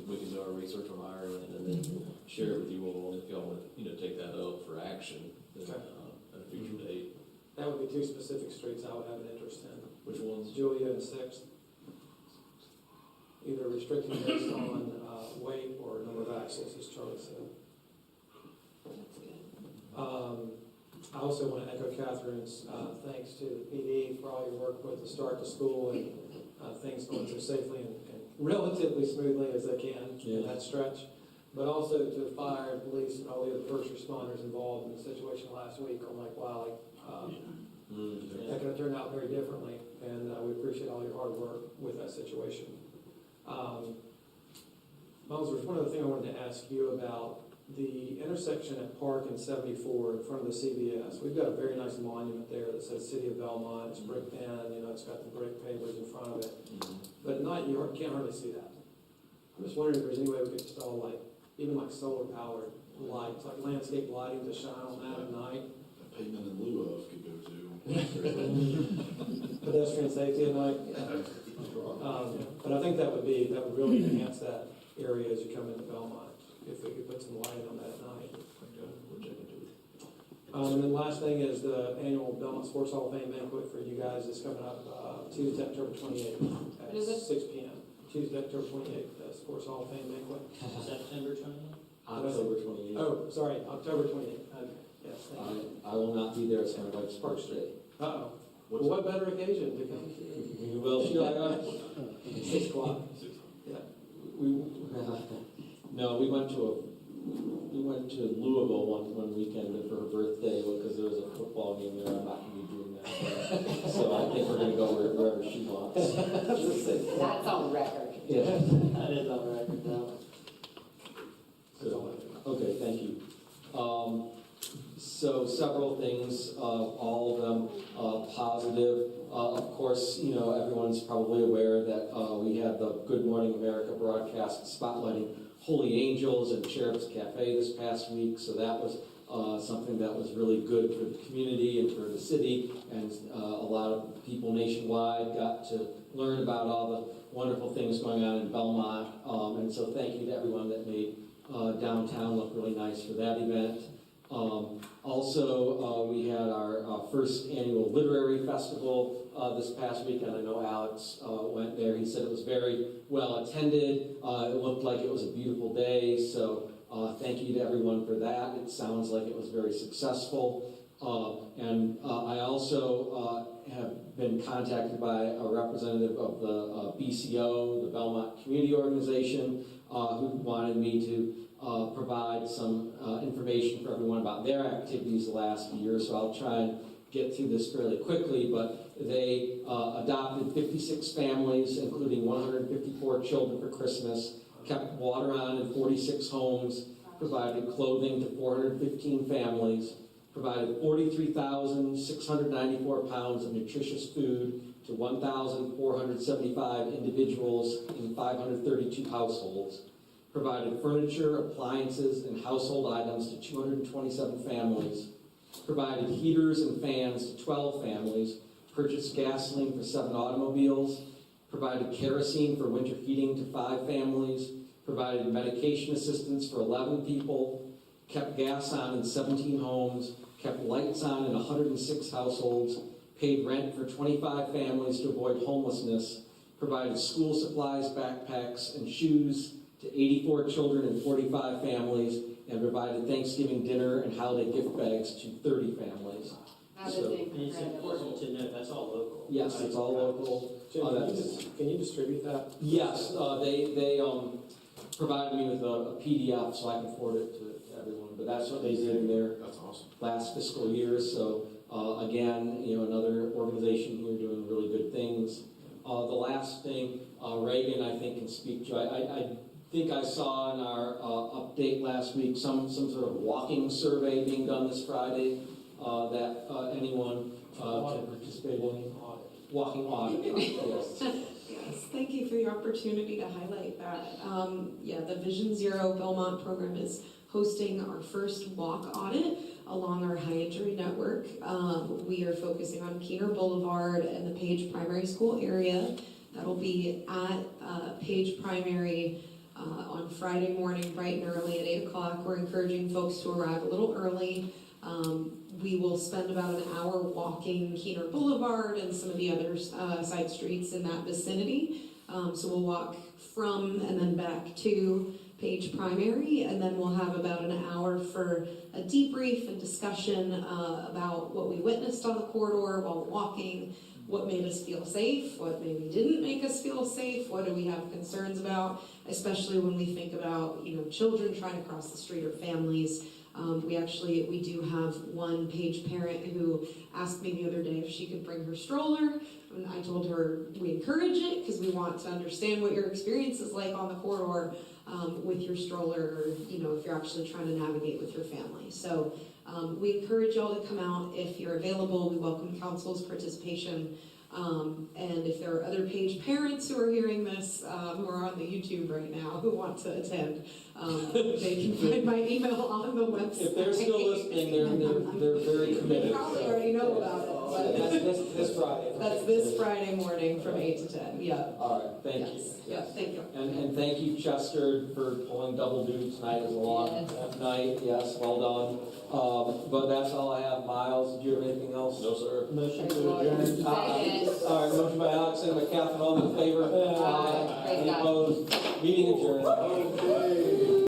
we can do our research on our end and then share it with you all. If y'all want to, you know, take that up for action then, at a future date. That would be two specific streets I would have an interest in. Which ones? Julia and Sixth. Either restricting based on weight or number of axles, as Charlie said. I also want to echo Catherine's thanks to the PD for all your work with the start to school and things going so safely and relatively smoothly as they can in that stretch. But also to fire and police and all the other first responders involved in the situation last week. I'm like, wow, that could have turned out very differently, and we appreciate all your hard work with that situation. Miles, there's one other thing I wanted to ask you about. The intersection at Park and 74 in front of the CVS. We've got a very nice monument there that says City of Belmont. It's bricked in, you know, it's got the brick pavers in front of it. But at night, you can't hardly see that. I'm just wondering if there's any way we could install, like, even like solar-powered lights, like landscape lighting to shine on that at night. A payment in lieu of could go to. Pedestrian safety at night. But I think that would really enhance that area as you come into Belmont, if we could put some lighting on that at night. And then last thing is the annual Belmont Sports Hall of Fame banquet for you guys is coming up Tuesday, October 28th at 6 p.m. Tuesday, October 28th, the Sports Hall of Fame banquet. September 28th? October 28th. Oh, sorry, October 28th. Okay. Yes, thank you. I will not be there, it's kind of like Sparks Day. Uh-oh. Well, what better occasion to come? Well, should I? 6 o'clock. Yeah. No, we went to Louisville one weekend for her birthday because there was a football game there. I'm not going to be doing that. So I think we're going to go wherever she wants. That's on record. Yeah. That is on record now. So, okay, thank you. So several things, all of them positive. Of course, you know, everyone's probably aware that we had the Good Morning America broadcast spotlighting Holy Angels and Cherub's Cafe this past week. So that was something that was really good for the community and for the city. And a lot of people nationwide got to learn about all the wonderful things going on in Belmont. And so thank you to everyone that made downtown look really nice for that event. Also, we had our first annual literary festival this past weekend. I know Alex went there. He said it was very well attended. It looked like it was a beautiful day, so thank you to everyone for that. It sounds like it was very successful. And I also have been contacted by a representative of the BCO, the Belmont Community Organization, who wanted me to provide some information for everyone about their activities the last year. So I'll try and get through this fairly quickly, but they adopted 56 families, including 154 children for Christmas, kept water on in 46 homes, provided clothing to 415 families, provided 43,694 pounds of nutritious food to 1,475 individuals in 532 households, provided furniture, appliances, and household items to 227 families, provided heaters and fans to 12 families, purchased gasoline for 7 automobiles, provided kerosene for winter heating to 5 families, provided medication assistance for 11 people, kept gas on in 17 homes, kept lights on in 106 households, paid rent for 25 families to avoid homelessness, provided school supplies, backpacks, and shoes to 84 children and 45 families, and provided Thanksgiving dinner and holiday gift bags to 30 families. That is So- And it's important to note, that's all local. Yes, it's all local. Jim, can you distribute that? Yes, they provided me with a PDF so I can forward it to everyone, but that's what they did in their That's awesome. last fiscal year. So again, another organization here doing really good things. The last thing, Reagan, I think, can speak to. I think I saw in our update last week some sort of walking survey being done this Friday that anyone can participate in. Walking audit. Yes. Yes, thank you for the opportunity to highlight that. The Vision Zero Belmont program is hosting our first walk audit along our high entry network. We are focusing on Keener Boulevard and the Page Primary School area. That'll be at Page Primary on Friday morning, bright and early at 8 o'clock. We're encouraging folks to arrive a little early. We will spend about an hour walking Keener Boulevard and some of the other side streets in that vicinity. So we'll walk from and then back to Page Primary, and then we'll have about an hour for a debrief and discussion about what we witnessed on the corridor while walking, what made us feel safe, what maybe didn't make us feel safe, what do we have concerns about, especially when we think about children trying to cross the street or families. We do have one Page parent who asked me the other day if she could bring her stroller, and I told her we encourage it because we want to understand what your experience is like on the corridor with your stroller, or if you're actually trying to navigate with your family. So we encourage y'all to come out if you're available. We welcome council's participation. And if there are other Page parents who are hearing this, who are on the YouTube right now, who want to attend, they can find my email on the website. If they're still listening, they're very committed. You probably already know about it. That's this Friday. That's this Friday morning from 8 to 10, yeah. All right, thank you. Yeah, thank you. And thank you, Chester, for pulling double duty tonight. It was a long night. Yes, well done. But that's all I have. Miles, do you have anything else? No, sir. Motion to adjourn. All right, motion by Alex, second by Catherine, all in favor? Aye. Any opposed? Meeting adjourned. Okay.